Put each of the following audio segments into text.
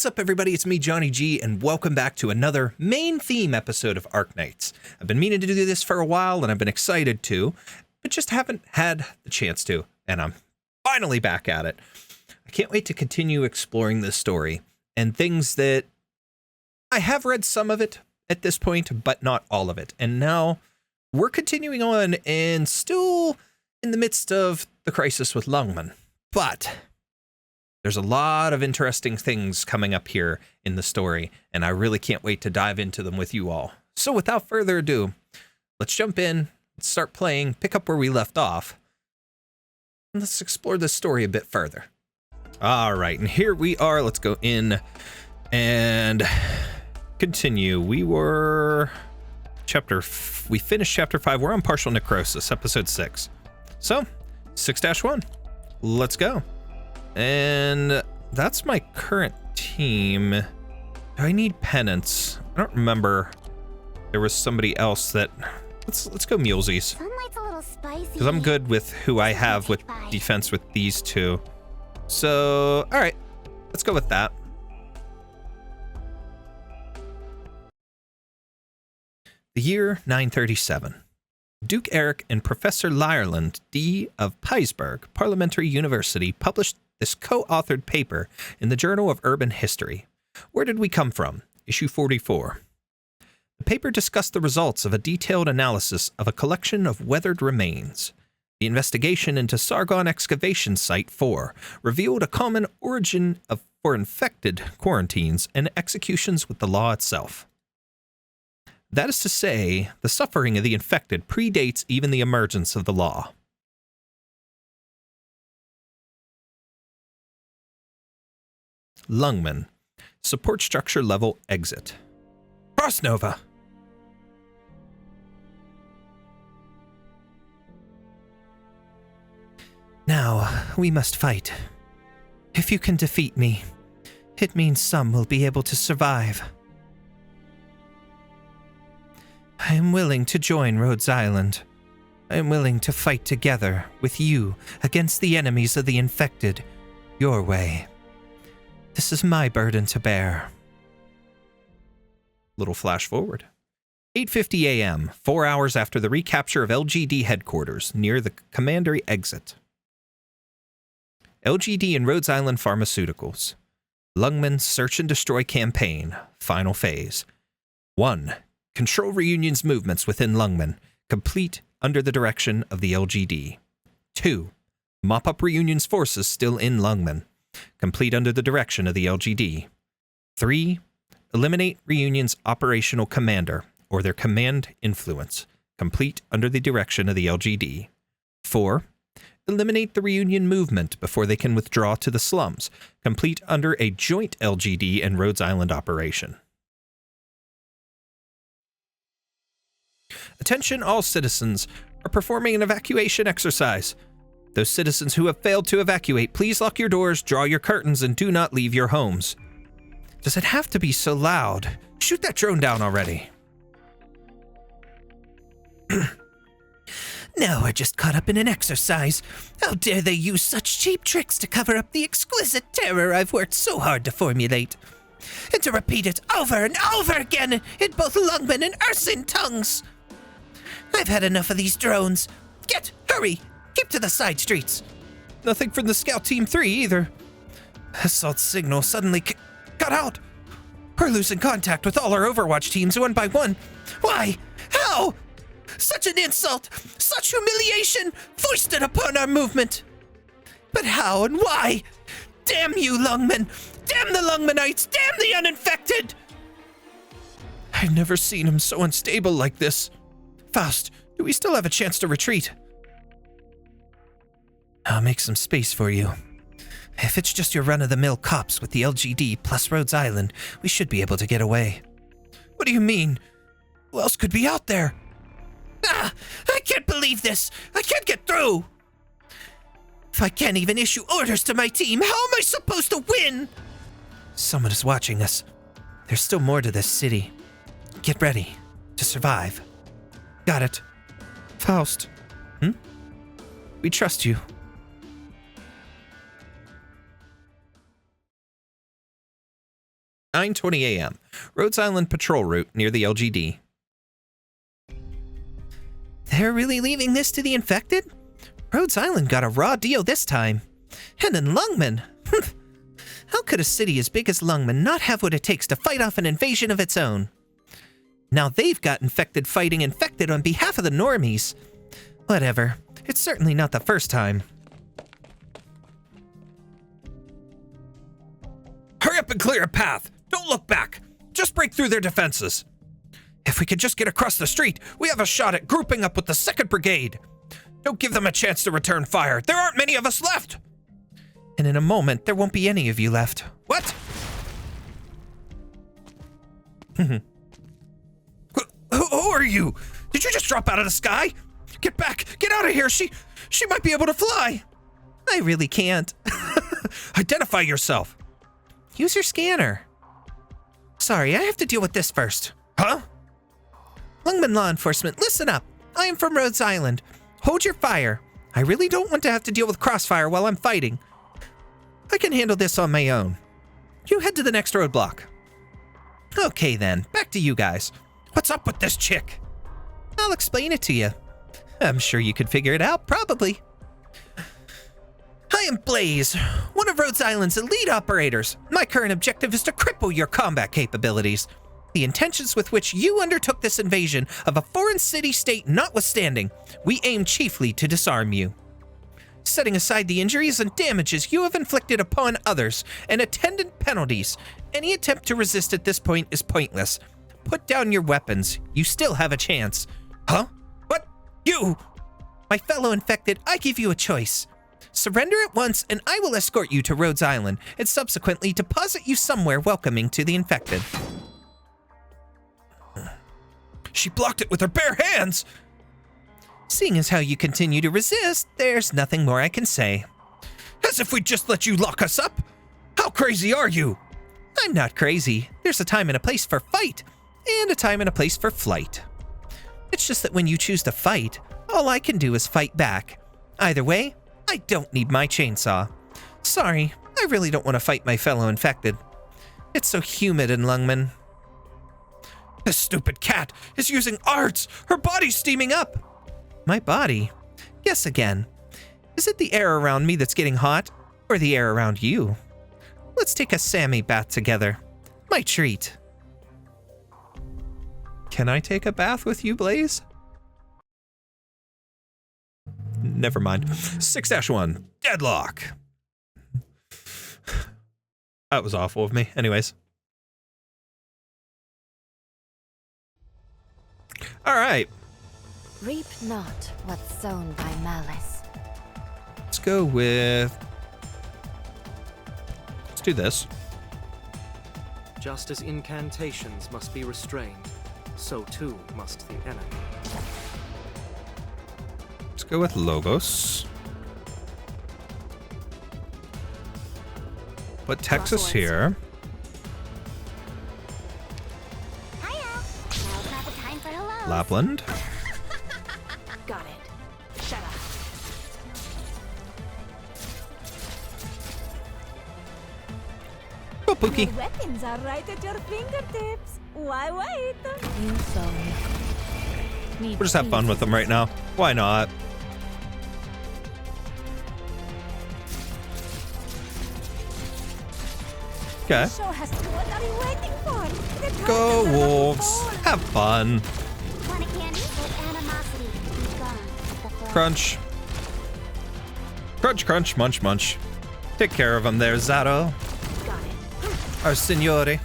What's up, everybody? It's me, Johnny G, and welcome back to another main theme episode of Arknights. I've been meaning to do this for a while, and I've been excited to, but just haven't had the chance to, and I'm finally back at it. I can't wait to continue exploring this story, and things that I have read some of it at this point, but not all of it. And now we're continuing on, and still in the midst of the crisis with Lungmen, but there's a lot of interesting things coming up here in the story, and I really can't wait to dive into them with you all. So without further ado, let's jump in, let's start playing, pick up where we left off, and let's explore this story a bit further. All right, and here we are. Let's go in and continue. We finished chapter 5. We're on partial necrosis, episode 6. So, 6-1. Let's go. And that's my current team. Do I need penance? I don't remember. There was somebody else that... Let's go Mulesies. Because I'm good with who I have with defense with these two. So, alright. Let's go with that. The year 937. Duke Eric and Professor Lyerland D. of Peisberg Parliamentary University published this co-authored paper in the Journal of Urban History. Where did we come from? Issue 44. The paper discussed the results of a detailed analysis of a collection of weathered remains. The investigation into Sargon Excavation Site 4 revealed a common origin for infected quarantines and executions with the law itself. That is to say, the suffering of the infected predates even the emergence of the law. Lungmen. Support structure level exit. Frostnova! Now, we must fight. If you can defeat me, it means some will be able to survive. I am willing to join Rhodes Island. I am willing to fight together with you against the enemies of the infected, your way. This is my burden to bear. Little flash forward. 8:50 a.m., 4 hours after the recapture of LGD headquarters near the commandery exit. LGD and Rhodes Island Pharmaceuticals. Lungmen Search and Destroy Campaign, Final Phase. 1. Control Reunion's movements within Lungmen, complete under the direction of the LGD. 2. Mop up Reunion's forces still in Lungmen, complete under the direction of the LGD. 3. Eliminate Reunion's operational commander, or their command influence, complete under the direction of the LGD. 4. Eliminate the Reunion movement before they can withdraw to the slums, complete under a joint LGD and Rhodes Island operation. Attention all citizens are performing an evacuation exercise. Those citizens who have failed to evacuate, please lock your doors, draw your curtains, and do not leave your homes. Does it have to be so loud? Shoot that drone down already. Now we're just caught up in an exercise. How dare they use such cheap tricks to cover up the exquisite terror I've worked so hard to formulate. And to repeat it over and over again in both Lungmen and Ursin tongues. I've had enough of these drones. Hurry! Keep to the side streets. Nothing from the Scout Team 3 either. Assault signal suddenly got out. We're losing contact with all our Overwatch teams one by one. Why? How? Such an insult! Such humiliation foisted upon our movement! But how and why? Damn you, Lungmen! Damn the Lungmenites! Damn the uninfected! I've never seen him so unstable like this. Faust, do we still have a chance to retreat? I'll make some space for you. If it's just your run-of-the-mill cops with the LGD plus Rhodes Island, we should be able to get away. What do you mean? Who else could be out there? Ah! I can't believe this! I can't get through! If I can't even issue orders to my team, how am I supposed to win? Someone is watching us. There's still more to this city. Get ready to survive. Got it. Faust. We trust you. 9:20 a.m. Rhodes Island patrol route near the LGD. They're really leaving this to the infected? Rhodes Island got a raw deal this time. And in Lungmen. How could a city as big as Lungmen not have what it takes to fight off an invasion of its own? Now they've got infected fighting infected on behalf of the normies. Whatever. It's certainly not the first time. Hurry up and clear a path. Don't look back. Just break through their defenses. If we could just get across the street, we have a shot at grouping up with the 2nd Brigade. Don't give them a chance to return fire. There aren't many of us left. And in a moment, there won't be any of you left. What? Who are you? Did you just drop out of the sky? Get back! Get out of here! She might be able to fly! I really can't. Identify yourself. Use your scanner. Sorry, I have to deal with this first. Huh? Lungmen law enforcement, listen up. I am from Rhodes Island. Hold your fire. I really don't want to have to deal with crossfire while I'm fighting. I can handle this on my own. You head to the next roadblock. Okay then, back to you guys. What's up with this chick? I'll explain it to you. I'm sure you could figure it out, probably. I am Blaze, one of Rhodes Island's elite operators. My current objective is to cripple your combat capabilities. The intentions with which you undertook this invasion of a foreign city-state notwithstanding, we aim chiefly to disarm you. Setting aside the injuries and damages you have inflicted upon others and attendant penalties, any attempt to resist at this point is pointless. Put down your weapons. You still have a chance. Huh? What? You? My fellow infected, I give you a choice. Surrender at once, and I will escort you to Rhodes Island, and subsequently deposit you somewhere welcoming to the infected. She blocked it with her bare hands! Seeing as how you continue to resist, there's nothing more I can say. As if we'd just let you lock us up? How crazy are you? I'm not crazy. There's a time and a place for fight, and a time and a place for flight. It's just that when you choose to fight, all I can do is fight back. Either way, I don't need my chainsaw. Sorry, I really don't want to fight my fellow infected. It's so humid in Lungmen. This stupid cat is using arts! Her body's steaming up! My body? Guess again. Is it the air around me that's getting hot, or the air around you? Let's take a Sammy bath together. My treat. Can I take a bath with you, Blaze? Never mind. 6-1. Deadlock. That was awful of me. Anyways. All right. Reap not what's sown by malice. Let's go with... Let's do this. Just as incantations must be restrained, so too must the enemy. Let's go with Logos. Put Texas here. Lapland. Got it. Shut up. Oh, Pookie. Your weapons are right at your fingertips. Why wait? You so We'll just have fun with them right now. Why not? Okay. What are you waiting for? The Go dragons are Wolves. not full. Have fun. Want a candy? Let animosity be gone with the flow. Crunch. Crunch, crunch, munch, munch. Take care of them there, Zato. got it. Our signore.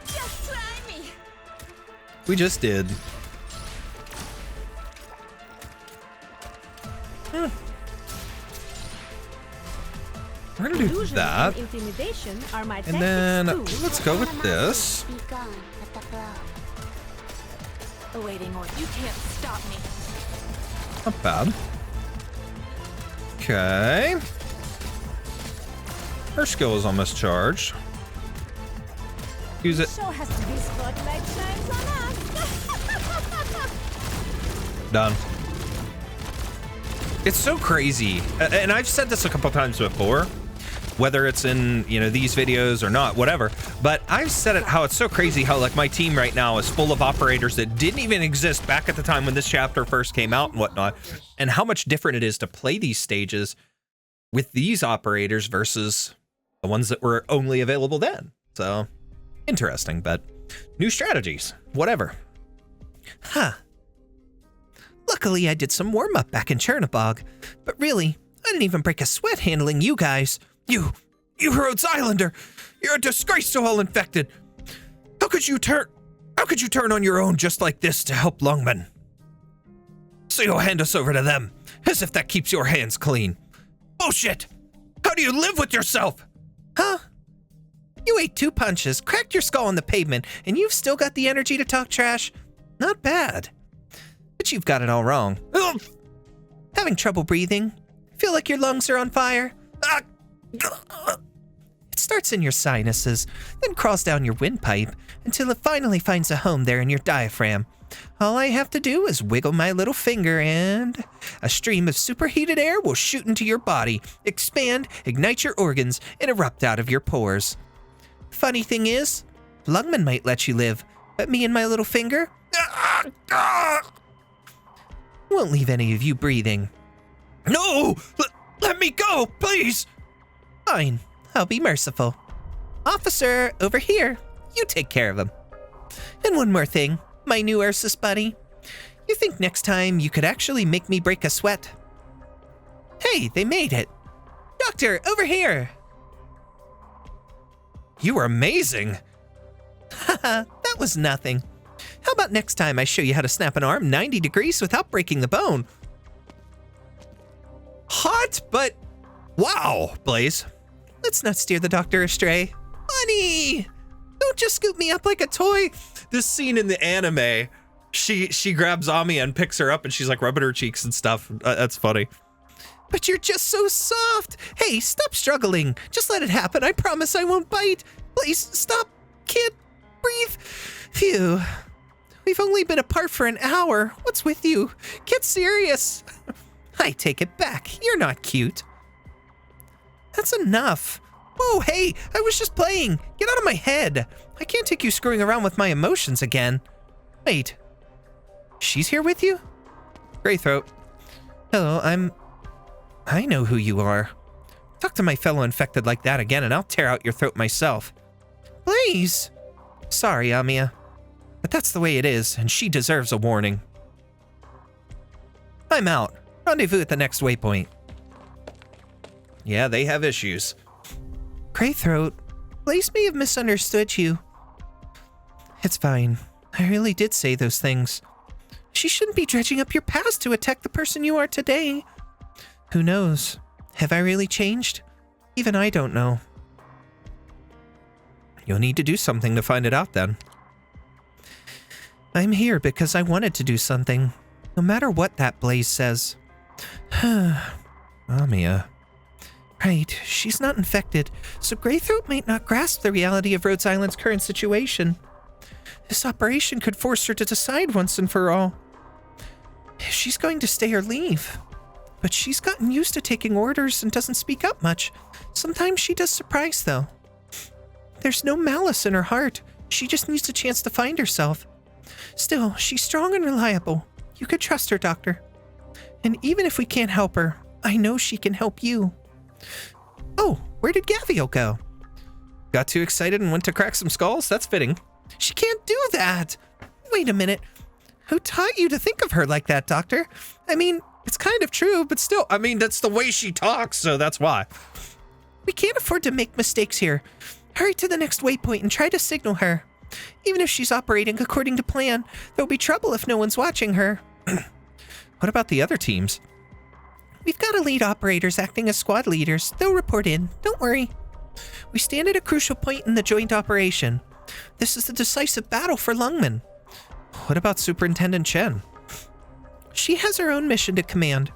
Just try me. We just did. We're gonna do Illusion that. and intimidation are my And then tactics too. let's go with this. Be gone with the flow. Awaiting order. You can't stop me. Not bad. Okay. Her skill is almost charged. Use it. Show has to be spotlight shines on us. Done. It's so crazy. And I've said this a couple times before, whether it's in, you know, these videos or not, whatever. But I've said it how it's so crazy how like my team right now is full of operators that didn't even exist back at the time when this chapter first came out and whatnot. And how much different it is to play these stages with these operators versus the ones that were only available then. So interesting, but new strategies, whatever. Huh. Luckily, I did some warm-up back in Chernobog, but really, I didn't even break a sweat handling you guys. You Rhodes Islander, you're a disgrace to all infected. How could you turn on your own just like this to help Lungmen? So you'll hand us over to them, as if that keeps your hands clean. Bullshit! How do you live with yourself? Huh? You ate 2 punches, cracked your skull on the pavement, and you've still got the energy to talk trash? Not bad. But you've got it all wrong. Ugh. Having trouble breathing? Feel like your lungs are on fire? It starts in your sinuses, then crawls down your windpipe until it finally finds a home there in your diaphragm. All I have to do is wiggle my little finger and a stream of superheated air will shoot into your body, expand, ignite your organs, and erupt out of your pores. Funny thing is, Lungmen might let you live, but me and my little finger won't leave any of you breathing. No! Let me go, please! Fine, I'll be merciful. Officer, over here. You take care of him. And one more thing, my new Ursus buddy. You think next time you could actually make me break a sweat? Hey, they made it. Doctor, over here. You were amazing. Haha, that was nothing. How about next time I show you how to snap an arm 90 degrees without breaking the bone? Hot, but wow, Blaze. Let's not steer the doctor astray. Honey, don't just scoop me up like a toy. This scene in the anime, she grabs Amiya and picks her up and she's like rubbing her cheeks and stuff. That's funny. But you're just so soft. Hey, stop struggling. Just let it happen. I promise I won't bite. Please, stop. Can't breathe. Phew. We've only been apart for an hour. What's with you? Get serious. I take it back. You're not cute. That's enough. Whoa, hey, I was just playing. Get out of my head. I can't take you screwing around with my emotions again. Wait. She's here with you? Greythroat. Hello, I know who you are. Talk to my fellow infected like that again and I'll tear out your throat myself. Please. Sorry, Amiya. But that's the way it is, and she deserves a warning. I'm out. Rendezvous at the next waypoint. Yeah, they have issues. Greythroat, Blaze may have misunderstood you. It's fine. I really did say those things. She shouldn't be dredging up your past to attack the person you are today. Who knows? Have I really changed? Even I don't know. You'll need to do something to find it out then. I'm here because I wanted to do something, no matter what that Blaze says. Amiya. Right, she's not infected, so Greythroat might not grasp the reality of Rhodes Island's current situation. This operation could force her to decide once and for all if she's going to stay or leave. But she's gotten used to taking orders and doesn't speak up much. Sometimes she does surprise, though. There's no malice in her heart. She just needs a chance to find herself. Still, she's strong and reliable. You could trust her, Doctor. And even if we can't help her, I know she can help you. Oh, where did Gaviel go? Got too excited and went to crack some skulls? That's fitting. She can't do that! Wait a minute. Who taught you to think of her like that, Doctor? I mean, it's kind of true, but still, I mean, that's the way she talks, so that's why. We can't afford to make mistakes here. Hurry to the next waypoint and try to signal her. Even if she's operating according to plan, there'll be trouble if no one's watching her. What about the other teams? We've got elite operators acting as squad leaders. They'll report in. Don't worry. We stand at a crucial point in the joint operation. This is the decisive battle for Lungmen. What about Superintendent Chen? She has her own mission to command.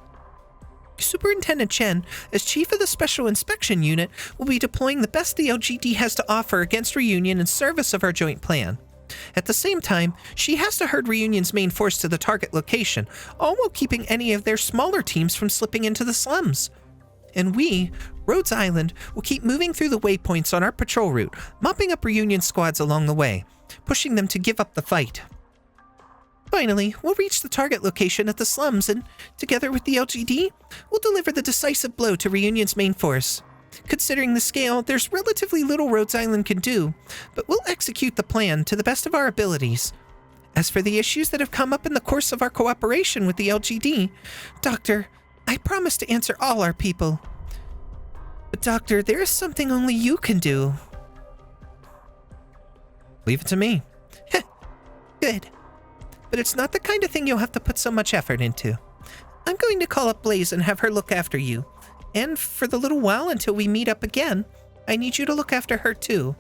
Superintendent Chen, as chief of the Special Inspection Unit, will be deploying the best the LGD has to offer against Reunion in service of our joint plan. At the same time, she has to herd Reunion's main force to the target location, all while keeping any of their smaller teams from slipping into the slums. And we, Rhodes Island, will keep moving through the waypoints on our patrol route, mopping up Reunion squads along the way, pushing them to give up the fight. Finally, we'll reach the target location at the slums and, together with the LGD, we'll deliver the decisive blow to Reunion's main force. Considering the scale, there's relatively little Rhodes Island can do, but we'll execute the plan to the best of our abilities. As for the issues that have come up in the course of our cooperation with the LGD, Doctor, I promise to answer all our people. But Doctor, there is something only you can do. Leave it to me. Good. But it's not the kind of thing you'll have to put so much effort into. I'm going to call up Blaze and have her look after you. And for the little while until we meet up again, I need you to look after her too.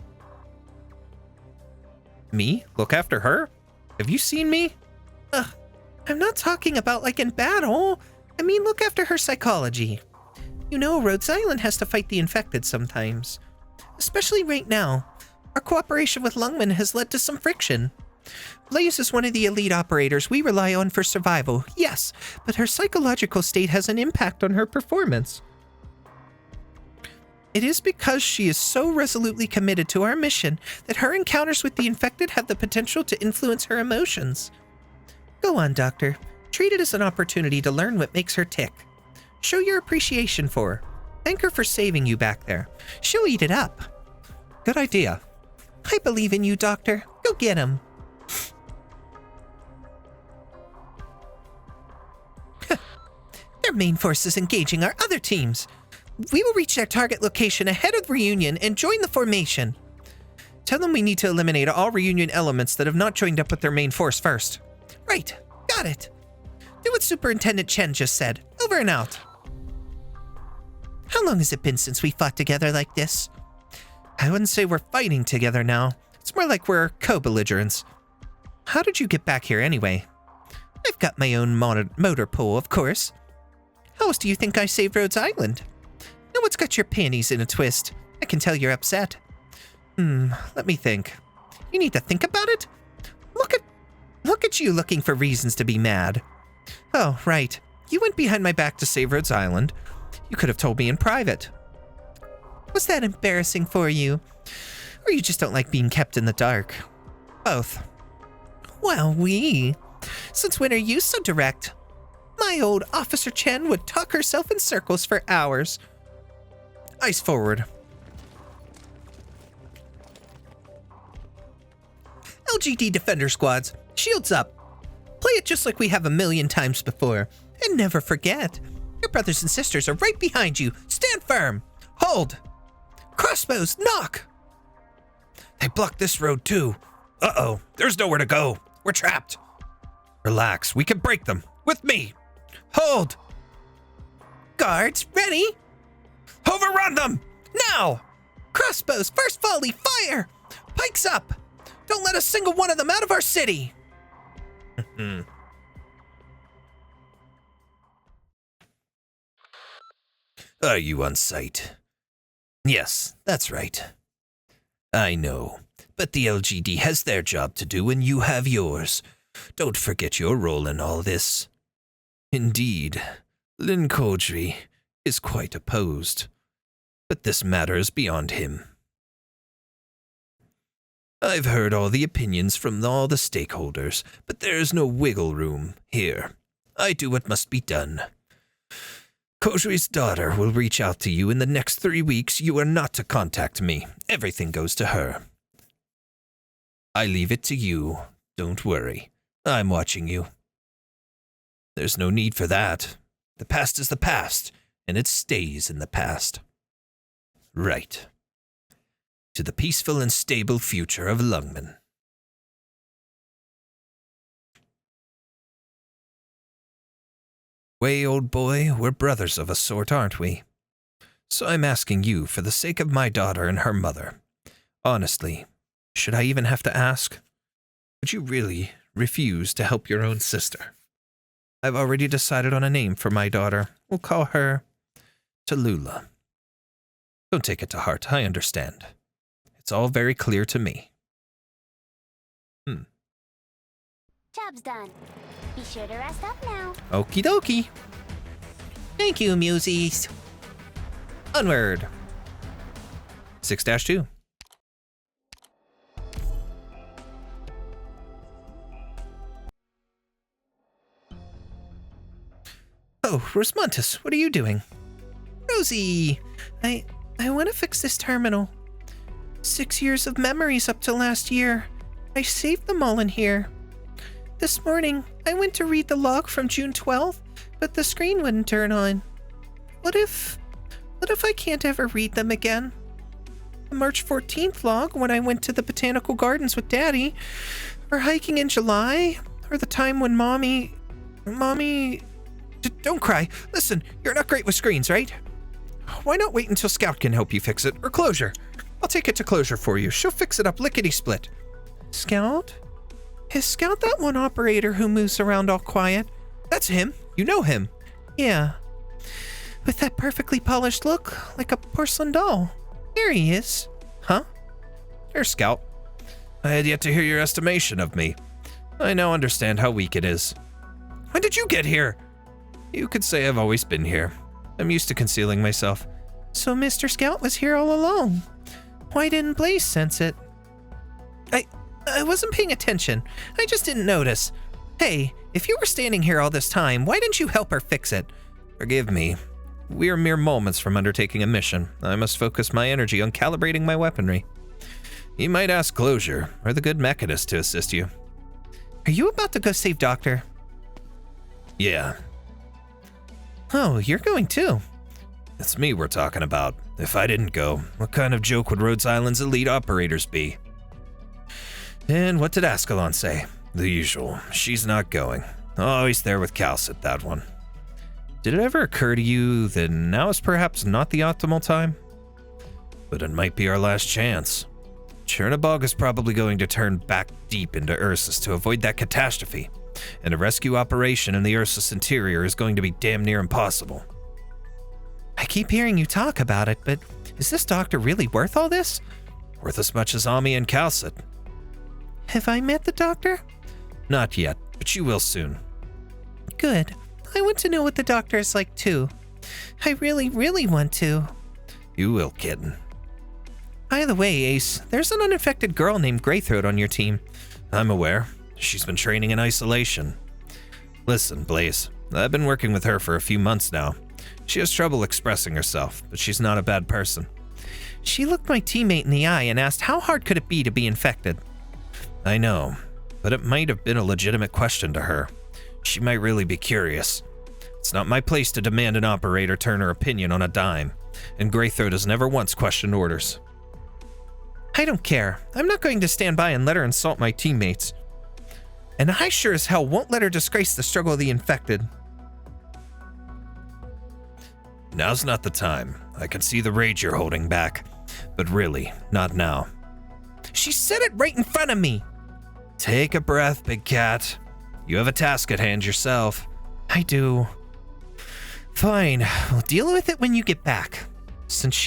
Me? Look after her? Have you seen me? I'm not talking about like in battle. I mean, look after her psychology. You know, Rhodes Island has to fight the infected sometimes. Especially right now. Our cooperation with Lungmen has led to some friction. Blaze is one of the elite operators we rely on for survival, yes, but her psychological state has an impact on her performance. It is because she is so resolutely committed to our mission that her encounters with the infected have the potential to influence her emotions. Go on, Doctor. Treat it as an opportunity to learn what makes her tick. Show your appreciation for her. Thank her for saving you back there. She'll eat it up. Good idea. I believe in you, Doctor. Go get him. Their main force is engaging our other teams. We will reach their target location ahead of Reunion and join the formation. Tell them we need to eliminate all Reunion elements that have not joined up with their main force first. Right. Got it. Do what Superintendent Chen just said. Over and out. How long has it been since we fought together like this? I wouldn't say we're fighting together now. It's more like we're co-belligerents. How did you get back here anyway? I've got my own motor pool, of course. How else do you think I saved Rhodes Island? Now what's got your panties in a twist? I can tell you're upset. Let me think. You need to think about it? Look at you looking for reasons to be mad. Oh, right. You went behind my back to save Rhodes Island. You could have told me in private. Was that embarrassing for you? Or you just don't like being kept in the dark? Both. Well, since when are you so direct? My old Officer Chen would talk herself in circles for hours. Ice forward. LGD Defender Squads, shields up. Play it just like we have a million times before. And never forget, your brothers and sisters are right behind you. Stand firm. Hold. Crossbows, knock. They blocked this road too. Uh-oh, there's nowhere to go. We're trapped. Relax, we can break them. With me. Hold. Guards, ready? Overrun them! Now! Crossbows, first volley, fire! Pikes up! Don't let a single one of them out of our city! Are you on sight? Yes, that's right. I know, but the LGD has their job to do and you have yours. Don't forget your role in all this. Indeed, Lin Kodri is quite opposed, but this matter is beyond him. I've heard all the opinions from all the stakeholders, but there is no wiggle room here. I do what must be done. Kodri's daughter will reach out to you in the next 3 weeks. You are not to contact me. Everything goes to her. I leave it to you. Don't worry. I'm watching you. There's no need for that. The past is the past, and it stays in the past. Right. To the peaceful and stable future of Lungmen. Way, old boy, we're brothers of a sort, aren't we? So I'm asking you for the sake of my daughter and her mother. Honestly, should I even have to ask? Would you really refuse to help your own sister? I've already decided on a name for my daughter. We'll call her Tallulah. Don't take it to heart, I understand. It's all very clear to me. Job's done. Be sure to rest up now. Okie dokie. Thank you, Musies. Onward. 6-2. Oh, Rosmontis, what are you doing? Rosie, I want to fix this terminal. 6 years of memories up to last year. I saved them all in here. This morning, I went to read the log from June 12th, but the screen wouldn't turn on. What if I can't ever read them again? The March 14th log, when I went to the botanical gardens with Daddy, or hiking in July, or the time when Mommy... Don't cry. Listen, you're not great with screens, right? Why not wait until Scout can help you fix it, or Closure? I'll take it to Closure for you. She'll fix it up lickety-split. Scout? Is Scout that one operator who moves around all quiet? That's him. You know him. Yeah. With that perfectly polished look, like a porcelain doll. There he is. Huh? There's Scout. I had yet to hear your estimation of me. I now understand how weak it is. When did you get here? You could say I've always been here. I'm used to concealing myself. So Mr. Scout was here all along. Why didn't Blaze sense it? I wasn't paying attention. I just didn't notice. Hey, if you were standing here all this time, why didn't you help her fix it? Forgive me. We are mere moments from undertaking a mission. I must focus my energy on calibrating my weaponry. You might ask Closure, or the good mechanist, to assist you. Are you about to go save Doctor? Yeah. Oh, you're going too. It's me we're talking about. If I didn't go, what kind of joke would Rhodes Island's elite operators be? And what did Ascalon say? The usual. She's not going. Always there with Calcit, that one. Did it ever occur to you that now is perhaps not the optimal time? But it might be our last chance. Chernobog is probably going to turn back deep into Ursus to avoid that catastrophe, and a rescue operation in the Ursus interior is going to be damn near impossible. I keep hearing you talk about it, but is this doctor really worth all this? Worth as much as Amiya and Calcit. Have I met the doctor? Not yet, but you will soon. Good. I want to know what the doctor is like too. I really, really want to. You will, kitten. By the way, Ace, there's an uninfected girl named Greythroat on your team. I'm aware. She's been training in isolation. Listen, Blaze, I've been working with her for a few months now. She has trouble expressing herself, but she's not a bad person. She looked my teammate in the eye and asked how hard could it be to be infected. I know, but it might have been a legitimate question to her. She might really be curious. It's not my place to demand an operator turn her opinion on a dime, and Greythroat has never once questioned orders. I don't care. I'm not going to stand by and let her insult my teammates. And I sure as hell won't let her disgrace the struggle of the infected. Now's not the time. I can see the rage you're holding back, but really, not now. She said it right in front of me. Take a breath, big cat. You have a task at hand yourself. I do. Fine, we'll deal with it when you get back. Since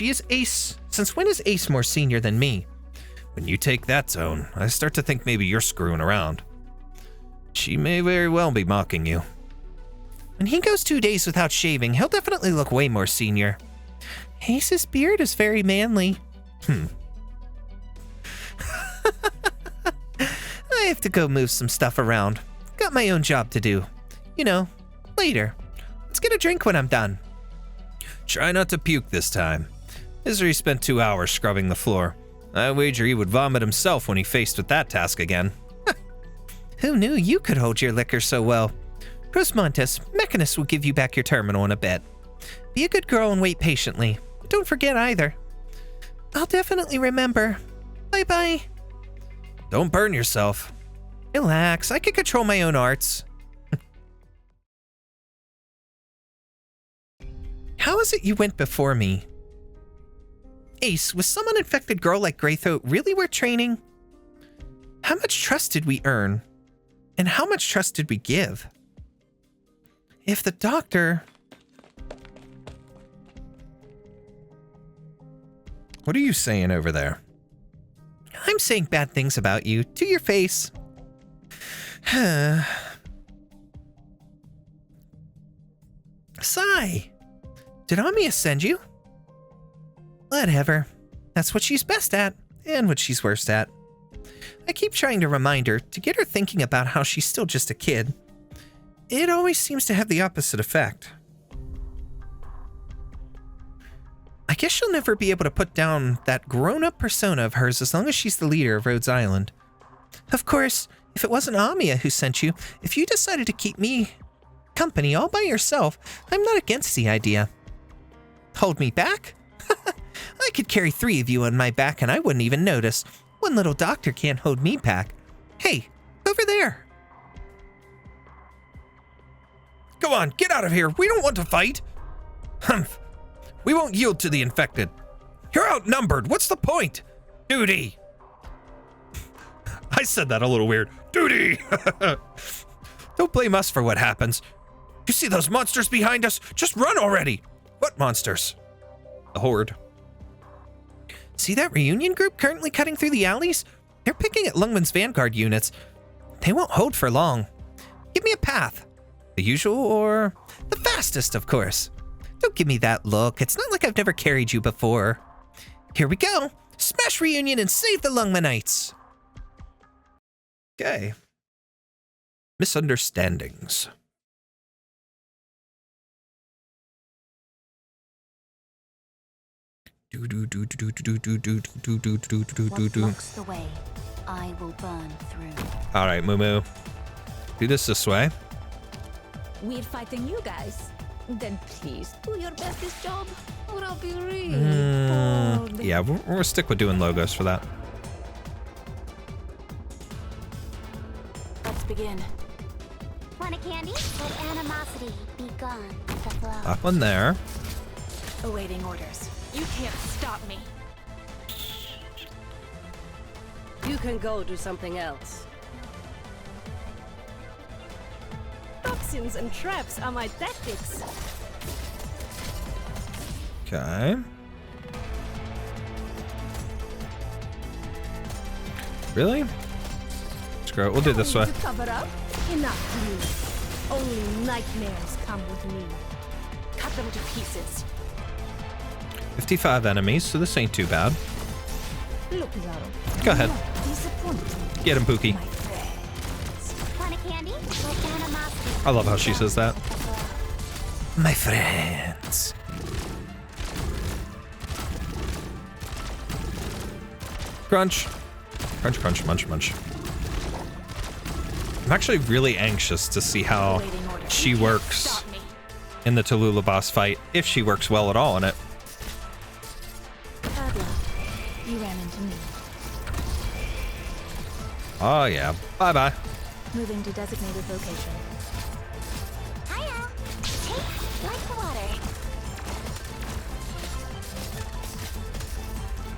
when is Ace more senior than me? When you take that tone, I start to think maybe you're screwing around. She may very well be mocking you. When he goes 2 days without shaving, he'll definitely look way more senior. Ace's beard is very manly. I have to go move some stuff around. Got my own job to do. You know, later. Let's get a drink when I'm done. Try not to puke this time. Misery spent 2 hours scrubbing the floor. I wager he would vomit himself when he faced with that task again. Who knew you could hold your liquor so well? Rosmontis, Mechanist will give you back your terminal in a bit. Be a good girl and wait patiently. Don't forget either. I'll definitely remember. Bye-bye. Don't burn yourself. Relax, I can control my own arts. How is it you went before me? Ace, was some uninfected girl like Greythroat really worth training? How much trust did we earn? And how much trust did we give? If the doctor... What are you saying over there? I'm saying bad things about you, to your face. Sai, did Amiya send you? Whatever. That's what she's best at, and what she's worst at. I keep trying to remind her, to get her thinking about how she's still just a kid. It always seems to have the opposite effect. I guess she'll never be able to put down that grown-up persona of hers as long as she's the leader of Rhodes Island. Of course, if it wasn't Amiya who sent you, if you decided to keep me company all by yourself, I'm not against the idea. Hold me back? I could carry 3 of you on my back and I wouldn't even notice. One little doctor can't hold me back. Hey, over there. Go on, get out of here. We don't want to fight. Humph. We won't yield to the infected. You're outnumbered. What's the point? Duty. I said that a little weird. Duty. Don't blame us for what happens. You see those monsters behind us? Just run already. What monsters? The Horde. See that reunion group currently cutting through the alleys? They're picking at Lungmen's vanguard units. They won't hold for long. Give me a path. The usual or the fastest, of course. Don't give me that look. It's not like I've never carried you before. Here we go. Smash reunion and save the Lungmenites. Okay. Misunderstandings. What blocks the way, I will burn through. All right, Moo. Do this way. We're fighting you guys. Then please do your bestest job, or I'll be really bored. Yeah, we'll stick with doing logos for that. Let's begin. Want a candy? Let animosity be gone with the flow. Up one there. Awaiting orders. You can't stop me. You can go do something else. Toxins and traps are my tactics. Okay. Really? Screw it. We'll do it this way. To cover up? Enough, please. Only nightmares come with me. Cut them to pieces. 55 enemies, so this ain't too bad. Look, Zaro. Go ahead. Disappointed. Get him, Pookie. My friends. Want a candy? Let animosity I love how she says that. be gone with the flow. My friends. Crunch. Crunch, crunch, munch, munch. I'm actually really anxious to see how Awaiting orders. she works Stop me. in the Tallulah boss fight, if she works well at all in it. Bad luck. You ran into me. Oh yeah. Bye-bye. Moving to designated location. Hiya. Take like the water.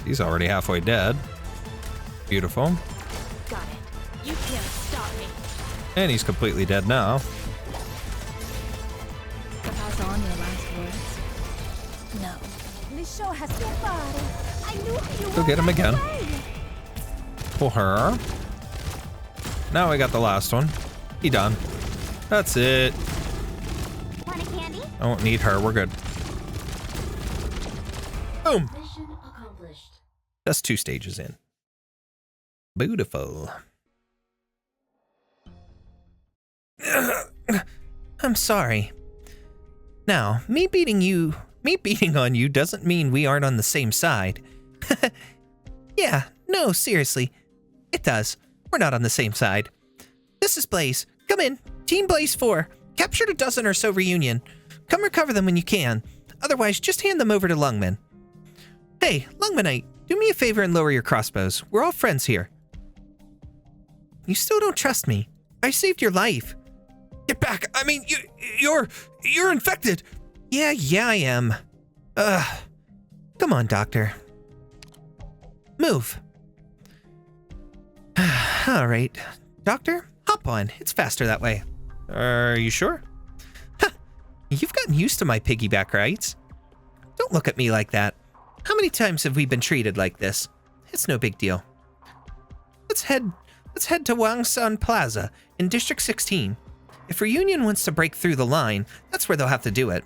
He's already halfway dead. Beautiful. Got it. You can't stop me. And he's completely dead now. Pass on your last words? No. The show has been fun. I knew you Go get him were again. alive. Pull her. Now we got the last one. He done. That's it. Want a candy? I won't need her. We're good. Boom. Mission accomplished. That's 2 stages in. Beautiful. I'm sorry. Now, me beating on you doesn't mean we aren't on the same side. Yeah, no, seriously. It does. We're not on the same side. This is Blaze. Come in. Team Blaze 4. Captured a dozen or so reunion. Come recover them when you can. Otherwise, just hand them over to Lungmen. Hey, Lungmenite, do me a favor and lower your crossbows. We're all friends here. You still don't trust me. I saved your life. Get back. I mean, you're infected. Yeah, I am. Come on, Doctor. Move. All right. Doctor, hop on. It's faster that way. Are you sure? Huh. You've gotten used to my piggyback rides. Don't look at me like that. How many times have we been treated like this? It's no big deal. Let's head to Wangsan Plaza in District 16. If Reunion wants to break through the line, that's where they'll have to do it.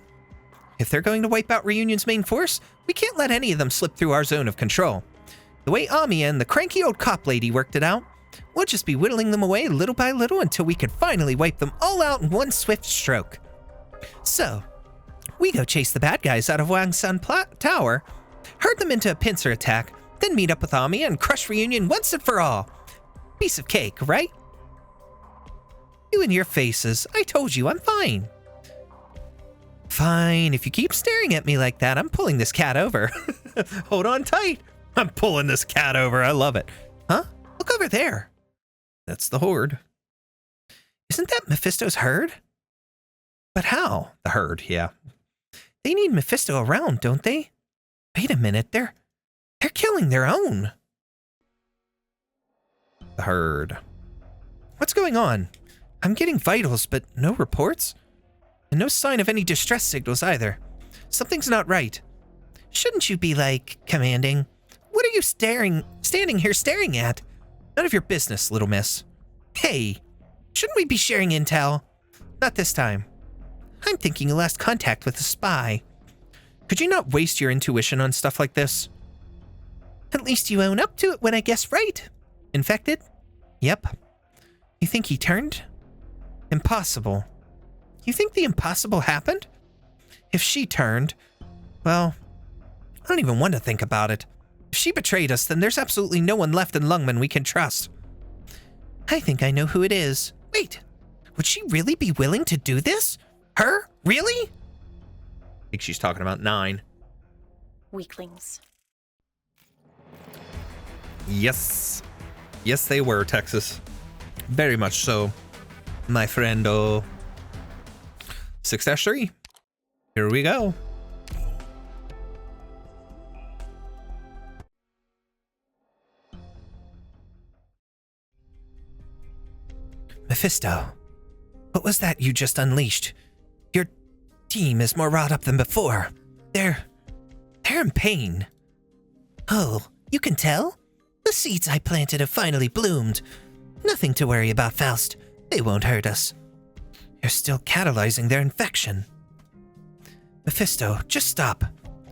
If they're going to wipe out Reunion's main force, we can't let any of them slip through our zone of control. The way Amiya and the cranky old cop lady worked it out, we'll just be whittling them away little by little until we could finally wipe them all out in one swift stroke. So, we go chase the bad guys out of Wangsan Tower, herd them into a pincer attack, then meet up with Amiya and crush Reunion once and for all. Piece of cake, right? You and your faces. I told you, I'm fine. Fine, if you keep staring at me like that, I'm pulling this cat over. Hold on tight. I'm pulling this cat over. I love it. Huh? Look over there. That's the horde. Isn't that Mephisto's herd? But how? The herd, yeah. They need Mephisto around, don't they? Wait a minute, they're killing their own. The herd. What's going on? I'm getting vitals, but no reports? And no sign of any distress signals either. Something's not right. Shouldn't you be, like, commanding? What are you standing here staring at? None of your business, little miss. Hey, shouldn't we be sharing intel? Not this time. I'm thinking you lost contact with a spy. Could you not waste your intuition on stuff like this? At least you own up to it when I guess right. Infected? Yep. You think he turned? Impossible. You think the impossible happened? If she turned, well, I don't even want to think about it. If she betrayed us, then there's absolutely no one left in Lungmen we can trust. I think I know who it is. Wait, would she really be willing to do this? Her? Really? I think she's talking about 9. Weaklings. Yes. Yes, they were, Texas. Very much so, my friendo. 6-3. Here we go. Mephisto, what was that you just unleashed? Your team is more wrought up than before. They're in pain. Oh, you can tell? The seeds I planted have finally bloomed. Nothing to worry about, Faust. They won't hurt us. You're still catalyzing their infection. Mephisto, just stop.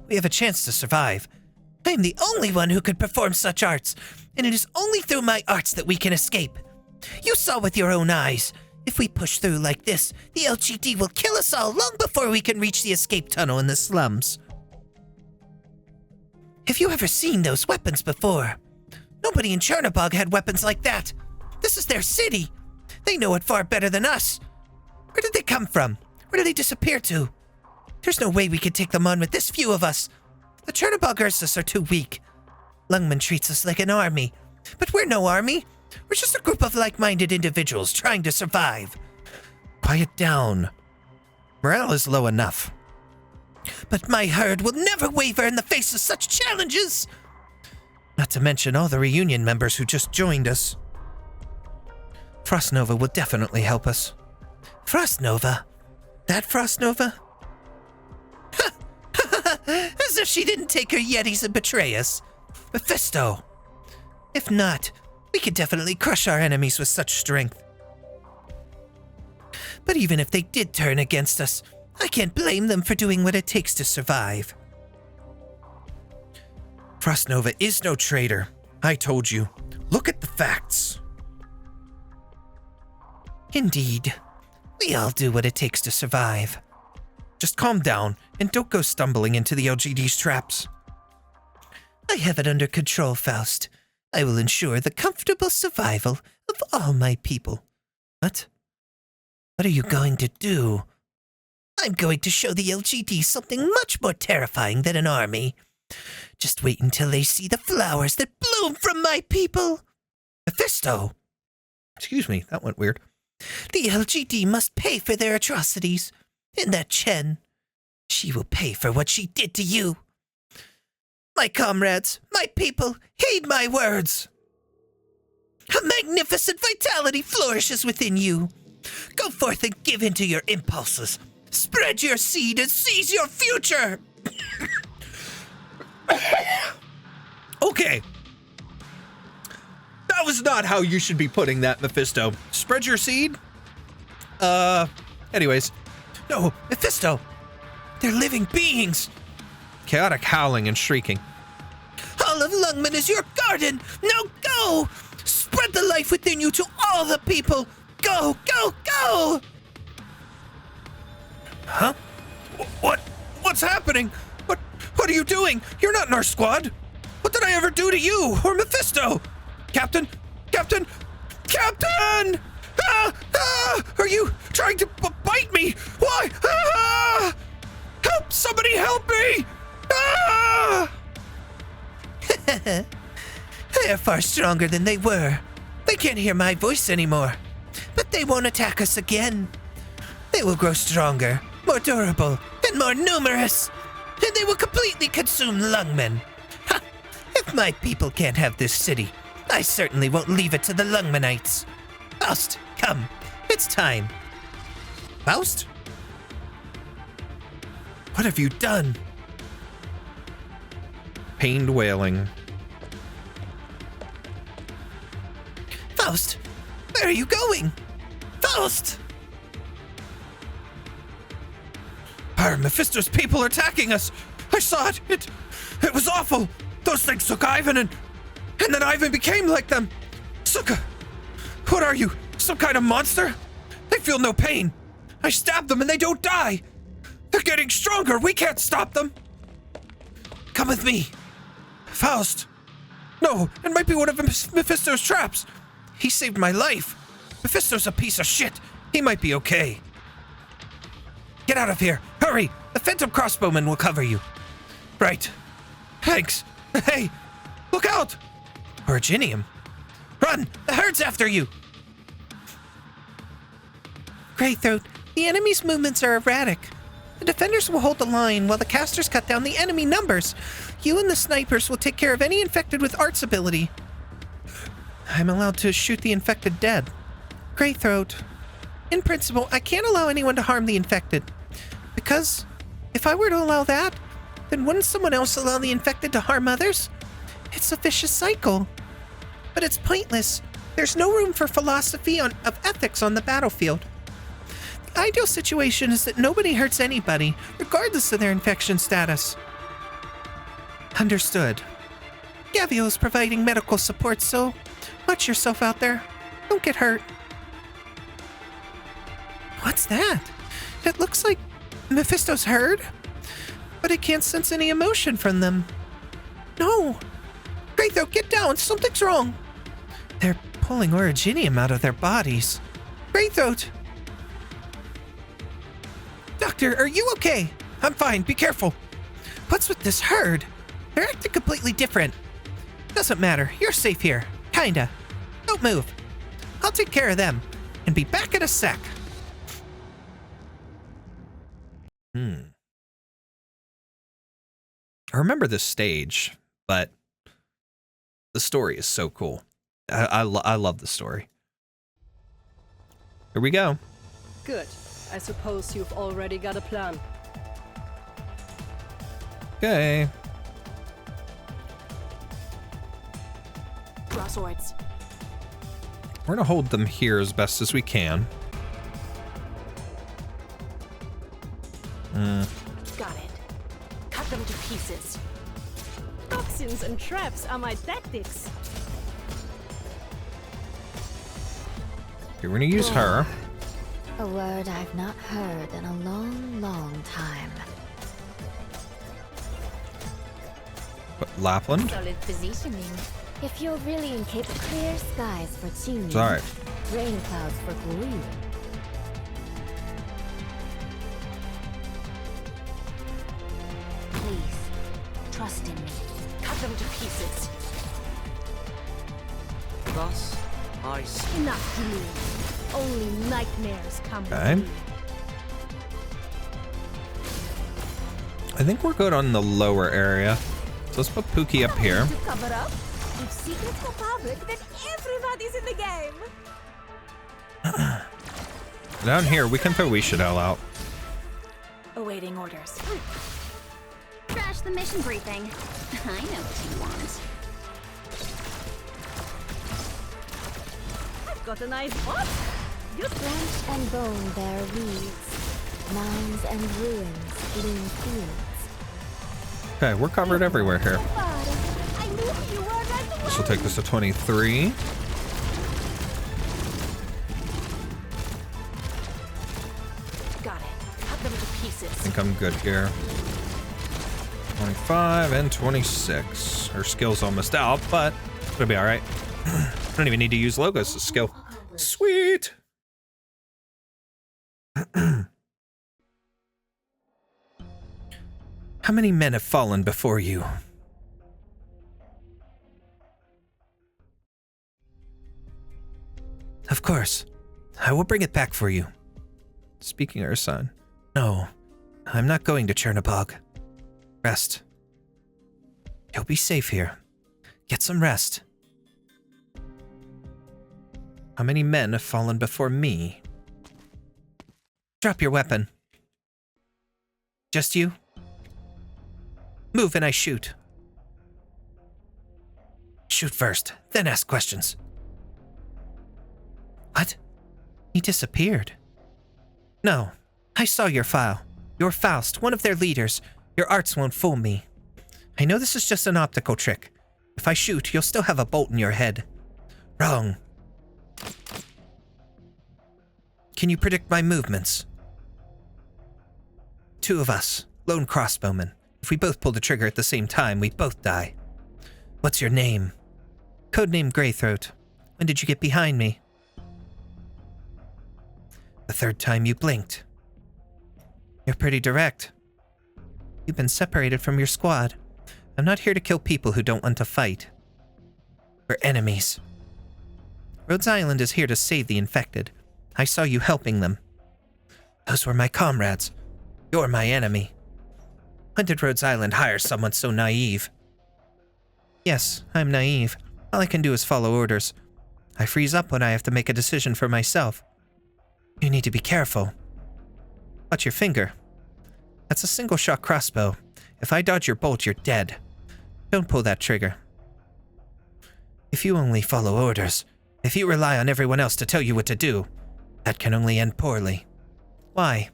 We have a chance to survive. I am the only one who could perform such arts, and it is only through my arts that we can escape. You saw with your own eyes. If we push through like this, the LGD will kill us all long before we can reach the escape tunnel in the slums. Have you ever seen those weapons before? Nobody in Chernobog had weapons like that. This is their city. They know it far better than us. Where did they come from? Where did they disappear to? There's no way we could take them on with this few of us. The Chernobog Ursus are too weak. Lungmen treats us like an army. But we're no army. We're just a group of like-minded individuals trying to survive. Quiet down. Morale is low enough. But my herd will never waver in the face of such challenges. Not to mention all the reunion members who just joined us. Frostnova will definitely help us. Frostnova? That Frostnova? As if she didn't take her Yetis and betray us. Mephisto. If not, we could definitely crush our enemies with such strength. But even if they did turn against us, I can't blame them for doing what it takes to survive. Frostnova is no traitor. I told you. Look at the facts. Indeed. We all do what it takes to survive. Just calm down and don't go stumbling into the LGD's traps. I have it under control, Faust. I will ensure the comfortable survival of all my people. What? What are you going to do? I'm going to show the LGD something much more terrifying than an army. Just wait until they see the flowers that bloom from my people. Mephisto! Excuse me, that went weird. The LGD must pay for their atrocities. And that Chen, she will pay for what she did to you. My comrades, my people, heed my words. A magnificent vitality flourishes within you. Go forth and give in to your impulses. Spread your seed and seize your future. Okay. That was not how you should be putting that, Mephisto. Spread your seed? Anyways. No, Mephisto! They're living beings! Chaotic howling and shrieking. All of Lungmen is your garden! Now go! Spread the life within you to all the people! Go, go, go! Huh? What's happening? What are you doing? You're not in our squad! What did I ever do to you or Mephisto? Captain! Are you trying to bite me? Why? Help! Somebody help me! They are far stronger than they were. They can't hear my voice anymore. But they won't attack us again. They will grow stronger, more durable, and more numerous. And they will completely consume Lungmen. Ha! If my people can't have this city, I certainly won't leave it to the Lungmenites. Faust, come. It's time. Faust? What have you done? Pained wailing. Faust, where are you going? Faust! Mephisto's people are attacking us. I saw it. It was awful. Those things took Ivan and then Ivan became like them. Suka, what are you? Some kind of monster? They feel no pain. I stabbed them and they don't die. They're getting stronger. We can't stop them. Come with me. Faust. No, it might be one of Mephisto's traps. He saved my life. Mephisto's a piece of shit. He might be okay. Get out of here. Hurry. The Phantom Crossbowman will cover you. Right. Thanks. Hey, look out. Originium. Run. The herd's after you. Greythroat, the enemy's movements are erratic. The defenders will hold the line while the casters cut down the enemy numbers. You and the snipers will take care of any infected with Art's ability. I'm allowed to shoot the infected dead. Greythroat. In principle, I can't allow anyone to harm the infected. Because if I were to allow that, then wouldn't someone else allow the infected to harm others? It's a vicious cycle. But it's pointless. There's no room for philosophy of ethics on the battlefield. The ideal situation is that nobody hurts anybody, regardless of their infection status. Understood. Gavio is providing medical support, so watch yourself out there. Don't get hurt. What's that? It looks like Mephisto's herd, but I can't sense any emotion from them. No! Greythroat, get down! Something's wrong! They're pulling Originium out of their bodies. Greythroat! Doctor, are you okay? I'm fine, be careful. What's with this herd? They're acting completely different. Doesn't matter, you're safe here. Kinda. Don't move. I'll take care of them, and be back in a sec. I remember this stage, but the story is so cool. I love the story. Here we go. Good. I suppose you've already got a plan. Okay. Draw swords. We're gonna hold them here as best as we can. Got it. Cut them to pieces. Toxins and traps are my tactics. Okay, we're gonna use her. A word I've not heard in a long, long time. What, Lapland? Solid positioning. If you're really in Cape, clear skies for tuning. Sorry. Rain clouds for glue. Please, trust in me. Cut them to pieces. Thus, I see. Enough glue. Only nightmares come Okay. with glue. I think we're good on the lower area. So let's put Pookie up here. To cover up, if secrets go public, then everybody's in the game. Down here, we can throw Weeshadel out. Awaiting orders. Crash the mission briefing. I know what you want. got a nice spot. Flesh and bone bear weeds. Mounds and ruins bloom fields. Okay, we're covered everywhere here. I knew you were right. This will take us to 23. Got it. Cut them to I pieces. think I'm good here. 25 and 26. Her skill's almost out, but it'll be alright. I don't even need to use Logos' skill. Sweet! How many men have fallen before you? Of course. I will bring it back for you. Speaking her son. No, I'm not going to Chernobog. Rest. You'll be safe here. Get some rest. How many men have fallen before me? Drop your weapon. Just you? Move and I shoot. Shoot first, then ask questions. What? He disappeared. No, I saw your file. You're Faust, one of their leaders. Your arts won't fool me. I know this is just an optical trick. If I shoot, you'll still have a bolt in your head. Wrong. Can you predict my movements? Two of us, lone crossbowmen. If we both pull the trigger at the same time, we both die. What's your name? Codename Greythroat. When did you get behind me? The third time you blinked. You're pretty direct. You've been separated from your squad. I'm not here to kill people who don't want to fight. We're enemies. Rhodes Island is here to save the infected. I saw you helping them. Those were my comrades. You're my enemy. When did Rhodes Island hire someone so naive? Yes, I'm naive. All I can do is follow orders. I freeze up when I have to make a decision for myself. You need to be careful. Watch your finger. That's a single-shot crossbow. If I dodge your bolt, you're dead. Don't pull that trigger. If you only follow orders, if you rely on everyone else to tell you what to do, that can only end poorly. Why?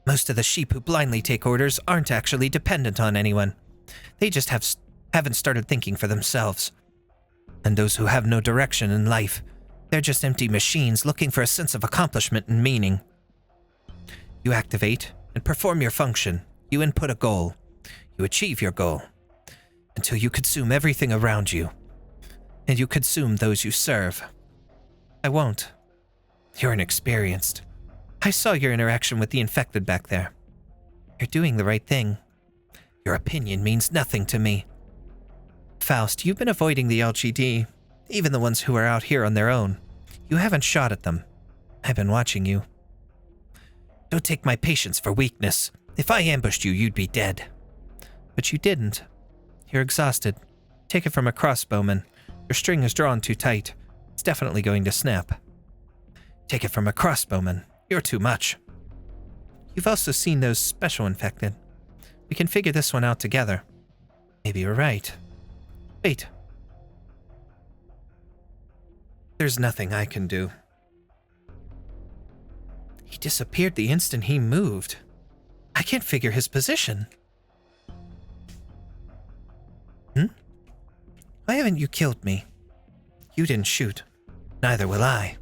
Most of the sheep who blindly take orders aren't actually dependent on anyone. They just haven't started thinking for themselves. And those who have no direction in life, they're just empty machines looking for a sense of accomplishment and meaning. You activate and perform your function. You input a goal. You achieve your goal. Until you consume everything around you. And you consume those you serve. I won't. You're inexperienced. I saw your interaction with the infected back there. You're doing the right thing. Your opinion means nothing to me. Faust, you've been avoiding the LGD, even the ones who are out here on their own. You haven't shot at them. I've been watching you. Don't take my patience for weakness. If I ambushed you, you'd be dead. But you didn't. You're exhausted. Take it from a crossbowman. Your string is drawn too tight. It's definitely going to snap. Take it from a crossbowman. You're too much. You've also seen those special infected. We can figure this one out together. Maybe you're right. Wait. There's nothing I can do. He disappeared the instant he moved. I can't figure his position. Why haven't you killed me? You didn't shoot. Neither will I.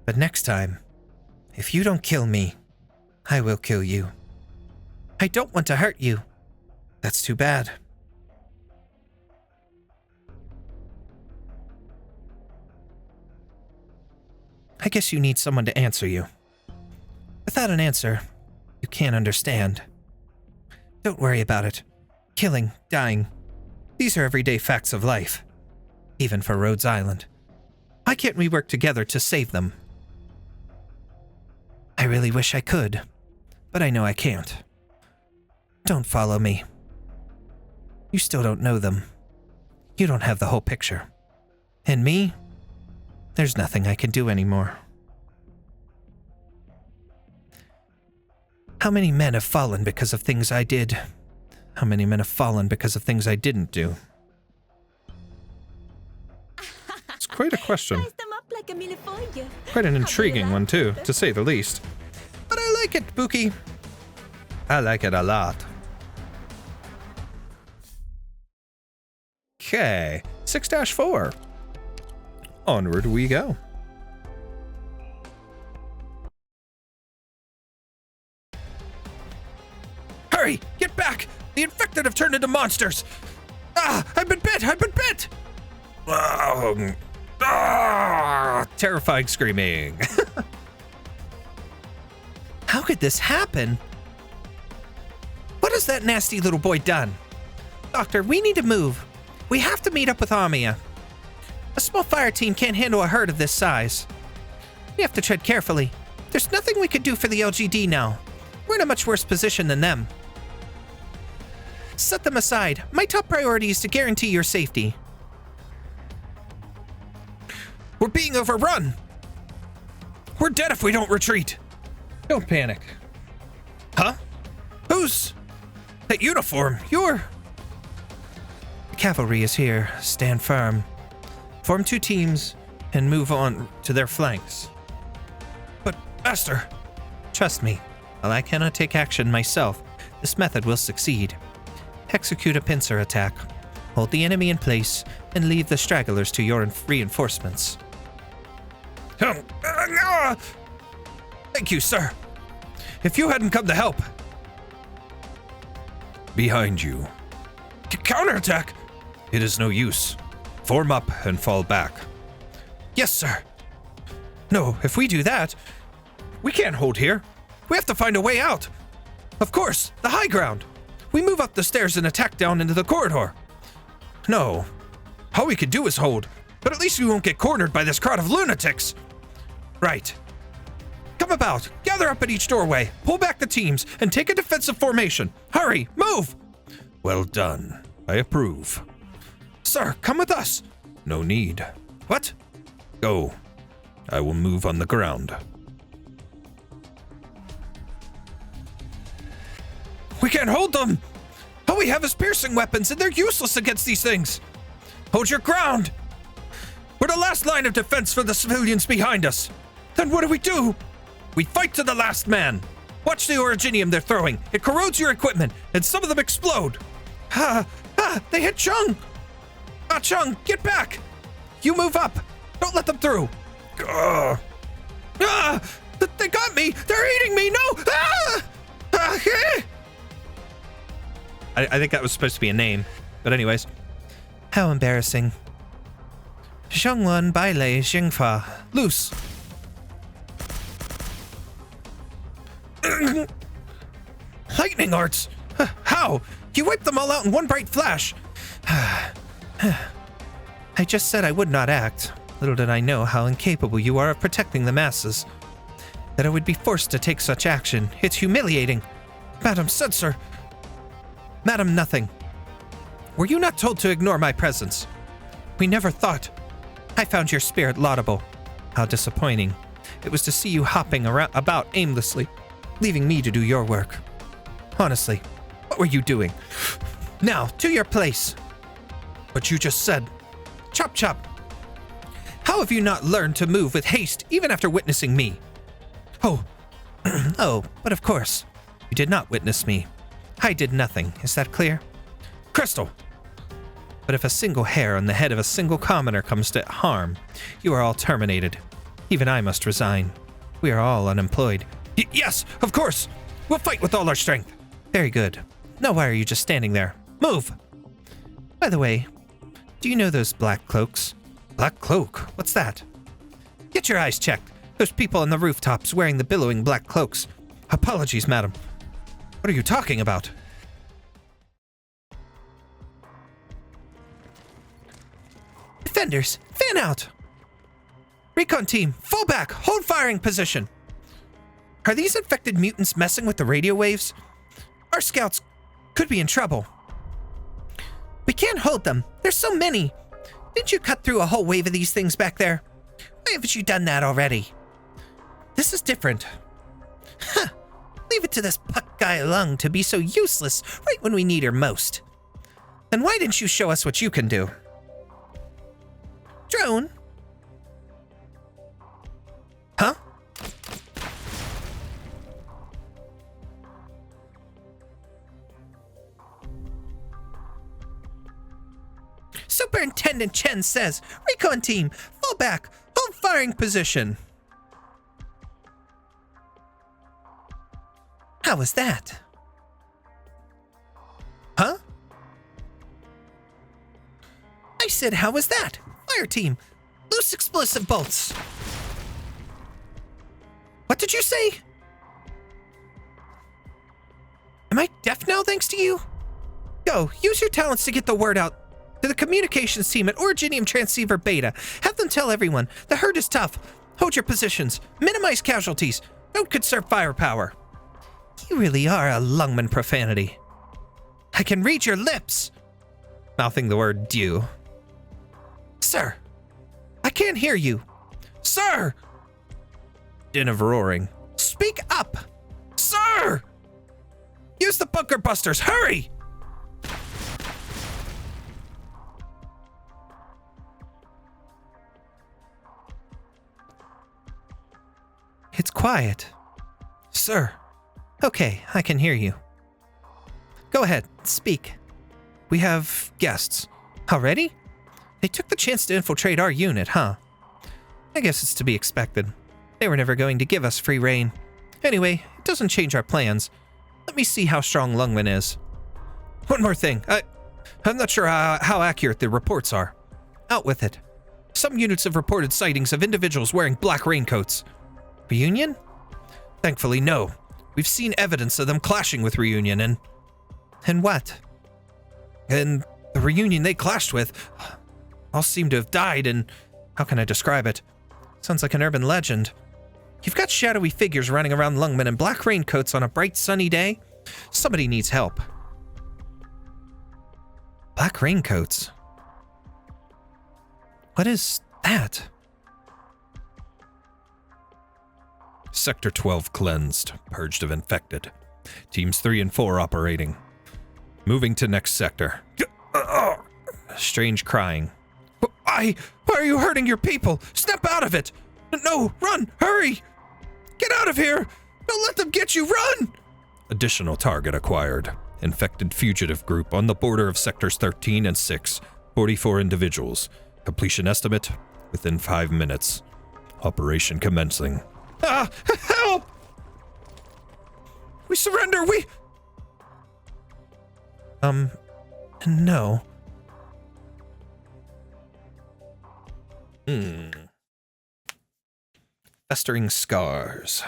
But next time, if you don't kill me, I will kill you. I don't want to hurt you. That's too bad. I guess you need someone to answer you. Without an answer, you can't understand. Don't worry about it. Killing, dying, these are everyday facts of life. Even for Rhodes Island. Why can't we work together to save them? I really wish I could, but I know I can't. Don't follow me. You still don't know them. You don't have the whole picture. And me? There's nothing I can do anymore. How many men have fallen because of things I did? How many men have fallen because of things I didn't do? It's quite a question. Size them up like a millefeuille. Quite an How do you intriguing like one, too, it? to say the least. But I like it, Buki. I like it a lot. Okay, 6-4. Onward we go. Hurry! Get back! The infected have turned into monsters! Ah! I've been bit! I've been bit! Terrifying screaming. How could this happen? What has that nasty little boy done? Doctor, we need to move. We have to meet up with Amiya. A small fire team can't handle a herd of this size. We have to tread carefully. There's nothing we could do for the LGD now. We're in a much worse position than them. Set them aside. My top priority is to guarantee your safety. We're being overrun. We're dead if we don't retreat. Don't panic. Huh? Who's... that uniform? You're... The cavalry is here. Stand firm. Form 2 teams and move on to their flanks. But, Master... Trust me. While I cannot take action myself, this method will succeed. Execute a pincer attack. Hold the enemy in place and leave the stragglers to your reinforcements. Thank you, sir. If you hadn't come to help... Behind you. Counterattack? It is no use. Form up and fall back. Yes, sir. No, if we do that, we can't hold here. We have to find a way out. Of course, the high ground. We move up the stairs and attack down into the corridor. No. All we could do is hold, but at least we won't get cornered by this crowd of lunatics. Right. Come about, gather up at each doorway, pull back the teams, and take a defensive formation. Hurry, move! Well done. I approve. Sir, come with us. No need. What? Go. I will move on the ground. We can't hold them! All we have is piercing weapons, and they're useless against these things. Hold your ground! We're the last line of defense for the civilians behind us. Then what do? We fight to the last man. Watch the originium they're throwing. It corrodes your equipment, and some of them explode. They hit Chung. Chung, get back. You move up. Don't let them through. They got me. They're eating me. No. I think that was supposed to be a name. But anyways. How embarrassing. Zhongwan Bailei Xingfa. Loose. Lightning arts. How? You wiped them all out in one bright flash. I just said I would not act. Little did I know how incapable you are of protecting the masses. That I would be forced to take such action. It's humiliating. Madam Censor. Madam Nothing. Were you not told to ignore my presence? We never thought. I found your spirit laudable. How disappointing. It was to see you hopping about aimlessly, leaving me to do your work. Honestly, what were you doing? Now, to your place. What you just said. Chop chop. How have you not learned to move with haste even after witnessing me? Oh. Oh, but of course. You did not witness me. I did nothing. Is that clear? Crystal. But if a single hair on the head of a single commoner comes to harm, you are all terminated. Even I must resign. We are all unemployed. Yes, of course. We'll fight with all our strength. Very good. Now why are you just standing there? Move. By the way, do you know those black cloaks? Black cloak? What's that? Get your eyes checked. Those people on the rooftops wearing the billowing black cloaks. Apologies, madam. What are you talking about? Defenders, fan out! Recon team, fall back, hold firing position. Are these infected mutants messing with the radio waves? Our scouts could be in trouble. We can't hold them. There's so many. Didn't you cut through a whole wave of these things back there? Why haven't you done that already? This is different. Huh. Leave it to this puck guy Lung to be so useless right when we need her most. Then why didn't you show us what you can do? Drone, Superintendent Chen says, recon team, fall back, hold firing position. How was that? Huh? I said, how was that? Fire team, loose explosive bolts. What did you say? Am I deaf now thanks to you? Go, use your talents to get the word out to the communications team at Originium Transceiver Beta. Have them tell everyone, the herd is tough. Hold your positions, minimize casualties, don't conserve firepower. You really are a Lungmen profanity. I can read your lips. Mouthing the word due. Sir, I can't hear you. Sir! Din of roaring. Speak up! Sir! Use the bunker busters, hurry! It's quiet. Sir. Okay, I can hear you. Go ahead, speak. We have guests. Already? They took the chance to infiltrate our unit, huh? I guess it's to be expected. They were never going to give us free rein. Anyway, it doesn't change our plans. Let me see how strong Lungmen is. One more thing. I'm not sure how accurate the reports are. Out with it. Some units have reported sightings of individuals wearing black raincoats. Reunion? Thankfully, no. We've seen evidence of them clashing with Reunion and what? And the Reunion they clashed with all seem to have died, and how can I describe it? Sounds like an urban legend. You've got shadowy figures running around Lungmen in black raincoats on a bright sunny day? Somebody needs help. Black raincoats? What is that? Sector 12 cleansed, purged of infected. Teams 3 and 4 operating. Moving to next sector. Strange crying. Why are you hurting your people? Snap out of it! No, run, hurry! Get out of here! Don't let them get you, run! Additional target acquired. Infected fugitive group on the border of sectors 13 and 6. 44 individuals. Completion estimate within 5 minutes. Operation commencing. Ah! Help! We surrender, no. Festering scars.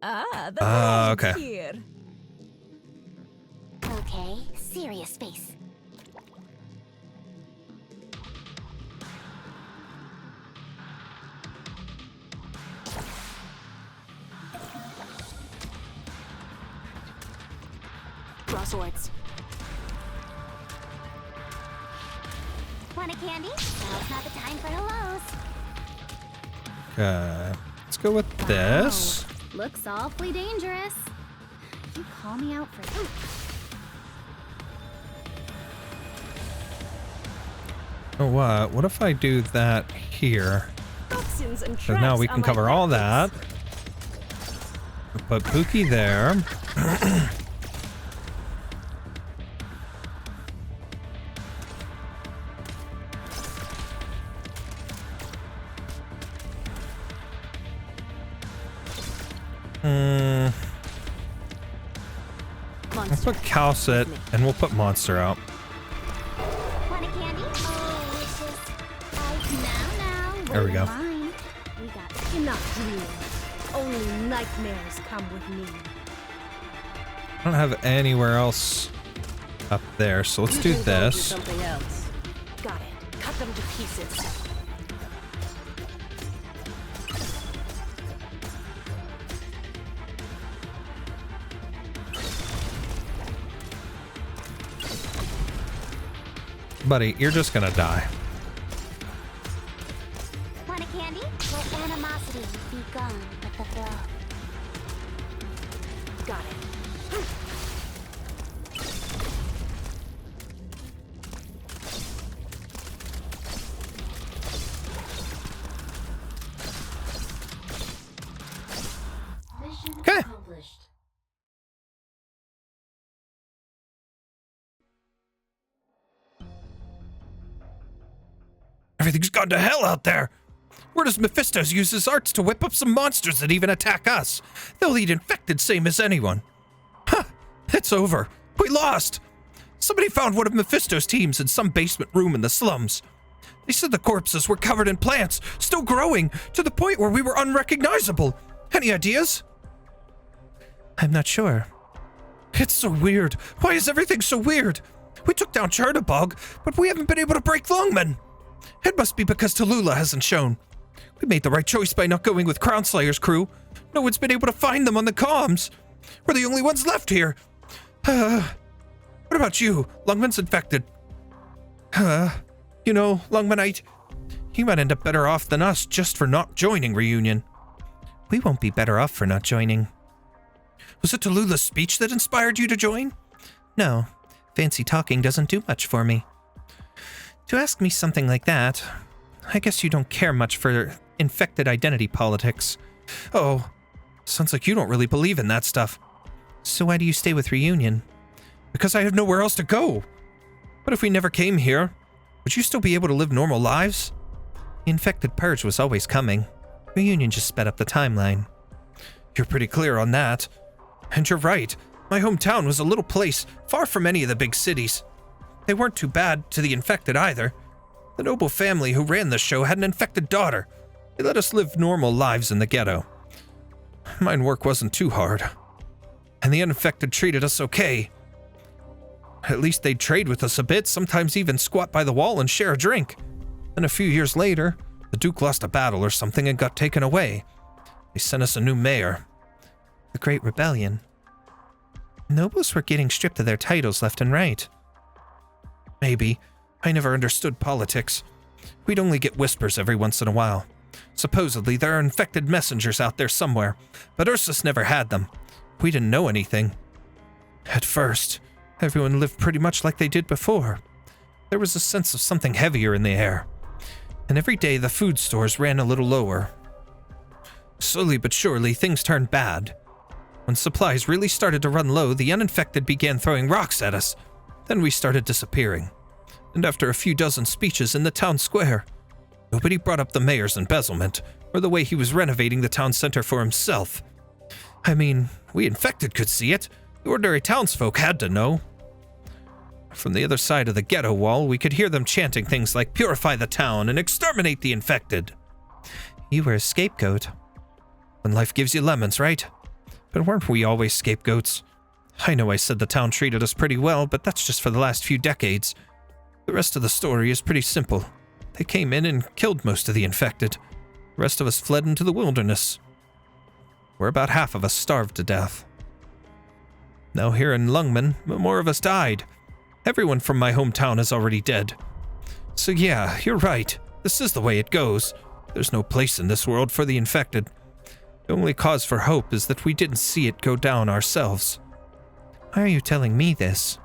Okay. Here. Okay, serious space. Crosswords. Want a candy? Now's not the time for hellos. Let's go with this. Wow, looks awfully dangerous. You call me out for poop. Oh, what if I do that here? Toxins and So traps now we are can my cover all tactics. that. Put Pookie there. Let's put Calcit, and we'll put Monster out. Want a candy? Oh, wishes. Now, There we go. mine. We got Enough dreams. Only nightmares come with me. I don't have anywhere else up there, so let's do this. Something else. Got it. Cut them to pieces. Buddy, you're just gonna die. Want a candy? Let animosity be gone with the throw. Got it. Mission Everything's gone to hell out there. Where does Mephisto use his arts to whip up some monsters that even attack us? They'll eat infected same as anyone. Huh, it's over. We lost. Somebody found one of Mephisto's teams in some basement room in the slums. They said the corpses were covered in plants, still growing, to the point where we were unrecognizable. Any ideas? I'm not sure. It's so weird. Why is everything so weird? We took down Chernobog, but we haven't been able to break Lungmen. It must be because Tallulah hasn't shown. We made the right choice by not going with Crownslayer's crew. No one's been able to find them on the comms. We're the only ones left here. What about you? Lungmen's infected. You know, Lungmenite, you might end up better off than us just for not joining Reunion. We won't be better off for not joining. Was it Tallulah's speech that inspired you to join? No, fancy talking doesn't do much for me. To ask me something like that, I guess you don't care much for infected identity politics. Oh, sounds like you don't really believe in that stuff. So why do you stay with Reunion? Because I have nowhere else to go. But if we never came here, would you still be able to live normal lives? The infected purge was always coming. Reunion just sped up the timeline. You're pretty clear on that. And you're right. My hometown was a little place far from any of the big cities. They weren't too bad to the infected either. The noble family who ran the show had an infected daughter. They let us live normal lives in the ghetto. Mine work wasn't too hard. And the uninfected treated us okay. At least they'd trade with us a bit, sometimes even squat by the wall and share a drink. Then a few years later, the Duke lost a battle or something and got taken away. They sent us a new mayor. The Great Rebellion. Nobles were getting stripped of their titles left and right. Maybe. I never understood politics. We'd only get whispers every once in a while. Supposedly, there are infected messengers out there somewhere, but Ursus never had them. We didn't know anything. At first, everyone lived pretty much like they did before. There was a sense of something heavier in the air. And every day the food stores ran a little lower. Slowly but surely, things turned bad. When supplies really started to run low, the uninfected began throwing rocks at us. Then we started disappearing. And after a few dozen speeches in the town square, nobody brought up the mayor's embezzlement, or the way he was renovating the town center for himself. I mean, we infected could see it. The ordinary townsfolk had to know. From the other side of the ghetto wall, we could hear them chanting things like "Purify the town" and "Exterminate the infected." You were a scapegoat. When life gives you lemons, right? But weren't we always scapegoats? I know I said the town treated us pretty well, but that's just for the last few decades. The rest of the story is pretty simple. They came in and killed most of the infected. The rest of us fled into the wilderness, where about half of us starved to death. Now here in Lungmen, more of us died. Everyone from my hometown is already dead. So yeah, you're right. This is the way it goes. There's no place in this world for the infected. The only cause for hope is that we didn't see it go down ourselves. Why are you telling me this?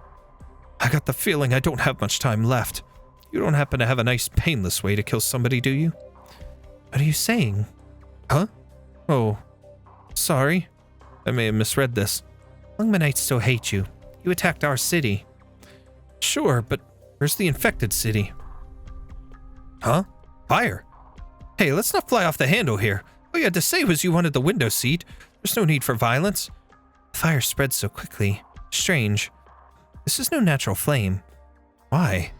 I got the feeling I don't have much time left. You don't happen to have a nice, painless way to kill somebody, do you? What are you saying? Huh? Oh, sorry. I may have misread this. Lungmenites still hate you. You attacked our city. Sure, but where's the infected city? Huh? Fire? Hey, let's not fly off the handle here. All you had to say was you wanted the window seat. There's no need for violence. Fire spreads so quickly. Strange. This is no natural flame. Why?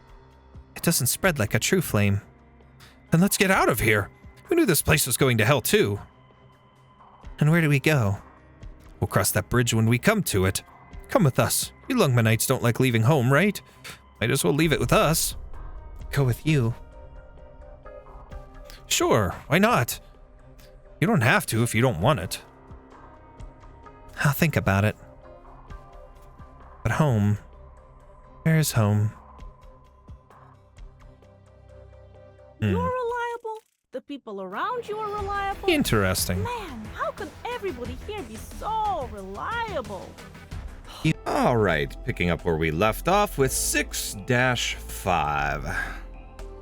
It doesn't spread like a true flame. Then let's get out of here. Who knew this place was going to hell too? And where do we go? We'll cross that bridge when we come to it. Come with us. You Lungmenites don't like leaving home, right? Might as well leave it with us. Go with you. Sure, why not? You don't have to if you don't want it. I'll think about it. But home. Where is home? You're reliable. The people around you are reliable. Interesting. Man, how could everybody here be so reliable? All right, picking up where we left off with 6-5.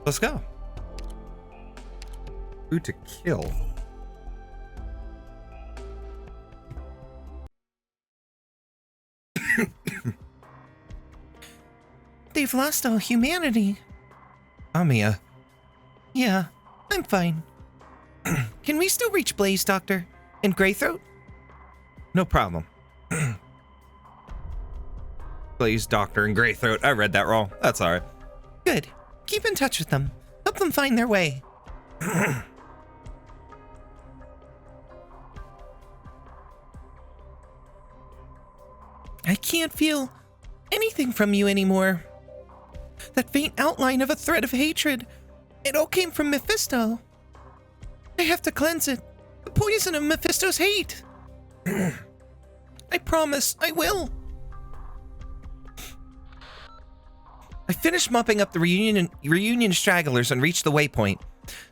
Let's go. Who to kill? They've lost all humanity. Amiya, Yeah, I'm fine. Can we still reach Blaze, Doctor? And Greythroat? No problem. Blaze, Doctor, and Greythroat. I read that wrong. That's alright. Good. Keep in touch with them. Help them find their way. I can't feel anything from you anymore. That faint outline of a thread of hatred. It all came from Mephisto. I have to cleanse it. The poison of Mephisto's hate. I promise, I will. I finished mopping up the reunion stragglers and reached the waypoint.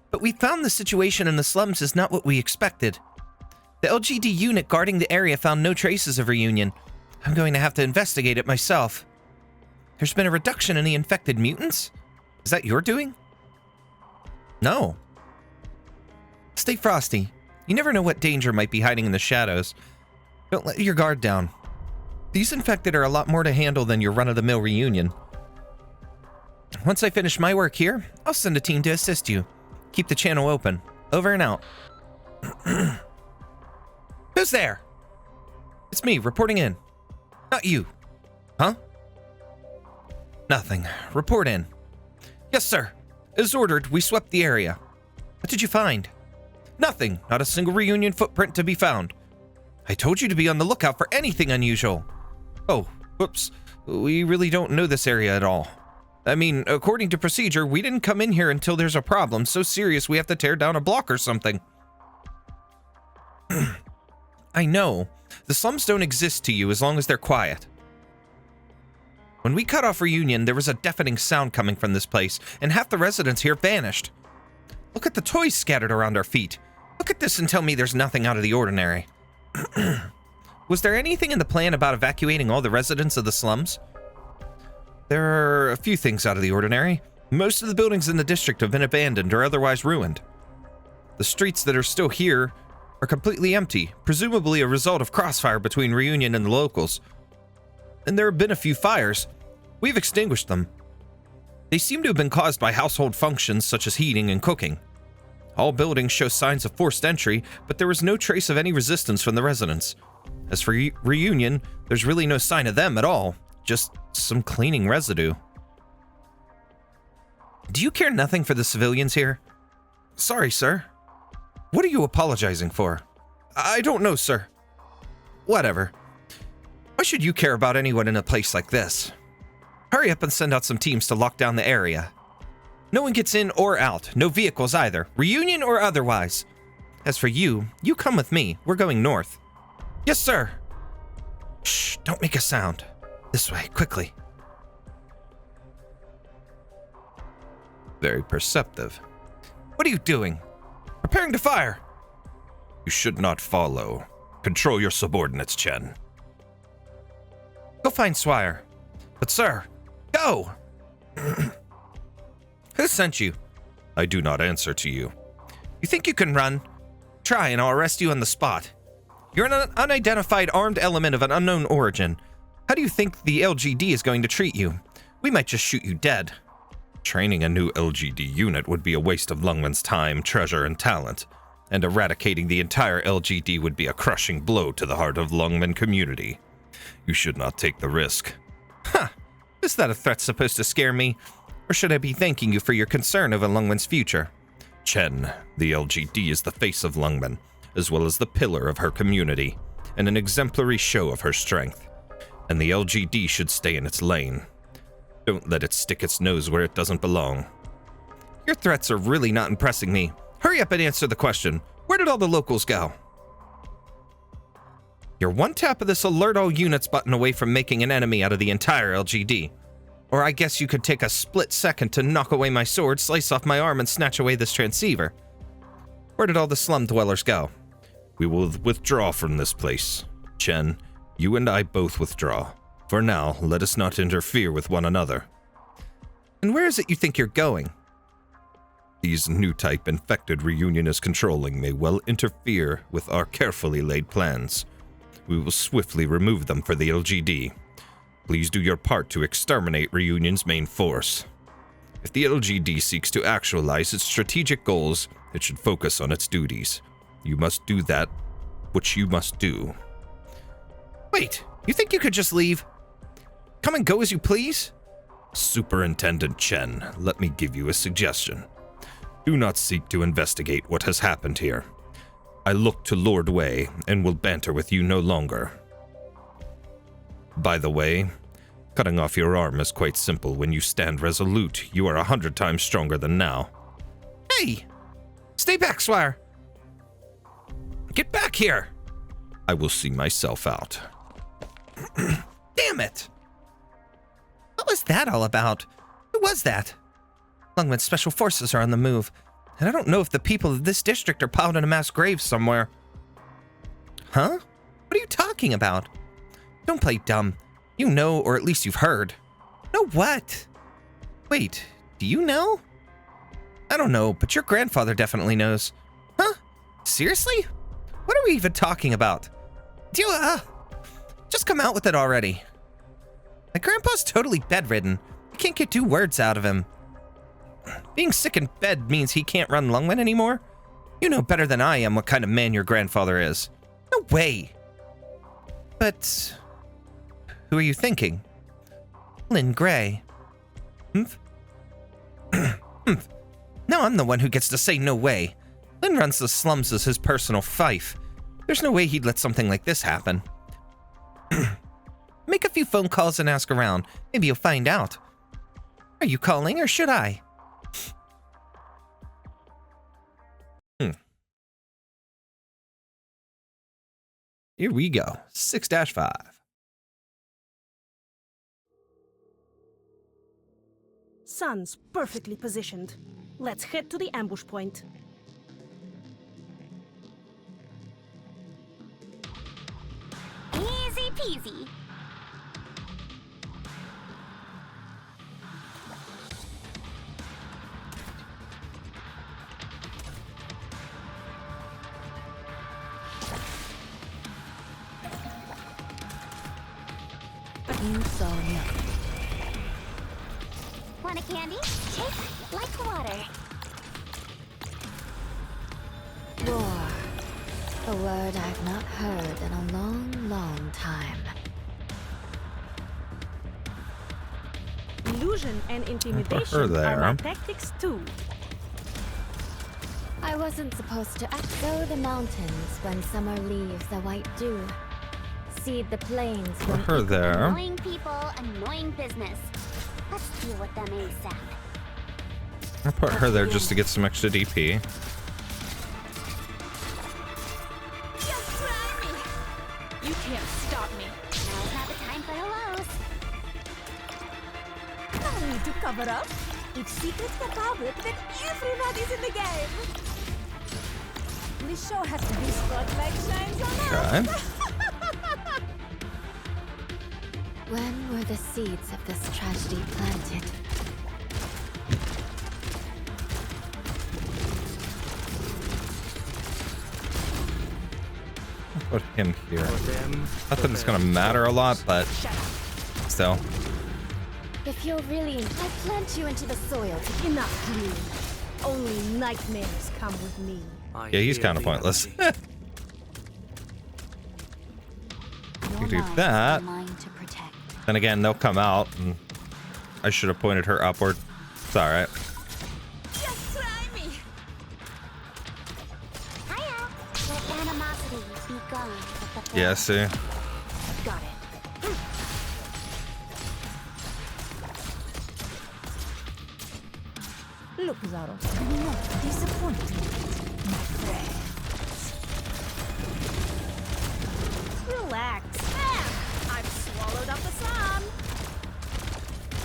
But we found the situation in the slums is not what we expected. The LGD unit guarding the area found no traces of reunion. I'm going to have to investigate it myself. There's been a reduction in the infected mutants? Is that your doing? No. Stay frosty. You never know what danger might be hiding in the shadows. Don't let your guard down. These infected are a lot more to handle than your run-of-the-mill reunion. Once I finish my work here, I'll send a team to assist you. Keep the channel open. Over and out. Who's there? It's me, reporting in. Not you. Huh? Nothing. Report in. Yes, sir. As ordered, we swept the area. What did you find? Nothing. Not a single reunion footprint to be found. I told you to be on the lookout for anything unusual. Oh, whoops. We really don't know this area at all. I mean, according to procedure, we didn't come in here until there's a problem so serious we have to tear down a block or something. I know. The slums don't exist to you as long as they're quiet. When we cut off reunion, there was a deafening sound coming from this place, and half the residents here vanished. Look at the toys scattered around our feet. Look at this and tell me there's nothing out of the ordinary. Was there anything in the plan about evacuating all the residents of the slums? There are a few things out of the ordinary. Most of the buildings in the district have been abandoned or otherwise ruined. The streets that are still here are completely empty, presumably a result of crossfire between Reunion and the locals. And there have been a few fires. We've extinguished them. They seem to have been caused by household functions such as heating and cooking. All buildings show signs of forced entry, but there was no trace of any resistance from the residents. As for Reunion, there's really no sign of them at all, just some cleaning residue. Do you care nothing for the civilians here? Sorry, sir. What are you apologizing for? I don't know, sir. Whatever. Why should you care about anyone in a place like this? Hurry up and send out some teams to lock down the area. No one gets in or out, no vehicles either, reunion or otherwise. As for you, you come with me. We're going north. Yes, sir. Shh, don't make a sound. This way, quickly. Very perceptive. What are you doing? Preparing to fire. You should not follow. Control your subordinates, Chen. Go find Swire. But sir, go! Who sent you? I do not answer to you. You think you can run? Try and I'll arrest you on the spot. You're an unidentified armed element of an unknown origin. How do you think the LGD is going to treat you? We might just shoot you dead. Training a new LGD unit would be a waste of Lungmen's time, treasure, and talent. And eradicating the entire LGD would be a crushing blow to the heart of Lungmen community. You should not take the risk. Huh. Is that a threat supposed to scare me? Or should I be thanking you for your concern over Lungmen's future? Chen, the LGD is the face of Lungmen, as well as the pillar of her community, and an exemplary show of her strength. And the LGD should stay in its lane. Don't let it stick its nose where it doesn't belong. Your threats are really not impressing me. Hurry up and answer the question. Where did all the locals go? You're one tap of this alert all units button away from making an enemy out of the entire LGD. Or I guess you could take a split second to knock away my sword, slice off my arm, and snatch away this transceiver. Where did all the slum dwellers go? We will withdraw from this place. Chen, you and I both withdraw. For now, let us not interfere with one another. And where is it you think you're going? These new type infected Reunion is controlling may well interfere with our carefully laid plans. We will swiftly remove them for the LGD. Please do your part to exterminate Reunion's main force. If the LGD seeks to actualize its strategic goals, it should focus on its duties. You must do that, which you must do. Wait, you think you could just leave? Come and go as you please? Superintendent Chen, let me give you a suggestion. Do not seek to investigate what has happened here. I look to Lord Wei and will banter with you no longer. By the way, cutting off your arm is quite simple when you stand resolute. You are 100 times stronger than now. Hey! Stay back, Swire! Get back here! I will see myself out. Damn it! What was that all about? Who was that? Lungmen's special forces are on the move, and I don't know if the people of this district are piled in a mass grave somewhere. Huh? What are you talking about? Don't play dumb. You know, or at least you've heard. Know what? Wait, do you know? I don't know, but your grandfather definitely knows. Huh? Seriously? What are we even talking about? Do you, just come out with it already. My grandpa's totally bedridden. I can't get 2 words out of him. Being sick in bed means he can't run Lungmen anymore? You know better than I am what kind of man your grandfather is. No way. But who are you thinking? Lin Gray. Humph? Humph. Now I'm the one who gets to say no way. Lin runs the slums as his personal fief. There's no way he'd let something like this happen. Make a few phone calls and ask around. Maybe you'll find out. Are you calling or should I? Here we go. 6-5. Sun's perfectly positioned. Let's head to the ambush point. Easy peasy. You saw nothing. Want a candy? Take like water. Roar. A word I've not heard in a long, long time. Illusion and her intimidation there. are my tactics too. I wasn't supposed to echo the mountains when summer leaves the white dew. Seed the plains when Her there. Annoying people, annoying business. Let's deal with them ASAP. I'll put her there just to get some extra DP. Just try me. You can't stop me. Now's not the time for hellos. No need to cover up. It's secret to public that everybody's in the game. We sure have to be spotlight shines on us. Okay. When were the seeds of this tragedy planted? Put him here. For them, Not that it's gonna matter a lot, but still. If you're really I plant you into the soil to Enough, please. Only nightmares come with me. I Yeah, he's hear kind of the pointless. energy. your do mind's that. the mind to protect. Then again, they'll come out, and I should have pointed her upward. It's alright. Just try me. Hiya. Let animosity be gone with the Yeah, see? Got it. Look, Zaro, do not disappoint me, my friend. Relax. I've swallowed up the sun.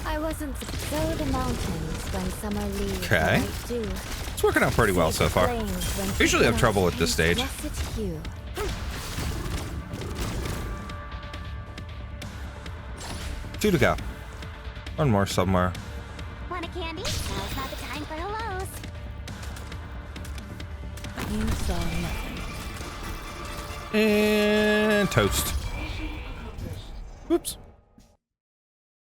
I wasn't sow the mountains when summer leaves Okay. the white dew. It's working out pretty well so far. Flames when I usually have flowers trouble with this paint stage. russet hue. 2 to go. 1 more somewhere. Want a candy? Now's not the time for hellos. You saw nothing. And toast. Whoops.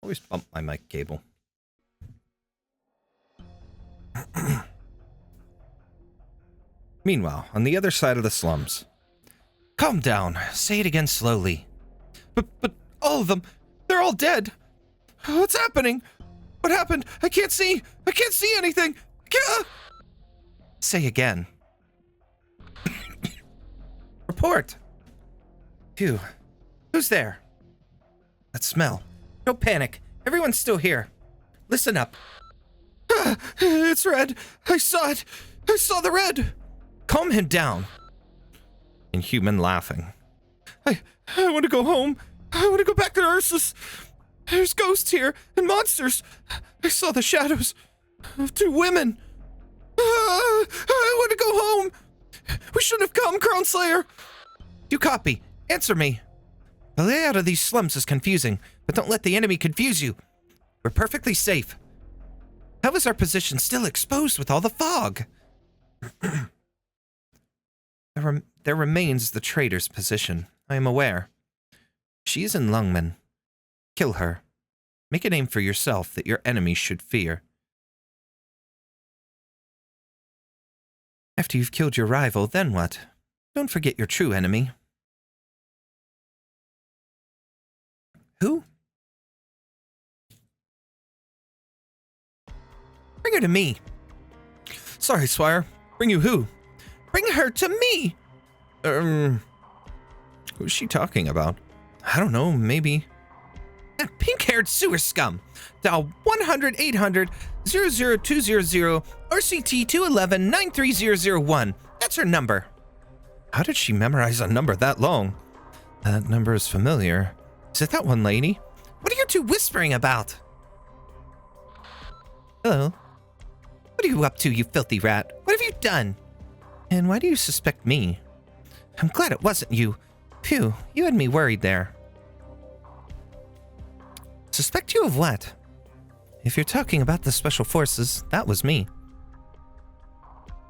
Always bump my mic cable. Meanwhile, on the other side of the slums. Calm down. Say it again slowly. But all of them, they're all dead. What's happening? What happened? I can't see anything. Say again. Report. Phew. Who's there? That smell. Don't panic. Everyone's still here. Listen up. It's red. I saw it. I saw the red. Calm him down. Inhuman laughing. I want to go home. I want to go back to Ursus. There's ghosts here and monsters. I saw the shadows of 2 women. I want to go home. We shouldn't have come, Crown Slayer. You copy. Answer me. The layout of these slums is confusing, but don't let the enemy confuse you. We're perfectly safe. How is our position still exposed with all the fog? There remains the traitor's position. I am aware. She is in Lungmen. Kill her. Make a name for yourself that your enemies should fear. After you've killed your rival, then what? Don't forget your true enemy. Who? Bring her to me. Sorry, Squire. Bring you who? Bring her to me! Who's she talking about? I don't know, maybe. That pink-haired sewer scum. Dial 100-800-00200 RCT 211-93001. That's her number. How did she memorize a number that long? That number is familiar. Is it that one lady? What are you two whispering about? Hello. What are you up to, you filthy rat? What have you done? And why do you suspect me? I'm glad it wasn't you. Phew, you had me worried there. Suspect you of what? If you're talking about the Special Forces, that was me.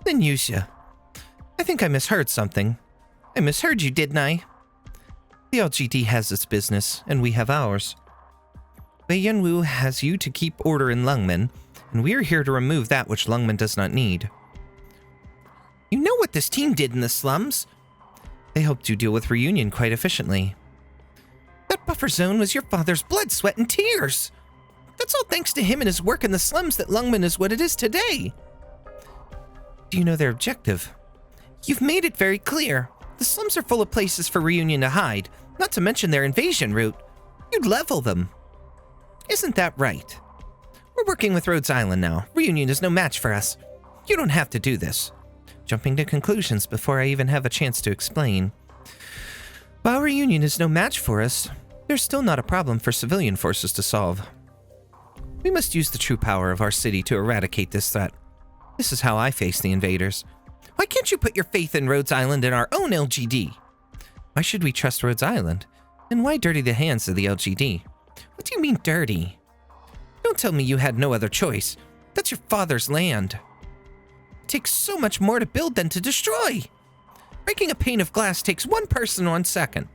Then Yusha. I think I misheard something. I misheard you, didn't I? The LGD has its business, and we have ours. Wei Yunwu has you to keep order in Lungmen, and we are here to remove that which Lungmen does not need. You know what this team did in the slums? They helped you deal with Reunion quite efficiently. That buffer zone was your father's blood, sweat, and tears. That's all thanks to him and his work in the slums that Lungmen is what it is today. Do you know their objective? You've made it very clear. The slums are full of places for Reunion to hide, not to mention their invasion route. You'd level them. Isn't that right? We're working with Rhodes Island now. Reunion is no match for us. You don't have to do this. Jumping to conclusions before I even have a chance to explain. While Reunion is no match for us, there's still not a problem for civilian forces to solve. We must use the true power of our city to eradicate this threat. This is how I face the invaders. Why can't you put your faith in Rhodes Island and our own LGD? Why should we trust Rhodes Island? And why dirty the hands of the LGD? What do you mean dirty? Don't tell me you had no other choice. That's your father's land. It takes so much more to build than to destroy. Breaking a pane of glass takes 1 person 1 second.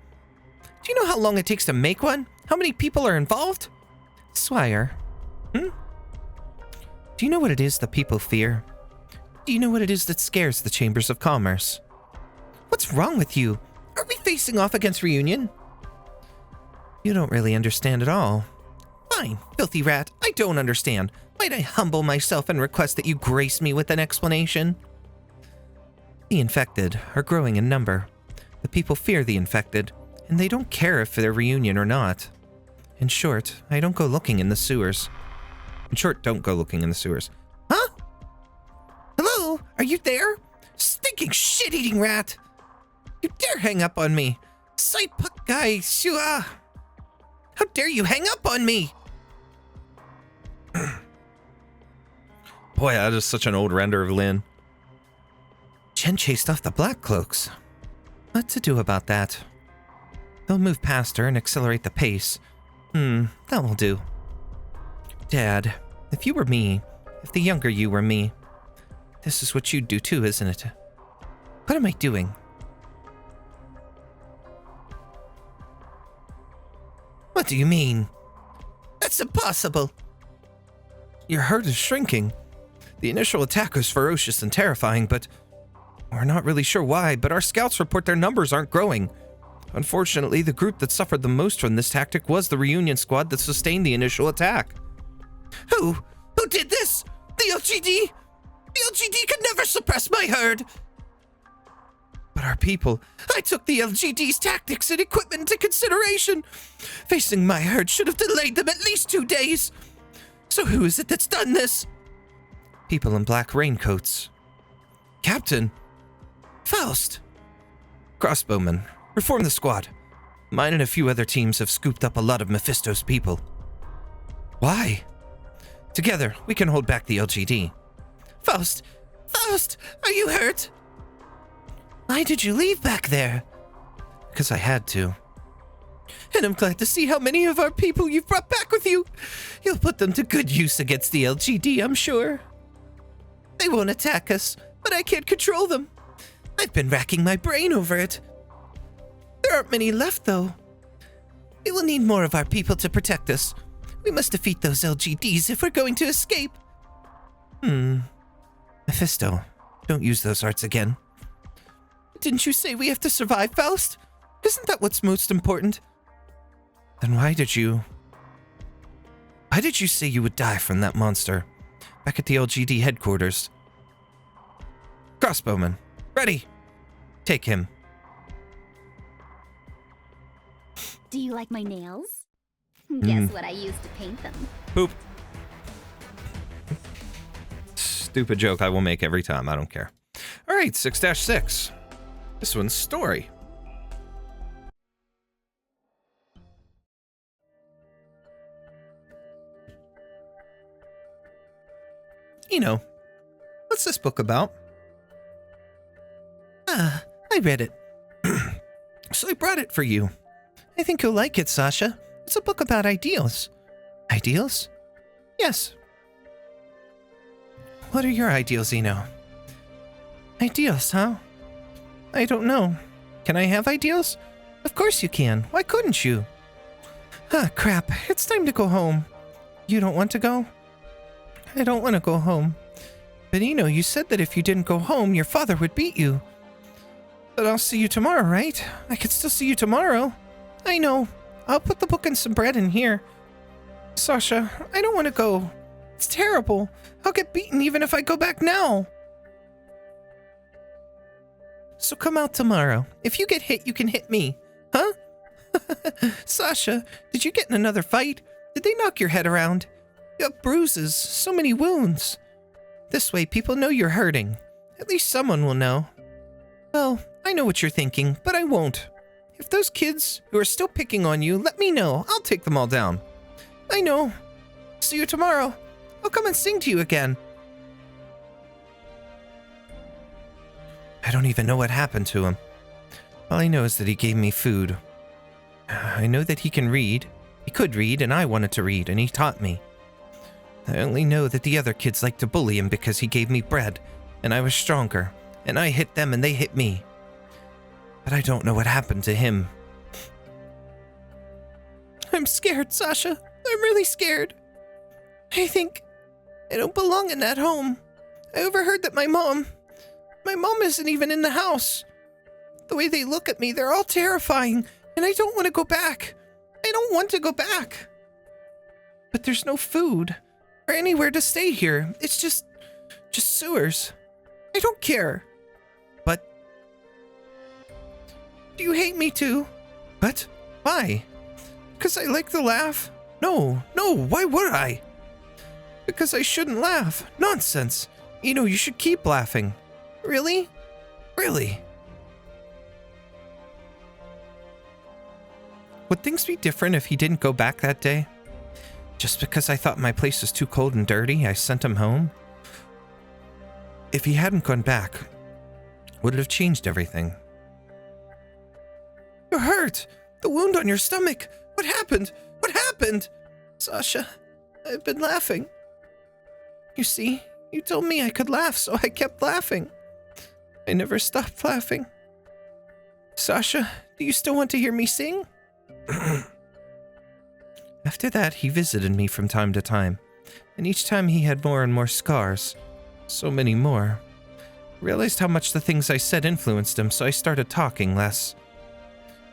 Do you know how long it takes to make one? How many people are involved? Swire. Do you know what it is that people fear? Do you know what it is that scares the chambers of commerce? What's wrong with you? Are we facing off against Reunion? You don't really understand at all. Fine, filthy rat, I don't understand. Might I humble myself and request that you grace me with an explanation? The infected are growing in number. The people fear the infected, and they don't care if they're Reunion or not. In short, I don't go looking in the sewers. Don't go looking in the sewers. Huh? Hello? Are you there? Stinking shit-eating rat! You dare hang up on me! Saipuk guy shua! How dare you hang up on me? Boy, that is such an old render of Lin. Chen chased off the Black Cloaks. What to do about that? They'll move past her and accelerate the pace. That will do. Dad, if you were me, if the younger you were me, this is what you'd do too, isn't it? What am I doing? What do you mean? That's impossible. Your heart is shrinking. The initial attack was ferocious and terrifying, but we're not really sure why, but our scouts report their numbers aren't growing. Unfortunately, the group that suffered the most from this tactic was the reunion squad that sustained the initial attack. Who did this? The LGD? The LGD could never suppress my herd! But our people, I took the LGD's tactics and equipment into consideration. Facing my herd should have delayed them at least 2 days. So who is it that's done this? People in black raincoats. Captain. Faust. Crossbowmen. Reform the squad. Mine and a few other teams have scooped up a lot of Mephisto's people. Why? Together, we can hold back the LGD. Faust! Faust! Are you hurt? Why did you leave back there? Because I had to. And I'm glad to see how many of our people you've brought back with you. You'll put them to good use against the LGD, I'm sure. They won't attack us, but I can't control them. I've been racking my brain over it. There aren't many left, though. We will need more of our people to protect us. We must defeat those LGDs if we're going to escape. Mephisto, don't use those arts again. Didn't you say we have to survive, Faust? Isn't that what's most important? Then why did you say you would die from that monster? Back at the LGD headquarters. Crossbowman, ready. Take him. Do you like my nails? Guess what I used to paint them. Poop. Stupid joke I will make every time. I don't care. All right, 6-6. This one's story. What's this book about? I read it. So I brought it for you. I think you'll like it, Sasha. It's a book about ideals. Ideals? Yes. What are your ideals, Eno? Ideals, huh? I don't know. Can I have ideals? Of course you can. Why couldn't you? Crap. It's time to go home. You don't want to go? I don't want to go home. But Eno, you said that if you didn't go home, your father would beat you. But I'll see you tomorrow, right? I could still see you tomorrow. I know. I'll put the book and some bread in here. Sasha, I don't want to go. It's terrible. I'll get beaten even if I go back now. So come out tomorrow. If you get hit, you can hit me. Huh? Sasha, did you get in another fight? Did they knock your head around? You have bruises, so many wounds. This way people know you're hurting. At least someone will know. Well, I know what you're thinking, but I won't. If those kids who are still picking on you, let me know. I'll take them all down. I know. See you tomorrow. I'll come and sing to you again. I don't even know what happened to him. All I know is that he gave me food. I know that he can read. He could read, and I wanted to read, and he taught me. I only know that the other kids liked to bully him because he gave me bread, and I was stronger, and I hit them and they hit me. But I don't know what happened to him. I'm scared, Sasha. I'm really scared. I think I don't belong in that home. I overheard that my mom isn't even in the house. The way they look at me, they're all terrifying, and I don't want to go back. I don't want to go back. But there's no food or anywhere to stay here. It's just sewers. I don't care. But do you hate me too? What? Why? Because I like to laugh? No, why would I? Because I shouldn't laugh. Nonsense. You should keep laughing. Really? Really? Would things be different if he didn't go back that day? Just because I thought my place was too cold and dirty, I sent him home? If he hadn't gone back, would it have changed everything? You're hurt! The wound on your stomach! What happened? What happened? Sasha, I've been laughing. You see, you told me I could laugh, so I kept laughing. I never stopped laughing. Sasha, do you still want to hear me sing? After that, he visited me from time to time, and each time he had more and more scars. So many more. Realized how much the things I said influenced him, so I started talking less.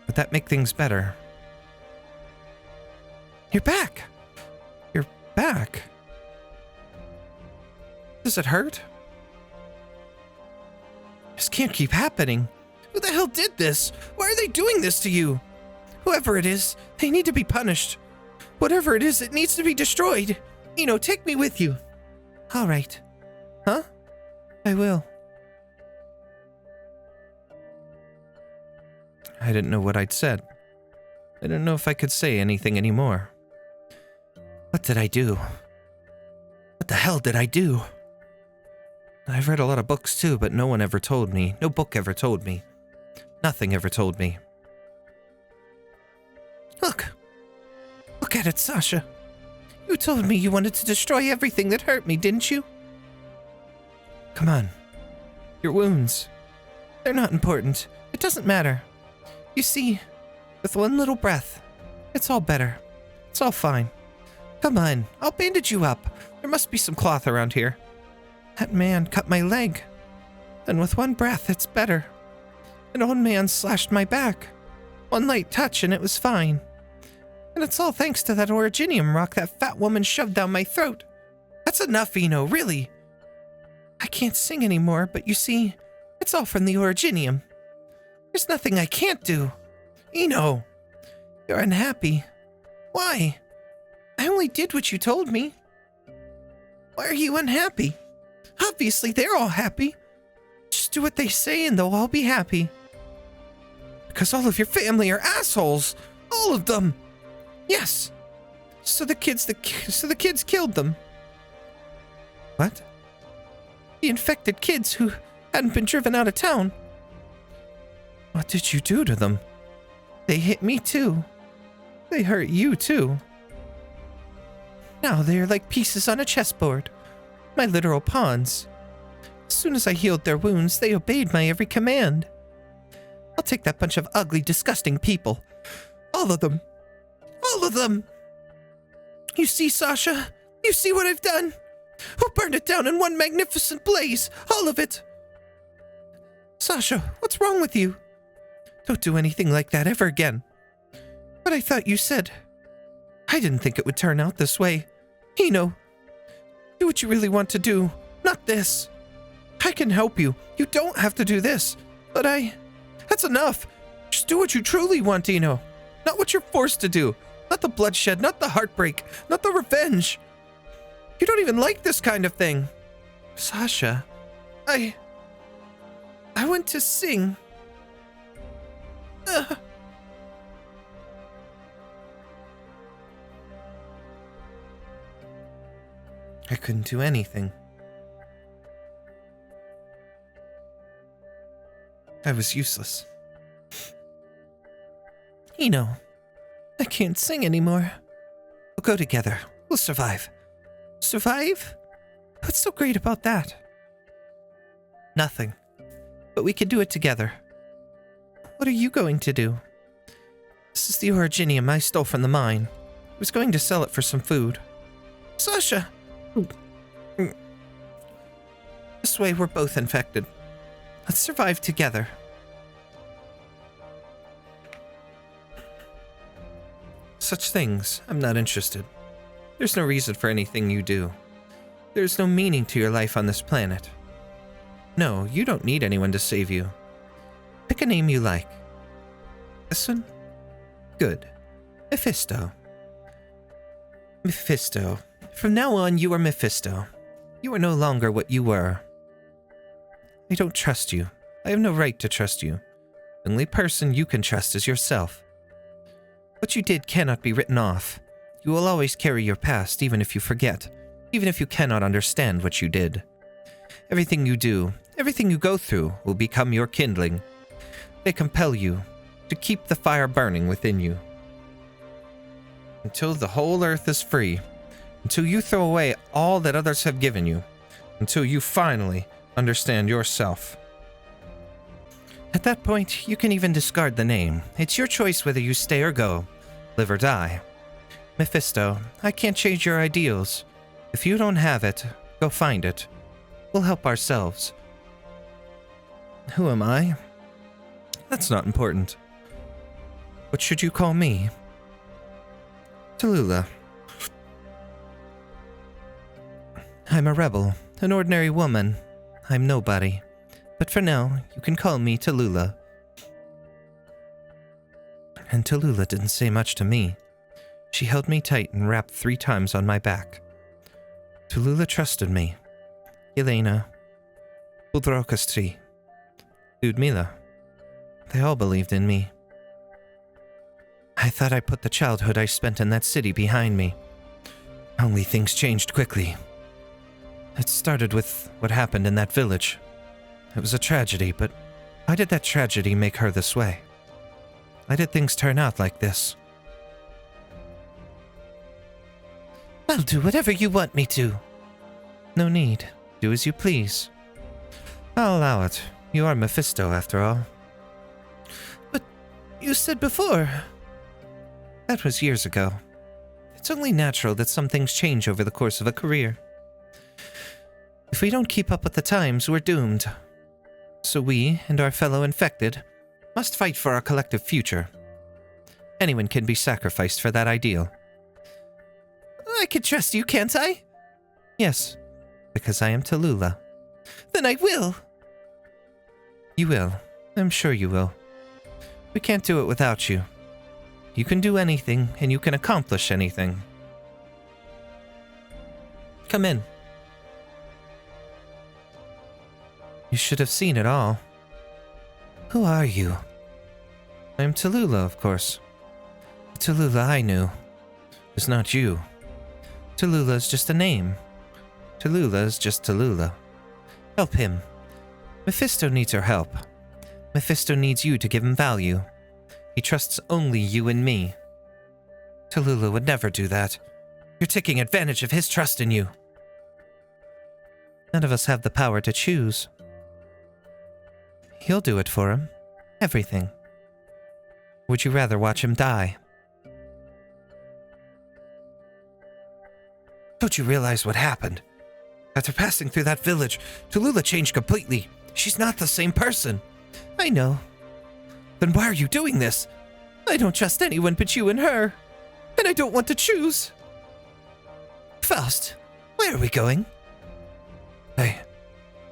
Would that make things better? You're back! You're back. Does it hurt? This can't keep happening. Who the hell did this? Why are they doing this to you? Whoever it is, they need to be punished. Whatever it is, it needs to be destroyed. Take me with you. All right. Huh? I will. I didn't know what I'd said. I didn't know if I could say anything anymore. What did I do? What the hell did I do? I've read a lot of books too, but no one ever told me. No book ever told me. Nothing ever told me. Look. Look at it, Sasha. You told me you wanted to destroy everything that hurt me, didn't you? Come on. Your wounds. They're not important. It doesn't matter. You see, with one little breath, it's all better. It's all fine. Come on, I'll bandage you up. There must be some cloth around here. That man cut my leg. And with one breath, it's better. An old man slashed my back. One light touch and it was fine. And it's all thanks to that originium rock that fat woman shoved down my throat. That's enough, really. I can't sing anymore, but you see, it's all from the originium. There's nothing I can't do. You're unhappy. Why? I only did what you told me. Why are you unhappy? Obviously, they're all happy. Just do what they say and they'll all be happy. Because all of your family are assholes. All of them. Yes. So the kids killed them. What? The infected kids who hadn't been driven out of town. What did you do to them? They hit me too. They hurt you too. Now they're like pieces on a chessboard. My literal pawns. As soon as I healed their wounds, they obeyed my every command. I'll take that bunch of ugly, disgusting people. All of them. All of them. You see, Sasha? You see what I've done? We'll burn it down in one magnificent blaze. All of it. Sasha, what's wrong with you? Don't do anything like that ever again. But I thought you said... I didn't think it would turn out this way. Do what you really want to do, not this. I can help you. You don't have to do this. But that's enough. Just do what you truly want, Not what you're forced to do. Not the bloodshed, not the heartbreak, not the revenge. You don't even like this kind of thing. Sasha, I went to sing. I couldn't do anything. I was useless. I can't sing anymore. We'll go together. We'll survive. Survive? What's so great about that? Nothing. But we can do it together. What are you going to do? This is the originium I stole from the mine. I was going to sell it for some food. Sasha! This way we're both infected. Let's survive together. Such things, I'm not interested. There's no reason for anything you do. There's no meaning to your life on this planet. No, you don't need anyone to save you. Pick a name you like. This one? Good. Mephisto. Mephisto. From now on, you are Mephisto. You are no longer what you were. I don't trust you. I have no right to trust you. The only person you can trust is yourself. What you did cannot be written off. You will always carry your past, even if you forget, even if you cannot understand what you did. Everything you do, everything you go through, will become your kindling. They compel you to keep the fire burning within you. Until the whole earth is free, until you throw away all that others have given you, until you finally understand yourself. At that point, you can even discard the name. It's your choice whether you stay or go, live or die. Mephisto, I can't change your ideals. If you don't have it, go find it. We'll help ourselves. Who am I? That's not important. What should you call me? Tallulah. I'm a rebel, an ordinary woman. I'm nobody. But for now, you can call me Tallulah. And Tallulah didn't say much to me. She held me tight and rapped 3 times on my back. Tallulah trusted me. Yelena, Udrokastri, Ludmila. They all believed in me. I thought I put the childhood I spent in that city behind me. Only things changed quickly. It started with what happened in that village. It was a tragedy, but why did that tragedy make her this way? Why did things turn out like this? I'll do whatever you want me to. No need. Do as you please. I'll allow it. You are Mephisto, after all. But you said before... That was years ago. It's only natural that some things change over the course of a career. If we don't keep up with the times, we're doomed. So we, and our fellow infected, must fight for our collective future. Anyone can be sacrificed for that ideal. I can trust you, can't I? Yes, because I am Tallulah. Then I will. You will. I'm sure you will. We can't do it without you. You can do anything, and you can accomplish anything. Come in. You should have seen it all. Who are you? I'm Tallulah, of course. The Tallulah I knew. It's not you. Tallulah is just a name. Tallulah is just Tallulah. Help him. Mephisto needs our help. Mephisto needs you to give him value. He trusts only you and me. Tallulah would never do that. You're taking advantage of his trust in you. None of us have the power to choose. You'll do it for him. Everything. Would you rather watch him die? Don't you realize what happened? After passing through that village, Tallulah changed completely. She's not the same person. I know. Then why are you doing this? I don't trust anyone but you and her. And I don't want to choose. Faust, where are we going? Hey.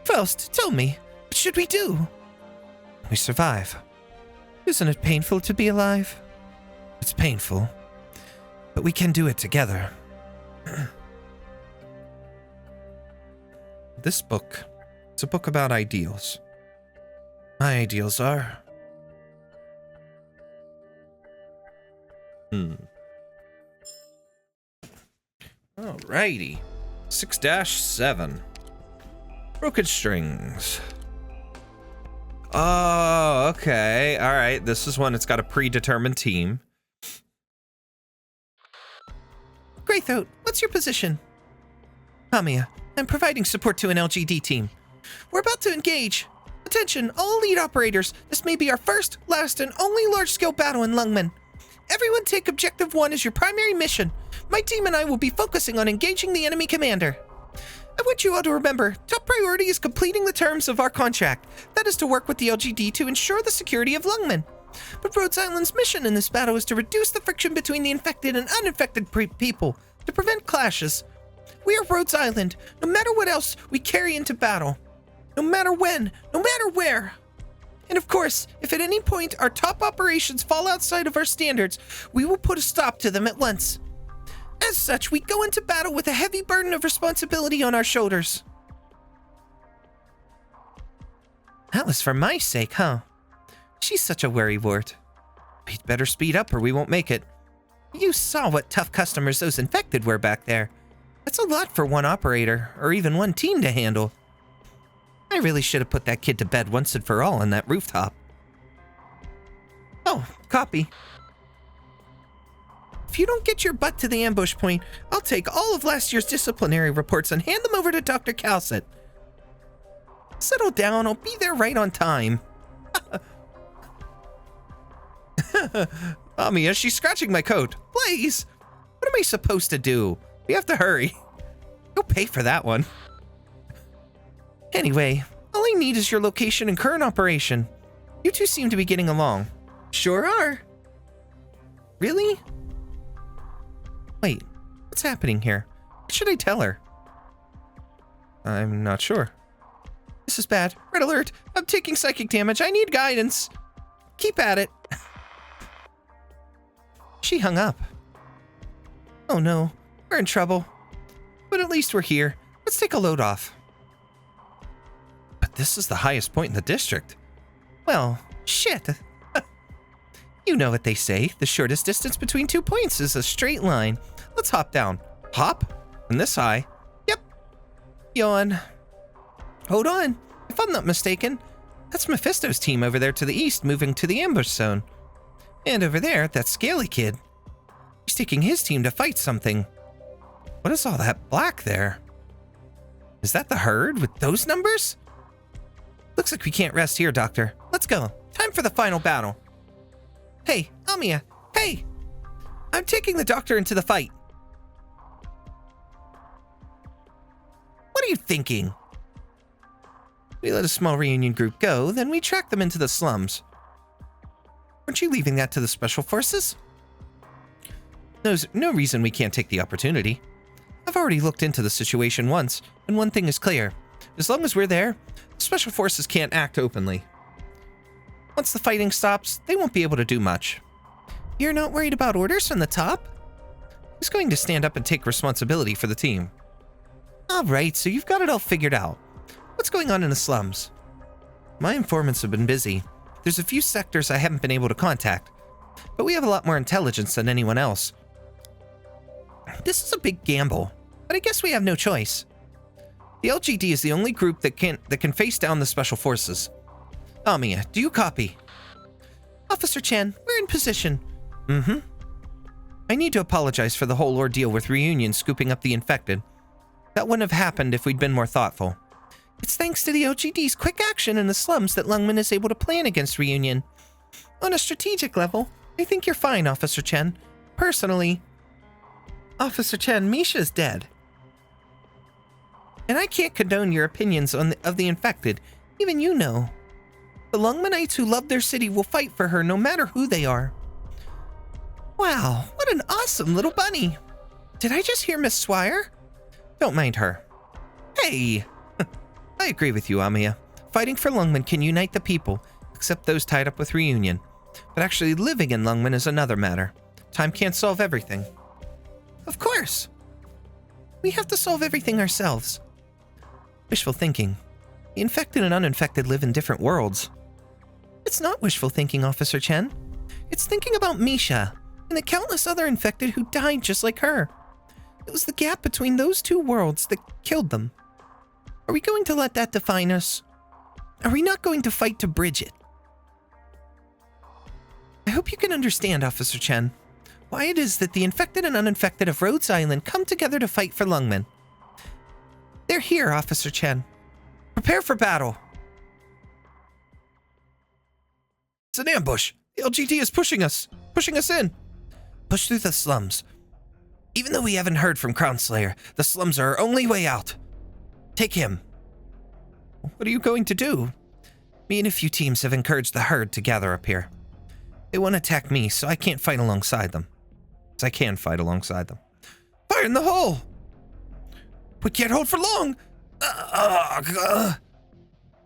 Faust, tell me, what should we do? We survive. Isn't it painful to be alive? It's painful, but we can do it together. This book, it's a book about ideals. My ideals are... Alrighty. 6-7. Broken strings. Oh, okay. Alright, this is one. It's got a predetermined team. Greythroat, what's your position? Amiya, I'm providing support to an LGD team. We're about to engage. Attention, all lead operators. This may be our first, last, and only large-scale battle in Lungmen. Everyone take Objective 1 as your primary mission. My team and I will be focusing on engaging the enemy commander. I want you all to remember, top priority is completing the terms of our contract. That is to work with the LGD to ensure the security of Lungmen. But Rhodes Island's mission in this battle is to reduce the friction between the infected and uninfected people, to prevent clashes. We are Rhodes Island. No matter what else we carry into battle. No matter when, no matter where. And of course, if at any point our top operations fall outside of our standards, we will put a stop to them at once. As such, we go into battle with a heavy burden of responsibility on our shoulders. That was for my sake, huh? She's such a worrywart. We'd better speed up or we won't make it. You saw what tough customers those infected were back there. That's a lot for one operator, or even one team to handle. I really should have put that kid to bed once and for all on that rooftop. Oh, copy. If you don't get your butt to the ambush point, I'll take all of last year's disciplinary reports and hand them over to Dr. Calcet. Settle down, I'll be there right on time. Amiya, she's scratching my coat. Please! What am I supposed to do? We have to hurry. You'll pay for that one. Anyway, all I need is your location and current operation. You two seem to be getting along. Sure are. Really? Wait, what's happening here? What should I tell her? I'm not sure. This is bad. Red alert! I'm taking psychic damage. I need guidance. Keep at it. She hung up. Oh no, we're in trouble. But at least we're here. Let's take a load off. But this is the highest point in the district. Well, shit. You know what they say. The shortest distance between 2 points is a straight line. Let's hop down. Hop? From this high? Yep. Yawn. Hold on. If I'm not mistaken, that's Mephisto's team over there to the east moving to the ambush zone. And over there, that scaly kid. He's taking his team to fight something. What is all that black there? Is that the herd with those numbers? Looks like we can't rest here, Doctor. Let's go. Time for the final battle. Hey, Amiya. Hey! I'm taking the Doctor into the fight. What are you thinking? We let a small reunion group go, then we track them into the slums. Aren't you leaving that to the special forces? There's no reason we can't take the opportunity. I've already looked into the situation once, and one thing is clear. As long as we're there, the special forces can't act openly. Once the fighting stops, they won't be able to do much. You're not worried about orders from the top? Who's going to stand up and take responsibility for the team? Alright, so you've got it all figured out. What's going on in the slums? My informants have been busy. There's a few sectors I haven't been able to contact, but we have a lot more intelligence than anyone else. This is a big gamble, but I guess we have no choice. The LGD is the only group that can face down the special forces. Amiya, do you copy? Officer Chen, we're in position. Mm-hmm. I need to apologize for the whole ordeal with Reunion scooping up the infected. That wouldn't have happened if we'd been more thoughtful. It's thanks to the LGD's quick action in the slums that Lungmen is able to plan against Reunion. On a strategic level, I think you're fine, Officer Chen. Personally, Officer Chen, Misha's dead. And I can't condone your opinions of the infected. Even you know. The Lungmenites who love their city will fight for her no matter who they are. Wow, what an awesome little bunny. Did I just hear Miss Swire? Don't mind her. Hey! I agree with you, Amiya. Fighting for Lungmen can unite the people, except those tied up with Reunion. But actually living in Lungmen is another matter. Time can't solve everything. Of course! We have to solve everything ourselves. Wishful thinking. The infected and uninfected live in different worlds. It's not wishful thinking, Officer Chen. It's thinking about Misha and the countless other infected who died just like her. It was the gap between those two worlds that killed them. Are we going to let that define us? Are we not going to fight to bridge it? I hope you can understand, Officer Chen, why it is that the infected and uninfected of Rhodes Island come together to fight for Lungmen. They're here, Officer Chen. Prepare for battle. It's an ambush. The LGD is pushing us in. Push through the slums. Even though we haven't heard from Crownslayer, the slums are our only way out. Take him. What are you going to do? Me and a few teams have encouraged the herd to gather up here. They won't attack me, so I can't fight alongside them. I can fight alongside them. Fire in the hole! We can't hold for long!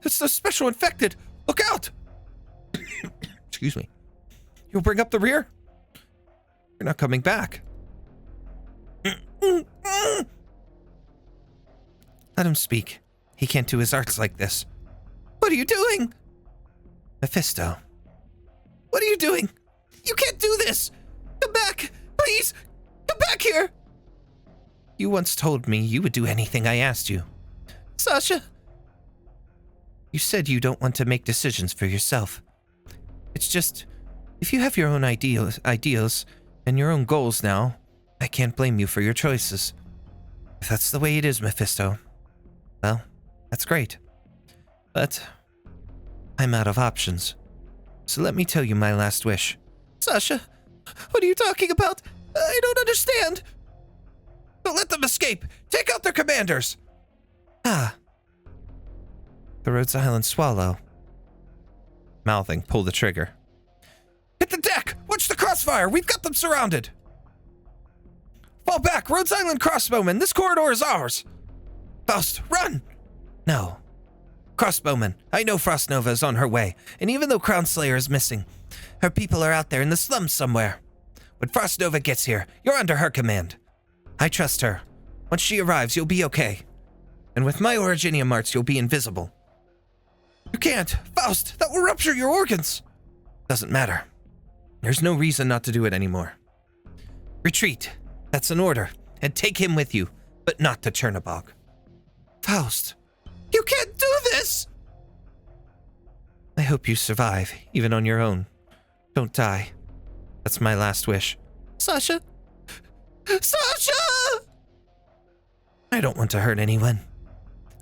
It's the special infected! Look out! Excuse me. You'll bring up the rear? You're not coming back. Let him speak. He can't do his arts like this. What are you doing? Mephisto. What are you doing? You can't do this! Come back! Please! Come back here! You once told me you would do anything I asked you. Sasha! You said you don't want to make decisions for yourself. It's just, if you have your own ideals and your own goals now, I can't blame you for your choices. If that's the way it is, Mephisto, well, that's great. But I'm out of options. So let me tell you my last wish. Sasha, what are you talking about? I don't understand. Don't let them escape. Take out their commanders. The Rhodes Island Swallow. Mouthing, pull the trigger. Hit the deck! Watch the crossfire! We've got them surrounded! Fall back! Rhodes Island crossbowmen! This corridor is ours! Faust, run! No. Crossbowmen, I know Frostnova is on her way, and even though Crownslayer is missing, her people are out there in the slums somewhere. When Frostnova gets here, you're under her command. I trust her. Once she arrives, you'll be okay. And with my Originium arts, you'll be invisible. You can't! Faust, that will rupture your organs! Doesn't matter. There's no reason not to do it anymore. Retreat. That's an order. And take him with you, but not to Chernobog. Faust, you can't do this! I hope you survive, even on your own. Don't die. That's my last wish. Sasha! Sasha! I don't want to hurt anyone.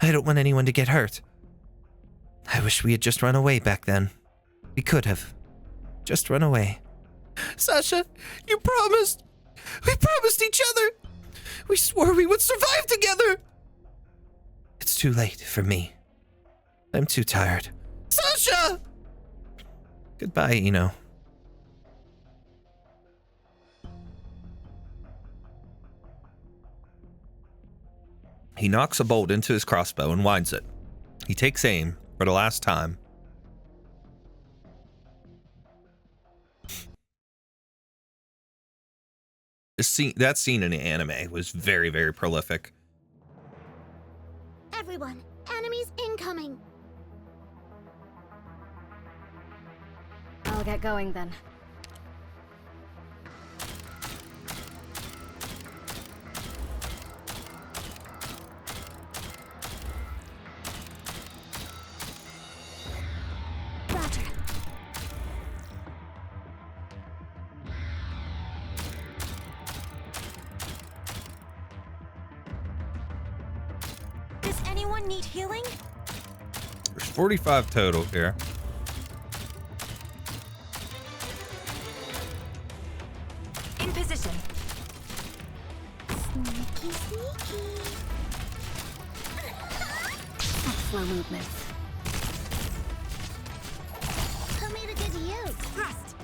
I don't want anyone to get hurt. I wish we had just run away back then. We could have. Just run away. Sasha, you promised. We promised each other. We swore we would survive together. It's too late for me. I'm too tired. Sasha! Goodbye, Eno. He knocks a bolt into his crossbow and winds it. He takes aim for the last time. That scene in the anime was very, very prolific. Everyone, enemies incoming. I'll get going then. Roger. Does anyone need healing? There's 45 total here. In position. Sneaky, sneaky. Slow movements. Who made it good to you? Thrust.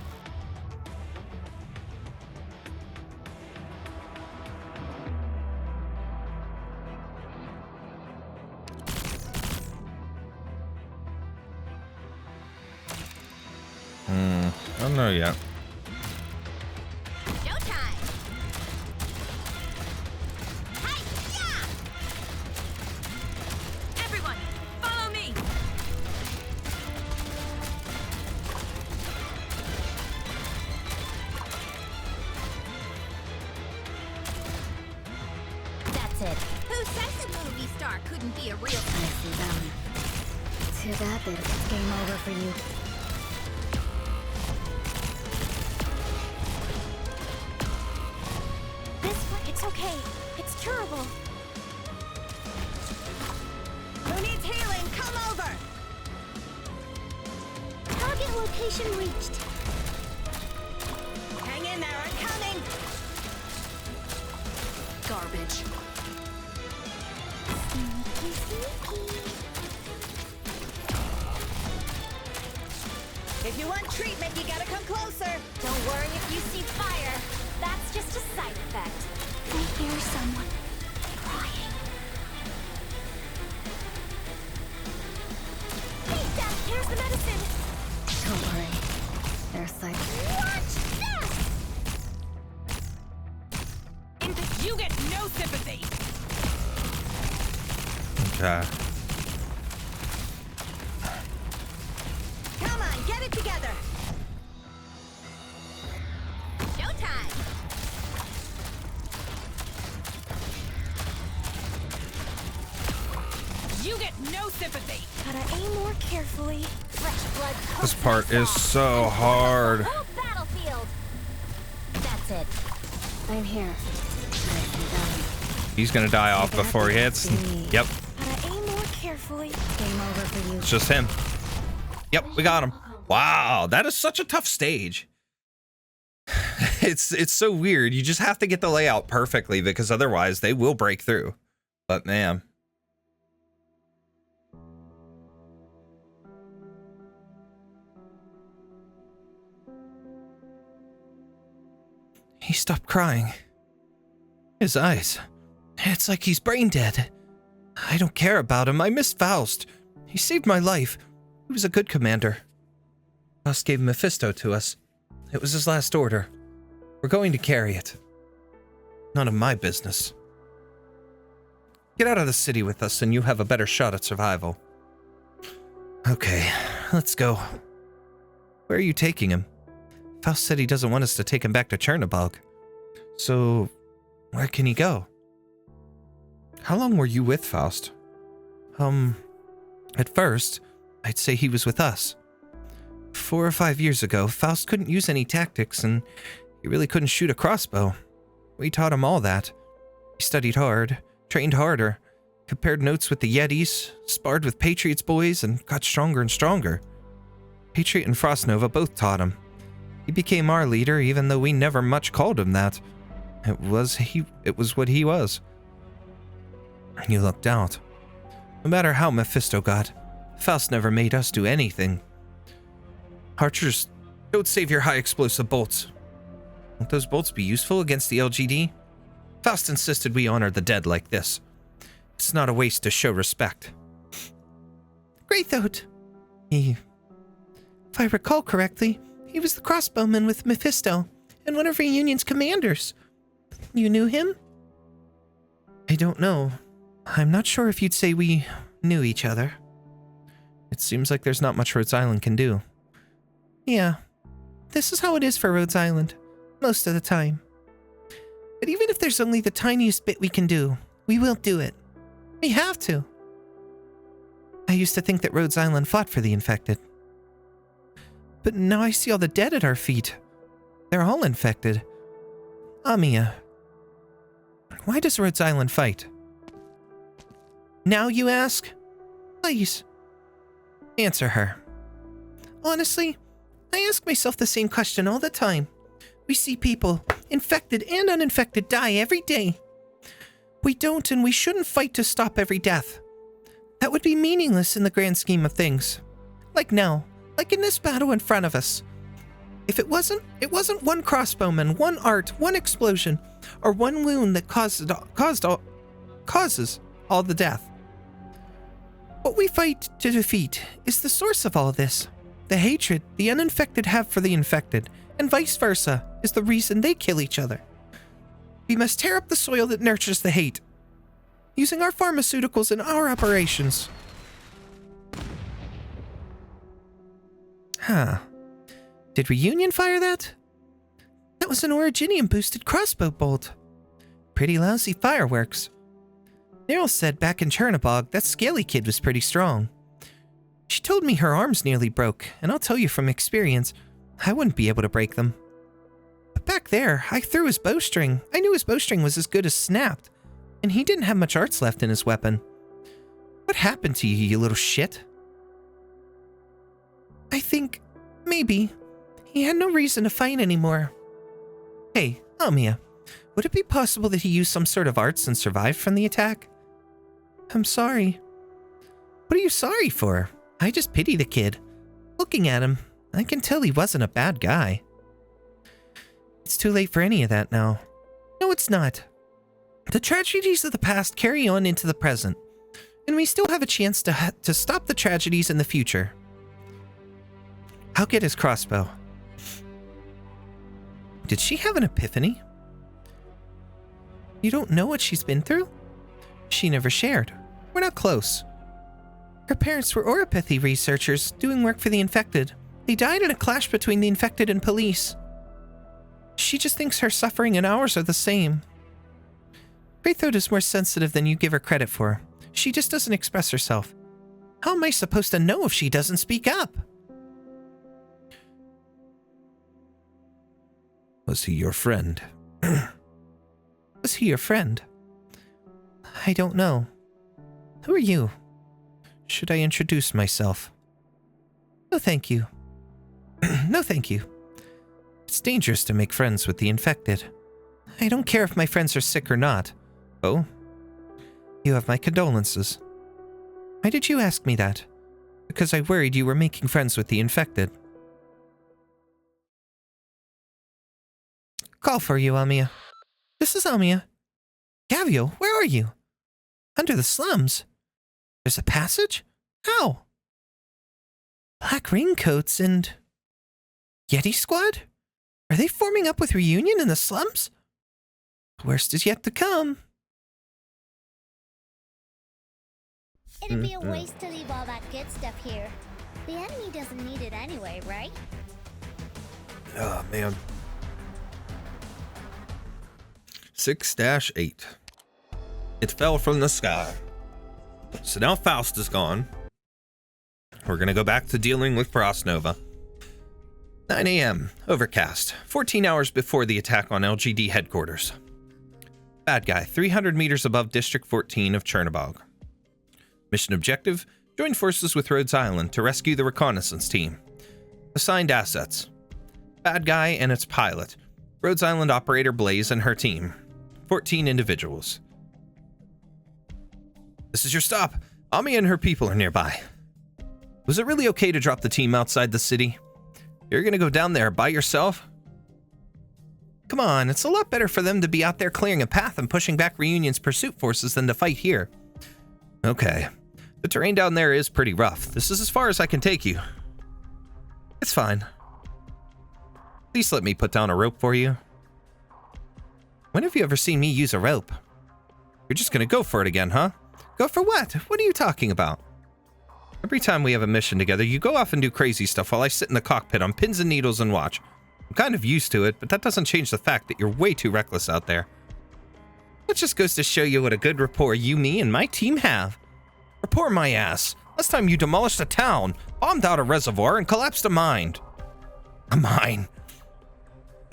I don't know yet. Showtime. Hi-ya! Everyone, follow me. That's it. Who says a movie star couldn't be a real? I see them. Too bad that it's game over for you. This one, it's okay. It's curable. Who needs healing? Come over. Target location reached. Hang in there. I'm coming. Garbage. Sneaky, sneaky. If you want treatment, you gotta come closer. Don't worry if you see fire. That's just a side effect. I hear someone crying. Hey, Steph, here's the medicine. Don't worry. They're safe. Watch this! You get no sympathy. Okay. Come on, get it together. Showtime. You get no sympathy. Gotta aim more carefully. Fresh blood This coats part my is soul. so hard. Whole battlefield. That's it. I'm here. I see them. He's gonna die off before he hits. Yep, Gotta aim more carefully. Game over for you. it's just him. Yep, we got him. Wow, that is such a tough stage. It's so weird. You just have to get the layout perfectly because otherwise they will break through. But man. He stopped crying. His eyes. It's like he's brain dead. I don't care about him. I miss Faust. He saved my life. He was a good commander. Faust gave Mephisto to us. It was his last order. We're going to carry it. None of my business. Get out of the city with us and you have a better shot at survival. Okay, let's go. Where are you taking him? Faust said he doesn't want us to take him back to Chernobog. So, where can he go? How long were you with Faust? At first, I'd say he was with us. 4 or 5 years ago, Faust couldn't use any tactics and he really couldn't shoot a crossbow. We taught him all that. He studied hard, trained harder, compared notes with the Yetis, sparred with Patriot's boys, and got stronger and stronger. Patriot and Frostnova both taught him. He became our leader even though we never much called him that. It was what he was. And you lucked out. No matter how Mephisto got, Faust never made us do anything. Archers, don't save your high explosive bolts. Won't those bolts be useful against the LGD? Faust insisted we honor the dead like this. It's not a waste to show respect. Greythroat. If I recall correctly, he was the crossbowman with Mephisto and one of Reunion's commanders. You knew him? I don't know. I'm not sure if you'd say we knew each other. It seems like there's not much Rhodes Island can do. Yeah, this is how it is for Rhodes Island, most of the time. But even if there's only the tiniest bit we can do, we will do it. We have to. I used to think that Rhodes Island fought for the infected. But now I see all the dead at our feet. They're all infected. Amiya, why does Rhodes Island fight? Now you ask? Please. Answer her. Honestly, I ask myself the same question all the time. We see people, infected and uninfected, die every day. We don't and we shouldn't fight to stop every death. That would be meaningless in the grand scheme of things. Like now, like in this battle in front of us. If it wasn't one crossbowman, one art, one explosion, or one wound that causes all the death. What we fight to defeat is the source of all this. The hatred the uninfected have for the infected, and vice versa, is the reason they kill each other. We must tear up the soil that nurtures the hate, using our pharmaceuticals in our operations. Huh. Did Reunion fire that? That was an Originium-boosted crossbow bolt. Pretty lousy fireworks. Neryl said back in Chernobog that scaly kid was pretty strong. She told me her arms nearly broke, and I'll tell you from experience, I wouldn't be able to break them. But back there, I threw his bowstring. I knew his bowstring was as good as snapped, and he didn't have much arts left in his weapon. What happened to you, you little shit? I think, maybe, he had no reason to fight anymore. Hey, Amiya, would it be possible that he used some sort of arts and survived from the attack? I'm sorry. What are you sorry for? I just pity the kid. Looking at him, I can tell he wasn't a bad guy. It's too late for any of that now. No, it's not. The tragedies of the past carry on into the present, and we still have a chance to stop the tragedies in the future. I'll get his crossbow. Did she have an epiphany? You don't know what she's been through? She never shared. We're not close. Her parents were oropathy researchers doing work for the infected. They died in a clash between the infected and police. She just thinks her suffering and ours are the same. Greythroat is more sensitive than you give her credit for. She just doesn't express herself. How am I supposed to know if she doesn't speak up? Was he your friend? Was he your friend? I don't know. Who are you? Should I introduce myself? No, thank you. No, thank you. It's dangerous to make friends with the infected. I don't care if my friends are sick or not. Oh? You have my condolences. Why did you ask me that? Because I worried you were making friends with the infected. Call for you, Amiya. This is Amiya. Gaviel, where are you? Under the slums. There's a passage? How? Black raincoats and... Yeti squad? Are they forming up with Reunion in the slums? The worst is yet to come. It'd be a waste to leave all that good stuff here. The enemy doesn't need it anyway, right? Oh, man. 6-8. It fell from the sky. So now Faust is gone. We're going to go back to dealing with Frostnova. 9 a.m. Overcast. 14 hours before the attack on LGD headquarters. Bad guy, 300 meters above District 14 of Chernobog. Mission objective, join forces with Rhodes Island to rescue the reconnaissance team. Assigned assets. Bad guy and its pilot. Rhodes Island operator Blaze and her team. 14 individuals. This is your stop. Amiya and her people are nearby. Was it really okay to drop the team outside the city? You're gonna go down there by yourself? Come on, it's a lot better for them to be out there clearing a path and pushing back Reunion's pursuit forces than to fight here. Okay. The terrain down there is pretty rough. This is as far as I can take you. It's fine. Please let me put down a rope for you. When have you ever seen me use a rope? You're just gonna go for it again, huh? Go for what? What are you talking about? Every time we have a mission together, you go off and do crazy stuff while I sit in the cockpit on pins and needles and watch. I'm kind of used to it, but that doesn't change the fact that you're way too reckless out there. That just goes to show you what a good rapport you, me, and my team have. Rapport my ass. Last time you demolished a town, bombed out a reservoir, and collapsed a mine. A mine.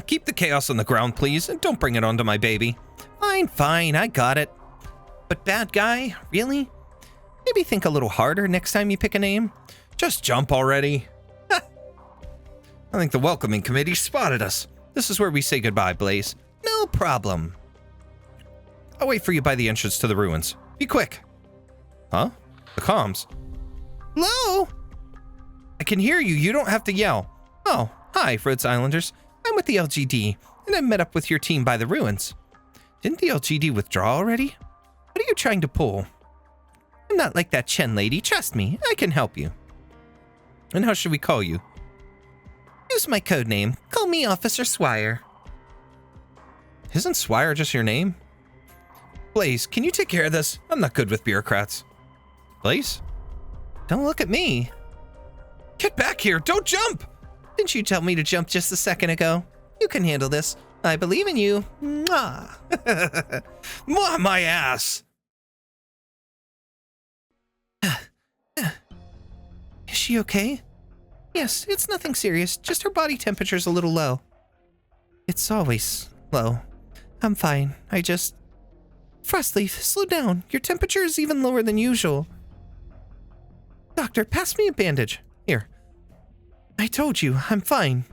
Keep the chaos on the ground, please, and don't bring it onto my baby. Fine, fine, I got it. But bad guy? Really? Maybe think a little harder next time you pick a name. Just jump already. I think the welcoming committee spotted us. This is where we say goodbye, Blaze. No problem. I'll wait for you by the entrance to the ruins. Be quick. Huh? The comms. Hello? I can hear you. You don't have to yell. Oh, hi, Rhodes Islanders. I'm with the LGD, and I met up with your team by the ruins. Didn't the LGD withdraw already? What are you trying to pull? I'm not like that Chen lady. Trust me, I can help you. And how should we call you? Use my code name. Call me Officer Swire. Isn't Swire just your name? Blaze, can you take care of this? I'm not good with bureaucrats. Blaze? Don't look at me. Get back here! Don't jump! Didn't you tell me to jump just a second ago? You can handle this. I believe in you. Mwah! Mwah, my ass! Is she okay? Yes, it's nothing serious. Just her body temperature's a little low. It's always low. I'm fine. I just... Frostleaf, slow down. Your temperature is even lower than usual. Doctor, pass me a bandage. Here. I told you, I'm fine.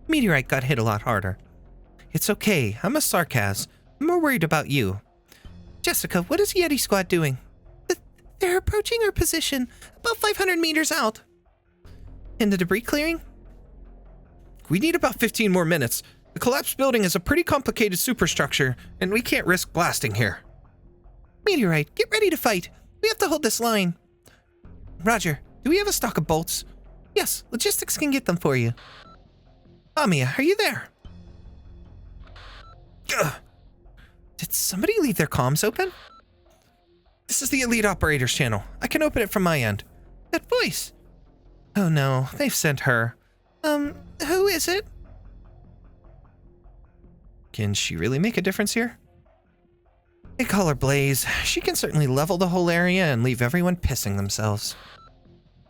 Meteorite got hit a lot harder. It's okay. I'm a sarcasm. I'm more worried about you. Jessica, what is Yeti Squad doing? They're approaching our position, about 500 meters out. In the debris clearing? We need about 15 more minutes. The collapsed building is a pretty complicated superstructure, and we can't risk blasting here. Meteorite, get ready to fight. We have to hold this line. Roger, do we have a stock of bolts? Yes, logistics can get them for you. Amiya, are you there? Ugh. Did somebody leave their comms open? This is the Elite Operators channel. I can open it from my end. That voice. Oh no, they've sent her. Who is it? Can she really make a difference here? They call her Blaze. She can certainly level the whole area and leave everyone pissing themselves.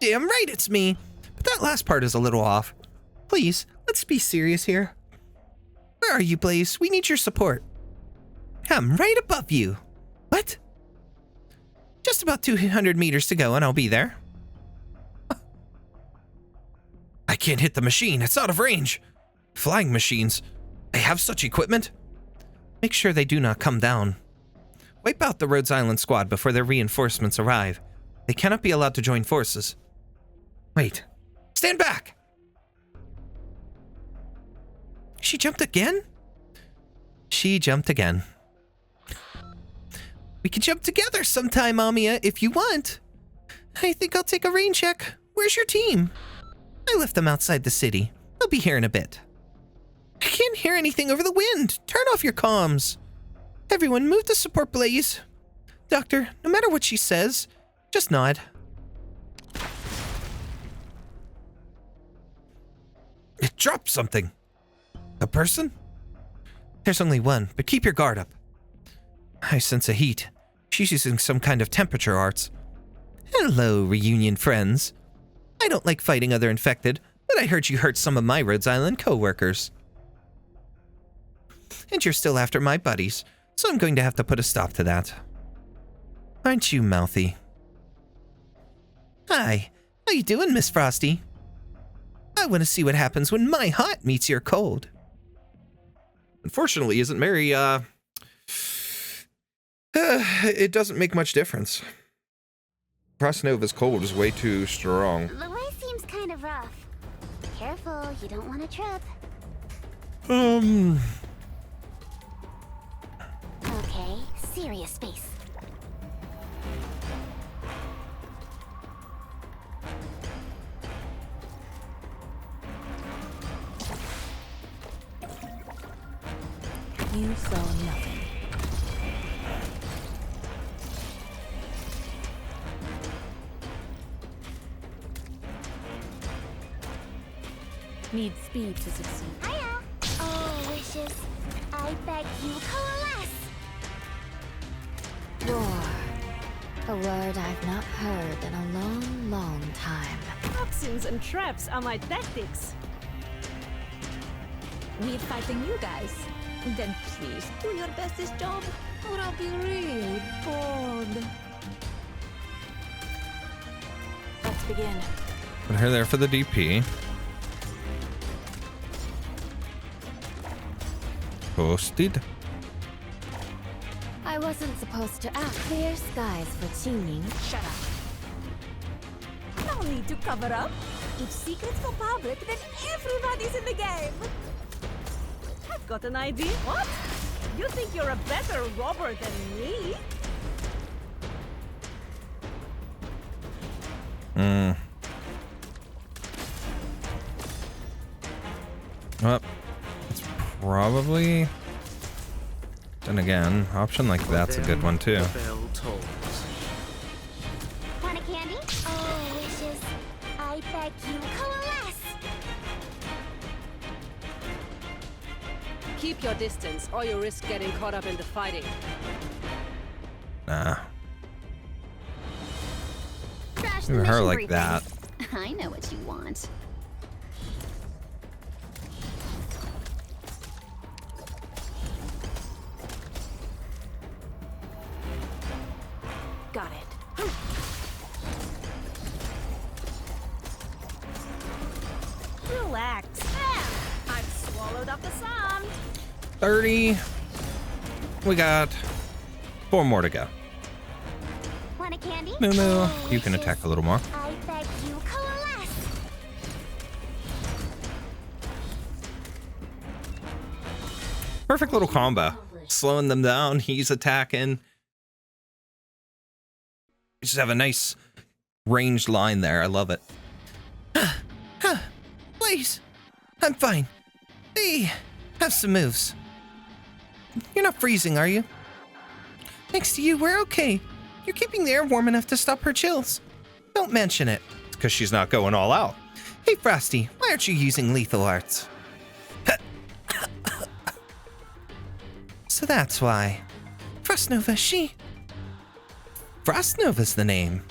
Damn right it's me. But that last part is a little off. Please, let's be serious here. Where are you, Blaze? We need your support. I'm right above you. What? Just about 200 meters to go and I'll be there. I can't hit the machine. It's out of range. Flying machines. They have such equipment. Make sure they do not come down. Wipe out the Rhodes Island squad before their reinforcements arrive. They cannot be allowed to join forces. Wait. Stand back! She jumped again? She jumped again. We can jump together sometime, Amiya, if you want. I think I'll take a rain check. Where's your team? I left them outside the city. They'll be here in a bit. I can't hear anything over the wind. Turn off your comms. Everyone, move to support Blaze. Doctor, no matter what she says, just nod. It dropped something. A person? There's only one, but keep your guard up. I sense a heat. She's using some kind of temperature arts. Hello, reunion friends. I don't like fighting other infected, but I heard you hurt some of my Rhodes Island co-workers. And you're still after my buddies, so I'm going to have to put a stop to that. Aren't you mouthy? Hi, how you doing, Miss Frosty? I want to see what happens when my hot meets your cold. Unfortunately, isn't Mary, it doesn't make much difference. Frostnova's cold is way too strong. The way seems kind of rough. Careful, you don't want to trip. Okay, serious face. You saw nothing. Need speed to succeed. Hiya! Oh, wishes. I beg you, coalesce! Roar. A word I've not heard in a long, long time. Toxins and traps are my tactics. We're fighting you guys. Then please do your bestest job, or I'll be really bored. Let's begin. Put her there for the DP. Posted. I wasn't supposed to ask. Clear skies for tuning. Shut up. No need to cover up. If secrets go public, then everybody's in the game. I've got an idea. What? You think you're a better robber than me? Well, it's probably... Then again, option like that's a good one too. The bell tolls. Want a candy? Oh, wishes. I beg you, coalesce! Keep your distance, or you risk getting caught up in the fighting. Nah. Crash Even her like that. I know what you want. Got it. Relax. I've swallowed up the sound. 30. We got 4 more to go. Want a candy? Moo Moo, Oh, you can wishes. attack a little more. I beg you, coalesce! Perfect little combo. Slowing them down, he's attacking. We just have a nice ranged line there. I love it. Please. I'm fine. Hey, have some moves. You're not freezing, are you? Thanks to you, we're okay. You're keeping the air warm enough to stop her chills. Don't mention it. It's because she's not going all out. Hey, Frosty, why aren't you using lethal arts? So that's why. Frostnova, she... Frostnova's the name.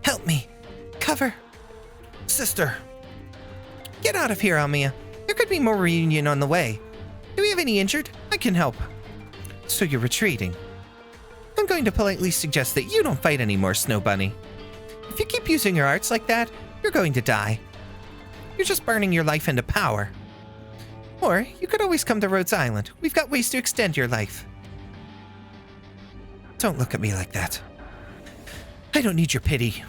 Help me. Cover. Sister. Get out of here, Amiya. There could be more reunion on the way. Do we have any injured? I can help. So you're retreating. I'm going to politely suggest that you don't fight anymore, Snow Bunny. If you keep using your arts like that, you're going to die. You're just burning your life into power. Or you could always come to Rhodes Island. We've got ways to extend your life. Don't look at me like that. I don't need your pity.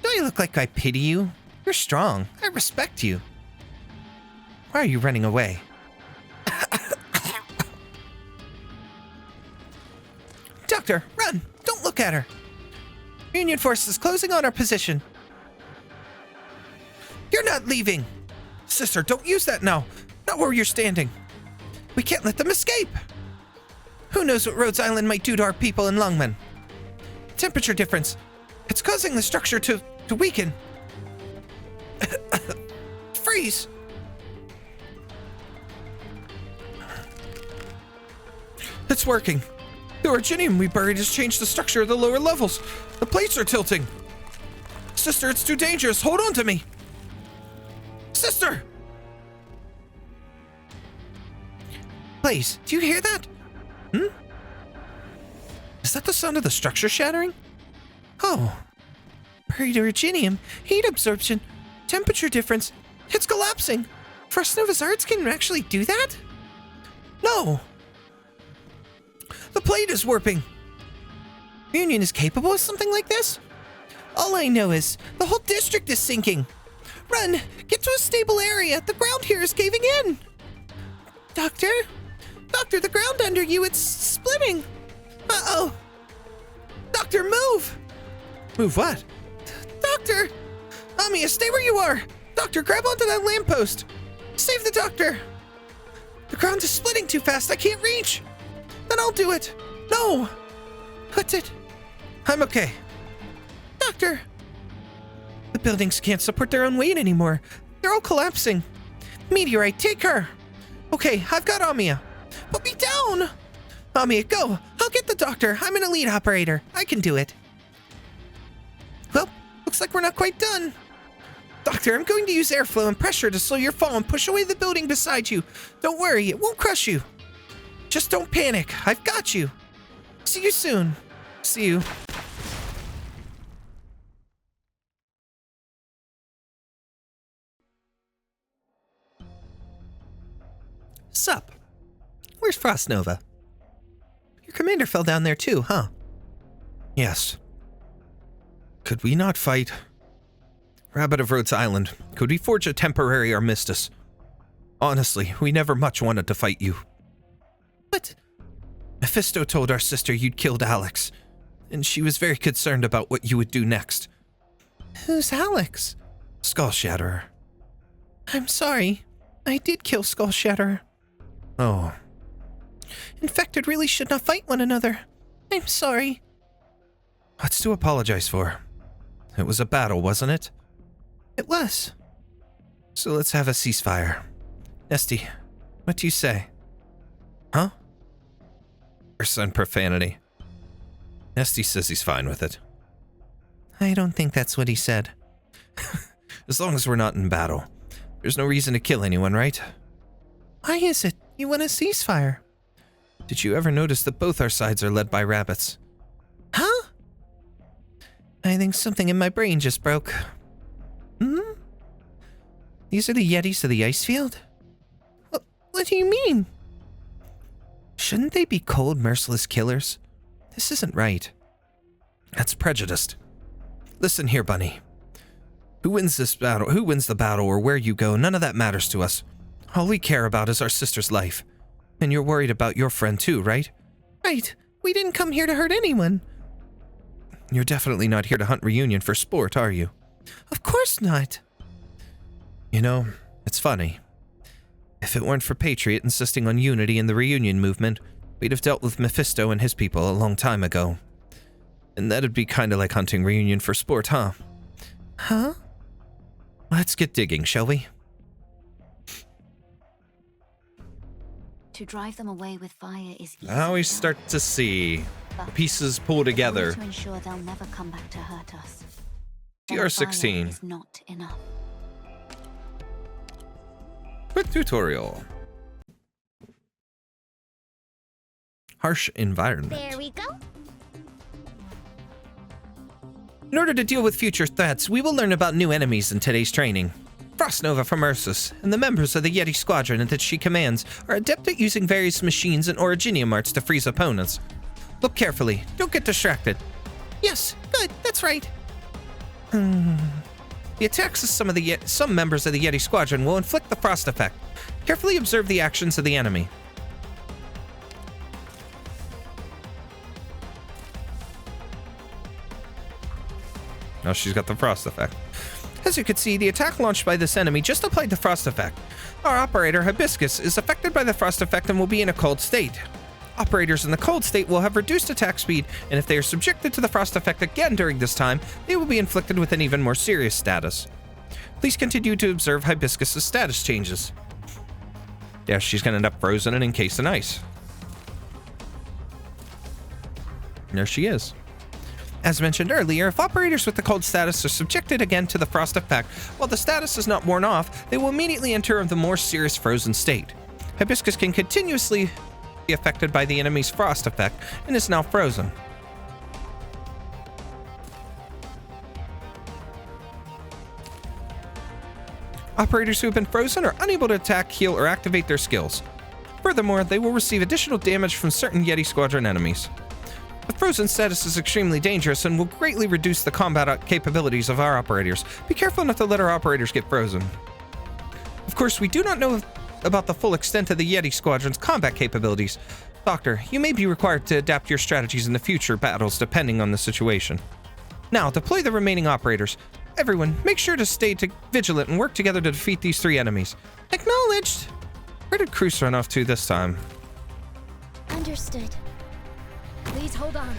Do I look like I pity you? You're strong. I respect you. Why are you running away? Doctor, run! Don't look at her! Union forces closing on our position. You're not leaving! Sister, don't use that now! Not where you're standing! We can't let them escape! Who knows what Rhodes Island might do to our people in Lungmen? Temperature difference. It's causing the structure to weaken. Freeze! It's working. The originium we buried has changed the structure of the lower levels. The plates are tilting. Sister, it's too dangerous. Hold on to me. Sister! Blaze, do you hear that? Is that the sound of the structure shattering? Oh. Buried originium, heat absorption, temperature difference. It's collapsing. Frostnova's hearts can actually do that? No. The plate is warping. Union is capable of something like this? All I know is the whole district is sinking. Run! Get to a stable area. The ground here is caving in. Doctor? Doctor, the ground under you, it's splitting. Uh-oh. Doctor, move! Move what? Doctor! Amiya, stay where you are! Doctor, grab onto that lamppost! Save the doctor! The ground is splitting too fast, I can't reach! Then I'll do it! No! What's it? I'm okay. Doctor! The buildings can't support their own weight anymore. They're all collapsing. Meteorite, take her! Okay, I've got Amiya. Put me down! Amiya, go! I'll get the doctor. I'm an elite operator. I can do it. Well, looks like we're not quite done. Doctor, I'm going to use airflow and pressure to slow your fall and push away the building beside you. Don't worry, it won't crush you. Just don't panic. I've got you. See you soon. See you. Sup? Where's Frostnova? Your commander fell down there too, huh? Yes. Could we not fight? Rabbit of Rhodes Island, could we forge a temporary armistice? Honestly, we never much wanted to fight you. But Mephisto told our sister you'd killed Alex, and she was very concerned about what you would do next. Who's Alex? Skull Shatterer. I'm sorry. I did kill Skull Shatterer. Oh. Infected really should not fight one another. I'm sorry. What's to apologize for? It was a battle, wasn't it? It was. So let's have a ceasefire. Nesty, what do you say? Huh? Curse and profanity. Nesty says he's fine with it. I don't think that's what he said. As long as we're not in battle. There's no reason to kill anyone, right? Why is it you want a ceasefire? Did you ever notice that both our sides are led by rabbits? Huh? I think something in my brain just broke. These are the Yetis of the ice field? What do you mean? Shouldn't they be cold, merciless killers? This isn't right. That's prejudiced. Listen here, Bunny. Who wins this battle, who wins the battle, or where you go, none of that matters to us. All we care about is our sister's life. And you're worried about your friend too, right? Right. We didn't come here to hurt anyone. You're definitely not here to hunt reunion for sport, are you? Of course not. You know, it's funny. If it weren't for Patriot insisting on unity in the reunion movement, we'd have dealt with Mephisto and his people a long time ago. And that'd be kinda like hunting reunion for sport, huh? Huh? Let's get digging, shall we? To drive them away with fire is easy. Now we start to see the pieces pull together. To ensure they'll never come back to hurt us. TR16 is not enough. Quick tutorial. Harsh environment. There we go. In order to deal with future threats, we will learn about new enemies in today's training. Frostnova from Ursus, and the members of the Yeti squadron that she commands are adept at using various machines and originium arts to freeze opponents. Look carefully, don't get distracted. Yes, good, that's right. The attacks of some members of the Yeti squadron will inflict the frost effect. Carefully observe the actions of the enemy. Now she's got the frost effect. As you can see, the attack launched by this enemy just applied the frost effect. Our operator, Hibiscus, is affected by the frost effect and will be in a cold state. Operators in the cold state will have reduced attack speed, and if they are subjected to the frost effect again during this time, they will be inflicted with an even more serious status. Please continue to observe Hibiscus's status changes. Yeah, she's gonna end up frozen and encased in ice. And there she is. As mentioned earlier, if operators with the cold status are subjected again to the frost effect, while the status is not worn off, they will immediately enter the more serious frozen state. Hibiscus can continuously be affected by the enemy's frost effect and is now frozen. Operators who have been frozen are unable to attack, heal, or activate their skills. Furthermore, they will receive additional damage from certain Yeti Squadron enemies. The frozen status is extremely dangerous and will greatly reduce the combat capabilities of our operators. Be careful not to let our operators get frozen. Of course, we do not know about the full extent of the Yeti Squadron's combat capabilities. Doctor, you may be required to adapt your strategies in the future battles depending on the situation. Now, deploy the remaining operators. Everyone, make sure to stay vigilant and work together to defeat these 3 enemies. Acknowledged! Where did Cruz run off to this time? Understood. Please hold on.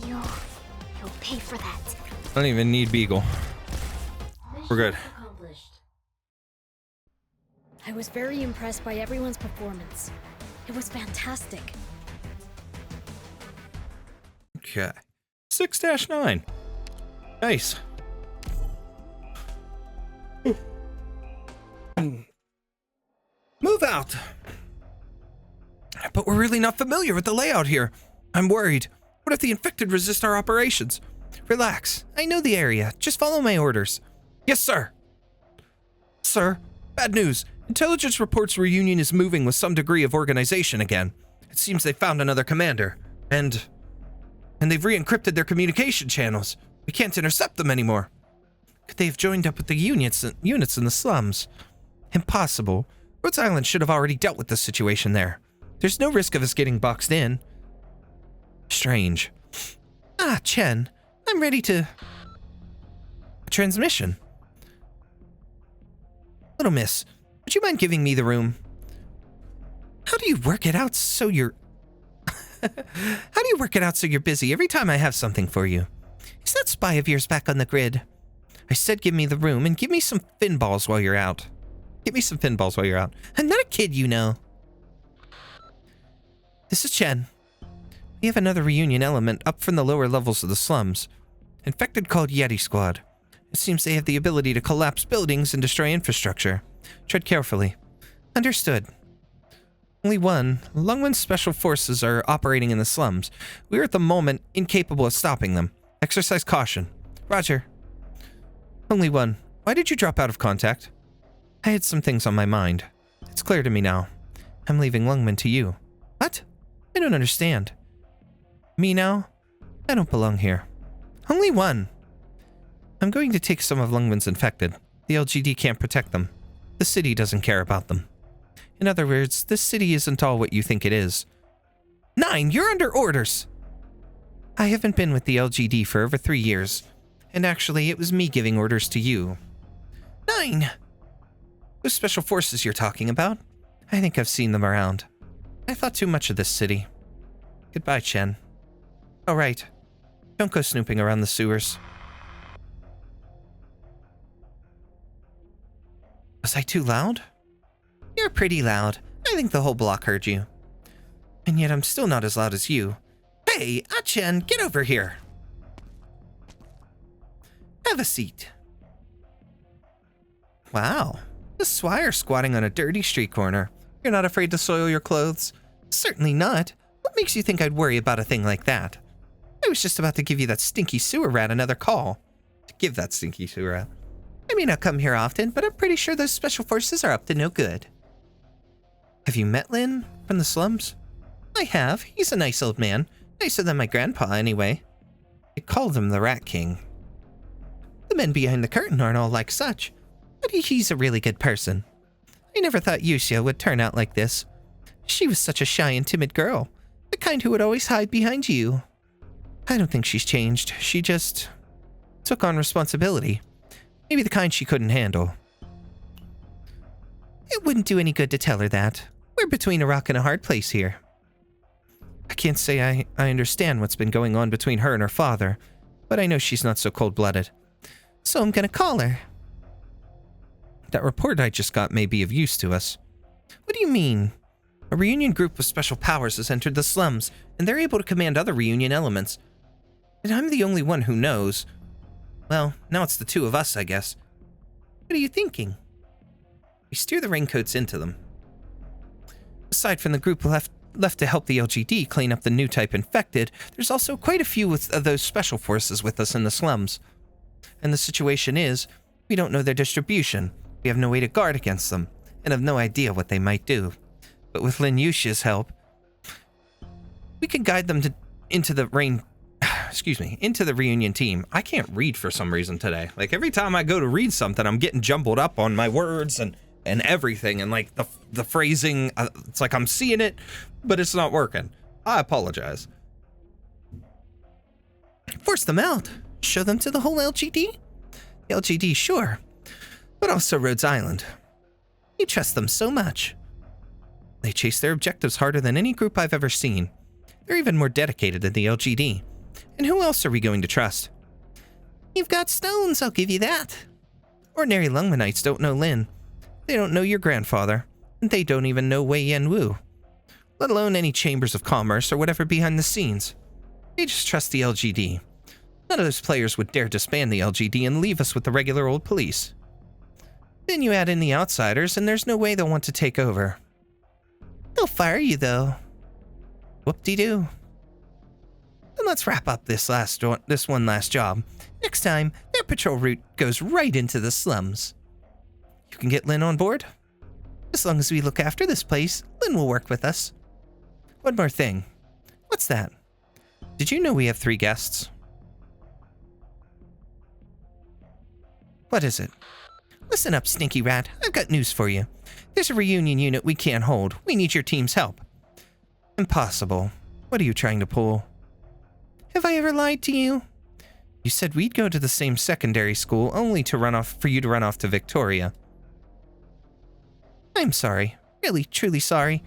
You'll pay for that. I don't even need Beagle. We're good. I was very impressed by everyone's performance. It was fantastic. Okay. 6-9. Nice. Move out! But we're really not familiar with the layout here. I'm worried. What if the infected resist our operations? Relax. I know the area. Just follow my orders. Yes, sir. Sir, bad news. Intelligence reports Reunion is moving with some degree of organization again. It seems they found another commander, and they've re-encrypted their communication channels. We can't intercept them anymore. Could they have joined up with the units in the slums? Impossible. Rhodes Island should have already dealt with this situation there. There's no risk of us getting boxed in. Strange. Ah, Chen, I'm ready to... Transmission. Little miss, would you mind giving me the room? How do you work it out so you're... How do you work it out so you're busy every time I have something for you? Is that spy of yours back on the grid? I said give me the room and give me some fin balls while you're out. Give me some fin balls while you're out. I'm not a kid, you know. This is Chen. We have another reunion element up from the lower levels of the slums. Infected called Yeti Squad. It seems they have the ability to collapse buildings and destroy infrastructure. Tread carefully. Understood. Only one. Lungmen's special forces are operating in the slums. We are at the moment incapable of stopping them. Exercise caution. Roger. Only one. Why did you drop out of contact? I had some things on my mind. It's clear to me now. I'm leaving Lungmen to you. What? I don't understand. Me now? I don't belong here. Only one. I'm going to take some of Lungmen's infected. The LGD can't protect them. The city doesn't care about them. In other words, this city isn't all what you think it is. 9, you're under orders! I haven't been with the LGD for over 3 years. And actually, it was me giving orders to you. 9! Those special forces you're talking about? I think I've seen them around. I thought too much of this city. Goodbye, Chen. All right. Don't go snooping around the sewers. Was I too loud? You're pretty loud. I think the whole block heard you. And yet I'm still not as loud as you. Hey, Chen, get over here. Have a seat. Wow. The Swire squatting on a dirty street corner. You're not afraid to soil your clothes? Certainly not. What makes you think I'd worry about a thing like that? I was just about to give you that stinky sewer rat another call. To give that stinky sewer rat. I may not come here often, but I'm pretty sure those special forces are up to no good. Have you met Lin from the slums? I have. He's a nice old man. Nicer than my grandpa, anyway. They called him the Rat King. The men behind the curtain aren't all like such, but he's a really good person. I never thought Yuxia would turn out like this. She was such a shy and timid girl, the kind who would always hide behind you. I don't think she's changed. She just took on responsibility. Maybe the kind she couldn't handle. It wouldn't do any good to tell her that. We're between a rock and a hard place here. I can't say I understand what's been going on between her and her father, but I know she's not so cold-blooded. So I'm gonna call her. That report I just got may be of use to us. What do you mean? A reunion group with special powers has entered the slums, and they're able to command other reunion elements. And I'm the only one who knows. Well, now it's the two of us, I guess. What are you thinking? We steer the raincoats into them. Aside from the group left to help the LGD clean up the new type infected, there's also quite a few of those special forces with us in the slums. And the situation is, we don't know their distribution, we have no way to guard against them, and have no idea what they might do. But with Lin Yushia's help, we can guide them into the reunion team. I can't read for some reason today. Like, every time I go to read something, I'm getting jumbled up on my words and everything, and like the phrasing, it's like I'm seeing it, but it's not working. I apologize. Force them out. Show them to the whole LGD? The LGD, sure. But also Rhodes Island. You trust them so much. They chase their objectives harder than any group I've ever seen. They're even more dedicated than the LGD. And who else are we going to trust? You've got stones, I'll give you that. Ordinary Lungmenites don't know Lin. They don't know your grandfather. And they don't even know Wei Yen Wu. Let alone any chambers of commerce or whatever behind the scenes. They just trust the LGD. None of those players would dare disband the LGD and leave us with the regular old police. Then you add in the outsiders, and there's no way they'll want to take over. They'll fire you, though. Whoop-de-doo. Then let's wrap up this one last job. Next time, their patrol route goes right into the slums. You can get Lin on board? As long as we look after this place, Lin will work with us. One more thing. What's that? Did you know we have 3 guests? What is it? Listen up, Stinky Rat. I've got news for you. There's a reunion unit we can't hold. We need your team's help. Impossible. What are you trying to pull? Have I ever lied to you? You said we'd go to the same secondary school only for you to run off to Victoria. I'm sorry. Really, truly sorry.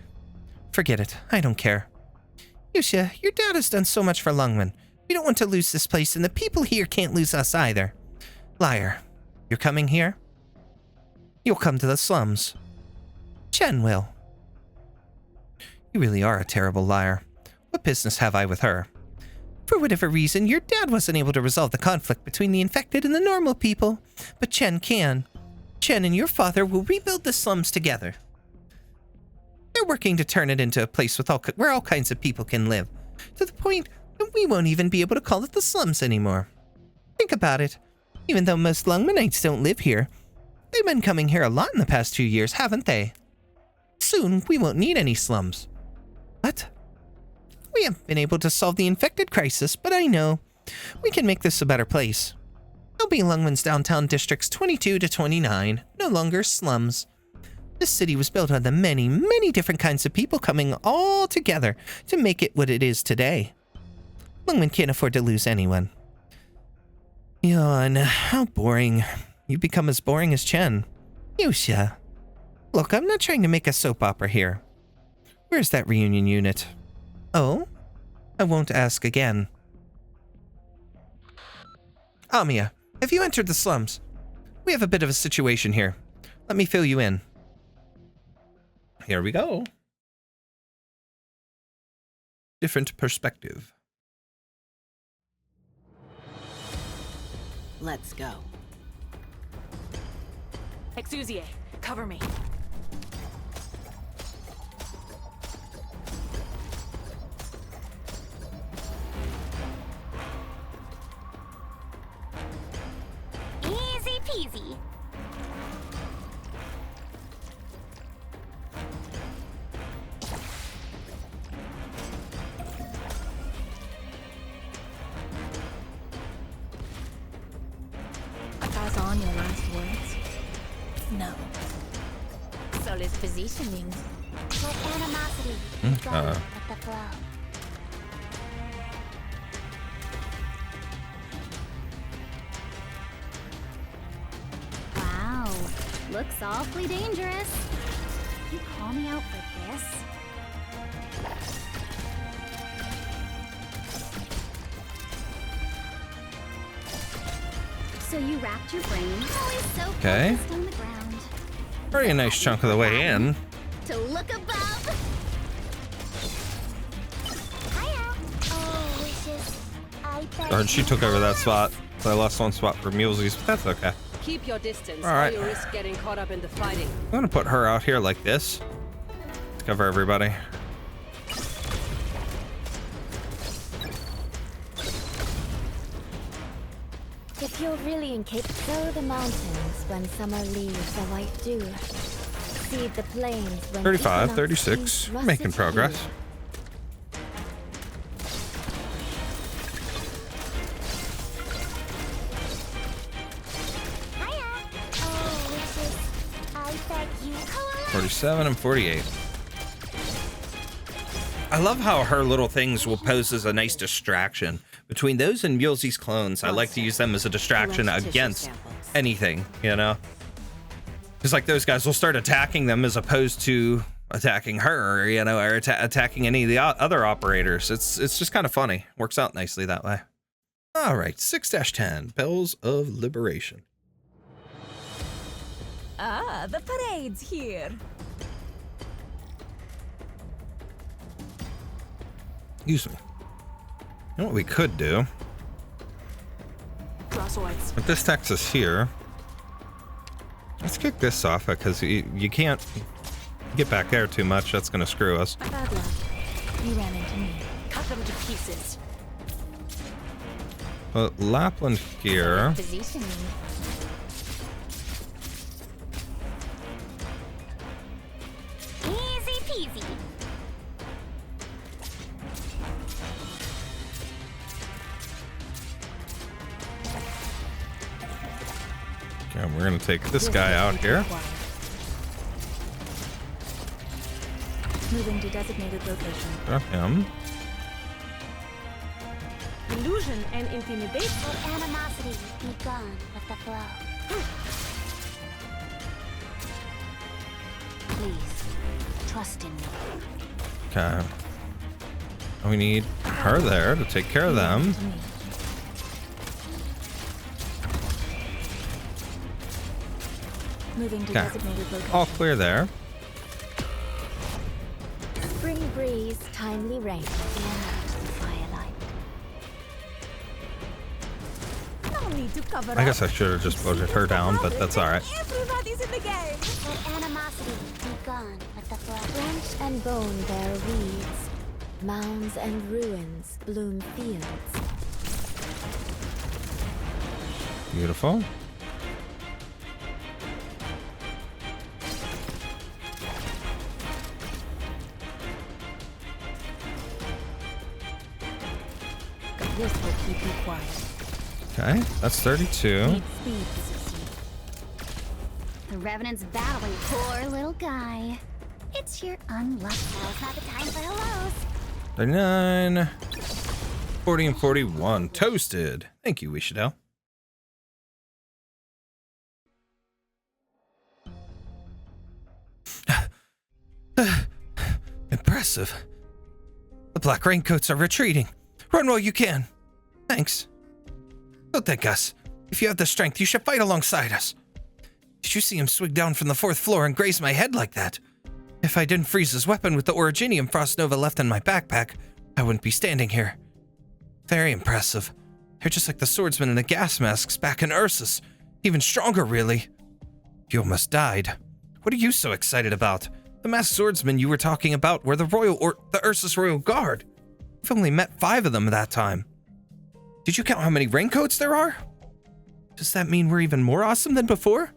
Forget it. I don't care. Yuxia, your dad has done so much for Lungmen. We don't want to lose this place, and the people here can't lose us either. Liar. You're coming here? You'll come to the slums. Chen will. You really are a terrible liar. What business have I with her? For whatever reason, your dad wasn't able to resolve the conflict between the infected and the normal people, but Chen can. Chen and your father will rebuild the slums together. They're working to turn it into a place where all kinds of people can live, to the point that we won't even be able to call it the slums anymore. Think about it. Even though most Lungmenites don't live here, they've been coming here a lot in the past few years, haven't they? Soon, we won't need any slums. What? We haven't been able to solve the infected crisis, but I know. We can make this a better place. There'll be Lungmen's downtown districts 22 to 29, no longer slums. This city was built on the many, many different kinds of people coming all together to make it what it is today. Lungmen can't afford to lose anyone. Yawn, how boring. You've become as boring as Chen. Yuxia. Look, I'm not trying to make a soap opera here. Where's that reunion unit? Oh? I won't ask again. Amiya, have you entered the slums? We have a bit of a situation here. Let me fill you in. Here we go. Different perspective. Let's go. Exusie, cover me. Easy peasy. on your last words? No. Solid positioning. Let animosity be gone with the flow. Wow, looks awfully dangerous. You call me out for this? So you wrapped your brain. Always so Okay. focused on the ground. Pretty nice chunk of the way in. To look above. Hiya. Oh, wishes. I bet Or she took over that spot. So I lost one spot for Mulesies, but that's okay. Keep your distance, All right. or you risk getting caught up in the fighting. I'm gonna put her out here like this to cover everybody. If you're really incapable, sow the mountains when summer leaves the white dew. Seed the plains when 35, equinox 36, sees we're making russet progress. hue. Hiya. Oh, wishes. I bet you. 47 and 48. I love how her little things will pose as a nice distraction. Between those and Mulesie's clones, I like to use them as a distraction against anything, you know? Because like those guys will start attacking them as opposed to attacking her, you know, or attacking any of the other operators. It's just kind of funny. Works out nicely that way. All right, 6-10, Bells of Liberation. Ah, the parade's here. Excuse me. You know what we could do? Crossroads. With this Texas here, let's kick this off because you can't get back there too much. That's going to screw us. Bad luck. You ran into me. Cut them to pieces. But Lapland here. Positioning. Easy peasy. Okay, we're going to take this guy out here. Moving to designated location. Drop him. Illusion and intimidation. Let animosity be gone with the flow. Please, trust in me. Okay. We need her there to take care of them. To me. Moving to Okay. designated location. All clear there. Spring breeze, timely rain. Firelight. No need to cover I guess I up. should have just voted her down, but that's all right. Everybody's in the game. Let animosity be gone with the flow. Flesh and bone bear weeds. Mounds and ruins bloom fields. Beautiful. This will keep you quiet. Okay, that's 32. Need speed, Susie. The Revenant's battling poor little guy. It's your unlucky. Now's not the time for hellos. 39. 40 and 41. Toasted. Thank you, Wishadel. Impressive. The black raincoats are retreating. Run while you can. Thanks. Don't thank us. If you have the strength, you should fight alongside us. Did you see him swing down from the 4th floor and graze my head like that? If I didn't freeze his weapon with the originium Frostnova left in my backpack, I wouldn't be standing here. Very impressive. They're just like the swordsmen in the gas masks back in Ursus. Even stronger, really. You almost died. What are you so excited about? The masked swordsmen you were talking about were the Ursus Royal Guard. I've only met 5 of them that time. Did you count how many raincoats there are? Does that mean we're even more awesome than before?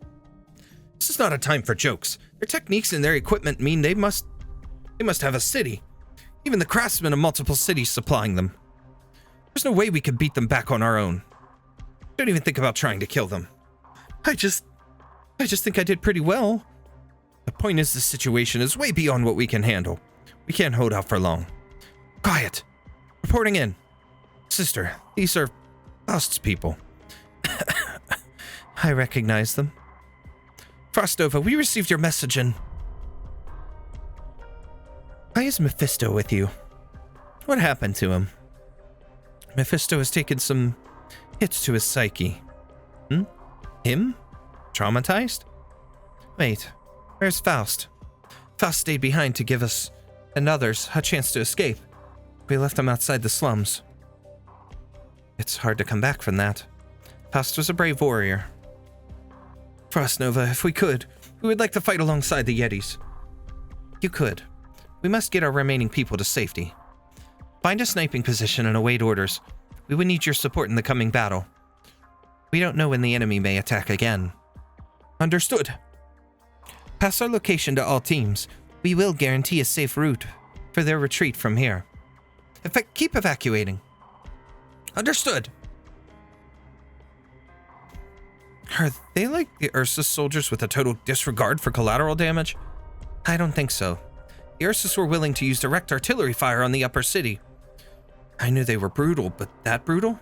This is not a time for jokes. Their techniques and their equipment mean they must have a city. Even the craftsmen of multiple cities supplying them. There's no way we could beat them back on our own. Don't even think about trying to kill them. I just think I did pretty well. The point is, this situation is way beyond what we can handle. We can't hold out for long. Quiet. Reporting in. Sister, these are Faust's people. I recognize them. Frostnova, we received your message and... Why is Mephisto with you? What happened to him? Mephisto has taken some hits to his psyche. Him? Traumatized? Wait, where's Faust? Faust stayed behind to give us and others a chance to escape. We left him outside the slums. It's hard to come back from that. Faust was a brave warrior. Frostnova, if we could, we would like to fight alongside the Yetis. You could. We must get our remaining people to safety. Find a sniping position and await orders. We would need your support in the coming battle. We don't know when the enemy may attack again. Understood. Pass our location to all teams. We will guarantee a safe route for their retreat from here. Keep evacuating. Understood. Are they like the Ursus soldiers with a total disregard for collateral damage? I don't think so. The Ursus were willing to use direct artillery fire on the upper city. I knew they were brutal, but that brutal?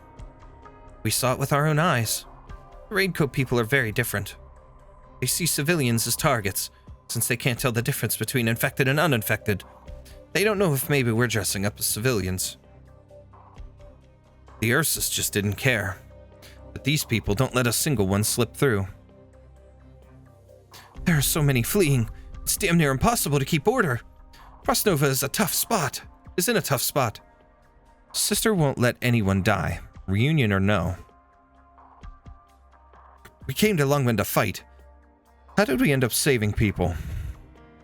We saw it with our own eyes. The Raincoat people are very different. They see civilians as targets, since they can't tell the difference between infected and uninfected. They don't know if maybe we're dressing up as civilians. The Ursus just didn't care. But these people don't let a single one slip through. There are so many fleeing. It's damn near impossible to keep order. Frostnova is in a tough spot. Sister won't let anyone die, reunion or no. We came to Lungmen to fight. How did we end up saving people?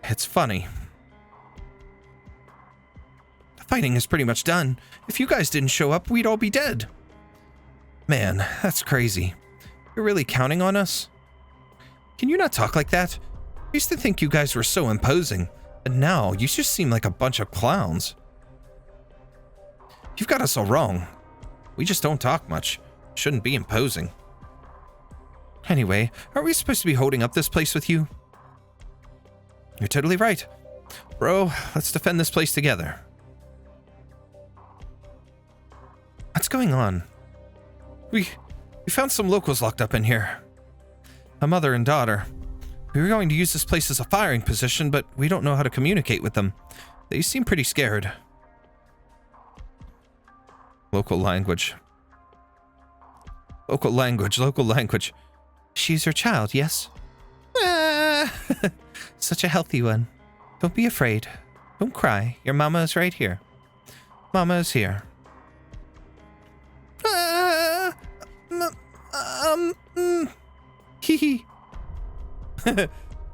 It's funny. The fighting is pretty much done. If you guys didn't show up, we'd all be dead. Man, that's crazy. You're really counting on us? Can you not talk like that? I used to think you guys were so imposing, but now you just seem like a bunch of clowns. You've got us all wrong. We just don't talk much. Shouldn't be imposing. Anyway, are we supposed to be holding up this place with you? You're totally right. Bro, let's defend this place together. What's going on? We found some locals locked up in here. A mother and daughter. We were going to use this place as a firing position, but we don't know how to communicate with them. They seem pretty scared. Local language. Local language. She's your child, yes? Such a healthy one. Don't be afraid. Don't cry. Your mama is right here. Mama is here. Hee.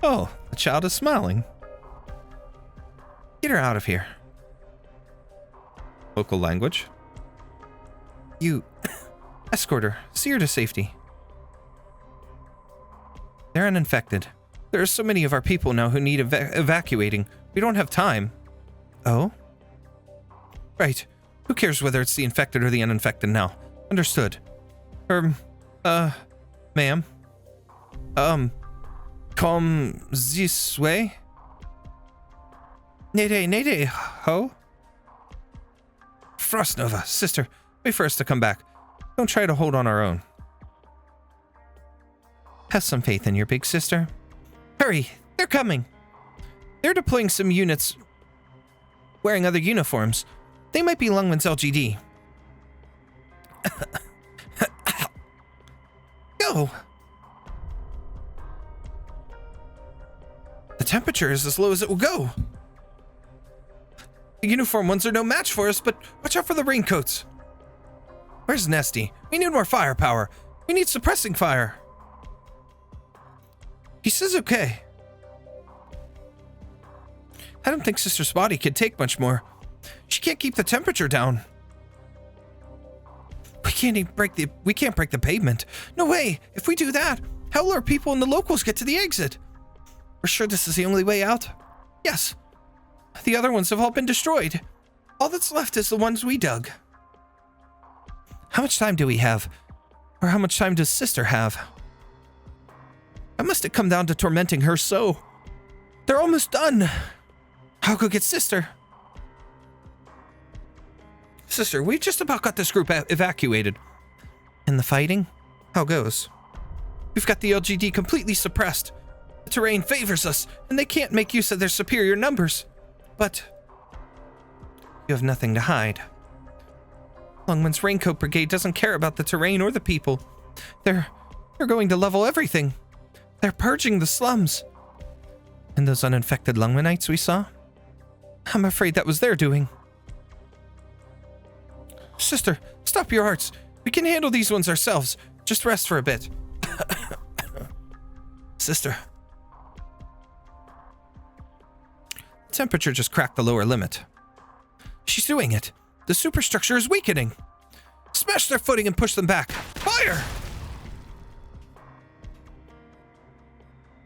Oh, the child is smiling. Get her out of here. Local language. You escort her. See her to safety. They're uninfected. There are so many of our people now who need evacuating. We don't have time. Oh? Right. Who cares whether it's the infected or the uninfected now? Understood. Ma'am. Come this way? Nede, ho? Frostnova, sister, wait for us to come back. Don't try to hold on our own. Have some faith in your big sister. Hurry, they're coming. They're deploying some units wearing other uniforms. They might be Lungmen's LGD. Go! The temperature is as low as it will go. The uniform ones are no match for us, but watch out for the raincoats. Where's Nesty? We need more firepower. We need suppressing fire. He says okay. I don't think Sister's body could take much more. She can't keep the temperature down. We can't break the pavement. No way. If we do that, how will our people and the locals get to the exit? We're sure this is the only way out? Yes. The other ones have all been destroyed. All that's left is the ones we dug. How much time do we have? Or how much time does Sister have? How must it come down to tormenting her so? They're almost done. I'll go get Sister. Sister, we just about got this group evacuated. And the fighting? How goes? We've got the LGD completely suppressed. The terrain favors us, and they can't make use of their superior numbers. But you have nothing to hide. Lungmen's Raincoat Brigade doesn't care about the terrain or the people. They're going to level everything. They're purging the slums. And those uninfected Lungmenites we saw? I'm afraid that was their doing. Sister, stop your arts. We can handle these ones ourselves. Just rest for a bit. Sister. The temperature just cracked the lower limit. She's doing it. The superstructure is weakening. Smash their footing and push them back. Fire!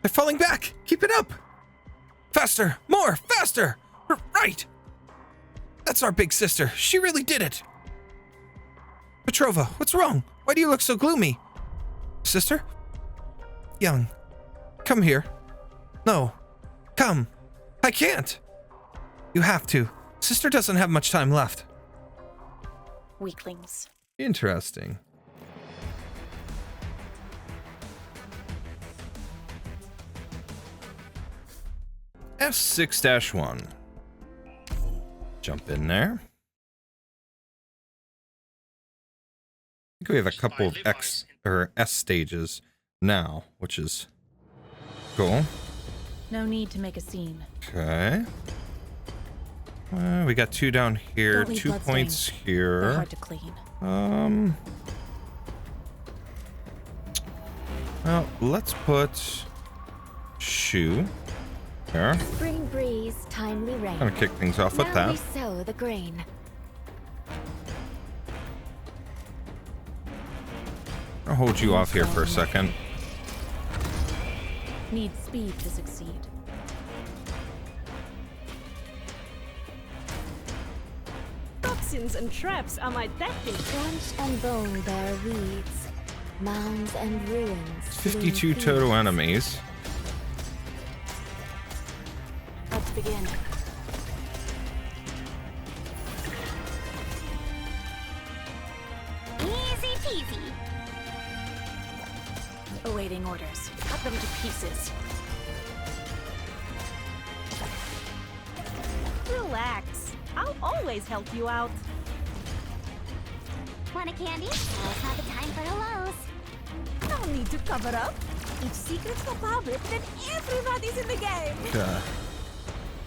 They're falling back. Keep it up. Faster. More. Faster. Right. That's our big sister. She really did it. Petrova, what's wrong? Why do you look so gloomy? Sister? Young. Come here. No. Come. I can't. You have to. Sister doesn't have much time left. Weaklings. Interesting. S6-1. Jump in there. I think we have a couple of X or S stages now, which is cool. No need to make a scene. Okay. We got 2 down here, Don't leave 2 bloodstains. points here. They're hard to clean. Well, let's put shoe there. Spring breeze, timely rain. Gonna kick things off with Now that. we sow the grain. I'll hold you off here for a second. Need speed to succeed. Toxins and traps are my tactic. Branch and bone bear weeds. Mounds and ruins. 52 bloom total fields. enemies. Let's begin. Easy peasy. Awaiting orders. Cut them to pieces. Relax. I'll always help you out. Want a candy? Now's not the time for hellos. No need to cover up. If secrets are public, then everybody's in the game. Okay.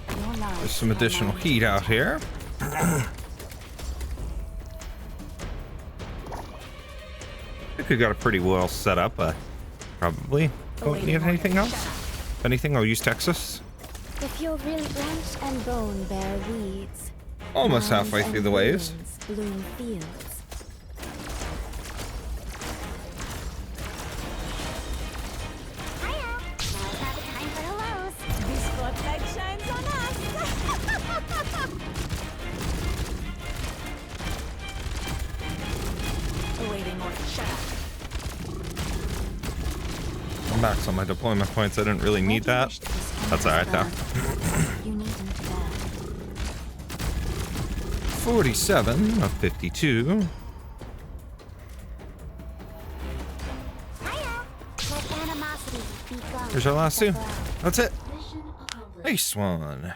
Your knowledge There's some is my additional knowledge. heat out here. I think we got a pretty well set up, probably. Don't need anything else? If anything, I'll use Texas. If you're really branch and bone bear weeds. Almost Mounds halfway and through the waves. ruins bloom fields. Hiya. Now's not the time for hellos. This spotlight shines on us. Awaiting orders. Shut up. I'm max on my deployment points. I didn't really need that. That's alright though. You need them to bad. 47 of 52. Hiya. Let animosity be gone. Here's our last 2. Wow. That's it. Nice one.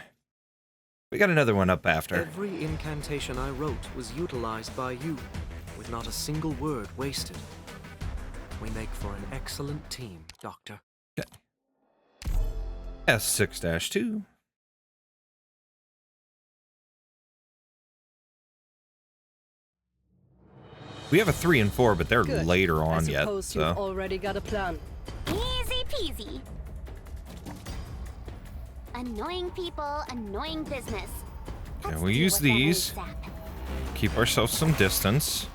We got another one up after. Every incantation I wrote was utilized by you, with not a single word wasted. We make for an excellent team, Doctor. S6-2. We have a 3 and 4, but they're Good. later I on yet, suppose so. you've already got a plan. Easy peasy. Annoying people, annoying business. Yeah, Let's we'll deal use with them these. ASAP. Keep ourselves some distance.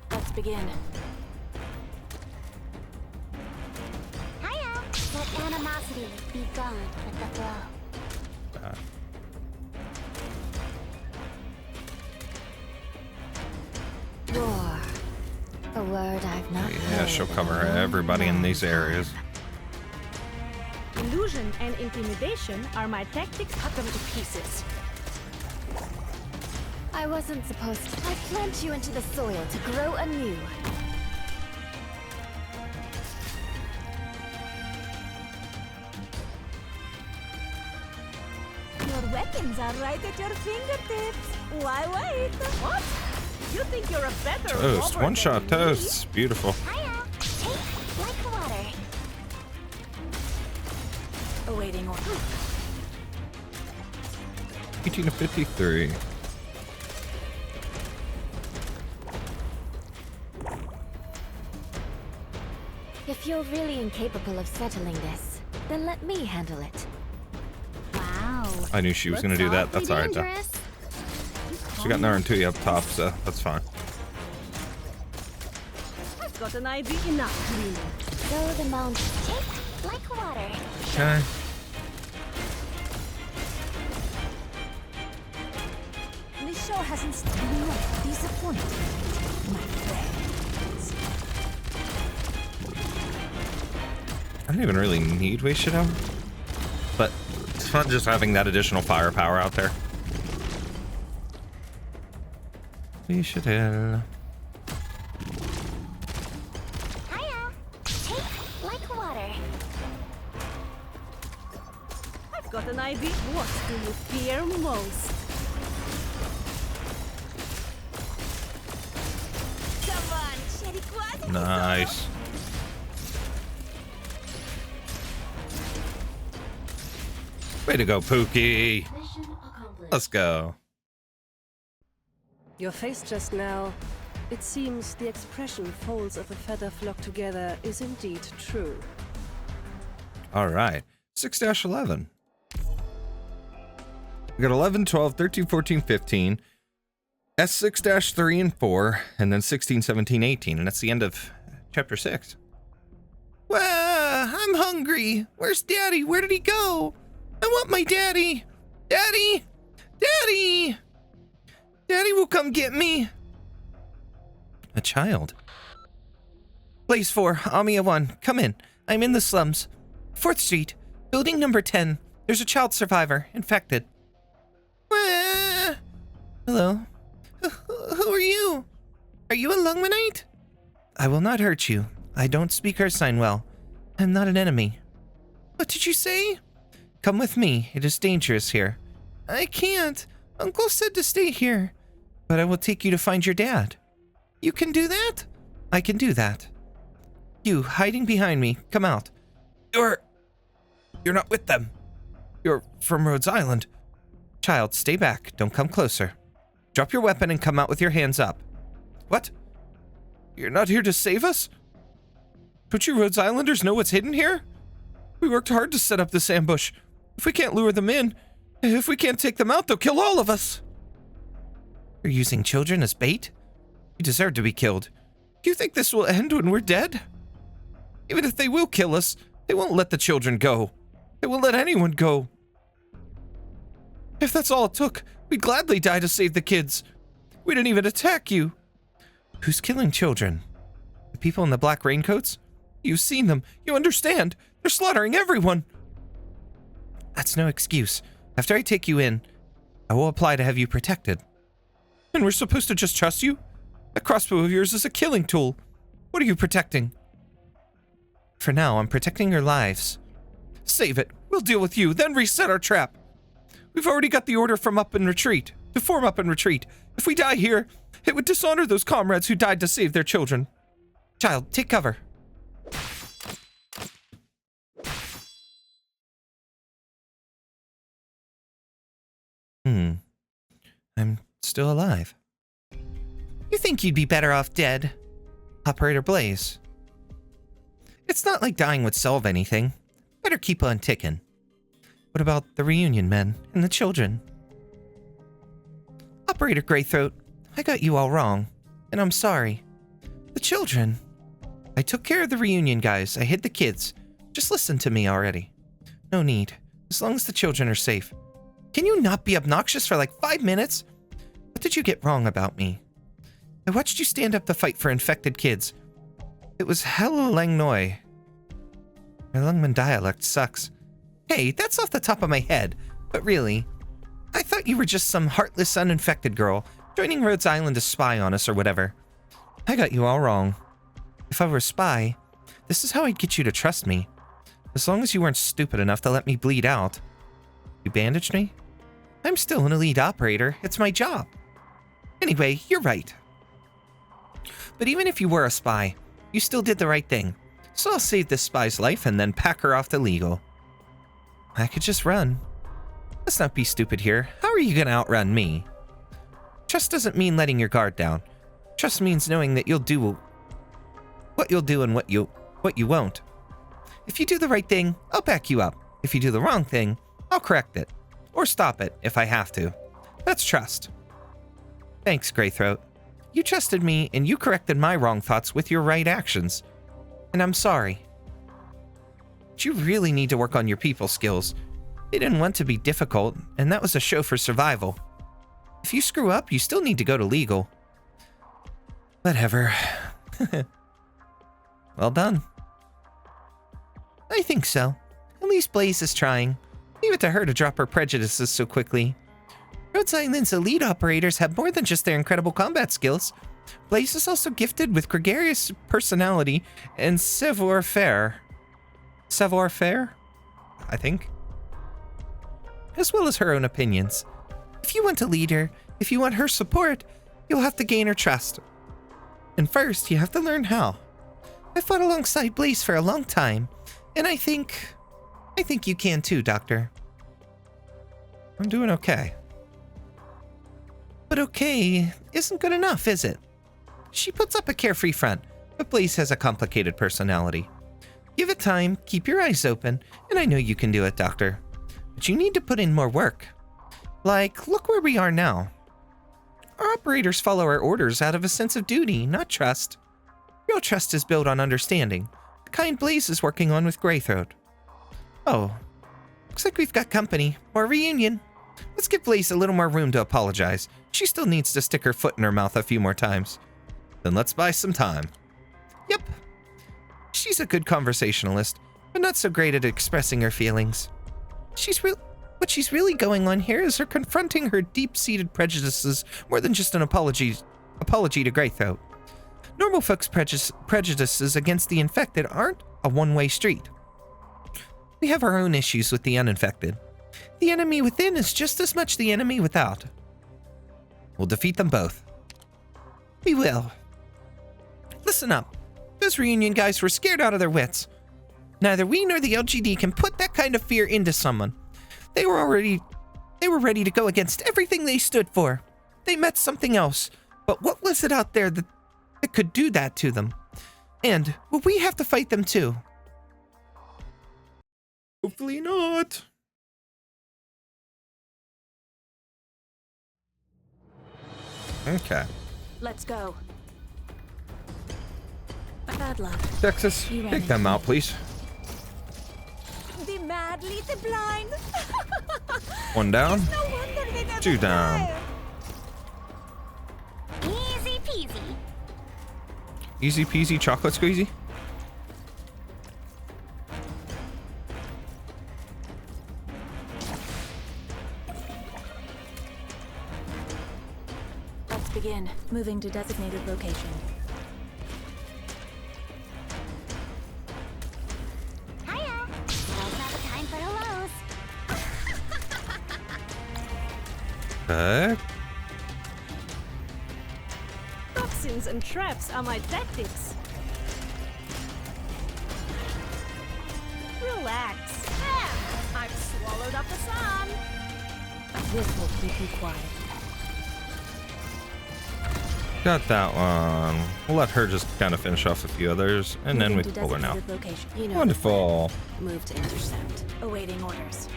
Let's begin. Hiya. Let animosity be gone with the flow. a word I've not Yeah, heard she'll in cover a long everybody in these time. areas. Illusion and intimidation are my tactics. Cut them to pieces. I wasn't supposed to. I plant you into the soil to grow anew. Your weapons are right at your fingertips. Why wait? What? You think you're a better Toast. robber One shot than me? toast. Beautiful. Hiya. Take like water. Awaiting order. 18 to 53. If you're really incapable of settling this, then let me handle it. Wow. I knew she was going to do that. That's alright, though. dangerous. She got Narantuya up top, so that's fine. I've got an idea. Enough dreaming. Go the mountain. Take like water. Okay. This show hasn't been not disappointed, my friends. I don't even really need Weishido, but it's fun just having that additional firepower out there. Weishido. Hiya. Take like water. I've got an idea. What do you fear most? Come on, Cherry Quad. Nice. Way to go, Pookie. Let's go. Your face just now. It seems the expression folds of a feather flock together is indeed true. All right. 6-11. We got 11, 12, 13, 14, 15. S6-3 and 4. And then 16, 17, 18. And that's the end of chapter 6. Well, I'm hungry. Where's Daddy? Where did he go? I want my daddy. Daddy! Daddy! Daddy will come get me. A child. Place 4, Amiya 1. Come in. I'm in the slums. 4th Street, building number 10. There's a child survivor, infected. Hello. Who are you? Are you a Lungmenite? I will not hurt you. I don't speak her sign well. I'm not an enemy. What did you say? Come with me. It is dangerous here. I can't. Uncle said to stay here. But I will take you to find your dad. You can do that? I can do that. You, hiding behind me, come out. You're not with them. You're from Rhodes Island. Child, stay back. Don't come closer. Drop your weapon and come out with your hands up. What? You're not here to save us? Don't you Rhodes Islanders know what's hidden here? We worked hard to set up this ambush. If we can't lure them in, if we can't take them out, they'll kill all of us. You're using children as bait? You deserve to be killed. Do you think this will end when we're dead? Even if they will kill us, they won't let the children go. They won't let anyone go. If that's all it took, we'd gladly die to save the kids. We didn't even attack you. Who's killing children? The people in the black raincoats? You've seen them. You understand. They're slaughtering everyone. That's no excuse. After I take you in, I will apply to have you protected. And we're supposed to just trust you? That crossbow of yours is a killing tool. What are you protecting? For now, I'm protecting your lives. Save it. We'll deal with you, then reset our trap. We've already got the order from up and retreat, to form up and retreat. If we die here, it would dishonor those comrades who died to save their children. Child, take cover. I'm still alive. You think you'd be better off dead? Operator Blaze. It's not like dying would solve anything. Better keep on ticking. What about the reunion men and the children? Operator Greythroat, I got you all wrong, and I'm sorry. The children. I took care of the reunion guys. I hid the kids. Just listen to me already. No need, as long as the children are safe. Can you not be obnoxious for like 5 minutes? What did you get wrong about me? I watched you stand up to fight for infected kids. It was hella Langnoi. My Lungmen dialect sucks. Hey, that's off the top of my head. But really, I thought you were just some heartless, uninfected girl joining Rhodes Island to spy on us or whatever. I got you all wrong. If I were a spy, this is how I'd get you to trust me. As long as you weren't stupid enough to let me bleed out. You bandaged me? I'm still an elite operator. It's my job. Anyway, you're right. But even if you were a spy, you still did the right thing. So I'll save this spy's life and then pack her off to legal. I could just run. Let's not be stupid here. How are you gonna outrun me? Trust doesn't mean letting your guard down. Trust means knowing that you'll do what you'll do and what you won't. If you do the right thing, I'll back you up. If you do the wrong thing, I'll correct it. Or stop it if I have to. That's trust. Thanks, Greythroat. You trusted me and you corrected my wrong thoughts with your right actions. And I'm sorry. But you really need to work on your people skills. They didn't want to be difficult, and that was a show for survival. If you screw up, you still need to go to legal. Whatever. Well done. I think so. At least Blaze is trying. Leave it to her to drop her prejudices so quickly. Rhodes Island's elite operators have more than just their incredible combat skills. Blaze is also gifted with gregarious personality and savoir-faire. Savoir-faire? I think. As well as her own opinions. If you want to lead her, if you want her support, you'll have to gain her trust. And first, you have to learn how. I fought alongside Blaze for a long time, and I think you can too, Doctor. I'm doing okay. But okay isn't good enough, is it? She puts up a carefree front, but Blaze has a complicated personality. Give it time, keep your eyes open, and I know you can do it, Doctor. But you need to put in more work. Like, look where we are now. Our operators follow our orders out of a sense of duty, not trust. Real trust is built on understanding, the kind Blaze is working on with Greythroat. Oh, looks like we've got company, or a reunion. Let's give Blaze a little more room to apologize. She still needs to stick her foot in her mouth a few more times. Then let's buy some time. Yep. She's a good conversationalist, but not so great at expressing her feelings. What she's really going on here is her confronting her deep-seated prejudices more than just an apology to Greythroat. Normal folks' prejudices against the infected aren't a one-way street. We have our own issues with the uninfected. The enemy within is just as much the enemy without. We'll defeat them both. We will. Listen up. Those reunion guys were scared out of their wits. Neither we nor the LGD can put that kind of fear into someone. They were ready to go against everything they stood for. They met something else. But what was it out there that could do that to them? And will we have to fight them too? Hopefully not. Okay. Let's go. Bad luck. Texas, take them out, please. The mad lead the blind. One down. No wonder they never Two down. fly. Easy peasy. Easy peasy chocolate squeezy. Let's begin. Moving to designated location. Hiya. Now's not the time for hellos. Okay. Toxins and traps are my tactics. Relax. I've swallowed up the sun. This will keep you quiet. Got that one. We'll let her just kind of finish off a few others, and then we Moving can to pull her now. designated location. You know. Wonderful. Move to intercept. Awaiting orders.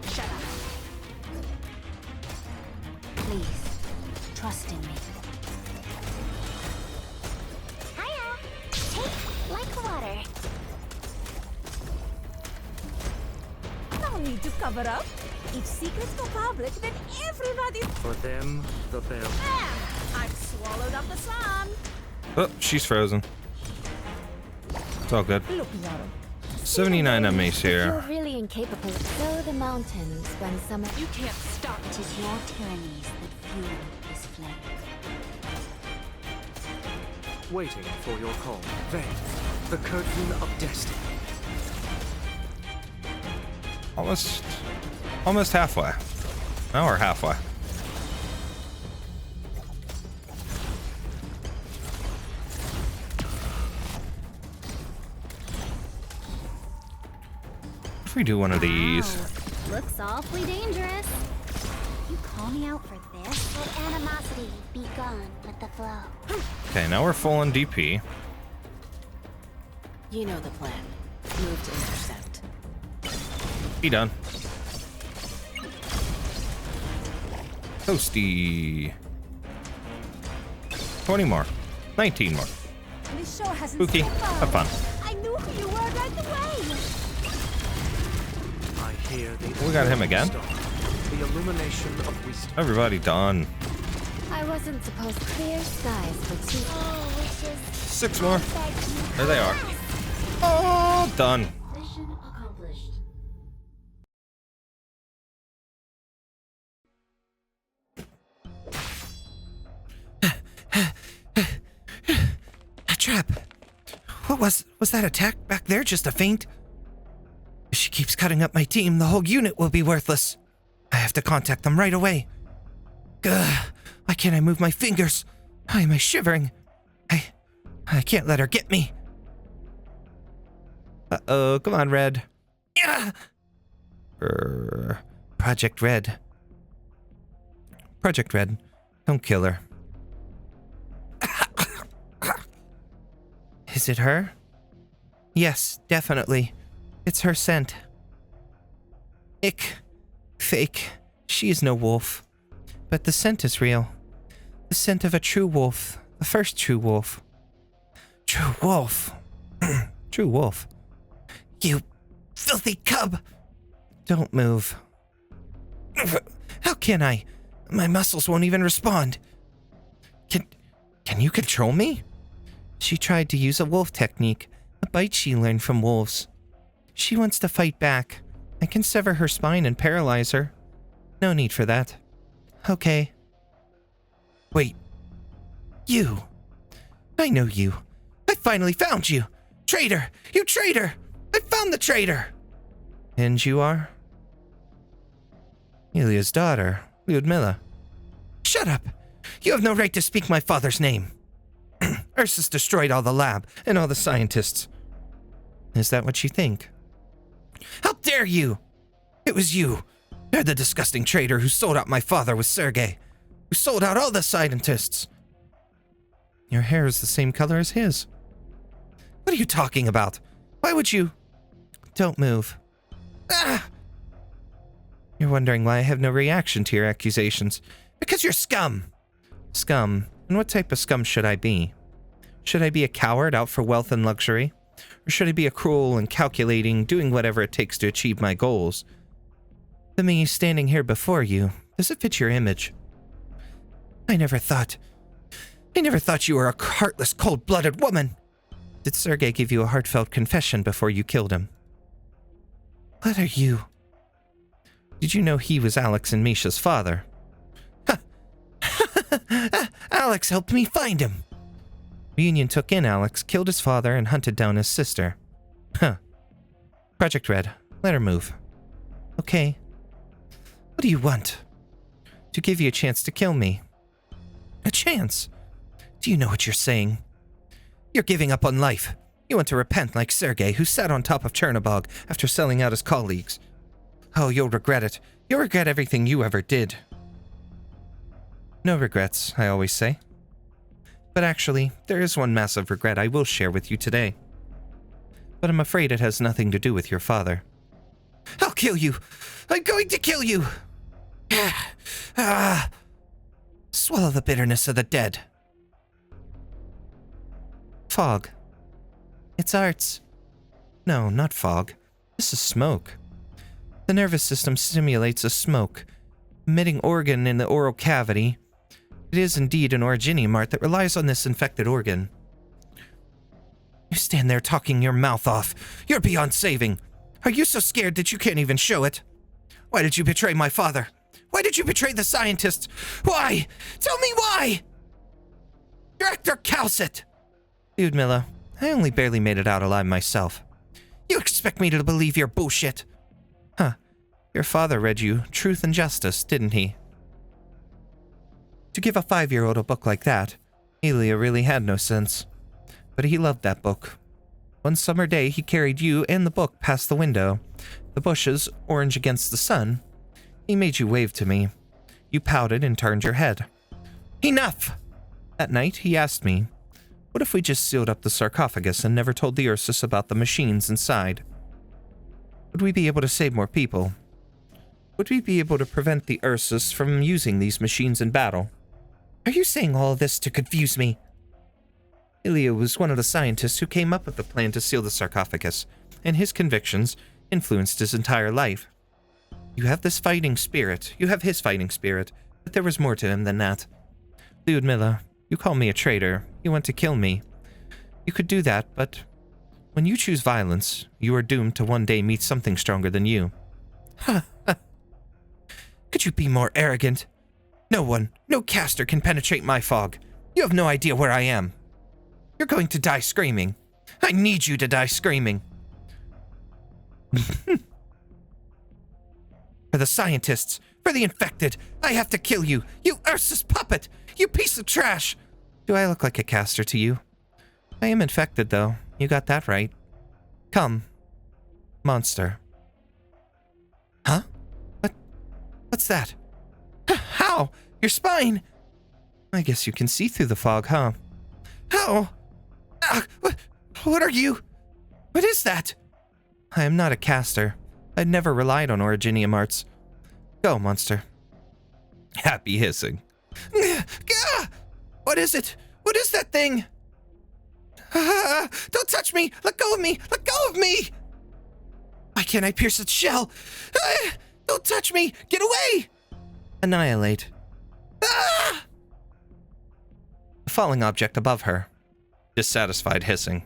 Shut up. Please, trust in me. Hiya. Take like water. No need to cover up. If secrets go public, then everybody. For them, the bell. I've swallowed up the sun. Oh, she's frozen. It's all good. Look, Yaro. 79 on Mace You're here. really incapable. So the mountains when summer. You can't stop It is your tyrannies that fuel this flame. Waiting for your call. They, the curtain of destiny. Almost halfway. Now we're halfway. If we do one of these. Wow, looks awfully dangerous. You call me out for this? Let animosity be gone with the flow. Okay, now we're full on DP. You know the plan. Move to intercept. Be done. Toasty. 20 more. 19 more. This show hasn't Spooky. so far. Have fun. I knew who you were right away. I hear the We got him again. star, the illumination of wisdom. Everybody done. I wasn't supposed to clear skies for two. Oh, wishes. 6 more. There they are. Oh, done. Mission accomplished. A trap. What was that attack back there? Just a feint? If she keeps cutting up my team, the whole unit will be worthless. I have to contact them right away. Gah, why can't I move my fingers? Why am I shivering? I can't let her get me. Uh-oh, come on, Red. Yeah! Project Red. Project Red, don't kill her. Is it her? Yes, definitely. It's her scent. Ick. Fake. She is no wolf. But the scent is real. The scent of a true wolf. The first true wolf. True wolf. True wolf. You filthy cub! Don't move. How can I? My muscles won't even respond. Can you control me? She tried to use a wolf technique, a bite she learned from wolves. She wants to fight back. I can sever her spine and paralyze her. No need for that. Okay. Wait. You. I know you. I finally found you. Traitor! You traitor! I found the traitor! And you are? Ilya's daughter, Lyudmila. Shut up! You have no right to speak my father's name. Ursus destroyed all the lab and all the scientists. Is that what you think? How dare you! It was you. You're the disgusting traitor who sold out my father with Sergei, who sold out all the scientists. Your hair is the same color as his. What are you talking about? Why would you... Don't move. Ah! You're wondering why I have no reaction to your accusations. Because you're scum. Scum. And what type of scum should I be? Should I be a coward out for wealth and luxury? Or should I be a cruel and calculating, doing whatever it takes to achieve my goals? The me standing here before you, does it fit your image? I never thought you were a heartless, cold-blooded woman. Did Sergei give you a heartfelt confession before you killed him? What are you? Did you know he was Alex and Misha's father? Alex helped me find him. Reunion took in Alex, killed his father, and hunted down his sister. Huh. Project Red, let her move. Okay. What do you want? To give you a chance to kill me. A chance? Do you know what you're saying? You're giving up on life. You want to repent like Sergei, who sat on top of Chernobog after selling out his colleagues. Oh, you'll regret it. You'll regret everything you ever did. No regrets, I always say. But actually, there is one massive regret I will share with you today. But I'm afraid it has nothing to do with your father. I'll kill you! I'm going to kill you! Swallow the bitterness of the dead. Fog. It's arts. No, not fog. This is smoke. The nervous system stimulates a smoke, emitting organ in the oral cavity, It is indeed an originium art that relies on this infected organ. You stand there talking your mouth off. You're beyond saving. Are you so scared that you can't even show it? Why did you betray my father? Why did you betray the scientists? Why? Tell me why! Director Calcit! Lyudmila, I only barely made it out alive myself. You expect me to believe your bullshit? Huh. Your father read you Truth and Justice, didn't he? To give a 5-year-old a book like that, Elia really had no sense. But he loved that book. One summer day, he carried you and the book past the window. The bushes, orange against the sun. He made you wave to me. You pouted and turned your head. Enough! That night, he asked me, what if we just sealed up the sarcophagus and never told the Ursus about the machines inside? Would we be able to save more people? Would we be able to prevent the Ursus from using these machines in battle? Are you saying all of this to confuse me? Ilya was one of the scientists who came up with the plan to seal the sarcophagus, and his convictions influenced his entire life. You have this fighting spirit, you have his fighting spirit, but there was more to him than that. Lyudmila, you call me a traitor, you want to kill me. You could do that, but when you choose violence, you are doomed to one day meet something stronger than you. Ha ha. Could you be more arrogant? No one, no caster can penetrate my fog. You have no idea where I am. You're going to die screaming. I need you to die screaming. For the scientists, for the infected, I have to kill you. You Ursus puppet! You piece of trash! Do I look like a caster to you? I am infected, though. You got that right. Come. Monster. Huh? What's that? How? Your spine? I guess you can see through the fog, huh? How? What are you? What is that? I am not a caster. I'd never relied on originium arts. Go, monster. Happy hissing. What is it? What is that thing? Don't touch me! Let go of me! Let go of me! Why can't I pierce its shell? Don't touch me! Get away! Annihilate. The falling object above her. Dissatisfied hissing.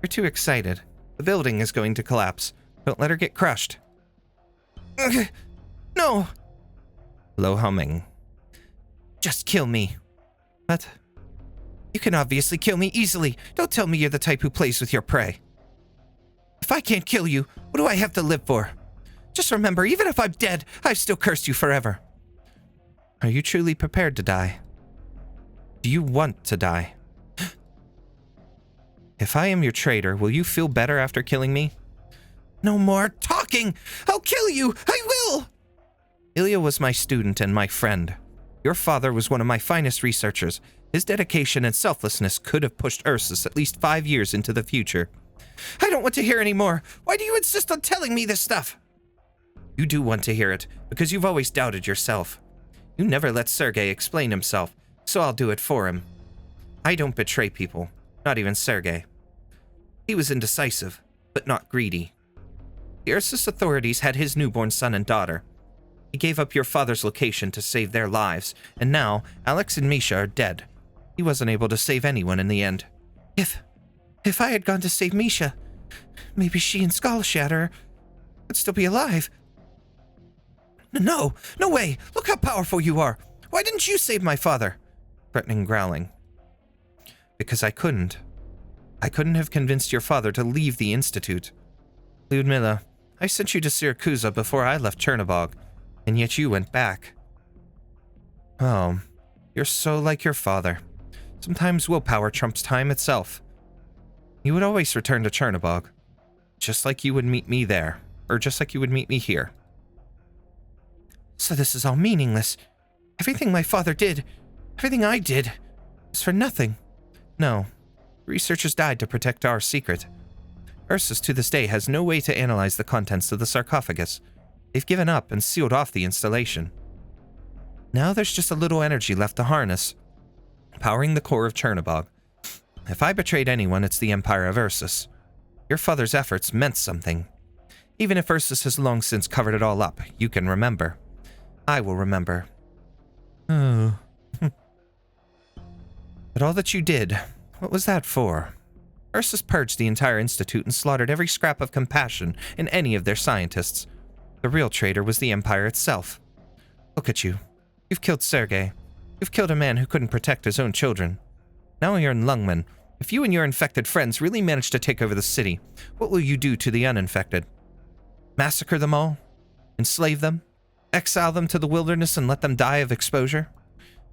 You're too excited. The building is going to collapse. Don't let her get crushed. No! Low humming. Just kill me. What? You can obviously kill me easily. Don't tell me you're the type who plays with your prey. If I can't kill you, what do I have to live for? Just remember, even if I'm dead, I've still cursed you forever. Are you truly prepared to die? Do you want to die? If I am your traitor, will you feel better after killing me? No more talking! I'll kill you! I will! Ilya was my student and my friend. Your father was one of my finest researchers. His dedication and selflessness could have pushed Ursus at least 5 years into the future. I don't want to hear any more. Why do you insist on telling me this stuff? You do want to hear it, because you've always doubted yourself. You never let Sergei explain himself, so I'll do it for him. I don't betray people, not even Sergei. He was indecisive, but not greedy. The Ursus authorities had his newborn son and daughter. He gave up your father's location to save their lives, and now Alex and Misha are dead. He wasn't able to save anyone in the end. If I had gone to save Misha, maybe she and Skullshatter would still be alive. No way! Look how powerful you are! Why didn't you save my father? Threatening growling. Because I couldn't. I couldn't have convinced your father to leave the Institute. Lyudmila, I sent you to Syrakuza before I left Chernobog, and yet you went back. Oh, you're so like your father. Sometimes willpower trumps time itself. You would always return to Chernobog, just like you would meet me there, or just like you would meet me here. So this is all meaningless. Everything my father did, everything I did, was for nothing. No, researchers died to protect our secret. Ursus to this day has no way to analyze the contents of the sarcophagus. They've given up and sealed off the installation. Now there's just a little energy left to harness, powering the core of Chernobog. If I betrayed anyone, it's the Empire of Ursus. Your father's efforts meant something. Even if Ursus has long since covered it all up, you can remember. I will remember. Oh. But all that you did, what was that for? Ursus purged the entire Institute and slaughtered every scrap of compassion in any of their scientists. The real traitor was the Empire itself. Look at you. You've killed Sergei. You've killed a man who couldn't protect his own children. Now you're in Lungmen. If you and your infected friends really manage to take over the city, what will you do to the uninfected? Massacre them all? Enslave them? Exile them to the wilderness and let them die of exposure?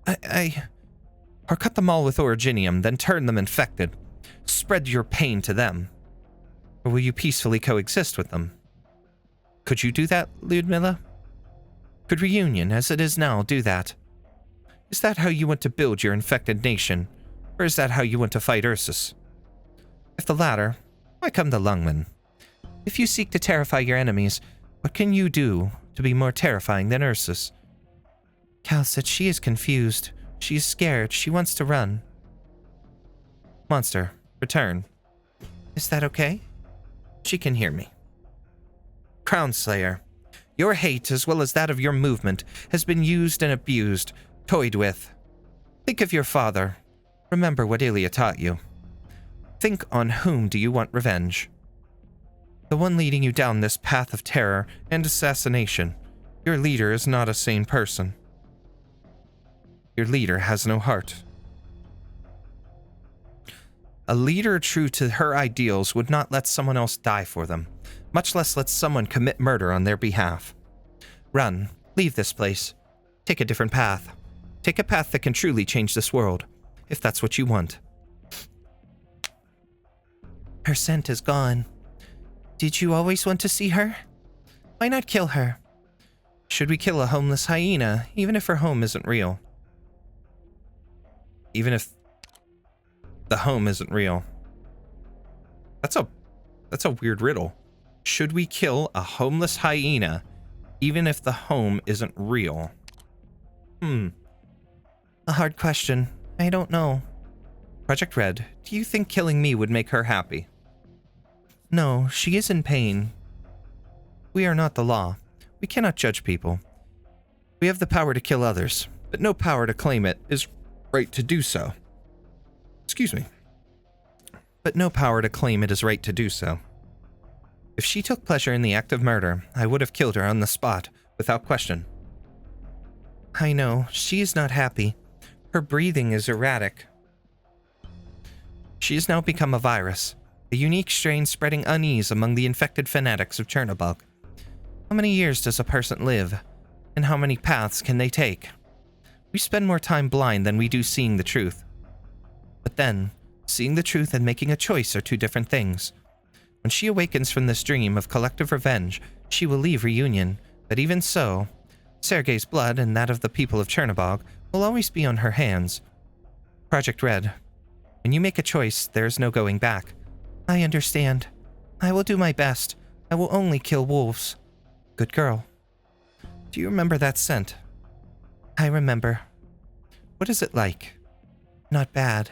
Or cut them all with originium, then turn them infected. Spread your pain to them. Or will you peacefully coexist with them? Could you do that, Ludmilla? Could Reunion, as it is now, do that? Is that how you want to build your infected nation? Or is that how you want to fight Ursus? If the latter, why come to Lungmen? If you seek to terrify your enemies, what can you do to be more terrifying than Ursus? Cal said she is confused. She is scared. She wants to run. Monster, return. Is that okay? She can hear me. Crown Slayer, your hate, as well as that of your movement, has been used and abused, toyed with. Think of your father. Remember what Ilya taught you. Think on whom do you want revenge? The one leading you down this path of terror and assassination. Your leader is not a sane person. Your leader has no heart. A leader true to her ideals would not let someone else die for them, much less let someone commit murder on their behalf. Run. Leave this place. Take a different path. Take a path that can truly change this world, if that's what you want. Her scent is gone. Did you always want to see her? Why not kill her? Should we kill a homeless hyena, even if her home isn't real? Even if the home isn't real. That's a weird riddle. Should we kill a homeless hyena, even if the home isn't real? A hard question. I don't know. Project Red, do you think killing me would make her happy? No, she is in pain. We are not the law. We cannot judge people. We have the power to kill others, but no power to claim it is right to do so. Excuse me. But no power to claim it is right to do so. If she took pleasure in the act of murder, I would have killed her on the spot, without question. I know, she is not happy. Her breathing is erratic. She has now become a virus, a unique strain spreading unease among the infected fanatics of Chernobog. How many years does a person live, and how many paths can they take? We spend more time blind than we do seeing the truth. But then, seeing the truth and making a choice are two different things. When she awakens from this dream of collective revenge, she will leave Reunion, but even so, Sergei's blood and that of the people of Chernobog will always be on her hands. Project Red, when you make a choice, there is no going back. I understand. I will do my best. I will only kill wolves. Good girl. Do you remember that scent? I remember. What is it like? Not bad.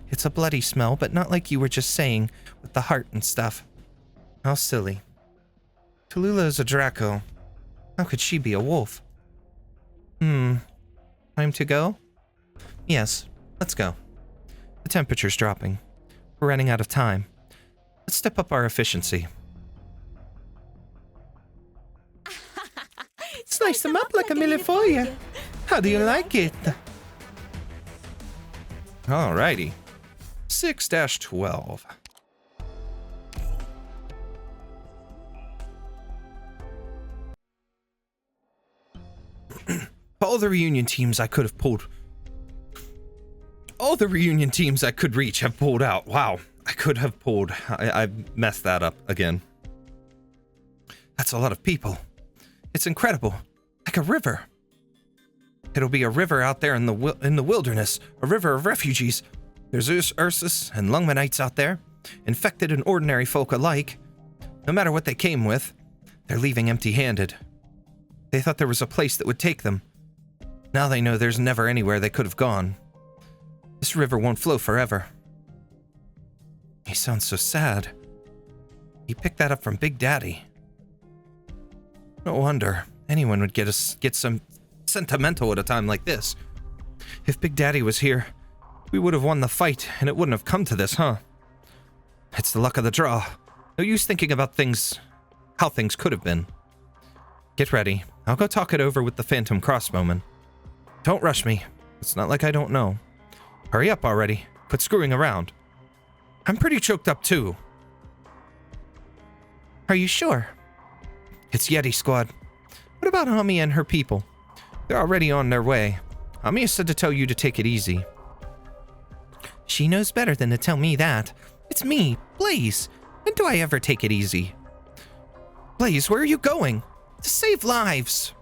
It's a bloody smell, but not like you were just saying, with the heart and stuff. How silly. Tallulah is a Draco. How could she be a wolf? Time to go? Yes, let's go. The temperature's dropping. We're running out of time. Let's step up our efficiency. Slice them up like a millifolia. How do you like it? Alrighty. 6-12. All the reunion teams I could have pulled. All the reunion teams I could reach have pulled out. Wow. I could have pulled. I messed that up again. That's a lot of people. It's incredible. Like a river. It'll be a river out there in the wilderness. A river of refugees. There's Ursus and Lungmenites out there. Infected and ordinary folk alike. No matter what they came with, they're leaving empty-handed. They thought there was a place that would take them. Now they know there's never anywhere they could have gone. This river won't flow forever. He sounds so sad. He picked that up from Big Daddy. No wonder anyone would get some sentimental at a time like this. If Big Daddy was here, We would have won the fight, and it wouldn't have come to this, huh? It's the luck of the draw. No use thinking about how things could have been. Get ready. I'll go talk it over with the Phantom Crossbowman. Don't rush me. It's not like I don't know. Hurry up already. Quit screwing around. I'm pretty choked up too. Are you sure? It's Yeti Squad. What about Amiya and her people? They're already on their way. Amiya said to tell you to take it easy. She knows better than to tell me that. It's me, Blaze. When do I ever take it easy? Blaze, where are you going? To save lives.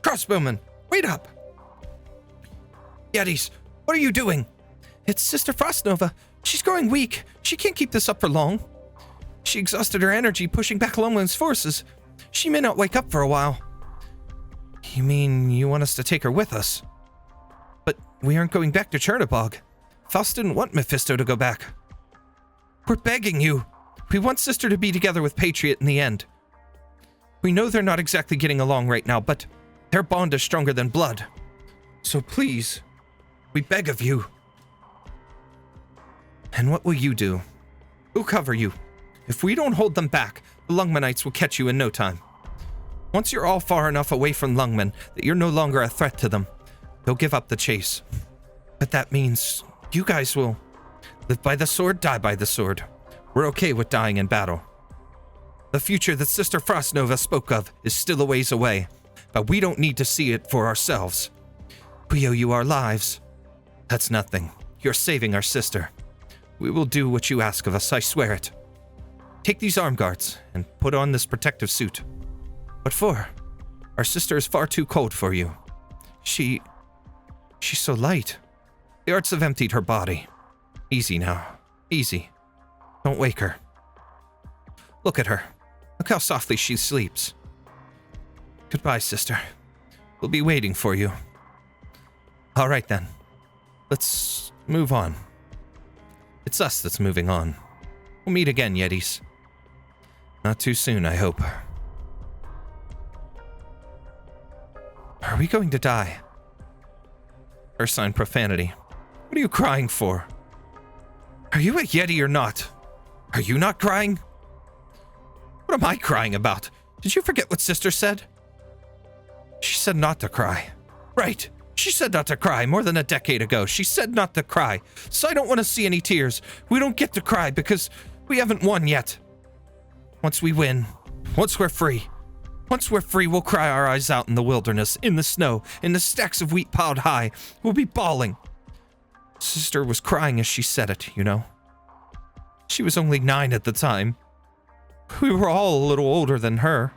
Crossbowman, wait up. Yetis, what are you doing? It's Sister Frostnova. She's growing weak. She can't keep this up for long. She exhausted her energy pushing back Lungmen's forces. She may not wake up for a while. You mean you want us to take her with us? But we aren't going back to Chernobog. Faust didn't want Mephisto to go back. We're begging you. We want Sister to be together with Patriot in the end. We know they're not exactly getting along right now, but their bond is stronger than blood. So please, we beg of you. And what will you do? We'll cover you. If we don't hold them back, the Lungmenites will catch you in no time. Once you're all far enough away from Lungmen that you're no longer a threat to them, they'll give up the chase. But that means you guys will live by the sword, die by the sword. We're okay with dying in battle. The future that Sister Frostnova spoke of is still a ways away, but we don't need to see it for ourselves. We owe you our lives. That's nothing. You're saving our sister. We will do what you ask of us, I swear it. Take these arm guards and put on this protective suit. What for? Our sister is far too cold for you. She's so light. The arts have emptied her body. Easy now. Easy. Don't wake her. Look at her. Look how softly she sleeps. Goodbye, sister. We'll be waiting for you. All right, then. Let's move on. It's us that's moving on. We'll meet again, Yetis. Not too soon, I hope. Are we going to die? Her sign profanity. What are you crying for? Are you a Yeti or not? Are you not crying? What am I crying about? Did you forget what Sister said? She said not to cry. Right. She said not to cry more than a decade ago. She said not to cry. So I don't want to see any tears. We don't get to cry because we haven't won yet. Once we win, once we're free, we'll cry our eyes out in the wilderness, in the snow, in the stacks of wheat piled high. We'll be bawling. Sister was crying as she said it, you know. She was only 9 at the time. We were all a little older than her.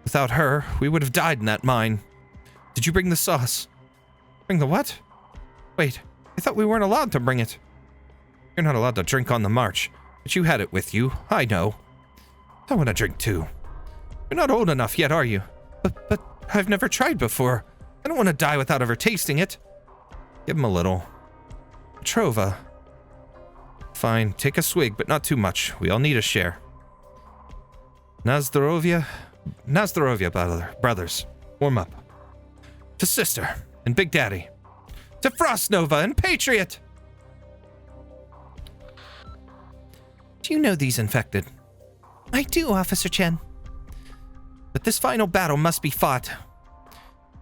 Without her, we would have died in that mine. Did you bring the sauce? Bring the what? Wait, I thought we weren't allowed to bring it. You're not allowed to drink on the march, but you had it with you, I know. I want to drink too. You're not old enough yet, are you? But I've never tried before. I don't want to die without ever tasting it. Give him a little. Trova. Fine, take a swig, but not too much. We all need a share. Nazdarovia, brothers. Warm up. To Sister and Big Daddy. To Frostnova and Patriot! Do you know these infected? I do, Officer Chen. But this final battle must be fought.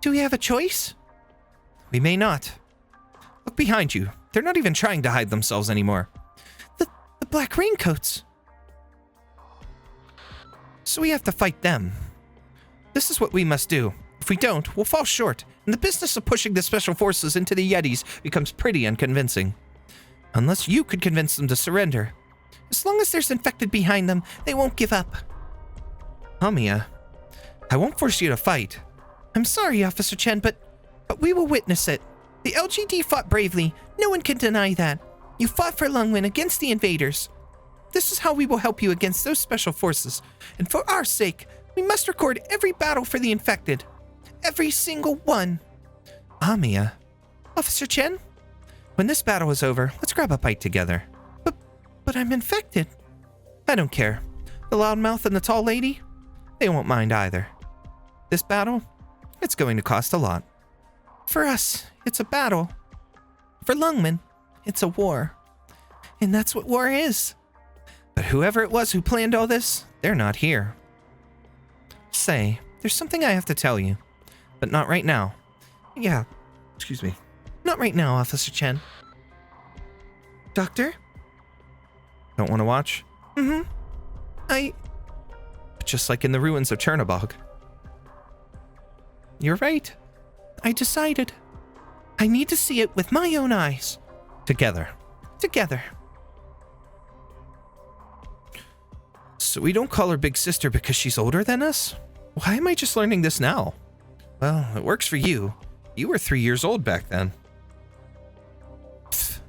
Do we have a choice? We may not. Look behind you. They're not even trying to hide themselves anymore. The black raincoats. So we have to fight them. This is what we must do. If we don't, we'll fall short, and the business of pushing the special forces into the Yetis becomes pretty unconvincing. Unless you could convince them to surrender. As long as there's infected behind them, they won't give up. Amiya, I won't force you to fight. I'm sorry, Officer Chen, but we will witness it. The LGD fought bravely. No one can deny that. You fought for Lungmen against the invaders. This is how we will help you against those special forces. And for our sake, we must record every battle for the infected. Every single one. Amiya. Officer Chen? When this battle is over, let's grab a bite together. But I'm infected. I don't care. The loudmouth and the tall lady? They won't mind either. This battle? It's going to cost a lot. For us, It's a battle. For Lungmen, it's a war. And that's what war is. But whoever it was who planned all this, they're not here. Say, there's something I have to tell you. But not right now. Yeah, excuse me. Not right now, Officer Chen. Doctor? Don't want to watch? Just like in the ruins of Chernobog. You're right. I decided. I need to see it with my own eyes. Together. So we don't call her big sister because she's older than us? Why am I just learning this now? Well, it works for you. You were 3 years old back then. Pfft.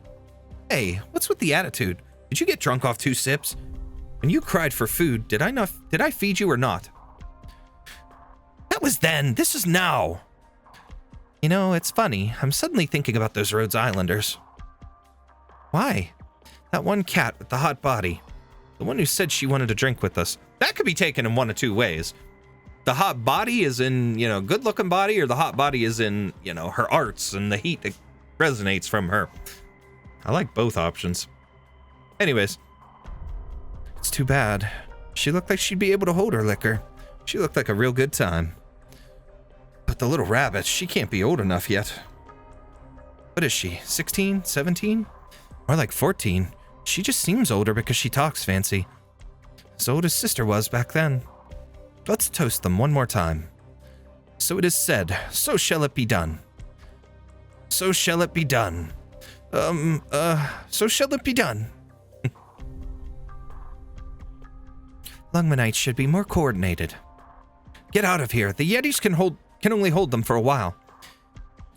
Hey, what's with the attitude? Did you get drunk off 2 sips? When you cried for food, did I feed you or not? That was then. This is now. You know, it's funny. I'm suddenly thinking about those Rhodes Islanders. Why? That one cat with the hot body. The one who said she wanted to drink with us. That could be taken in one of 2 ways. The hot body is in, good looking body, or the hot body is in, her arts and the heat that resonates from her. I like both options. Anyways. It's too bad. She looked like she'd be able to hold her liquor. She looked like a real good time. But the little rabbit, she can't be old enough yet. What is she, 16, 17? More like 14. She just seems older because she talks fancy. As old as sister was back then. Let's toast them one more time. So it is said, so shall it be done. So shall it be done. So shall it be done. Lungmenites should be more coordinated. Get out of here. The Yetis can only hold them for a while.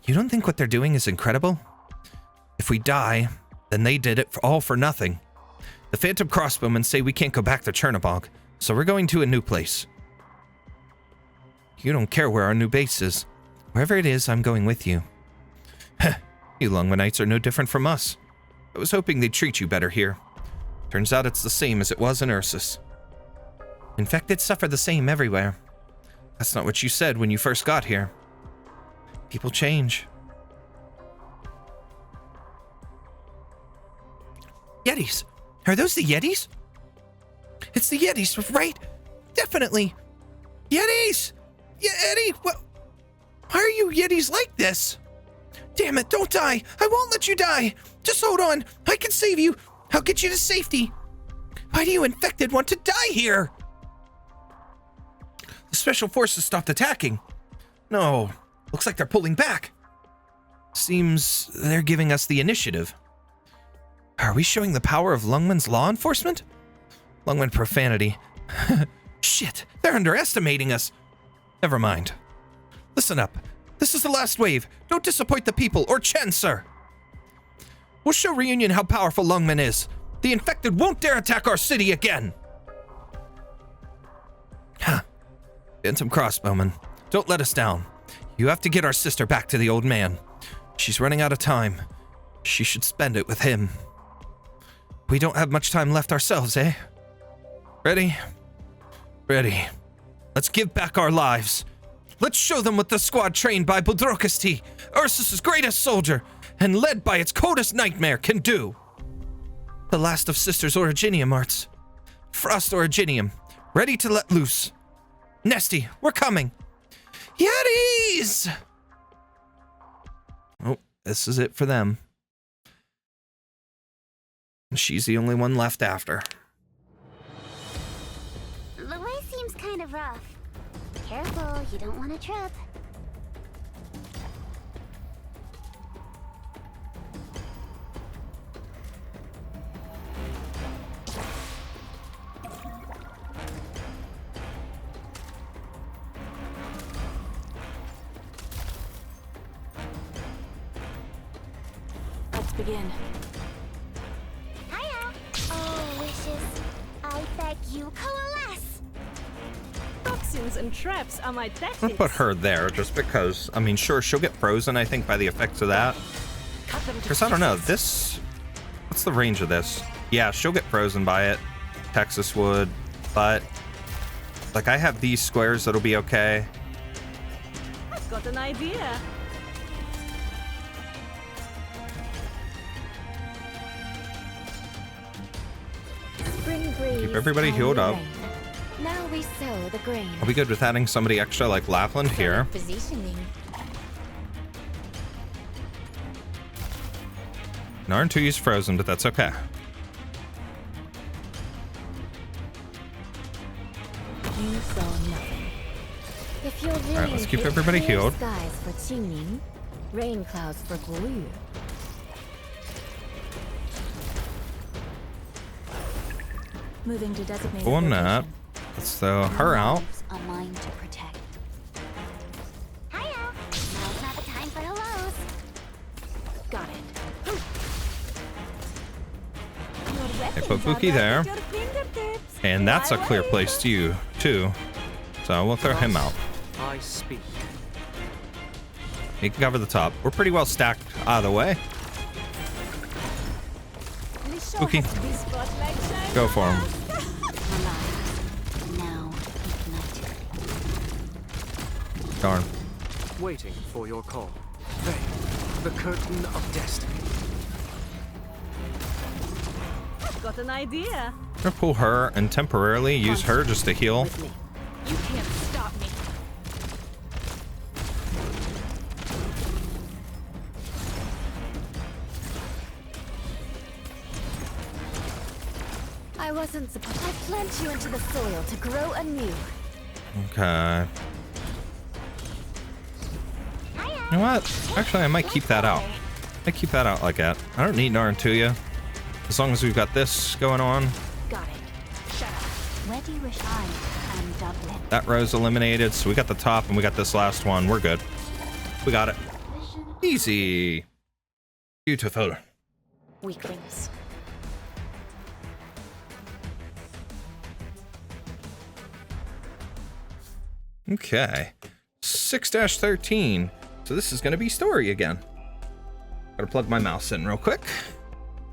You don't think what they're doing is incredible? If we die, then they did it all for nothing. The Phantom Crossbowmen say we can't go back to Chernobog, so we're going to a new place. You don't care where our new base is. Wherever it is, I'm going with you. Heh, you Lungmenites are no different from us. I was hoping they'd treat you better here. Turns out it's the same as it was in Ursus. Infected suffer the same everywhere. That's not what you said when you first got here. People change. Yetis! Are those the Yetis? It's the Yetis, right? Definitely! Yetis! Yeti! Why are you Yetis like this? Damn it, don't die! I won't let you die! Just hold on! I can save you! I'll get you to safety! Why do you infected want to die here? The special forces stopped attacking. No, looks like they're pulling back. Seems they're giving us the initiative. Are we showing the power of Lungmen's law enforcement? Lungmen profanity. Shit, they're underestimating us. Never mind. Listen up. This is the last wave. Don't disappoint the people or Chen, sir. We'll show Reunion how powerful Lungmen is. The infected won't dare attack our city again. Huh. Phantom Crossbowman, don't let us down. You have to get our sister back to the old man. She's running out of time. She should spend it with him. We don't have much time left ourselves, eh? Ready? Ready. Let's give back our lives. Let's show them what the squad trained by Budrokasti, Ursus's greatest soldier, and led by its coldest nightmare, can do. The last of Sisters Originium arts. Frost Originium, ready to let loose. Nesty, we're coming. Yetis! Oh, this is it for them. She's the only one left after. The way seems kind of rough. Careful, you don't want to trip. Let's begin. Hiya! Oh, wishes. I beg you, coalesce! Toxins and traps are my I'll tactics. put her there just because, I mean, sure, she'll get frozen, I think, by the effects of that. Because I don't know, this... What's the range of this? Yeah, she'll get frozen by it. Texas would, but... Like, I have these squares that'll be okay. I've got an idea. freeze, everybody time healed up. rain. Now we sow the grain. Are we good with adding somebody extra like Lapland here? Positioning. Narn2's frozen, but that's okay. You saw nothing. If you're really Alright, let's keep everybody healed. Skies for tuning, rain clouds for glue. Moving to designated On that, location. let's throw her out. A mind to protect. Hiya! Now's not the time for hellos. Got it. Okay, put Buki there. And that's a clear place to you, too. So we'll throw him out. I speak. He can cover the top. We're pretty well stacked either way. Buki, go for him. Now ignite. Darn. Waiting for your call. They, the curtain of destiny. Got an idea. I'm gonna pull her and temporarily use her just to heal. With me. You can't stop me. I wasn't supposed. I plant you into the soil to grow anew. Okay. You know what? Actually, I might keep that out. I keep that out like that. I don't need Narn2. As long as we've got this going on. Got it. Shut up. Where do you wish I am Dublin? That row's eliminated, so we got the top and we got this last one. We're good. We got it. Easy. Beautiful. Weaklings. Okay. 6-13. So this is going to be story again. Gotta plug my mouse in real quick.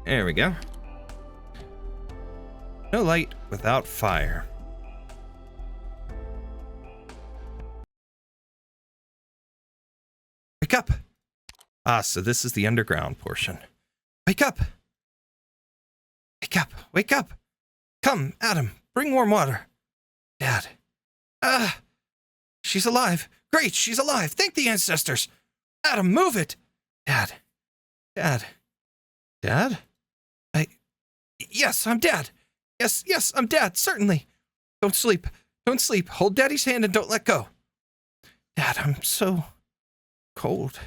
There we go. No light without fire. Wake up! Ah, so this is the underground portion. Wake up! Wake up! Wake up! Come, Adam, bring warm water. Dad. Ah! She's alive. Great, she's alive. Thank the ancestors. Adam, move it. Dad. Dad. Dad? Yes, I'm Dad. Yes, I'm Dad, certainly. Don't sleep. Don't sleep. Hold Daddy's hand and don't let go. Dad, I'm so cold.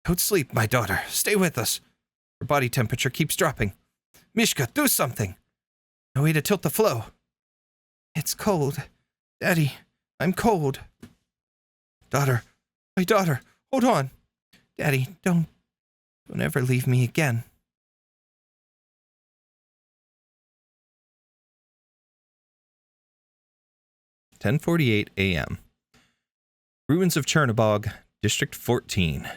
Don't sleep, my daughter. Stay with us. Her body temperature keeps dropping. Mishka, do something. No way to tilt the flow. It's cold. Daddy, I'm cold. Daughter, my daughter, hold on. Daddy, don't ever leave me again. (10:48 a.m.) Ruins of Chernobog, District 14.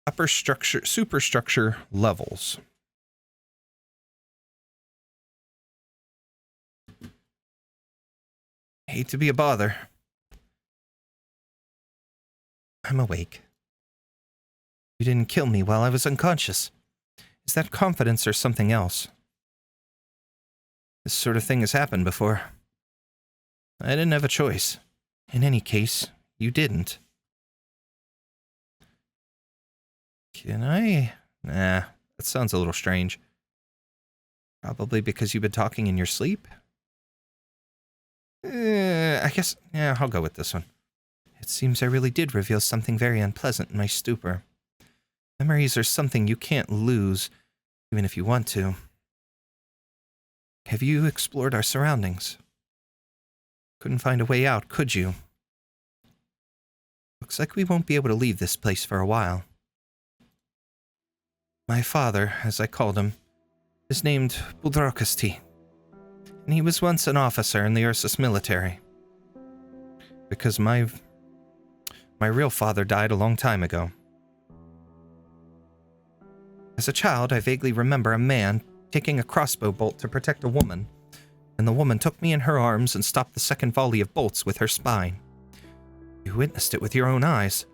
Upper structure, superstructure levels. Hate to be a bother. I'm awake. You didn't kill me while I was unconscious. Is that confidence or something else? This sort of thing has happened before. I didn't have a choice. In any case, you didn't. Can I? Nah, that sounds a little strange. Probably because you've been talking in your sleep? I guess, yeah, I'll go with this one. It seems I really did reveal something very unpleasant in my stupor. Memories are something you can't lose, even if you want to. Have you explored our surroundings? Couldn't find a way out, could you? Looks like we won't be able to leave this place for a while. My father, as I called him, is named Buldrokasti, and he was once an officer in the Ursus military. Because my real father died a long time ago. As a child, I vaguely remember a man taking a crossbow bolt to protect a woman, and the woman took me in her arms and stopped the second volley of bolts with her spine. You witnessed it with your own eyes.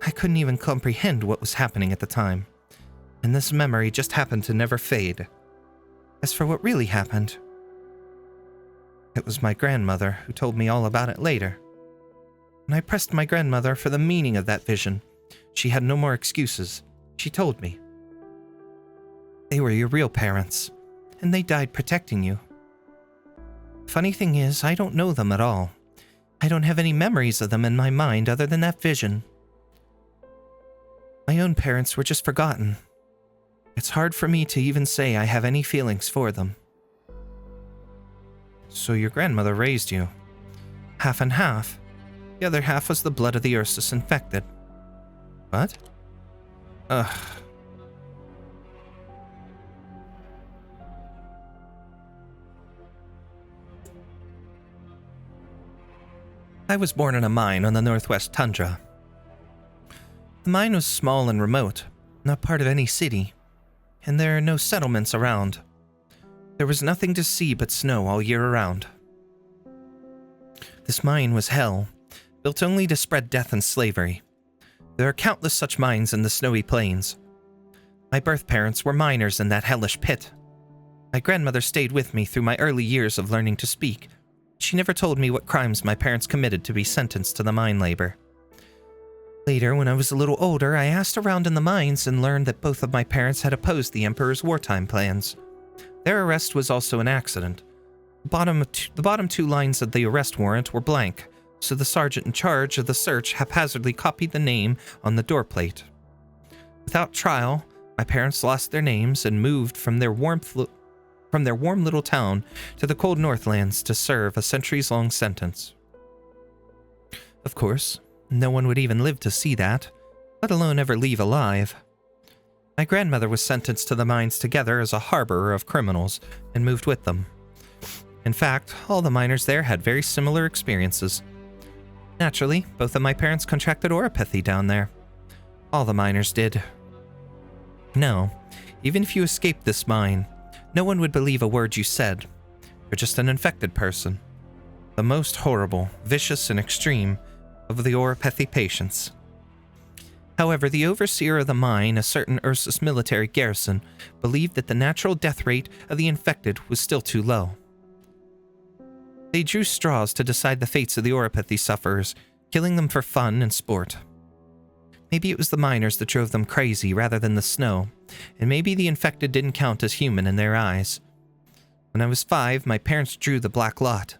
I couldn't even comprehend what was happening at the time, and this memory just happened to never fade. As for what really happened, it was my grandmother who told me all about it later. When I pressed my grandmother for the meaning of that vision, she had no more excuses. She told me. They were your real parents, and they died protecting you. Funny thing is, I don't know them at all. I don't have any memories of them in my mind other than that vision. My own parents were just forgotten. It's hard for me to even say I have any feelings for them. So your grandmother raised you. Half and half. The other half was the blood of the Ursus infected. What? Ugh. I was born in a mine on the northwest tundra. The mine was small and remote, not part of any city, and there are no settlements around. There was nothing to see but snow all year around. This mine was hell, built only to spread death and slavery. There are countless such mines in the snowy plains. My birth parents were miners in that hellish pit. My grandmother stayed with me through my early years of learning to speak. She never told me what crimes my parents committed to be sentenced to the mine labor. Later, when I was a little older, I asked around in the mines and learned that both of my parents had opposed the Emperor's wartime plans. Their arrest was also an accident. The bottom two lines of the arrest warrant were blank, so the sergeant in charge of the search haphazardly copied the name on the door plate. Without trial, my parents lost their names and moved from their warm little town to the cold Northlands to serve a centuries-long sentence. Of course, no one would even live to see that, let alone ever leave alive. My grandmother was sentenced to the mines together as a harborer of criminals and moved with them. In fact, all the miners there had very similar experiences. Naturally, both of my parents contracted oropathy down there. All the miners did. No, even if you escaped this mine, no one would believe a word you said. You're just an infected person. The most horrible, vicious, and extreme of the oropathy patients. However, the overseer of the mine, a certain Ursus military garrison, believed that the natural death rate of the infected was still too low. They drew straws to decide the fates of the oropathy sufferers, killing them for fun and sport. Maybe it was the miners that drove them crazy rather than the snow, and maybe the infected didn't count as human in their eyes. When I was 5, my parents drew the black lot.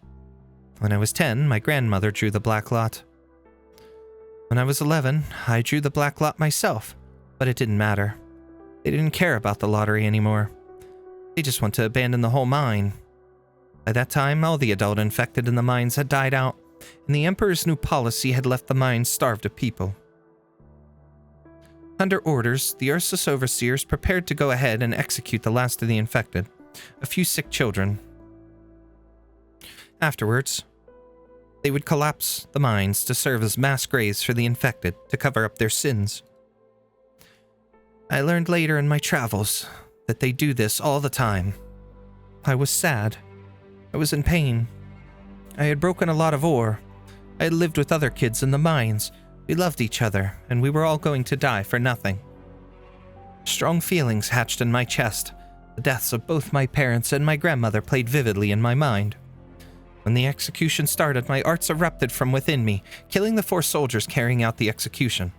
When I was 10, my grandmother drew the black lot. When I was 11, I drew the black lot myself, but it didn't matter. They didn't care about the lottery anymore. They just want to abandon the whole mine. By that time, all the adult infected in the mines had died out, and the Emperor's new policy had left the mines starved of people. Under orders, the Ursus overseers prepared to go ahead and execute the last of the infected, a few sick children. Afterwards, they would collapse the mines to serve as mass graves for the infected to cover up their sins. I learned later in my travels that they do this all the time. I was sad. I was in pain. I had broken a lot of ore. I had lived with other kids in the mines. We loved each other, and we were all going to die for nothing. Strong feelings hatched in my chest. The deaths of both my parents and my grandmother played vividly in my mind. When the execution started, my arts erupted from within me, killing the 4 soldiers carrying out the execution.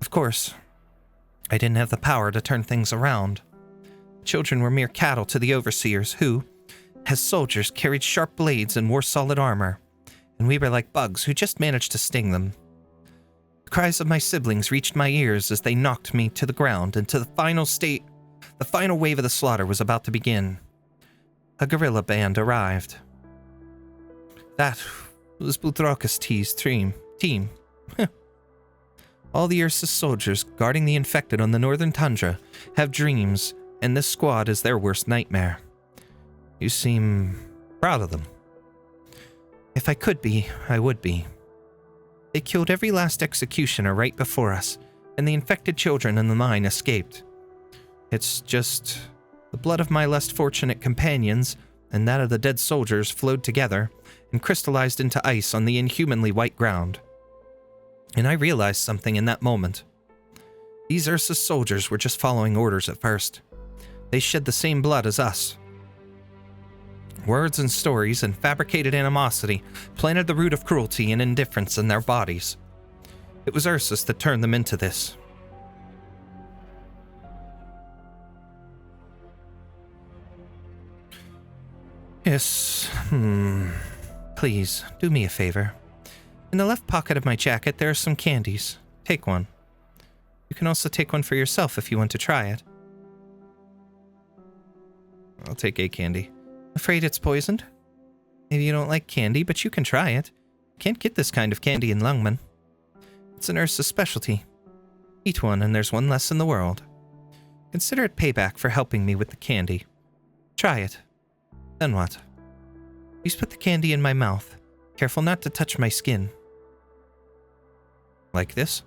Of course, I didn't have the power to turn things around. The children were mere cattle to the overseers who, as soldiers, carried sharp blades and wore solid armor, and we were like bugs who just managed to sting them. The cries of my siblings reached my ears as they knocked me to the ground, and to the final wave of the slaughter was about to begin. A guerrilla band arrived. That was Buthrakis T's team. All the Ursus soldiers guarding the infected on the northern tundra have dreams, and this squad is their worst nightmare. You seem proud of them. If I could be, I would be. They killed every last executioner right before us, and the infected children in the mine escaped. It's just the blood of my less fortunate companions and that of the dead soldiers flowed together and crystallized into ice on the inhumanly white ground. And I realized something in that moment. These Ursus soldiers were just following orders at first. They shed the same blood as us. Words and stories and fabricated animosity planted the root of cruelty and indifference in their bodies. It was Ursus that turned them into this. Yes, Please, do me a favor. In the left pocket of my jacket, there are some candies. Take one. You can also take one for yourself if you want to try it. I'll take a candy. Afraid it's poisoned? Maybe you don't like candy, but you can try it. Can't get this kind of candy in Lungmen. It's an Ursus specialty. Eat one and there's one less in the world. Consider it payback for helping me with the candy. Try it. Then what? Please put the candy in my mouth. Careful not to touch my skin. Like this?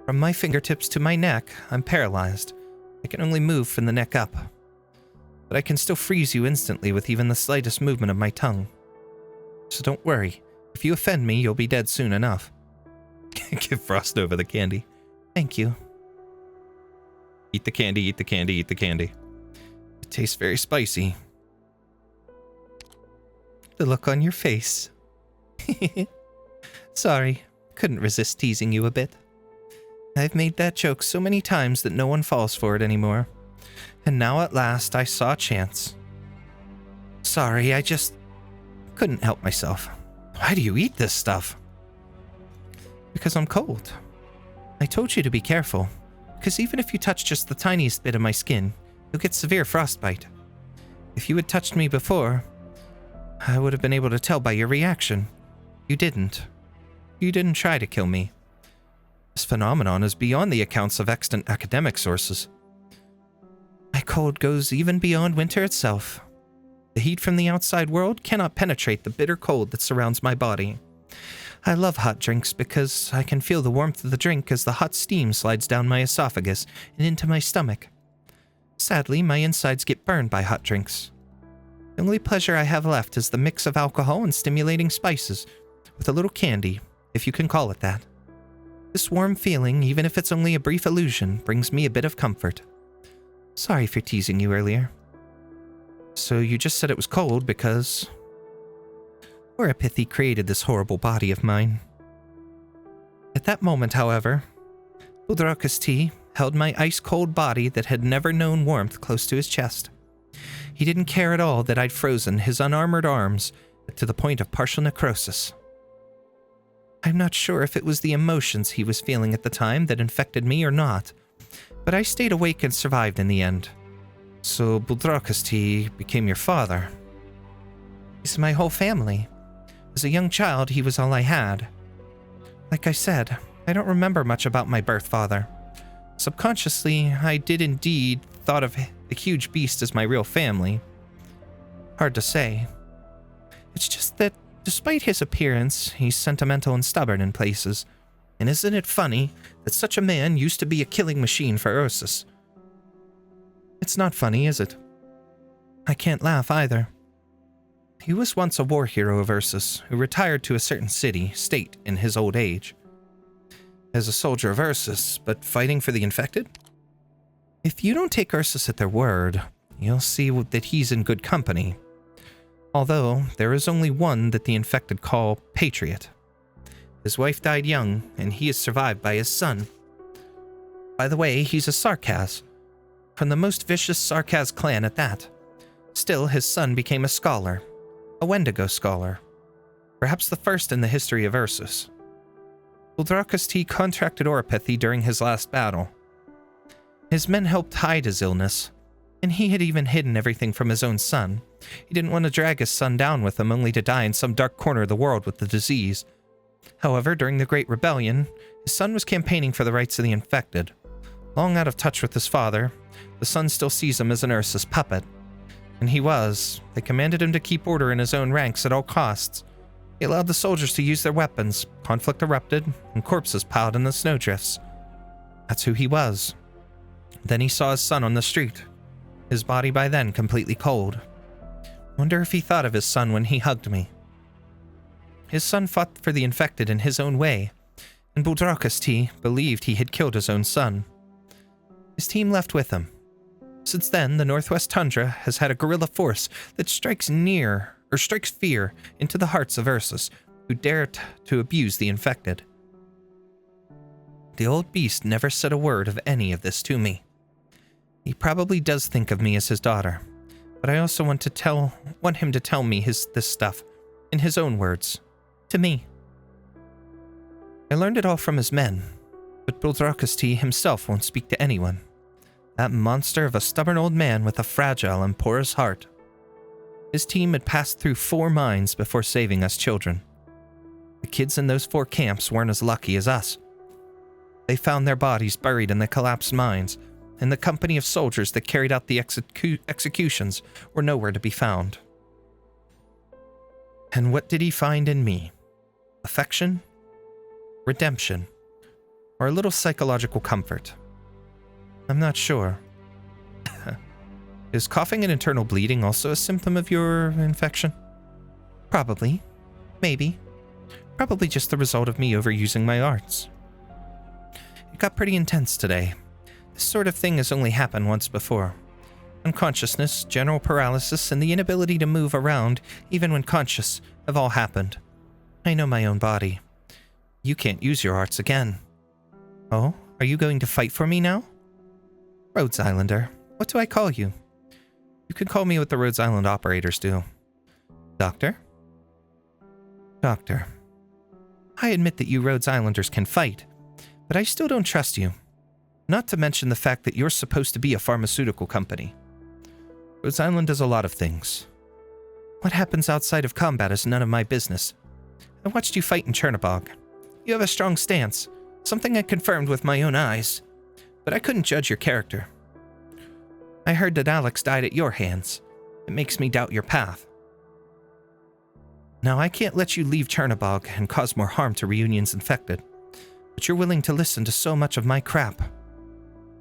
From my fingertips to my neck, I'm paralyzed. I can only move from the neck up. But I can still freeze you instantly with even the slightest movement of my tongue. So don't worry. If you offend me, you'll be dead soon enough. Give Frostnova the candy. Thank you. Eat the candy, eat the candy, eat the candy. It tastes very spicy. The look on your face. Sorry, couldn't resist teasing you a bit. I've made that joke so many times that no one falls for it anymore. And now at last I saw a chance. Sorry, I just couldn't help myself. Why do you eat this stuff? Because I'm cold. I told you to be careful, because even if you touch just the tiniest bit of my skin, you'll get severe frostbite. If you had touched me before, I would have been able to tell by your reaction. You didn't. You didn't try to kill me. This phenomenon is beyond the accounts of extant academic sources. My cold goes even beyond winter itself. The heat from the outside world cannot penetrate the bitter cold that surrounds my body. I love hot drinks because I can feel the warmth of the drink as the hot steam slides down my esophagus and into my stomach. Sadly, my insides get burned by hot drinks. The only pleasure I have left is the mix of alcohol and stimulating spices, with a little candy, if you can call it that. This warm feeling, even if it's only a brief illusion, brings me a bit of comfort. Sorry for teasing you earlier. So you just said it was cold because Oripithy created this horrible body of mine. At that moment, however, Buldrakis held my ice-cold body that had never known warmth close to his chest. He didn't care at all that I'd frozen his unarmored arms to the point of partial necrosis. I'm not sure if it was the emotions he was feeling at the time that infected me or not, but I stayed awake and survived in the end. So Buldrakis became your father. He's my whole family. As a young child, he was all I had. Like I said, I don't remember much about my birth father. Subconsciously, I did indeed thought of the huge beast as my real family. Hard to say. It's just that, despite his appearance, he's sentimental and stubborn in places. And isn't it funny that such a man used to be a killing machine for Ursus? It's not funny, is it? I can't laugh either. He was once a war hero of Ursus, who retired to a certain state in his old age. As a soldier of Ursus, but fighting for the infected? If you don't take Ursus at their word, you'll see that he's in good company. Although, there is only one that the infected call Patriot. His wife died young, and he is survived by his son. By the way, he's a Sarkaz. From the most vicious Sarkaz clan at that. Still, his son became a scholar. A Wendigo scholar. Perhaps the first in the history of Ursus. Buldrakis contracted Oripithy during his last battle. His men helped hide his illness, and he had even hidden everything from his own son. He didn't want to drag his son down with him only to die in some dark corner of the world with the disease. However, during the Great Rebellion, his son was campaigning for the rights of the infected. Long out of touch with his father, the son still sees him as an Ursus puppet. And he was. They commanded him to keep order in his own ranks at all costs. He allowed the soldiers to use their weapons, conflict erupted, and corpses piled in the snowdrifts. That's who he was. Then he saw his son on the street, his body by then completely cold. Wonder if he thought of his son when he hugged me. His son fought for the infected in his own way, and Buldrakis believed he had killed his own son. His team left with him. Since then, the Northwest Tundra has had a guerrilla force that strikes fear into the hearts of Ursus who dare to abuse the infected. The old beast never said a word of any of this to me. He probably does think of me as his daughter, but I also want him to tell me this stuff in his own words, to me. I learned it all from his men, but Buldrakisti himself won't speak to anyone. That monster of a stubborn old man with a fragile and porous heart. His team had passed through 4 mines before saving us children. The kids in those 4 camps weren't as lucky as us. They found their bodies buried in the collapsed mines, and the company of soldiers that carried out the executions were nowhere to be found. And what did he find in me? Affection? Redemption? Or a little psychological comfort? I'm not sure. Is coughing and internal bleeding also a symptom of your infection? Probably. Maybe. Probably just the result of me overusing my arts. It got pretty intense today. This sort of thing has only happened once before. Unconsciousness, general paralysis, and the inability to move around, even when conscious, have all happened. I know my own body. You can't use your arts again. Oh, are you going to fight for me now? Rhodes Islander. What do I call you? You can call me what the Rhodes Island operators do. Doctor? Doctor. I admit that you Rhodes Islanders can fight, but I still don't trust you. Not to mention the fact that you're supposed to be a pharmaceutical company. Rhodes Island does a lot of things. What happens outside of combat is none of my business. I watched you fight in Chernobog. You have a strong stance, something I confirmed with my own eyes, but I couldn't judge your character. I heard that Alex died at your hands. It makes me doubt your path. Now, I can't let you leave Chernobog and cause more harm to Reunion's infected, but you're willing to listen to so much of my crap.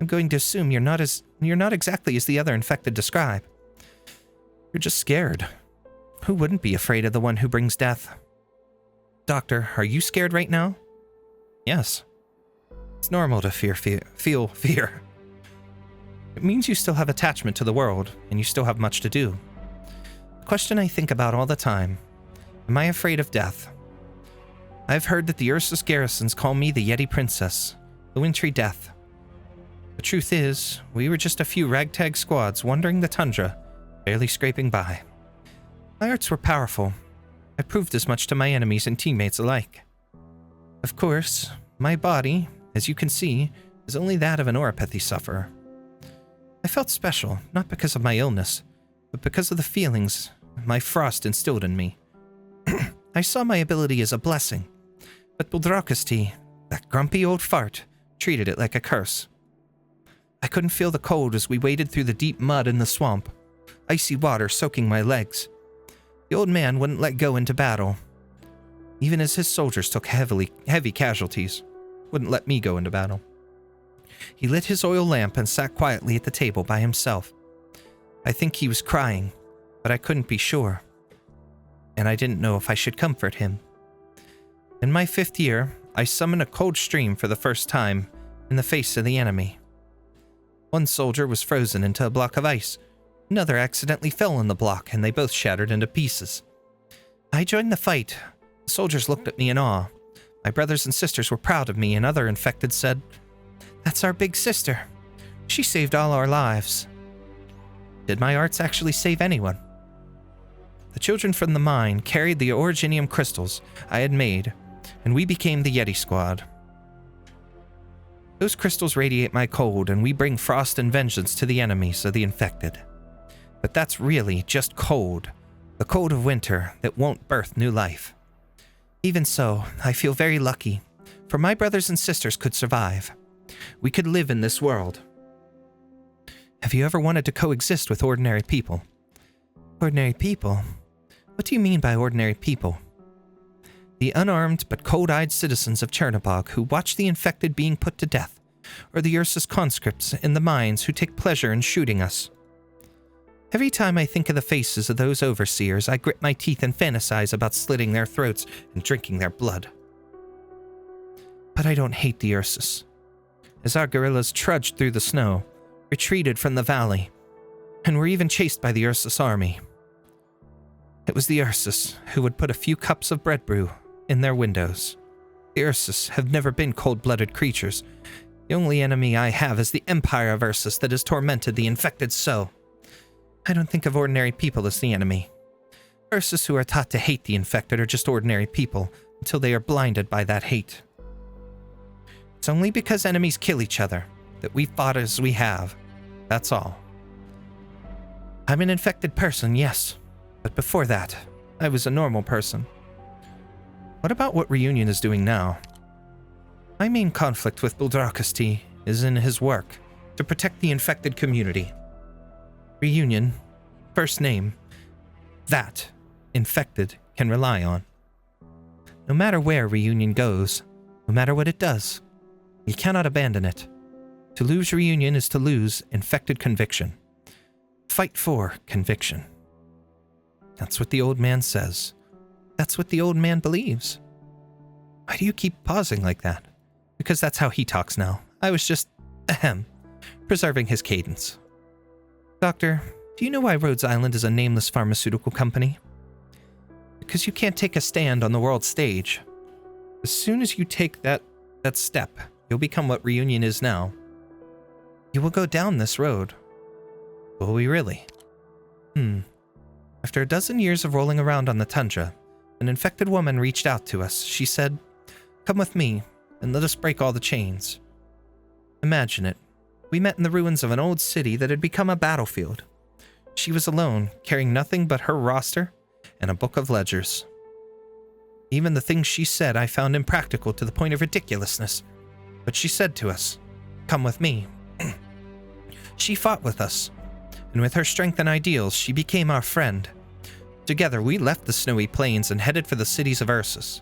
I'm going to assume you're not exactly as the other infected describe. You're just scared. Who wouldn't be afraid of the one who brings death? Doctor, are you scared right now? Yes. It's normal to feel fear. It means you still have attachment to the world, and you still have much to do. The question I think about all the time: am I afraid of death? I've heard that the Ursus garrisons call me the Yeti Princess, the Wintry Death. The truth is, we were just a few ragtag squads wandering the tundra, barely scraping by. My arts were powerful. I proved as much to my enemies and teammates alike. Of course, my body, as you can see, is only that of an oropathy sufferer. I felt special, not because of my illness, but because of the feelings my frost instilled in me. I saw my ability as a blessing, but Buldrakisti, that grumpy old fart, treated it like a curse. I couldn't feel the cold as we waded through the deep mud in the swamp, icy water soaking my legs. The old man wouldn't let go into battle. Even as his soldiers took heavy casualties, wouldn't let me go into battle. He lit his oil lamp and sat quietly at the table by himself. I think he was crying, but I couldn't be sure. And I didn't know if I should comfort him. In my 5th year, I summoned a cold stream for the first time in the face of the enemy. One soldier was frozen into a block of ice. Another accidentally fell in the block, and they both shattered into pieces. I joined the fight. The soldiers looked at me in awe. My brothers and sisters were proud of me, and other infected said, "That's our big sister. She saved all our lives." Did my arts actually save anyone? The children from the mine carried the originium crystals I had made, and we became the Yeti Squad. Those crystals radiate my cold, and we bring frost and vengeance to the enemies of the infected. But that's really just cold, the cold of winter that won't birth new life. Even so, I feel very lucky, for my brothers and sisters could survive. We could live in this world. Have you ever wanted to coexist with ordinary people? Ordinary people? What do you mean by ordinary people? The unarmed but cold-eyed citizens of Chernobog who watch the infected being put to death, or the Ursus conscripts in the mines who take pleasure in shooting us. Every time I think of the faces of those overseers, I grit my teeth and fantasize about slitting their throats and drinking their blood. But I don't hate the Ursus. As our guerrillas trudged through the snow, retreated from the valley, and were even chased by the Ursus army. It was the Ursus who would put a few cups of bread brew in their windows. The Ursus have never been cold-blooded creatures. The only enemy I have is the Empire of Ursus that has tormented the infected so. I don't think of ordinary people as the enemy. Ursus who are taught to hate the infected are just ordinary people until they are blinded by that hate. It's only because enemies kill each other that we fought as we have. That's all. I'm an infected person, yes, but before that, I was a normal person. What about what Reunion is doing now? My main conflict with Buldrakisti is in his work to protect the infected community. Reunion, first name, that infected can rely on. No matter where Reunion goes, no matter what it does, you cannot abandon it. To lose Reunion is to lose infected conviction. Fight for conviction. That's what the old man says. That's what the old man believes. Why do you keep pausing like that? Because that's how he talks now. I was just, preserving his cadence. Doctor, do you know why Rhodes Island is a nameless pharmaceutical company? Because you can't take a stand on the world stage. As soon as you take that step, you'll become what Reunion is now. You will go down this road. Will we really? After a dozen years of rolling around on the tundra, an infected woman reached out to us. She said, "Come with me, and let us break all the chains." Imagine it. We met in the ruins of an old city that had become a battlefield. She was alone, carrying nothing but her roster and a book of ledgers. Even the things she said I found impractical to the point of ridiculousness. But she said to us, "Come with me." She fought with us, and with her strength and ideals, she became our friend. Together, we left the snowy plains and headed for the cities of Ursus.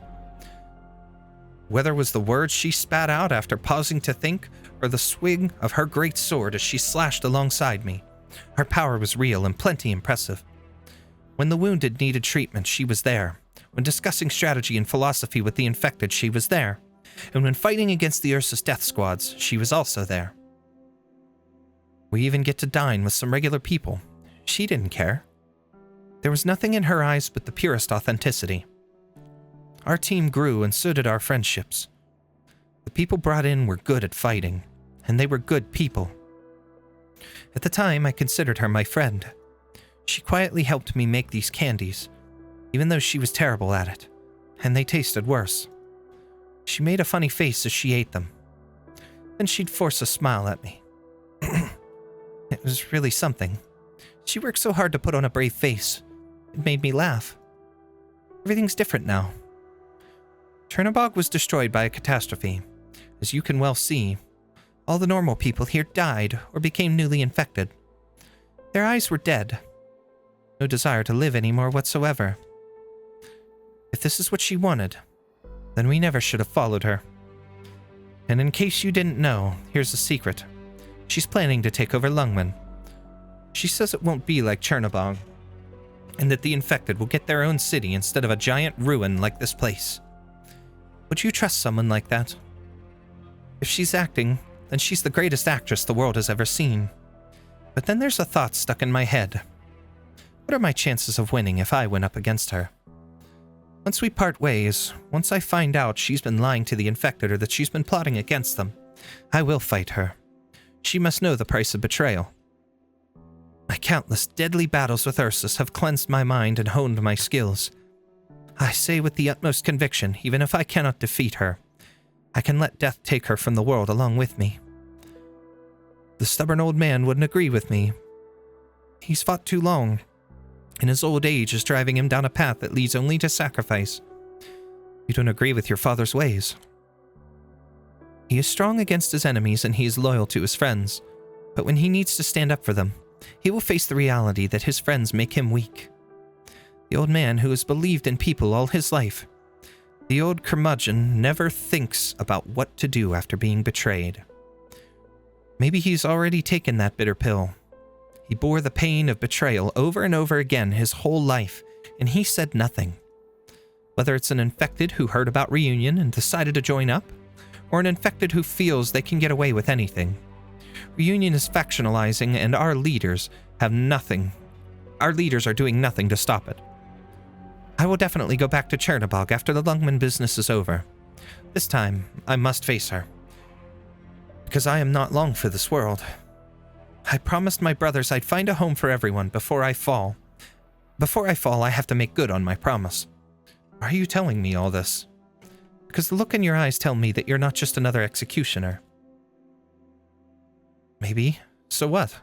Whether it was the words she spat out after pausing to think, or the swing of her great sword as she slashed alongside me, her power was real and plenty impressive. When the wounded needed treatment, she was there. When discussing strategy and philosophy with the infected, she was there. And when fighting against the Ursus death squads, she was also there. We even get to dine with some regular people. She didn't care. There was nothing in her eyes but the purest authenticity. Our team grew, and so did our friendships. The people brought in were good at fighting, and they were good people. At the time, I considered her my friend. She quietly helped me make these candies, even though she was terrible at it, and they tasted worse. She made a funny face as she ate them. Then she'd force a smile at me. It was really something. She worked so hard to put on a brave face. It made me laugh. Everything's different now. Chernobog was destroyed by a catastrophe. As you can well see, all the normal people here died or became newly infected. Their eyes were dead. No desire to live anymore whatsoever. If this is what she wanted, then we never should have followed her. And in case you didn't know, here's a secret. She's planning to take over Lungmen. She says it won't be like Chernobog, and that the infected will get their own city instead of a giant ruin like this place. Would you trust someone like that? If she's acting, then she's the greatest actress the world has ever seen. But then there's a thought stuck in my head. What are my chances of winning if I went up against her? Once we part ways, once I find out she's been lying to the infected or that she's been plotting against them, I will fight her. She must know the price of betrayal. My countless deadly battles with Ursus have cleansed my mind and honed my skills. I say with the utmost conviction, even if I cannot defeat her, I can let death take her from the world along with me. The stubborn old man wouldn't agree with me. He's fought too long, and his old age is driving him down a path that leads only to sacrifice. You don't agree with your father's ways. He is strong against his enemies and he is loyal to his friends, but when he needs to stand up for them, he will face the reality that his friends make him weak. The old man who has believed in people all his life, the old curmudgeon never thinks about what to do after being betrayed. Maybe he's already taken that bitter pill. He bore the pain of betrayal over and over again his whole life, and he said nothing. Whether it's an infected who heard about Reunion and decided to join up, or an infected who feels they can get away with anything. Reunion is factionalizing, and our leaders have nothing. Our leaders are doing nothing to stop it. I will definitely go back to Chernobog after the Lungmen business is over. This time, I must face her. Because I am not long for this world. I promised my brothers I'd find a home for everyone before I fall. Before I fall, I have to make good on my promise. Why are you telling me all this? Because the look in your eyes tell me that you're not just another executioner. Maybe. So what?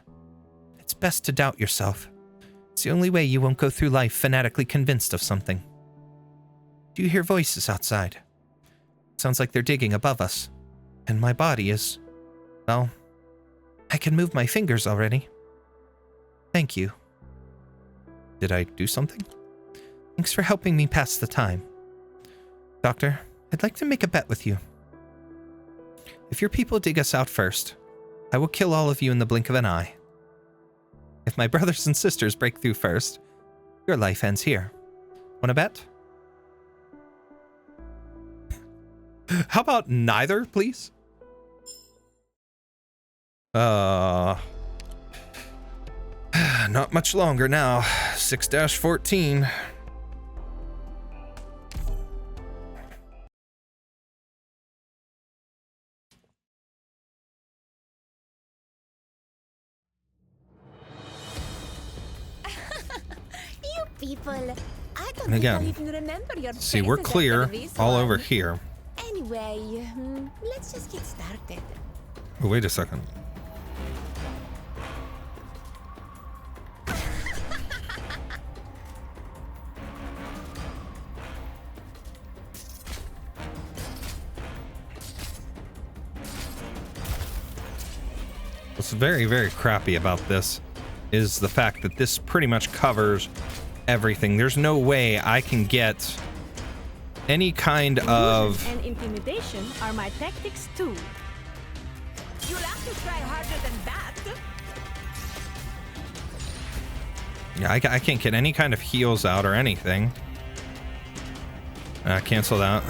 It's best to doubt yourself. It's the only way you won't go through life fanatically convinced of something. Do you hear voices outside? It sounds like they're digging above us. And my body is... well, I can move my fingers already. Thank you. Did I do something? Thanks for helping me pass the time. Doctor, I'd like to make a bet with you. If your people dig us out first, I will kill all of you in the blink of an eye. If my brothers and sisters break through first, your life ends here. Wanna bet? How about neither, please? Not much longer now. 6-14. You people, I don't And again, think I'll even remember your see, we're faces clear after this all one. over here. Anyway, let's just get started. Oh, wait a second. What's very, very crappy about this is the fact that this pretty much covers everything. There's no way I can get any kind of... Illusion and intimidation are my tactics too. You'll have to try harder than that. Yeah, I can't get any kind of heals out or anything. Cancel that.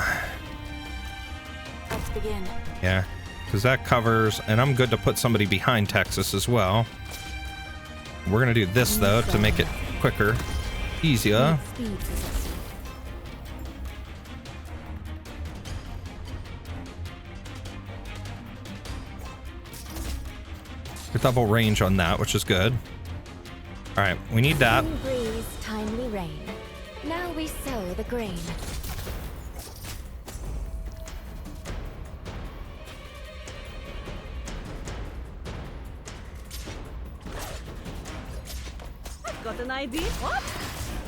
Let's begin. Yeah, because that covers, and I'm good to put somebody behind Texas as well. We're gonna do this though to make it quicker, easier. Double range on that, which is good. All right, we need that. Spring breeze, timely rain. Now we sow the grain. I've got an idea. What?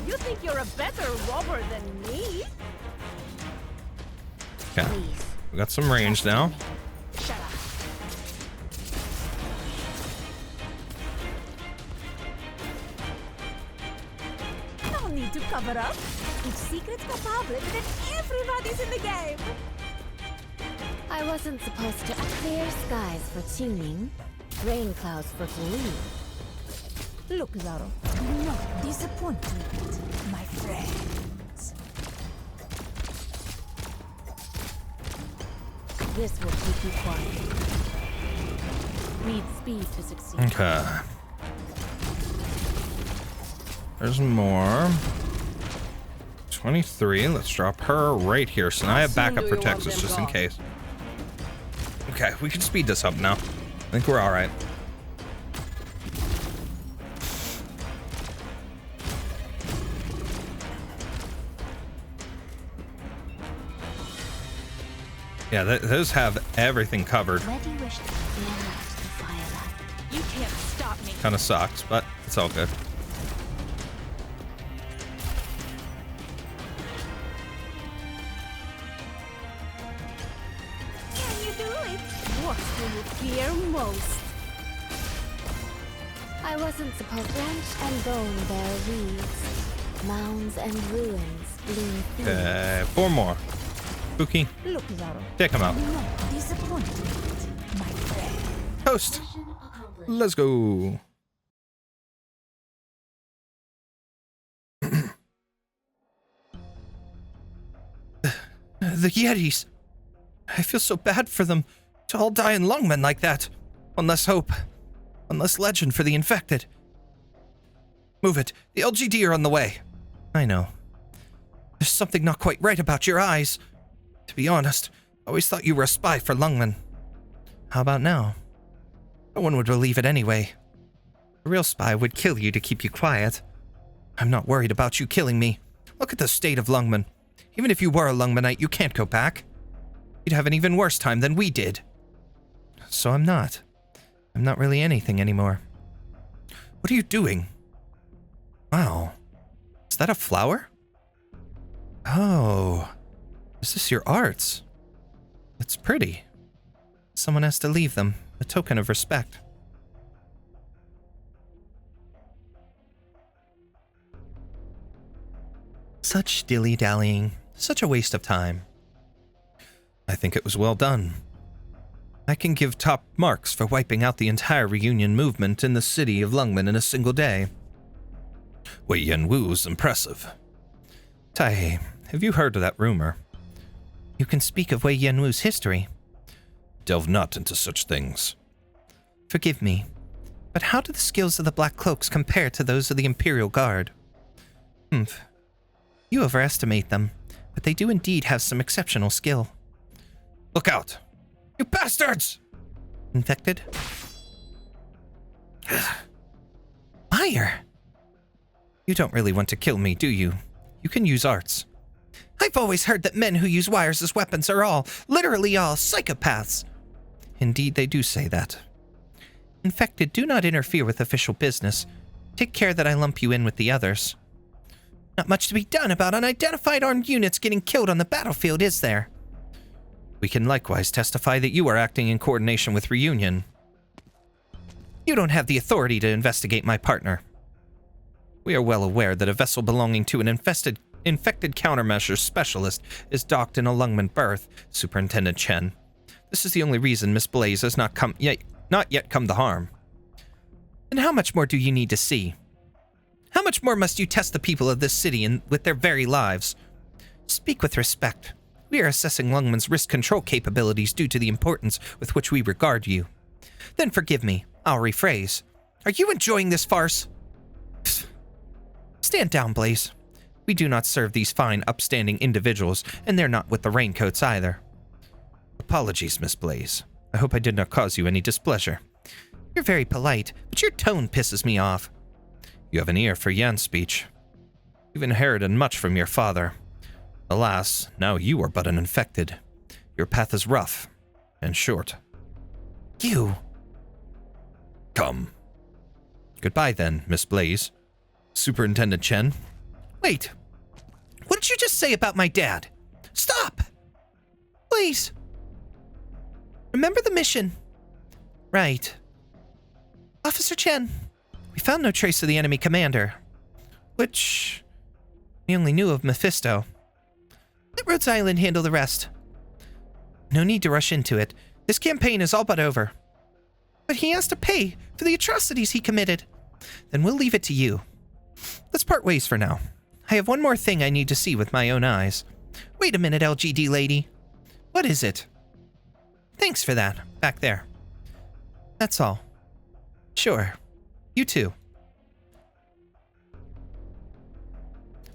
You think you're a better robber than me? Okay, we got some range now. Shut up. No need to cover up. It's secret public that everybody's in the game. I wasn't supposed to. Clear skies for tuning, rain clouds for gleaming. Look, Zaro, do not disappoint me, my friends. This will keep you quiet. Need speed to succeed. Okay. There's more. 23. Let's drop her right here. So now I have backup for Texas just in case. Okay, we can speed this up now. I think we're all right. Yeah, those have everything covered. Where do you wish to begin next, Viola? You can't stop me. Kind of sucks, but it's all good. Can you do it? What do you fear most? I wasn't supposed. Branch and bone bear weeds, mounds and ruins bloom fields. Okay, 4 more. Spooky, Look, Zaro, take him out. do not disappoint me, my friend. Toast. Let's go. The Yetis. I feel so bad for them to all die in Lungmen like that. One less hope. One less legend for the infected. Move it. The LGD are on the way. I know. There's something not quite right about your eyes. To be honest, I always thought you were a spy for Lungmen. How about now? No one would believe it anyway. A real spy would kill you to keep you quiet. I'm not worried about you killing me. Look at the state of Lungmen. Even if you were a Lungmenite, you can't go back. You'd have an even worse time than we did. So I'm not. I'm not really anything anymore. What are you doing? Wow. Is that a flower? Oh. Is this your arts? It's pretty. Someone has to leave them, a token of respect. Such dilly-dallying. Such a waste of time. I think it was well done. I can give top marks for wiping out the entire reunion movement in the city of Lungmen in a single day. Wei Yanwu's impressive. Taihei, have you heard of that rumor? You can speak of Wei Yanwu's history. Delve not into such things. Forgive me, but how do the skills of the Black Cloaks compare to those of the Imperial Guard? Humph. You overestimate them, but they do indeed have some exceptional skill. Look out! You bastards! Infected? Fire! You don't really want to kill me, do you? You can use arts. I've always heard that men who use wires as weapons are all, literally all, psychopaths. Indeed, they do say that. Infected, do not interfere with official business. Take care that I lump you in with the others. Not much to be done about unidentified armed units getting killed on the battlefield, is there? We can likewise testify that you are acting in coordination with Reunion. You don't have the authority to investigate my partner. We are well aware that a vessel belonging to an infected countermeasures specialist is docked in a Lungmen berth, Superintendent Chen. This is the only reason Miss Blaze has not yet come to harm. And how much more do you need to see? How much more must you test the people of this city with their very lives? Speak with respect. We are assessing Lungmen's risk control capabilities due to the importance with which we regard you. Then forgive me, I'll rephrase. Are you enjoying this farce? Stand down, Blaze. We do not serve these fine, upstanding individuals, and they're not with the Raincoats either. Apologies, Miss Blaze. I hope I did not cause you any displeasure. You're very polite, but your tone pisses me off. You have an ear for Yan's speech. You've inherited much from your father. Alas, now you are but an infected. Your path is rough and short. You! Come. Goodbye then, Miss Blaze. Superintendent Chen. Wait! What did you just say about my dad? Stop! Please! Remember the mission. Right. Officer Chen, we found no trace of the enemy commander. Which... we only knew of Mephisto. Let Rhodes Island handle the rest. No need to rush into it. This campaign is all but over. But he has to pay for the atrocities he committed. Then we'll leave it to you. Let's part ways for now. I have one more thing I need to see with my own eyes. Wait a minute, LGD lady. What is it? Thanks for that, back there. That's all. Sure. You too.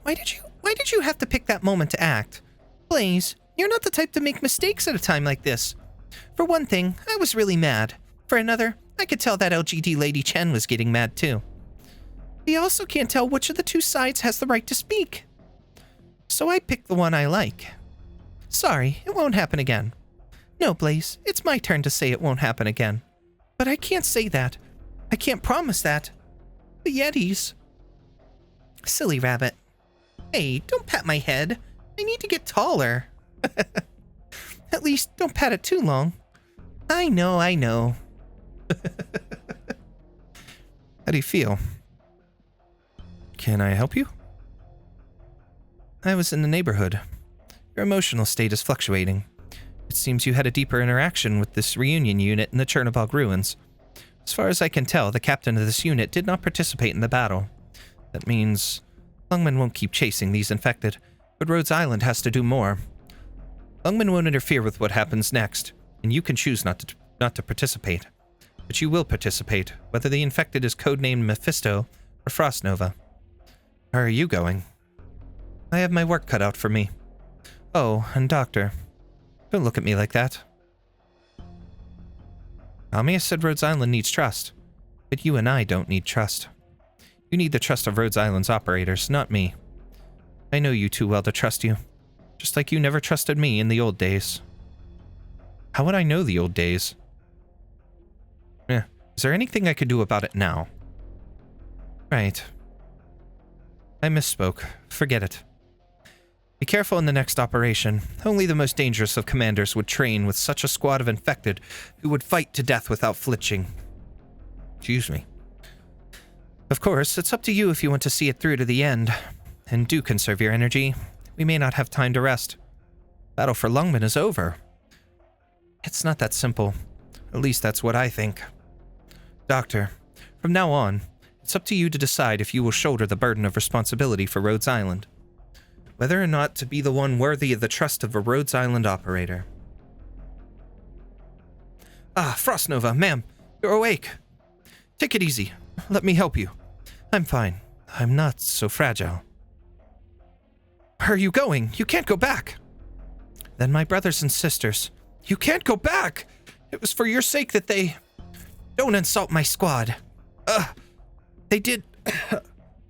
Why did you have to pick that moment to act? Blaze, you're not the type to make mistakes at a time like this. For one thing, I was really mad. For another, I could tell that LGD Lady Chen was getting mad too. We also can't tell which of the two sides has the right to speak. So I picked the one I like. Sorry, it won't happen again. No, Blaze, it's my turn to say it won't happen again. But I can't say that. I can't promise that. The Yetis. Silly rabbit. Hey, don't pat my head. I need to get taller. At least, don't pat it too long. I know. How do you feel? Can I help you? I was in the neighborhood. Your emotional state is fluctuating. It seems you had a deeper interaction with this reunion unit in the Chernobog ruins. As far as I can tell, the captain of this unit did not participate in the battle. That means Lungmen won't keep chasing these infected, but Rhodes Island has to do more. Lungmen won't interfere with what happens next, and you can choose not to participate. But you will participate, whether the infected is codenamed Mephisto or Frostnova. Where are you going? I have my work cut out for me. Oh, and Doctor, don't look at me like that. Amiya said Rhodes Island needs trust, but you and I don't need trust. You need the trust of Rhodes Island's operators, not me. I know you too well to trust you, just like you never trusted me in the old days. How would I know the old days? Is there anything I could do about it now? Right. I misspoke. Forget it. Be careful in the next operation. Only the most dangerous of commanders would train with such a squad of infected who would fight to death without flinching. Excuse me. Of course, it's up to you if you want to see it through to the end. And do conserve your energy. We may not have time to rest. Battle for Lungmen is over. It's not that simple. At least that's what I think. Doctor, from now on, it's up to you to decide if you will shoulder the burden of responsibility for Rhodes Island. Whether or not to be the one worthy of the trust of a Rhodes Island operator. Ah, Frostnova, ma'am, you're awake. Take it easy. Let me help you. I'm fine. I'm not so fragile. Where are you going? You can't go back. Then my brothers and sisters. You can't go back! It was for your sake that they... Don't insult my squad. They did...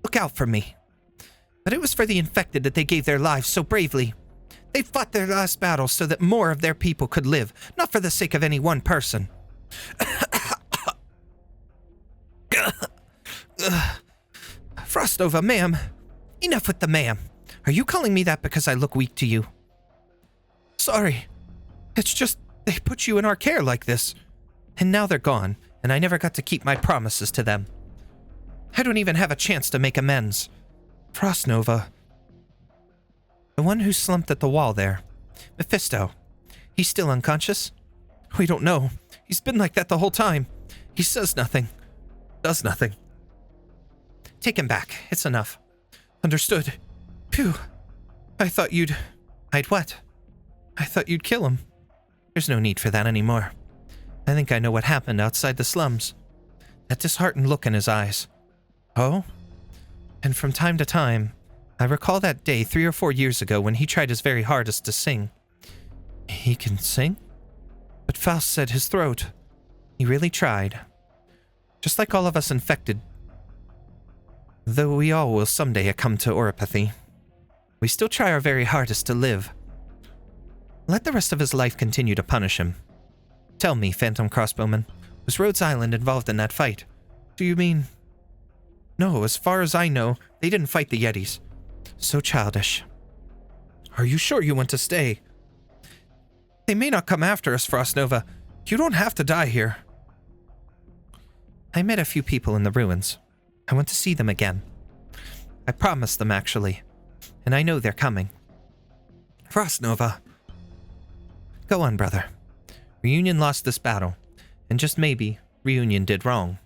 look out for me. But it was for the infected that they gave their lives so bravely. They fought their last battle so that more of their people could live, not for the sake of any one person. Frostnova, ma'am. Enough with the ma'am. Are you calling me that because I look weak to you? Sorry. It's just they put you in our care like this. And now they're gone, and I never got to keep my promises to them. I don't even have a chance to make amends. Frostnova. The one who slumped at the wall there. Mephisto. He's still unconscious? We don't know. He's been like that the whole time. He says nothing. Does nothing. Take him back. It's enough. Understood. Phew. I thought you'd... I'd what? I thought you'd kill him. There's no need for that anymore. I think I know what happened outside the slums. That disheartened look in his eyes. Oh? And from time to time, I recall that day 3 or 4 years ago when he tried his very hardest to sing. He can sing? But Faust said his throat. He really tried. Just like all of us infected. Though we all will someday come to oropathy. We still try our very hardest to live. Let the rest of his life continue to punish him. Tell me, Phantom Crossbowman, was Rhodes Island involved in that fight? Do you mean... No, as far as I know, they didn't fight the Yetis. So childish. Are you sure you want to stay? They may not come after us, Frostnova. You don't have to die here. I met a few people in the ruins. I want to see them again. I promised them, actually. And I know they're coming. Frostnova. Go on, brother. Reunion lost this battle. And just maybe, Reunion did wrong.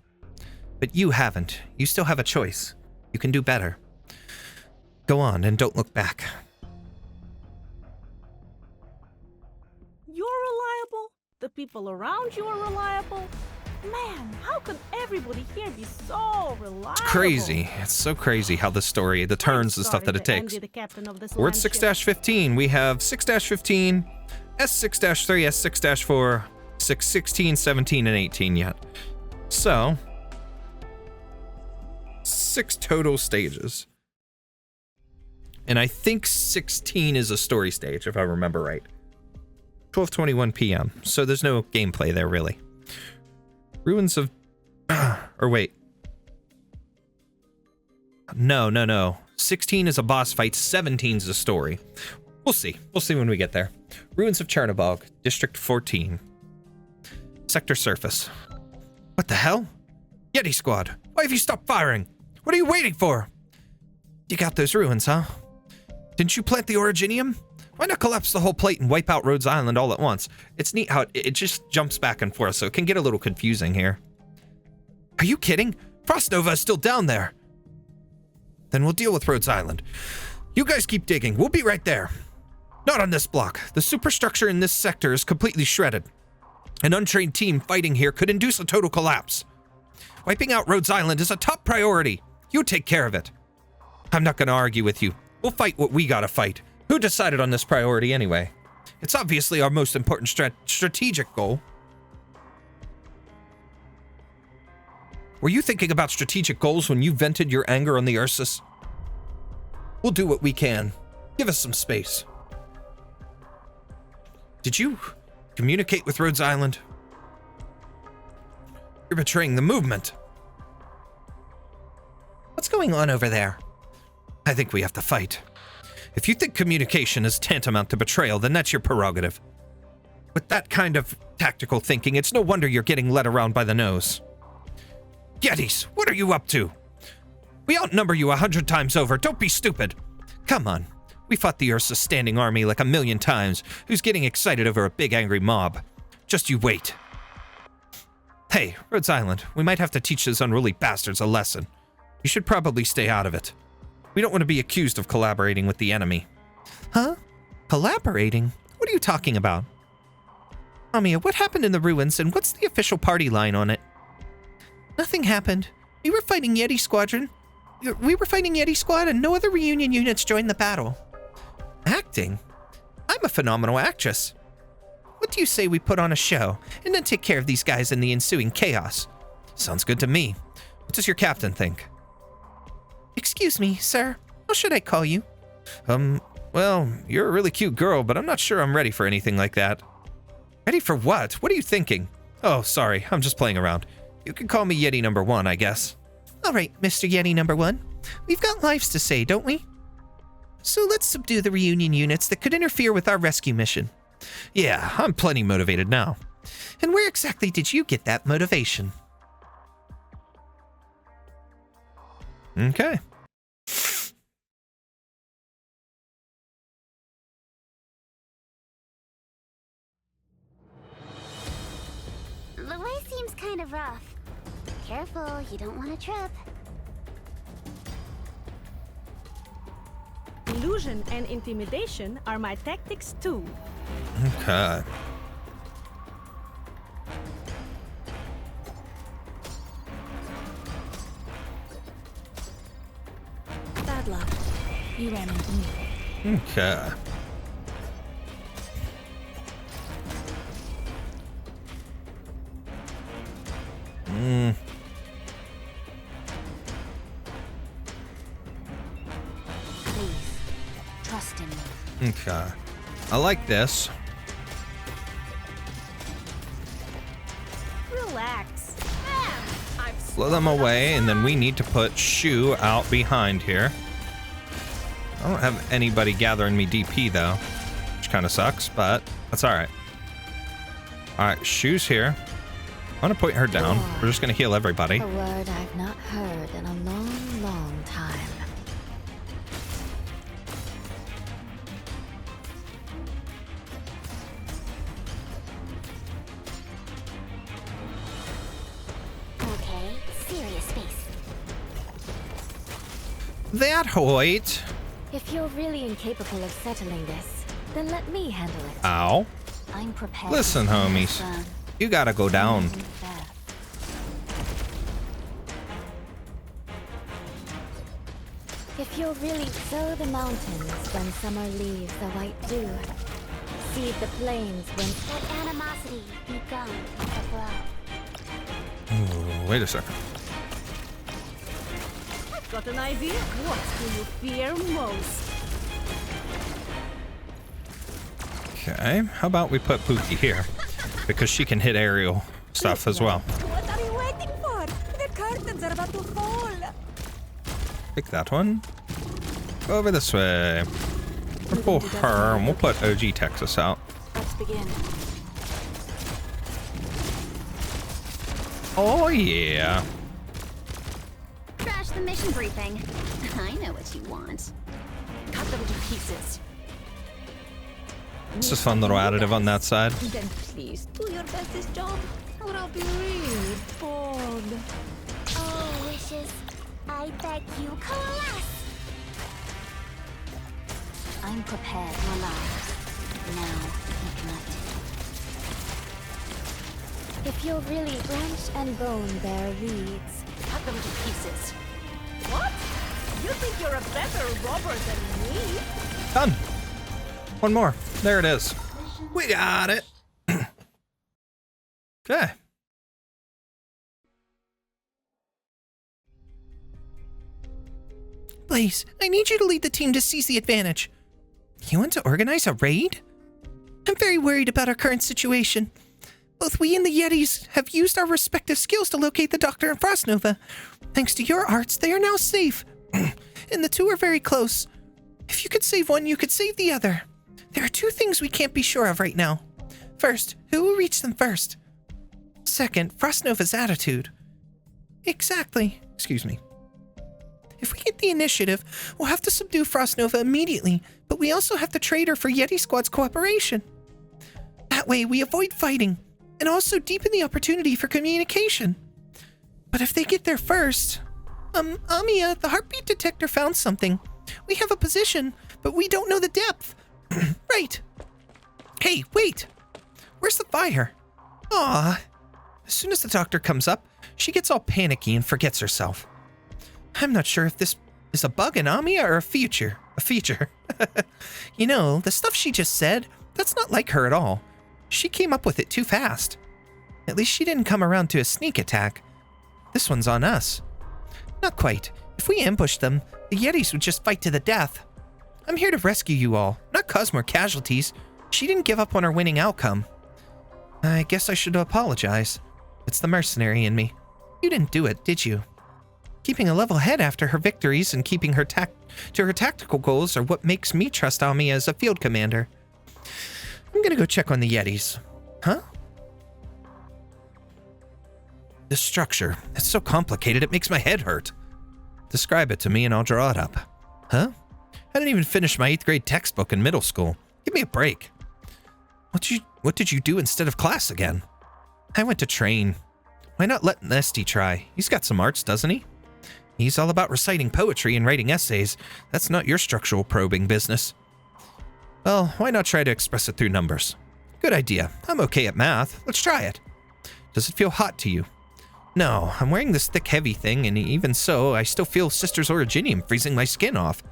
But you haven't. You still have a choice. You can do better. Go on and don't look back. You're reliable? The people around you are reliable? Man, how could everybody here be so reliable? It's crazy. It's so crazy how the story, the turns and stuff that it takes. We're at 6-15. We have 6-15, S6-3, S6-4, 6, 16, 17, and 18 yet. So, 6 total stages. And I think 16 is a story stage, if I remember right. 12:21 p.m. So there's no gameplay there, really. Ruins of... or wait. No. 16 is a boss fight, 17 is a story. We'll see. We'll see when we get there. Ruins of Chernobog, District 14. Sector surface. What the hell? Yeti squad, why have you stopped firing? What are you waiting for? Dig out those ruins, huh? Didn't you plant the Originium? Why not collapse the whole plate and wipe out Rhodes Island all at once? It's neat how it just jumps back and forth, so it can get a little confusing here. Are you kidding? Frostnova is still down there. Then we'll deal with Rhodes Island. You guys keep digging. We'll be right there. Not on this block. The superstructure in this sector is completely shredded. An untrained team fighting here could induce a total collapse. Wiping out Rhodes Island is a top priority. You take care of it. I'm not going to argue with you. We'll fight what we gotta fight. Who decided on this priority anyway? It's obviously our most important strategic goal. Were you thinking about strategic goals when you vented your anger on the Ursus? We'll do what we can. Give us some space. Did you communicate with Rhodes Island? You're betraying the movement. What's going on over there? I think we have to fight. If you think communication is tantamount to betrayal, then that's your prerogative. With that kind of tactical thinking, it's no wonder you're getting led around by the nose. Yetis, what are you up to? We outnumber you 100 times over. Don't be stupid. Come on. We fought the Ursa's standing army like 1,000,000 times. Who's getting excited over a big angry mob? Just you wait. Hey, Rhodes Island, we might have to teach those unruly bastards a lesson. You should probably stay out of it. We don't want to be accused of collaborating with the enemy. Huh? Collaborating? What are you talking about? Amiya, what happened in the ruins and what's the official party line on it? Nothing happened. We were fighting Yeti Squadron. We were fighting Yeti Squad and no other reunion units joined the battle. Acting? I'm a phenomenal actress. What do you say we put on a show and then take care of these guys in the ensuing chaos? Sounds good to me. What does your captain think? Excuse me, sir. How should I call you? Well, you're a really cute girl, but I'm not sure I'm ready for anything like that. Ready for what? What are you thinking? Oh, sorry. I'm just playing around. You can call me Yeti number 1, I guess. All right, Mr. Yeti number 1. We've got lives to save, don't we? So let's subdue the reunion units that could interfere with our rescue mission. Yeah, I'm plenty motivated now. And where exactly did you get that motivation? Okay. The way seems kind of rough. Careful, you don't want to trip. Illusion and intimidation are my tactics too. Okay. Bad luck. You ran into me. Okay. Please, trust in me. Okay. I like this. Relax. Blow them away, and then we need to put Shu out behind here. I don't have anybody gathering me DP, though, which kind of sucks, but that's all right. All right, Shu's here. I'm going to point her down. We're just going to heal everybody. A word I've not heard in a long, long time. Okay, serious space. That hoit. If you're really incapable of settling this, then let me handle it. Ow. I'm prepared. Listen, homies. You gotta go down. If you're really sow the mountains when summer leaves the white dew, seed the plains when Let animosity be gone with the flow. Ooh, wait a second. I've got an idea. What do you fear most? Okay, how about we put Pookie here? Because she can hit aerial stuff as well. What are you waiting for? The curtains are about to fall. Pick that one. Go over this way. We'll pull her, and we'll put OG Texas out. Let's begin. Oh, yeah. Trash the mission briefing. I know what you want. Cut them to pieces. It's just fun little additive on that side. Then please do your best this job, or I'll be really bored. Oh, wishes. I beg you, coalesce. I'm prepared to alive. Now, ignite. if you're really branch and bone bear weeds. Cut them to pieces. What? You think you're a better robber than me. Done. One more. There it is. We got it. Okay. Blaze, I need you to lead the team to seize the advantage. You want to organize a raid? I'm very worried about our current situation. Both we and the Yetis have used our respective skills to locate the Doctor and Frostnova. Thanks to your arts, they are now safe. And the two are very close. If you could save one, you could save the other. There are two things we can't be sure of right now. First, who will reach them first? Second, Frostnova's attitude. Exactly. Excuse me. If we get the initiative, we'll have to subdue Frostnova immediately, but we also have to trade her for Yeti Squad's cooperation. That way, we avoid fighting, and also deepen the opportunity for communication. But if they get there first... Amiya, the heartbeat detector found something. We have a position, but we don't know the depth. Right. Hey, wait. Where's the fire? Aw. As soon as the Doctor comes up, she gets all panicky and forgets herself. I'm not sure if this is a bug in Amiya or a feature. You know, the stuff she just said, that's not like her at all. She came up with it too fast. At least she didn't come around to a sneak attack. This one's on us. Not quite. If we ambushed them, the Yetis would just fight to the death. I'm here to rescue you all, not cause more casualties. She didn't give up on her winning outcome. I guess I should apologize. It's the mercenary in me. You didn't do it, did you? Keeping a level head after her victories and keeping her to her tactical goals are what makes me trust Amiya as a field commander. I'm gonna go check on the Yetis. Huh? This structure, it's so complicated it makes my head hurt. Describe it to me and I'll draw it up. Huh? I didn't even finish my 8th grade textbook in middle school. Give me a break. What did you do instead of class again? I went to train. Why not let Nesty try? He's got some arts, doesn't he? He's all about reciting poetry and writing essays. That's not your structural probing business. Well, why not try to express it through numbers? Good idea. I'm okay at math. Let's try it. Does it feel hot to you? No, I'm wearing this thick, heavy thing, and even so, I still feel Sister's Originium freezing my skin off.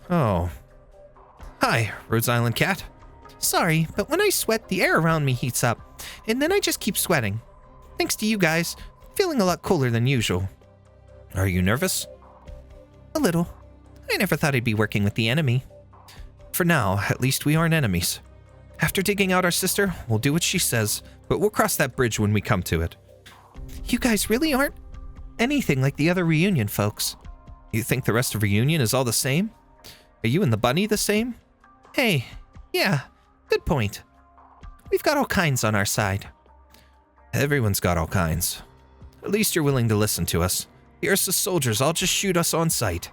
Oh. Hi, Rhodes Island Cat. Sorry, but when I sweat, the air around me heats up, and then I just keep sweating. Thanks to you guys, I'm feeling a lot cooler than usual. Are you nervous? A little. I never thought I'd be working with the enemy. For now, at least we aren't enemies. After digging out our sister, we'll do what she says, but we'll cross that bridge when we come to it. You guys really aren't anything like the other Reunion folks. You think the rest of Reunion is all the same? Are you and the bunny the same? Hey, yeah, good point. We've got all kinds on our side. Everyone's got all kinds. At least you're willing to listen to us. The Ursa's soldiers all just shoot us on sight.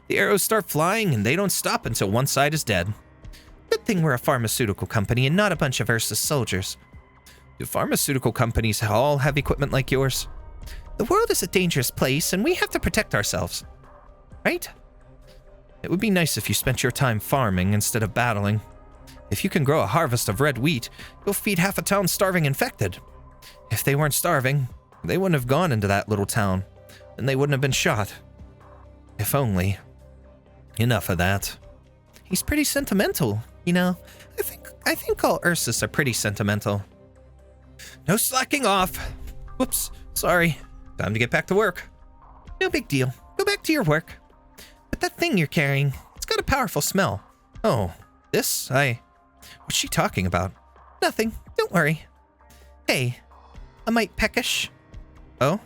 The arrows start flying and they don't stop until one side is dead. Good thing we're a pharmaceutical company and not a bunch of Ursa's soldiers. Do pharmaceutical companies all have equipment like yours? The world is a dangerous place and we have to protect ourselves. Right? It would be nice if you spent your time farming instead of battling. If you can grow a harvest of red wheat, you'll feed half a town starving infected. If they weren't starving, they wouldn't have gone into that little town, and they wouldn't have been shot. If only. Enough of that. He's pretty sentimental, you know. I think all Ursus are pretty sentimental. No slacking off. Whoops, sorry. Time to get back to work. No big deal. Go back to your work. But that thing you're carrying, it's got a powerful smell. Oh, this? What's she talking about? Nothing. Don't worry. Hey, a mite peckish. Oh?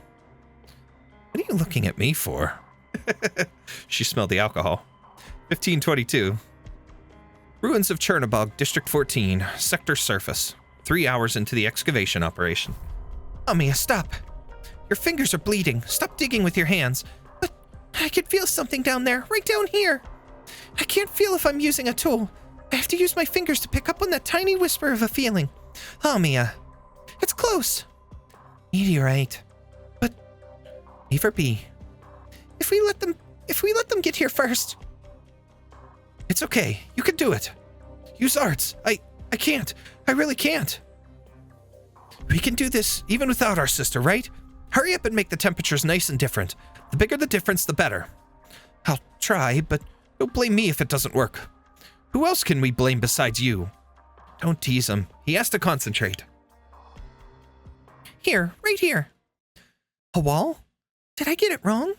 What are you looking at me for? She smelled the alcohol. 1522. Ruins of Chernobog, District 14, Sector Surface. 3 hours into the excavation operation. Amiya, stop. Your fingers are bleeding. Stop digging with your hands. But I can feel something down there, right down here. I can't feel if I'm using a tool. I have to use my fingers to pick up on that tiny whisper of a feeling. Amiya, it's close. Meteorite. But leave her be. If we let them get here first. It's okay. You can do it. Use arts. I can't. I really can't. We can do this even without our sister, right? Hurry up and make the temperatures nice and different. The bigger the difference, the better. I'll try, but don't blame me if it doesn't work. Who else can we blame besides you? Don't tease him. He has to concentrate. Here, right here. A wall? Did I get it wrong?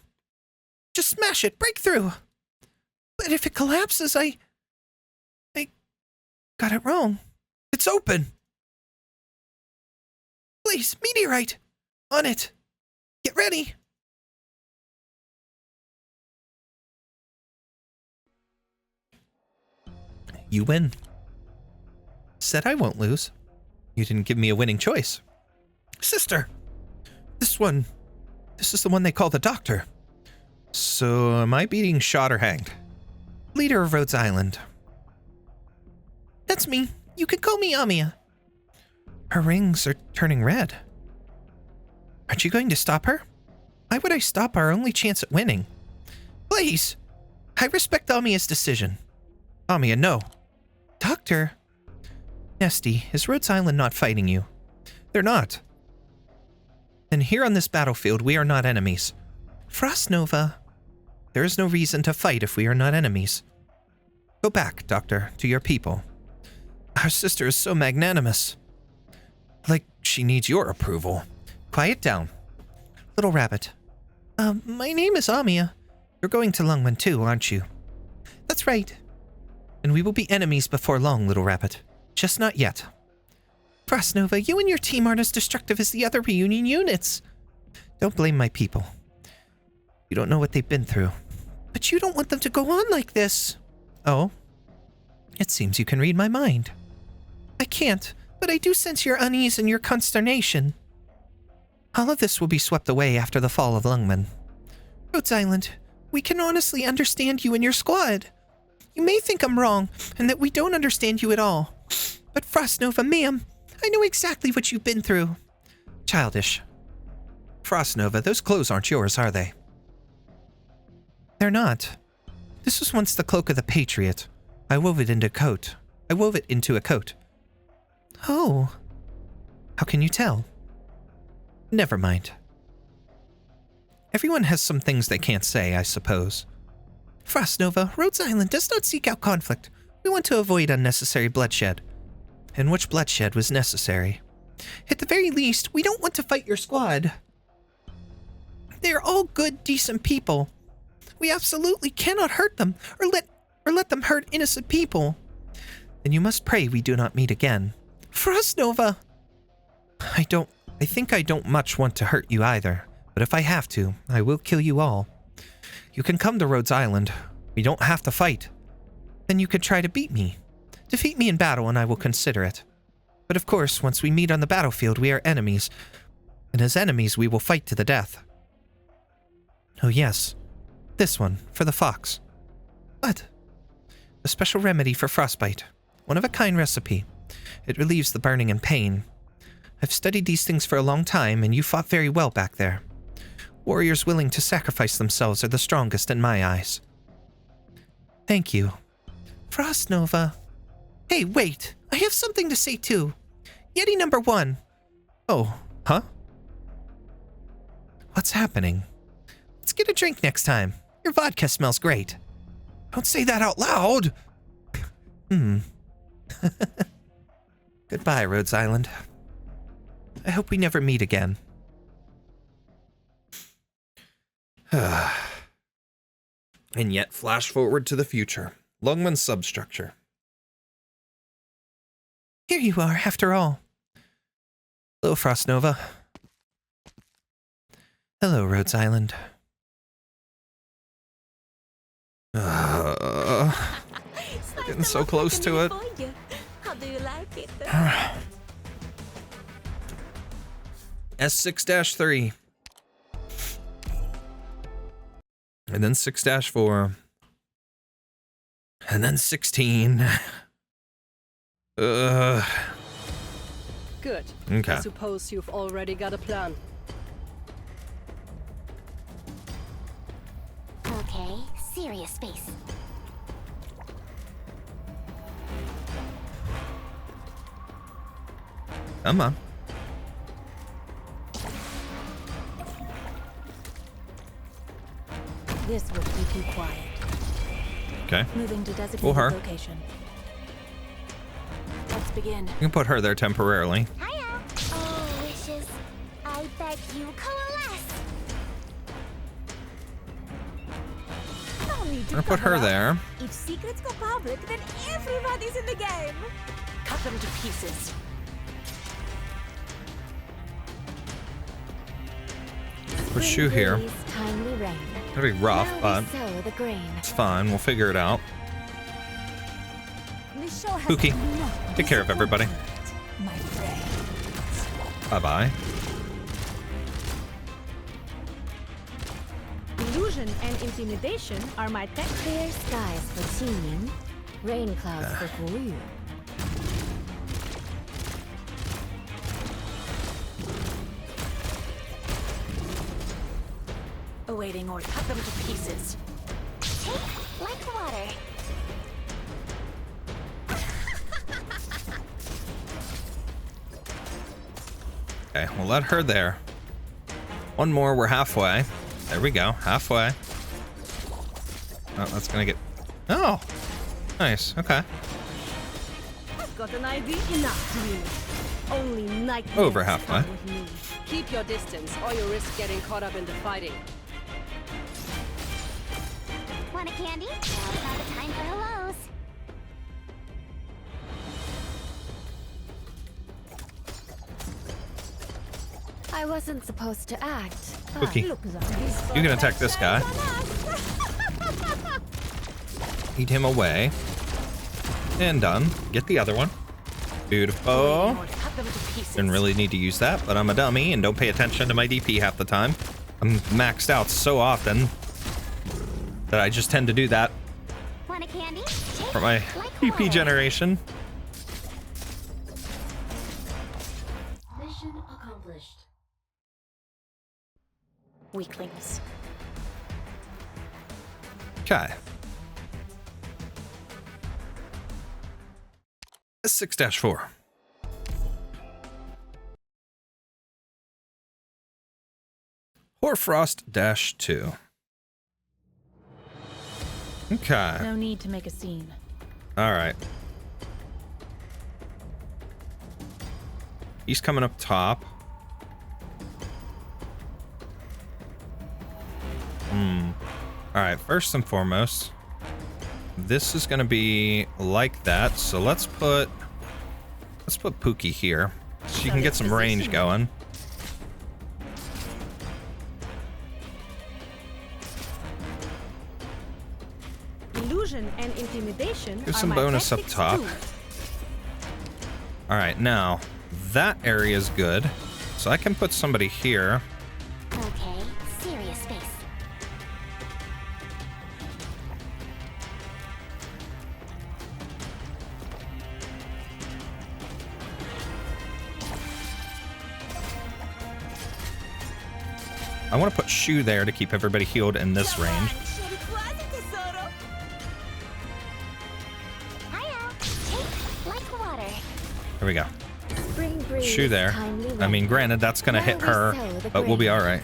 Just smash it, break through. But if it collapses, I got it wrong. It's open. Please, meteorite. On it. Get ready. You win. Said I won't lose. You didn't give me a winning choice. Sister! This is the one they call the Doctor. So, am I being shot or hanged? Leader of Rhodes Island. That's me. You can call me Amiya. Her rings are turning red. Aren't you going to stop her? Why would I stop our only chance at winning? Please! I respect Amiya's decision. Amiya, no. Doctor? Nesty, is Rhodes Island not fighting you? They're not. Then here on this battlefield, we are not enemies. Frostnova. There is no reason to fight if we are not enemies. Go back, Doctor, to your people. Our sister is so magnanimous. Like she needs your approval. Quiet down. Little Rabbit. My name is Amiya. You're going to Lungmen too, aren't you? That's right. And we will be enemies before long, Little Rabbit. Just not yet. Frostnova, you and your team aren't as destructive as the other reunion units. Don't blame my people. You don't know what they've been through. But you don't want them to go on like this. Oh? It seems you can read my mind. I can't, but I do sense your unease and your consternation. All of this will be swept away after the fall of Lungmen. Rhodes Island, we can honestly understand you and your squad. You may think I'm wrong, and that we don't understand you at all. But Frostnova, ma'am, I know exactly what you've been through. Childish. Frostnova, those clothes aren't yours, are they? They're not. This was once the cloak of the Patriot. I wove it into a coat. Oh. How can you tell? Never mind. Everyone has some things they can't say, I suppose. Frostnova, Rhodes Island does not seek out conflict. We want to avoid unnecessary bloodshed. And which bloodshed was necessary? At the very least, we don't want to fight your squad. They are all good, decent people. We absolutely cannot hurt them, or let them hurt innocent people. Then you must pray we do not meet again. Frostnova! I think I don't much want to hurt you either, but if I have to, I will kill you all. You can come to Rhodes Island. We don't have to fight. Then you could try to beat me. Defeat me in battle and I will consider it. But of course, once we meet on the battlefield, we are enemies. And as enemies, we will fight to the death. Oh yes. This one, for the fox. What? A special remedy for frostbite. One-of-a-kind recipe. It relieves the burning and pain. I've studied these things for a long time, and you fought very well back there. Warriors willing to sacrifice themselves are the strongest in my eyes. Thank you. Frostnova. Hey, wait. I have something to say too. Yeti number 1. Oh, huh? What's happening? Let's get a drink next time. Your vodka smells great. Don't say that out loud! Goodbye, Rhodes Island. I hope we never meet again. And yet, flash forward to the future. Lungmen's substructure. Here you are, after all. Hello, Frostnova. Hello, Rhodes Island. Getting so close to it. How do you like it? S6-3. And then 6-4. And then 16. Good. Okay. I suppose you've already got a plan. Okay, serious space. Come on. This will keep you quiet. Okay. Moving to designated Pull her. location. Let's begin. You can put her there temporarily. Hiya. Oh, wishes. I beg you, coalesce. No need to We're gonna put cover her up. there. If secrets go public, then everybody's in the game. Cut them to pieces. Put Shu here. Breeze, timely rain. It'll be rough, Now but we sow the grain. it's fine. We'll figure it out. This show has Pookie, not take care of everybody. disappointed, my friend. Bye-bye. Illusion and intimidation are my tech. Clear skies for teaming, rain clouds for Fu. Awaiting order. Cut them to pieces. Take like water. Okay, we'll let her there. One more, we're halfway. There we go, halfway. Oh, that's gonna get... Oh! Nice, okay. I've got an idea. Enough dreaming. Only nightmares Over halfway. come with me. Keep your distance, or you'll risk getting caught up into fighting. Want a candy? Now's not the time for hellos. I wasn't supposed to act. but Cookie, Look, zombies. you can attack this guy. Eat him away. And done. Get the other one. Beautiful. Cut them to pieces. Didn't really need to use that, but I'm a dummy and don't pay attention to my DP half the time. I'm maxed out so often that I just tend to do that Want a candy? Take for my like DP water. generation. Mission accomplished. Weaklings. Okay. 6-4. Hoarfrost-2. Okay. No need to make a scene. All right. He's coming up top. All right, first and foremost, this is going to be like that. So let's put Pookie here so you can get some range going. Illusion and intimidation Give are some my bonus up tactics top. too. All right, now that area is good. So I can put somebody here. Okay, serious space. I want to put Shu there to keep everybody healed in this range. Hiya. Take like water. There we go. Spring breeze, Shu there. timely I mean, rain. granted, that's going to Now hit we her, sow the but we'll be grain. all right.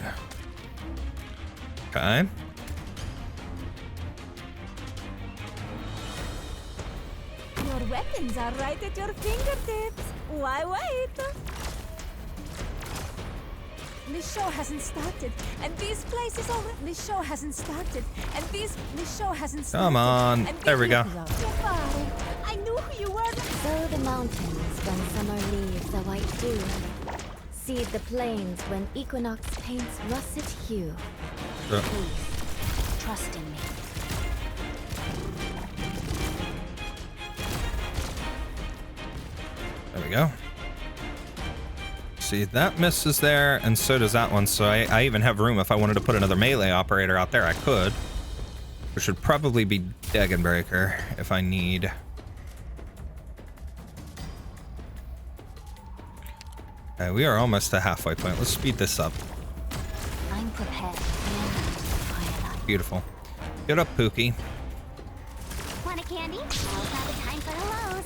Okay. Your weapons are right at your fingertips. Why wait? This show hasn't started, and these places over. This show hasn't started, and this show hasn't started. Come on. and There we go. Jafari, I knew who you were. Sow the mountains when summer leaves a white dew. Seed the plains when equinox paints russet hue. Uh, Please, trust in me. There we go. See, that misses there, and so does that one. So I even have room if I wanted to put another melee operator out there, I could. Which would probably be Dagonbreaker if I need. Okay, we are almost to halfway point. Let's speed this up. I'm prepared. Beautiful. Get up, Pookie. Want a candy? Now's not the time for hellos.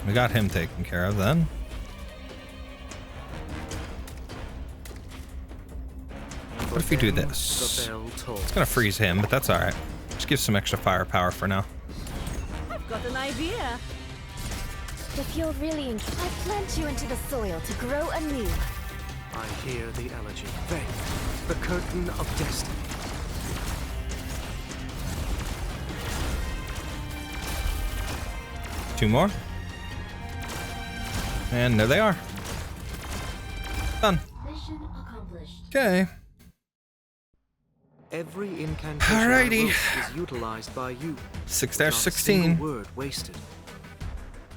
We got him taken care of then. What if we do this? It's gonna freeze him, but that's alright. Just give some extra firepower for now. I've got an idea. If you're really I plant you into the soil to grow anew. I hear the elegy. Faith, the curtain of destiny. Two more. And there they are. Done. Mission accomplished. Okay. Every incantation Alrighty. I wrote is utilized by you. 6-16. Not a single word wasted.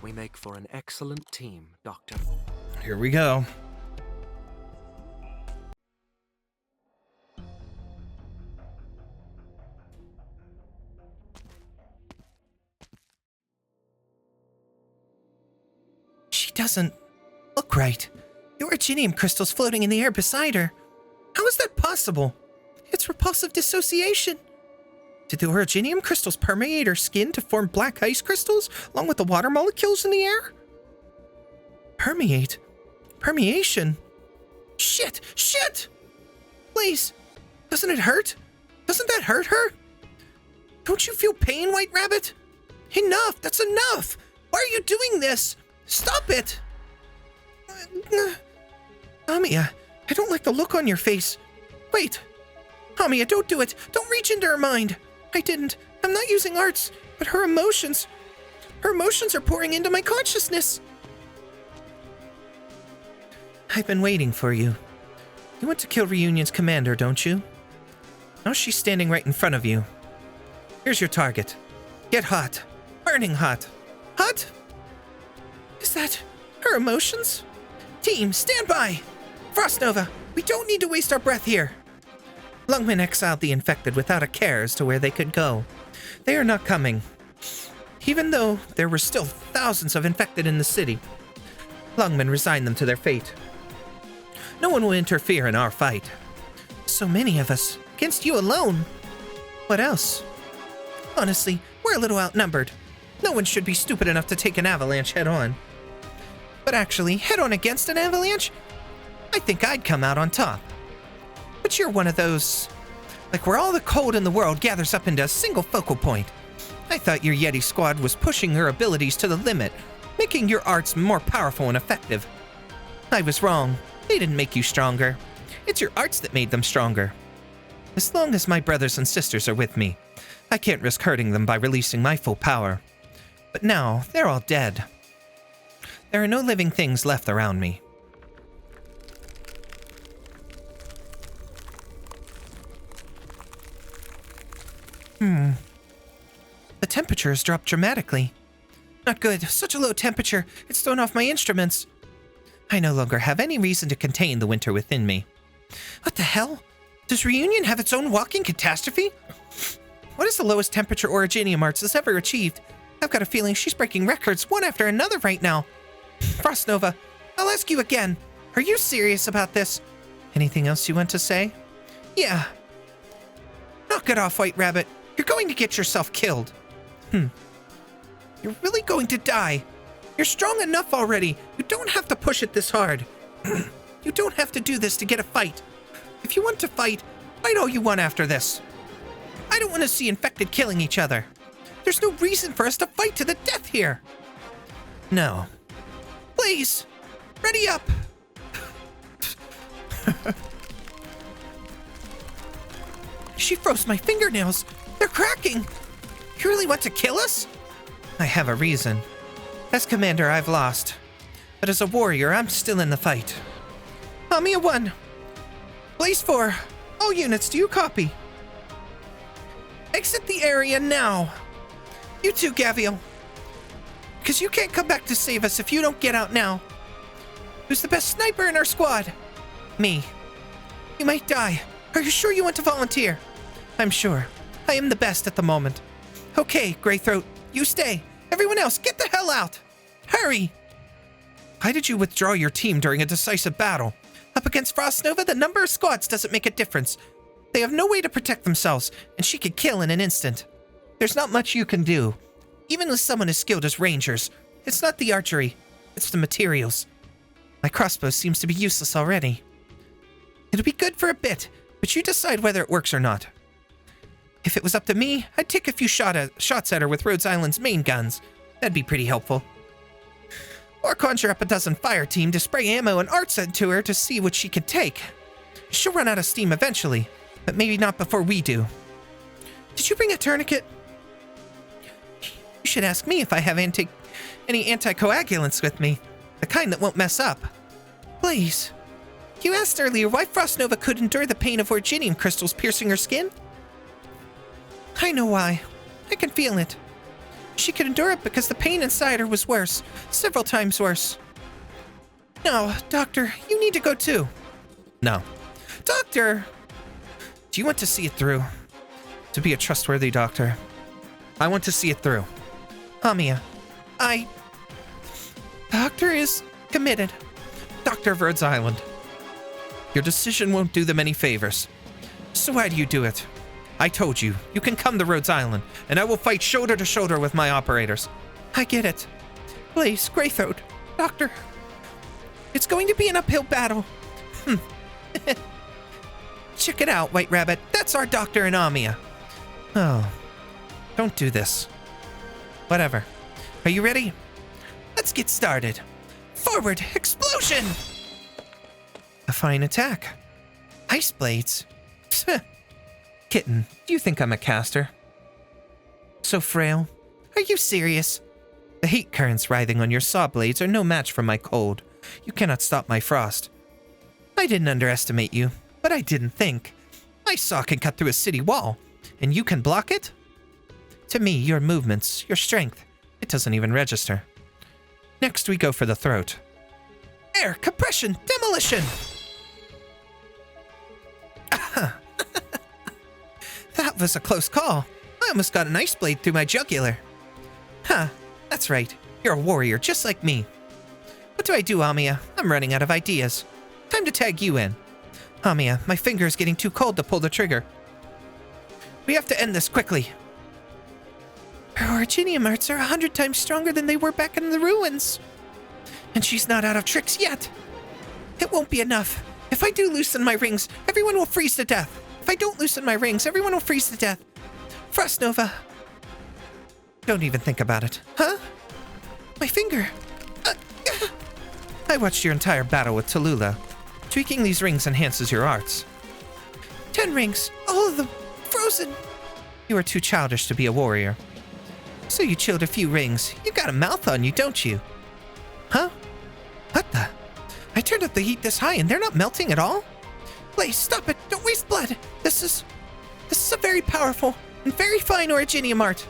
We make for an excellent team, Doctor. Here we go. She doesn't look right. The originium crystal's floating in the air beside her. How is that possible? It's repulsive dissociation. Did the originium crystals permeate her skin to form black ice crystals along with the water molecules in the air? Permeate? Permeation? Shit! Shit! Please! Doesn't it hurt? Doesn't that hurt her? Don't you feel pain, White Rabbit? Enough! That's enough! Why are you doing this? Stop it! Amiya, I don't like the look on your face. Wait! Amiya, don't do it! Don't reach into her mind! I didn't. I'm not using arts, but her emotions. Her emotions are pouring into my consciousness. I've been waiting for you. You want to kill Reunion's commander, don't you? Now she's standing right in front of you. Here's your target. Get hot. Burning hot. Hot? Is that her emotions? Team, stand by! Frostnova, we don't need to waste our breath here. Lungmen exiled the infected without a care as to where they could go. They are not coming. Even though there were still thousands of infected in the city, Lungmen resigned them to their fate. No one will interfere in our fight. So many of us, against you alone. What else? Honestly, we're a little outnumbered. No one should be stupid enough to take an avalanche head-on. But actually, head-on against an avalanche? I think I'd come out on top. But you're one of those... like where all the cold in the world gathers up into a single focal point. I thought your Yeti squad was pushing your abilities to the limit, making your arts more powerful and effective. I was wrong. They didn't make you stronger. It's your arts that made them stronger. As long as my brothers and sisters are with me, I can't risk hurting them by releasing my full power. But now, they're all dead. There are no living things left around me. The temperature has dropped dramatically. Not good. Such a low temperature. It's thrown off my instruments. I no longer have any reason to contain the winter within me. What the hell? Does Reunion have its own walking catastrophe? What is the lowest temperature Originium Arts has ever achieved? I've got a feeling she's breaking records one after another right now. Frostnova, I'll ask you again. Are you serious about this? Anything else you want to say? Yeah. Knock it off, White Rabbit. You're going to get yourself killed. You're really going to die. You're strong enough already. You don't have to push it this hard. You don't have to do this to get a fight. If you want to fight, fight all you want after this. I don't want to see infected killing each other. There's no reason for us to fight to the death here. No. Please, ready up. She froze my fingernails. They're cracking. You really want to kill us? I have a reason. As commander, I've lost. But as a warrior, I'm still in the fight. Amiya 1. Blaze 4. All units, do you copy? Exit the area now. You too, Gaviel. Because you can't come back to save us if you don't get out now. Who's the best sniper in our squad? Me. You might die. Are you sure you want to volunteer? I'm sure. I am the best at the moment. Okay, Greythroat, you stay. Everyone else, get the hell out. Hurry. Why did you withdraw your team during a decisive battle? Up against Frostnova, the number of squads doesn't make a difference. They have no way to protect themselves, and she could kill in an instant. There's not much you can do. Even with someone as skilled as Rangers, it's not the archery, it's the materials. My crossbow seems to be useless already. It'll be good for a bit, But you decide whether it works or not. If it was up to me, I'd take a few shots at her with Rhodes Island's main guns. That'd be pretty helpful. Or conjure up a dozen fire team to spray ammo and arts into her to see what she can take. She'll run out of steam eventually, but maybe not before we do. Did you bring a tourniquet? You should ask me if I have any anticoagulants with me. The kind that won't mess up. Please. You asked earlier why Frostnova could endure the pain of orginium crystals piercing her skin? I know why. I can feel it. She could endure it because the pain inside her was worse. Several times worse. No, Doctor, you need to go too. No. Doctor! Do you want to see it through? To be a trustworthy doctor. I want to see it through. Amiya, Doctor is committed. Doctor of Rhodes Island. Your decision won't do them any favors. So why do you do it? I told you, you can come to Rhodes Island, and I will fight shoulder to shoulder with my operators. I get it. Please, Greythroat, Doctor. It's going to be an uphill battle. Check it out, White Rabbit. That's our doctor in Amiya. Oh, don't do this. Whatever. Are you ready? Let's get started. Forward, explosion! A fine attack. Ice blades. Kitten, do you think I'm a caster? So frail. Are you serious? The heat currents writhing on your saw blades are no match for my cold. You cannot stop my frost. I didn't underestimate you, but I didn't think. My saw can cut through a city wall, and you can block it? To me, your movements, your strength, it doesn't even register. Next, we go for the throat. Air, compression, demolition! That was a close call. I almost got an ice blade through my jugular. Huh, that's right. You're a warrior just like me. What do I do, Amiya? I'm running out of ideas. Time to tag you in. Amiya, my finger is getting too cold to pull the trigger. We have to end this quickly. Her originium arts are 100 times stronger than they were back in the ruins. And she's not out of tricks yet. It won't be enough. If I do loosen my rings, everyone will freeze to death. If I don't loosen my rings, everyone will freeze to death. Frostnova. Don't even think about it. Huh? My finger. I watched your entire battle with Tallulah. Tweaking these rings enhances your arts. 10 rings, all of them frozen. You are too childish to be a warrior. So you chilled a few rings. You got a mouth on you, don't you? Huh? What the? I turned up the heat this high and they're not melting at all? Please, stop it. Don't waste blood. This is a very powerful and very fine originium art.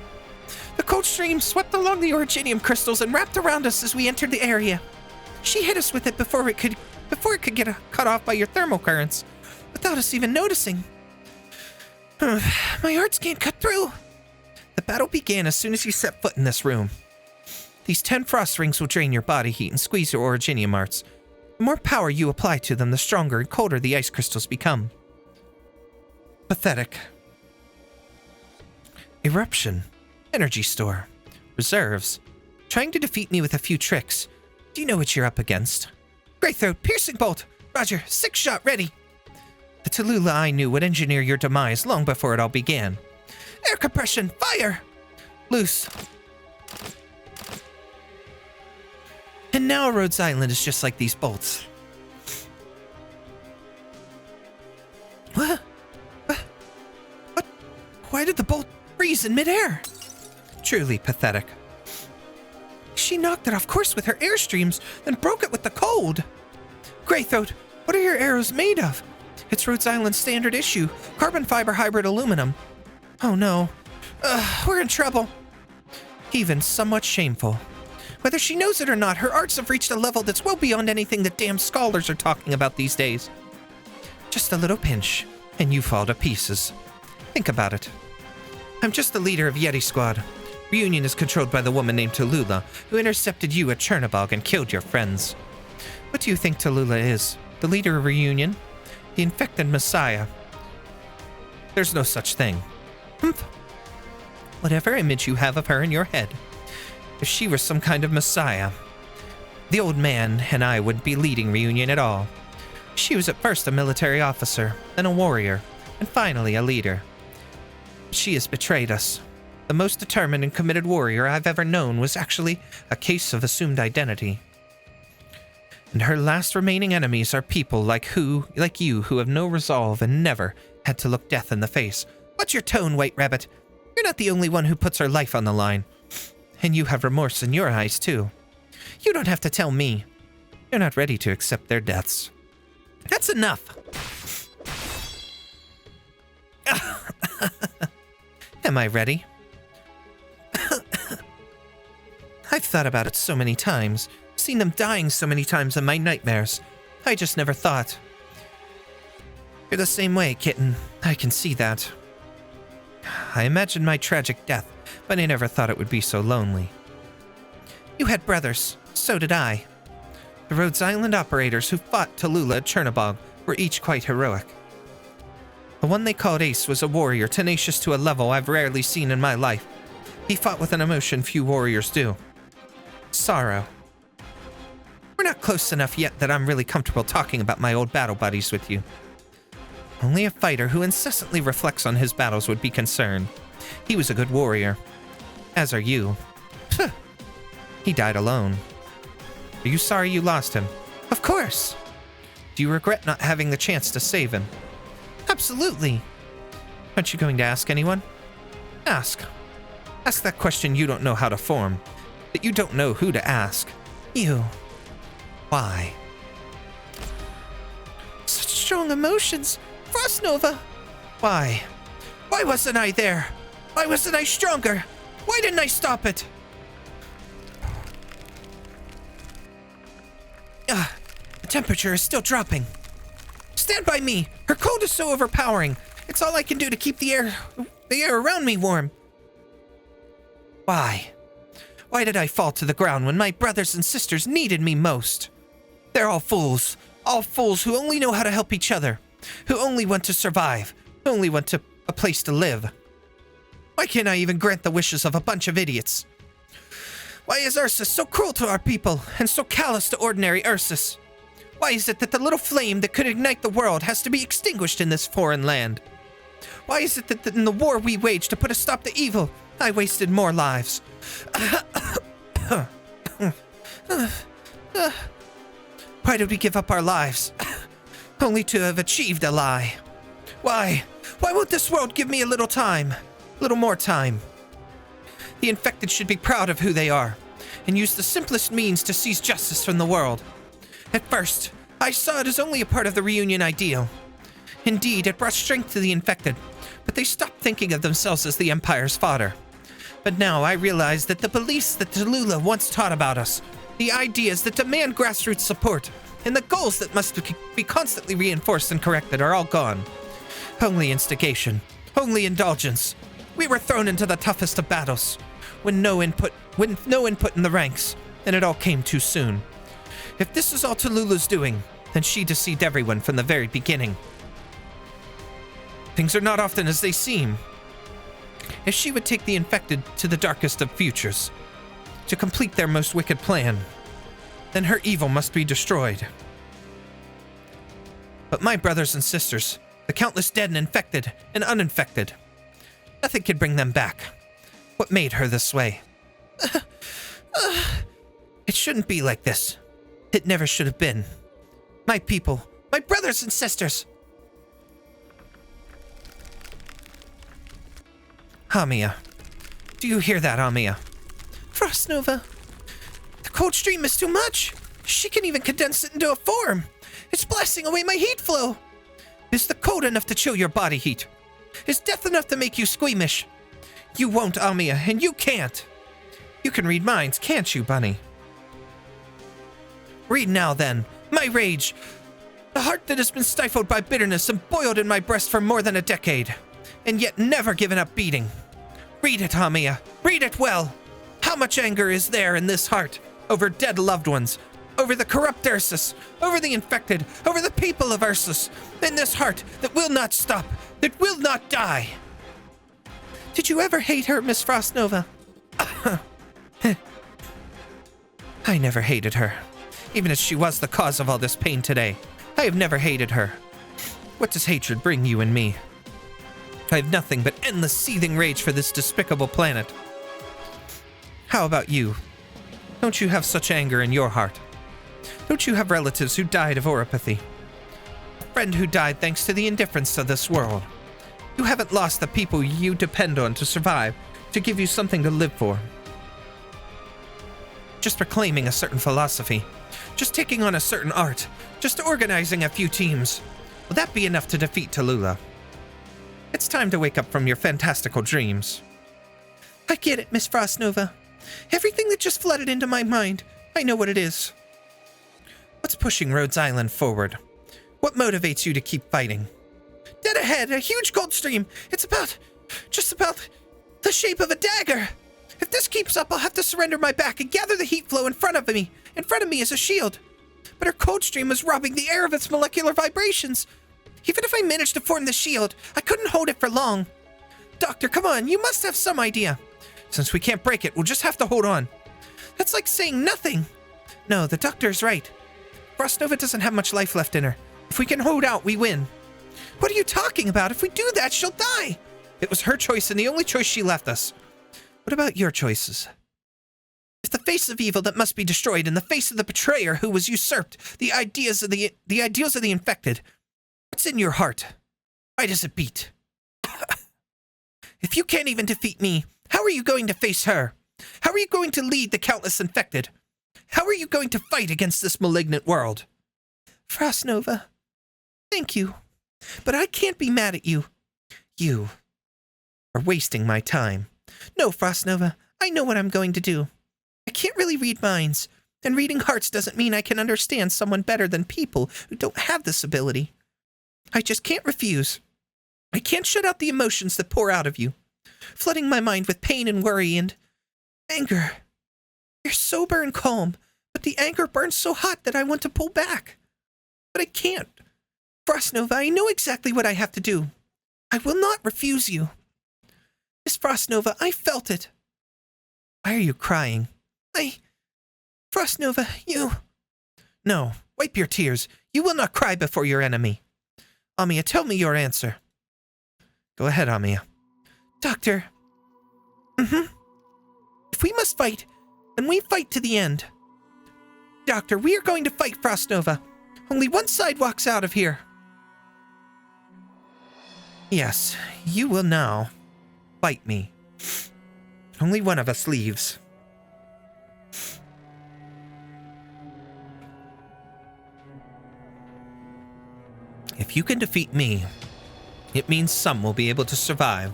The cold stream swept along the originium crystals and wrapped around us as we entered the area. She hit us with it before it could get cut off by your thermal currents, without us even noticing. My arts can't cut through. The battle began as soon as you set foot in this room. These 10 frost rings will drain your body heat and squeeze your originium arts. The more power you apply to them, the stronger and colder the ice crystals become. Pathetic. Eruption. Energy store. Reserves. Trying to defeat me with a few tricks. Do you know what you're up against? Greythroat, piercing bolt. Roger, 6-shot ready. The Tallulah I knew would engineer your demise long before it all began. Air compression, fire! Loose. And now Rhodes Island is just like these bolts. What? Why did the bolt freeze in midair? Truly pathetic. She knocked it off course with her airstreams, then broke it with the cold. Greythroat, what are your arrows made of? It's Rhodes Island's standard issue, carbon fiber hybrid aluminum. Oh no. We're in trouble. Even somewhat shameful. Whether she knows it or not, her arts have reached a level that's well beyond anything the damn scholars are talking about these days. Just a little pinch, and you fall to pieces. Think about it. I'm just the leader of Yeti Squad. Reunion is controlled by the woman named Tallulah, who intercepted you at Chernobog and killed your friends. What do you think Tallulah is? The leader of Reunion? The infected messiah? There's no such thing. Humph. Whatever image you have of her in your head. If she were some kind of messiah, the old man and I wouldn't be leading Reunion at all. She was at first a military officer, then a warrior, and finally a leader. She has betrayed us. The most determined and committed warrior I've ever known was actually a case of assumed identity. And her last remaining enemies are people like you who have no resolve and never had to look death in the face. Watch your tone, White Rabbit. You're not the only one who puts her life on the line. And you have remorse in your eyes, too. You don't have to tell me. You're not ready to accept their deaths. That's enough. Am I ready? I've thought about it so many times, seen them dying so many times in my nightmares. I just never thought. You're the same way, kitten. I can see that. I imagined my tragic death, but I never thought it would be so lonely. You had brothers. So did I. The Rhodes Island operators who fought Tallulah at Chernobog were each quite heroic. The one they called Ace was a warrior tenacious to a level I've rarely seen in my life. He fought with an emotion few warriors do. Sorrow. We're not close enough yet that I'm really comfortable talking about my old battle buddies with you. Only a fighter who incessantly reflects on his battles would be concerned. He was a good warrior. As are you. He died alone. Are you sorry you lost him? Of course. Do you regret not having the chance to save him? Absolutely. Aren't you going to ask anyone? Ask. Ask that question you don't know how to form. That you don't know who to ask. You. Why? Such strong emotions. Frostnova. Why? Why wasn't I there? Why wasn't I stronger? Why didn't I stop it? The temperature is still dropping. Stand by me. Her cold is so overpowering. It's all I can do to keep the air around me warm. Why? Why did I fall to the ground when my brothers and sisters needed me most? They're all fools who only know how to help each other, who only want to survive, who only want a place to live. Why can't I even grant the wishes of a bunch of idiots? Why is Ursus so cruel to our people and so callous to ordinary Ursus? Why is it that the little flame that could ignite the world has to be extinguished in this foreign land? Why is it that in the war we waged to put a stop to evil, I wasted more lives? Why did we give up our lives, only to have achieved a lie? Why? Why won't this world give me a little time? A little more time? The infected should be proud of who they are, and use the simplest means to seize justice from the world. At first, I saw it as only a part of the reunion ideal. Indeed, it brought strength to the infected, but they stopped thinking of themselves as the Empire's fodder. But now I realize that the beliefs that Tallulah once taught about us, the ideas that demand grassroots support, and the goals that must be constantly reinforced and corrected are all gone. Only instigation, only indulgence. We were thrown into the toughest of battles, with no input in the ranks, and it all came too soon. If this is all Tallulah's doing, then she deceived everyone from the very beginning. Things are not often as they seem. If she would take the infected to the darkest of futures, to complete their most wicked plan, then her evil must be destroyed. But my brothers and sisters, the countless dead and infected and uninfected, nothing could bring them back. What made her this way? It shouldn't be like this. It never should have been. My people, my brothers and sisters. Amiya. Do you hear that, Amiya? Frostnova. The cold stream is too much. She can even condense it into a form. It's blasting away my heat flow. Is the cold enough to chill your body heat? Is death enough to make you squeamish? You won't, Amiya, and you can't. You can read minds, can't you, Bunny? Read now, then. My rage. The heart that has been stifled by bitterness and boiled in my breast for more than a decade, and yet never given up beating. Read it, Amiya. Read it well. How much anger is there in this heart over dead loved ones, over the corrupt Ursus, over the infected, over the people of Ursus, in this heart that will not stop, that will not die. Did you ever hate her, Miss Frostnova? I never hated her, even as she was the cause of all this pain today. I have never hated her. What does hatred bring you and me? I have nothing but endless seething rage for this despicable planet. How about you? Don't you have such anger in your heart? Don't you have relatives who died of oropathy? A friend who died thanks to the indifference of this world? You haven't lost the people you depend on to survive, to give you something to live for. Just proclaiming a certain philosophy, just taking on a certain art, just organizing a few teams. Will that be enough to defeat Tallulah? It's time to wake up from your fantastical dreams. I get it, Miss Frostnova. Everything that just flooded into my mind, I know what it is. What's pushing Rhodes Island forward? What motivates you to keep fighting? Dead ahead, a huge cold stream. It's just about the shape of a dagger. If this keeps up, I'll have to surrender my back and gather the heat flow in front of me as a shield. But her cold stream is robbing the air of its molecular vibrations. Even if I managed to form the shield, I couldn't hold it for long. Doctor, come on, you must have some idea. Since we can't break it, we'll just have to hold on. That's like saying nothing. No, the doctor's right. Frostnova doesn't have much life left in her. If we can hold out, we win. What are you talking about? If we do that, she'll die. It was her choice and the only choice she left us. What about your choices? If the face of evil that must be destroyed in the face of the betrayer who was usurped, the ideals of the infected, what's in your heart? Why does it beat? If you can't even defeat me, how are you going to face her? How are you going to lead the countless infected? How are you going to fight against this malignant world? Frostnova, thank you, but I can't be mad at you. You are wasting my time. No, Frostnova, I know what I'm going to do. I can't really read minds, and reading hearts doesn't mean I can understand someone better than people who don't have this ability. I just can't refuse. I can't shut out the emotions that pour out of you, flooding my mind with pain and worry and anger. You're sober and calm, but the anger burns so hot that I want to pull back. But I can't. Frostnova, I know exactly what I have to do. I will not refuse you. Miss Frostnova, I felt it. Why are you crying? Frostnova, you... No, wipe your tears. You will not cry before your enemy. Amiya, tell me your answer. Go ahead, Amiya. Doctor. If we must fight, then we fight to the end. Doctor, we are going to fight Frostnova. Only one side walks out of here. Yes, you will now fight me. Only one of us leaves. If you can defeat me, it means some will be able to survive.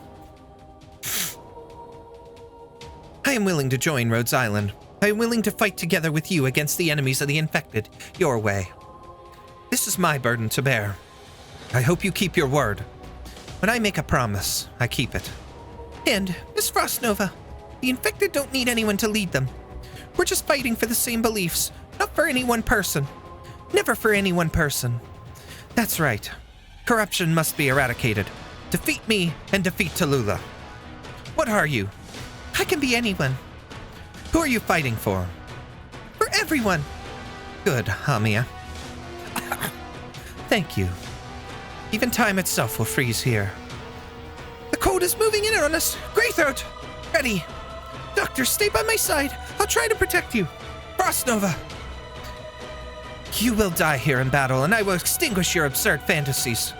I am willing to join Rhodes Island. I am willing to fight together with you against the enemies of the infected, your way. This is my burden to bear. I hope you keep your word. When I make a promise, I keep it. And, Miss Frostnova, the infected don't need anyone to lead them. We're just fighting for the same beliefs, not for any one person. Never for any one person. That's right. Corruption must be eradicated. Defeat me and defeat Tallulah. What are you? I can be anyone. Who are you fighting for? For everyone. Good, Amiya. Thank you. Even time itself will freeze here. The cold is moving in on us. Greythroat! Ready. Doctor, stay by my side. I'll try to protect you. Frostnova! You will die here in battle, and I will extinguish your absurd fantasies.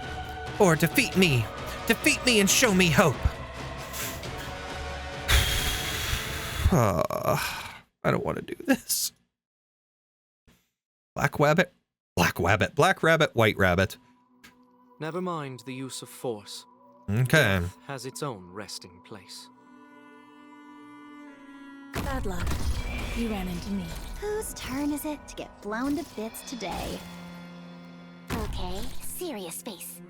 Or defeat me. Defeat me and show me hope. I don't want to do this. Black rabbit, white rabbit. Never mind the use of force. Okay. Death has its own resting place. Bad luck. You ran into me. Whose turn is it to get blown to bits today? Okay, serious face.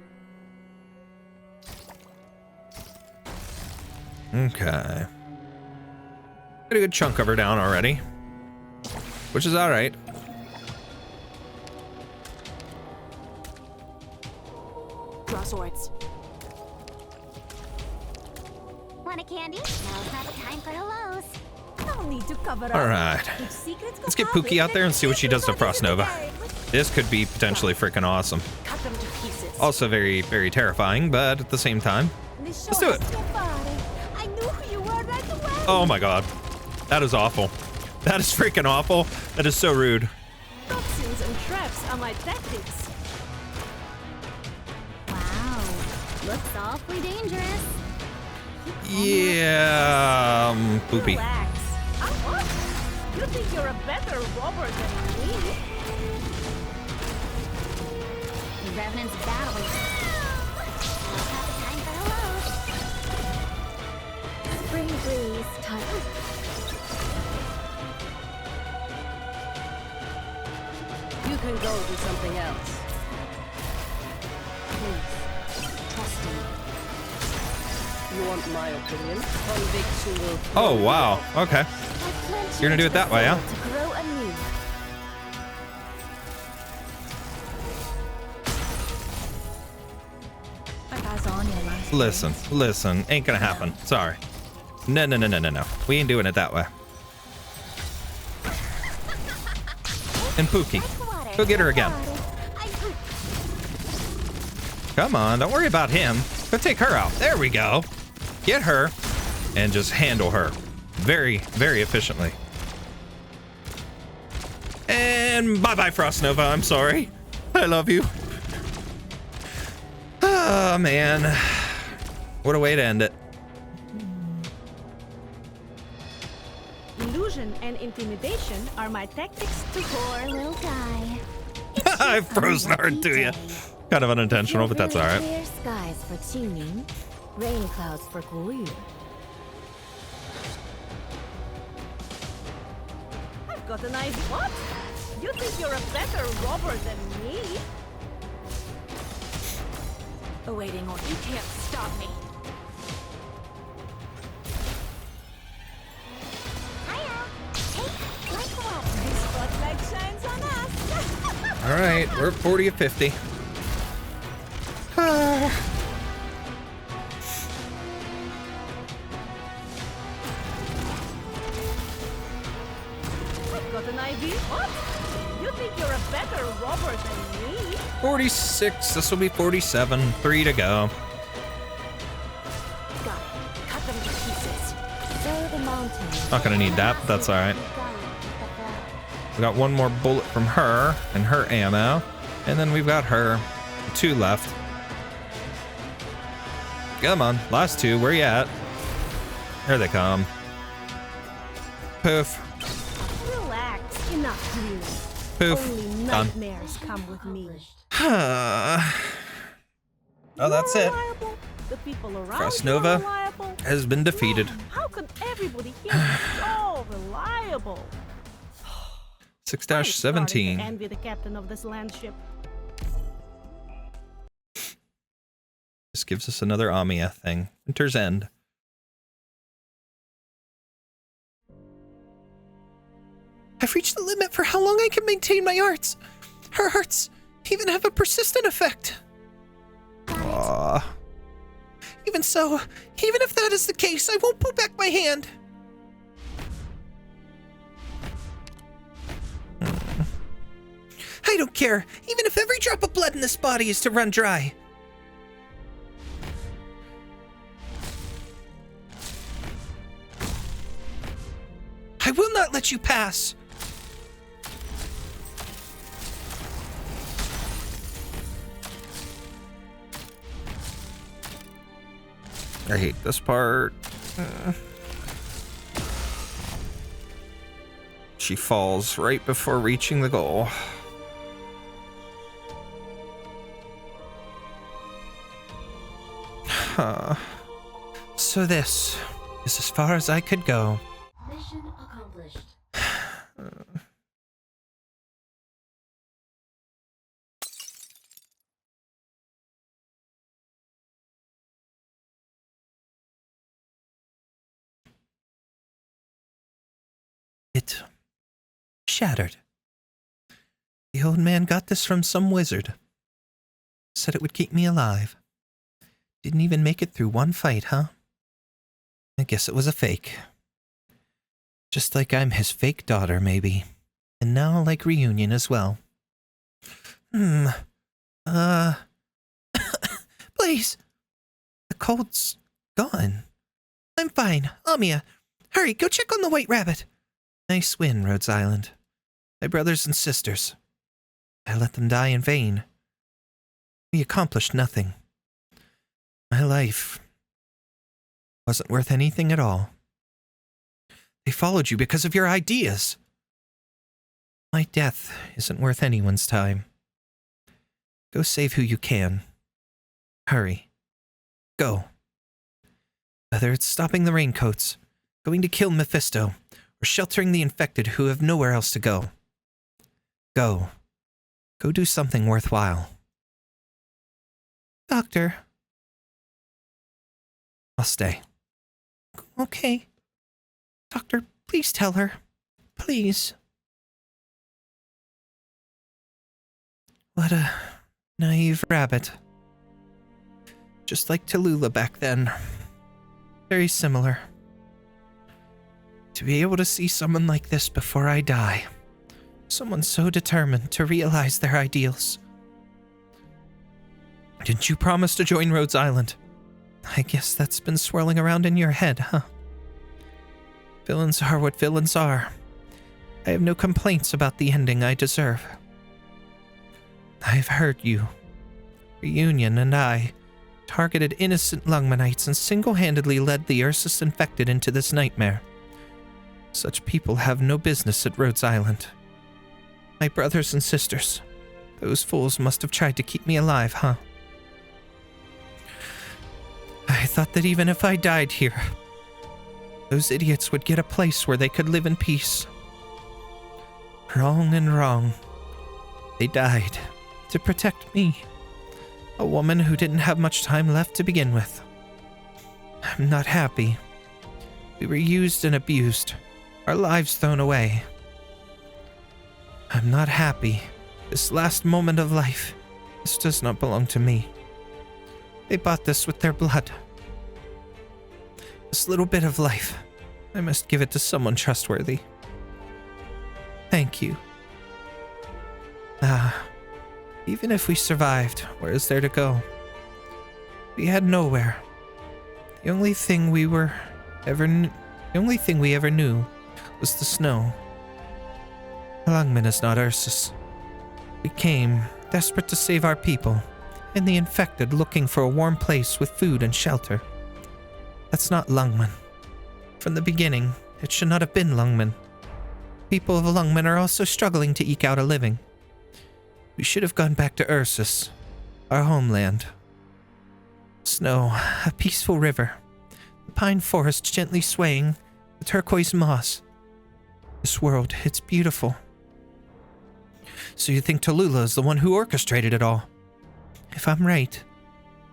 Okay. Got a good chunk of her down already, which is all right. Draw swords. Want a candy? Now's not the time for hellos. No need to cover up. All right. If secrets go Let's get public, Pookie out there and see what she does to everybody's in the Frostnova. game. This could be potentially freaking awesome. Cut them to pieces. Also very, very terrifying, but at the same time, let's do it. I knew who you were right away. Oh my god. That is awful. That is freaking awful. That is so rude. Toxins and traps are my tactics. Wow. Looks awfully dangerous. Yeah, poopy. Relax. What? You think you're a better robber than me? The Revenant's battling. Now's not the time for hellos. Spring breeze time. You can go do something else. Please, trust me. You want my opinion? Conviction will. Oh, wow. Okay. You're gonna do it that way, huh? To grow anew. Listen. Ain't gonna happen. Sorry. No. We ain't doing it that way. And Pookie, go get her again. Come on, don't worry about him. Go take her out. There we go. Get her and just handle her very, very efficiently. And bye-bye, Frostnova. I'm sorry. I love you. Oh, man. What a way to end it. Illusion and intimidation are my tactics too. Poor little guy. I've frozen hard to you. Kind of unintentional, but that's all right. Clear skies for Qingming, rain clouds for Guyu. I've got an idea. What? You think you're a better robber than me? Awaiting order. You can't stop me. Spotlight shines on us. All right, we're 40 of 50. I've got an idea. What? You think you're a better robber than me? 46. This will be 47. 3 to go. Got it. Cut them to pieces. So the mountains. Not gonna need that, but that's all right. We got one more bullet from her and her ammo, and then we've got her. 2 left. Come on, last 2. Where you at? There they come. Poof. Relax. Enough dreaming. Poof. Only Done. nightmares come with me. Oh, that's it. Reliable. The people around Frostnova you are reliable. has been defeated. Man, how could everybody here be so reliable? 6-17. Envy the captain of this landship. This gives us another Amiya thing. Winter's End. I've reached the limit for how long I can maintain my arts. Her arts even have a persistent effect. Aww. Even so, even if that is the case, I won't put back my hand. I don't care, even if every drop of blood in this body is to run dry. I will not let you pass. I hate this part. She falls right before reaching the goal. So this is as far as I could go. Mission accomplished. It shattered. The old man got this from some wizard. Said it would keep me alive. Didn't even make it through one fight, huh? I guess it was a fake. Just like I'm his fake daughter, maybe. And now like reunion as well. Please. The cold's gone. I'm fine. Amiya, hurry, go check on the White Rabbit. Nice win, Rhodes Island. My brothers and sisters. I let them die in vain. We accomplished nothing. My life wasn't worth anything at all. They followed you because of your ideas. My death isn't worth anyone's time. Go save who you can. Hurry. Go. Whether it's stopping the raincoats, going to kill Mephisto, or sheltering the infected who have nowhere else to go. Go. Go do something worthwhile. Doctor. I'll stay. Okay. Doctor, please tell her. Please. What a naive rabbit. Just like Tallulah back then. Very similar. To be able to see someone like this before I die. Someone so determined to realize their ideals. Didn't you promise to join Rhodes Island? I guess that's been swirling around in your head, huh? Villains are what villains are. I have no complaints about the ending I deserve. I've hurt you. Reunion and I targeted innocent Lungmenites and single-handedly led the Ursus infected into this nightmare. Such people have no business at Rhodes Island. My brothers and sisters. Those fools must have tried to keep me alive, huh? I thought that even if I died here, those idiots would get a place where they could live in peace. Wrong and wrong. They died to protect me, a woman who didn't have much time left to begin with. I'm not happy. We were used and abused, our lives thrown away. I'm not happy. This last moment of life, this does not belong to me. They bought this with their blood. This little bit of life, I must give it to someone trustworthy. Thank you. Even if we survived, where is there to go? We had nowhere. The only thing we ever knew was the snow. Lungmen is not Ursus. We came, desperate to save our people, and the infected looking for a warm place with food and shelter. That's not Lungmen. From the beginning, it should not have been Lungmen. People of Lungmen are also struggling to eke out a living. We should have gone back to Ursus, our homeland. Snow, a peaceful river, the pine forest gently swaying, the turquoise moss. This world, it's beautiful. So you think Tallulah is the one who orchestrated it all? If I'm right,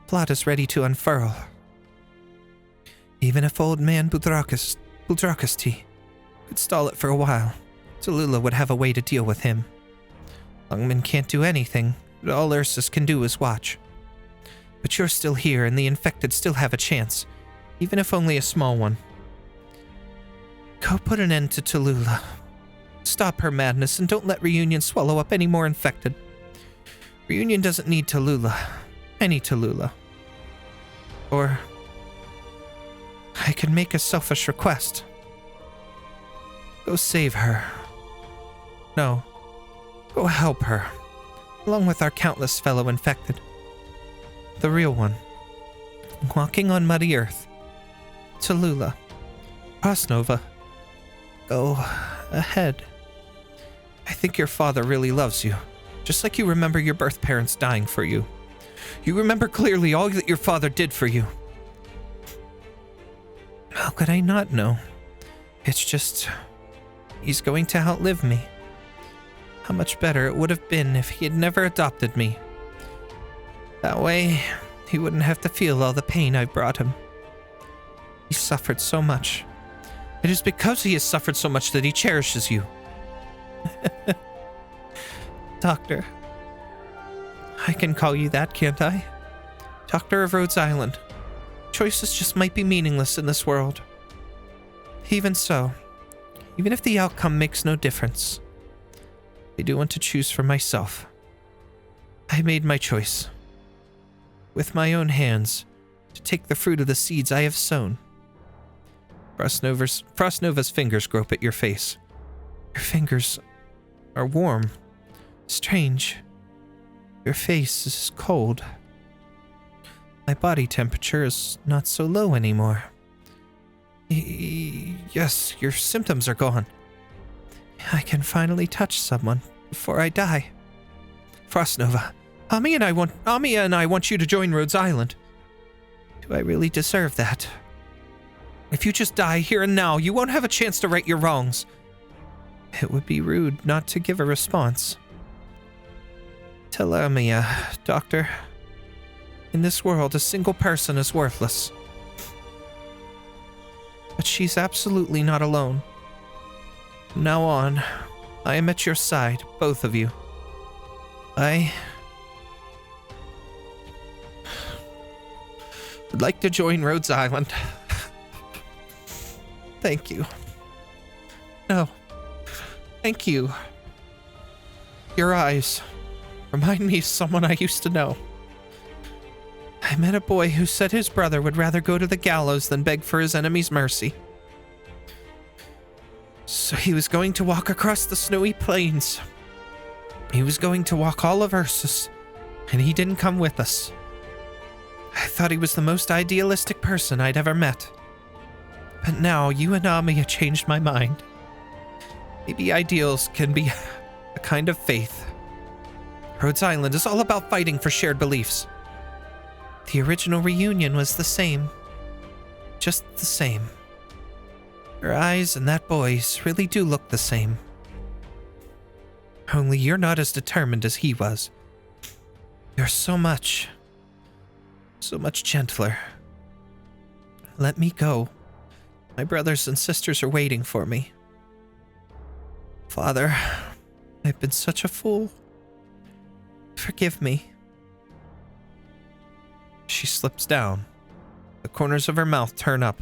plot is ready to unfurl. Even if old man Buldrakisti could stall it for a while, Tallulah would have a way to deal with him. Lungmen can't do anything, but all Ursus can do is watch. But you're still here, and the infected still have a chance, even if only a small one. Go put an end to Tallulah. Stop her madness, and don't let Reunion swallow up any more infected. Reunion doesn't need Tallulah. Any Tallulah. Or I can make a selfish request. Go save her. No. Go help her, along with our countless fellow infected. The real one. Walking on muddy earth. Tallulah. Frostnova. Go ahead. I think your father really loves you, just like you remember your birth parents dying for you. You remember clearly all that your father did for you. How could I not know? It's just, he's going to outlive me. How much better it would have been if he had never adopted me. That way, he wouldn't have to feel all the pain I've brought him. He suffered so much. It is because he has suffered so much that he cherishes you. Doctor. I can call you that, can't I? Doctor of Rhodes Island. Choices just might be meaningless in this world. Even so, even if the outcome makes no difference, I do want to choose for myself. I made my choice. With my own hands, to take the fruit of the seeds I have sown. Frostnova's fingers grope at your face. Your fingers are warm. Strange. Your face is cold. My body temperature is not so low anymore. Yes, your symptoms are gone. I can finally touch someone before I die. Frostnova, Amiya and I want you to join Rhodes Island. Do I really deserve that? If you just die here and now, you won't have a chance to right your wrongs. It would be rude not to give a response. Tell Amiya, Doctor. In this world, a single person is worthless. But she's absolutely not alone. From now on, I am at your side, both of you. I would like to join Rhodes Island. Thank you. No. Thank you. Your eyes remind me of someone I used to know. I met a boy who said his brother would rather go to the gallows than beg for his enemy's mercy. So he was going to walk across the snowy plains. He was going to walk all of Ursus, and he didn't come with us. I thought he was the most idealistic person I'd ever met. But now you and Amiya changed my mind. Maybe ideals can be a kind of faith. Rhodes Island is all about fighting for shared beliefs. The original reunion was the same. Just the same. Your eyes and that boy's really do look the same. Only you're not as determined as he was. You're so much gentler. Let me go. My brothers and sisters are waiting for me. Father, I've been such a fool. Forgive me. She slips down. The corners of her mouth turn up,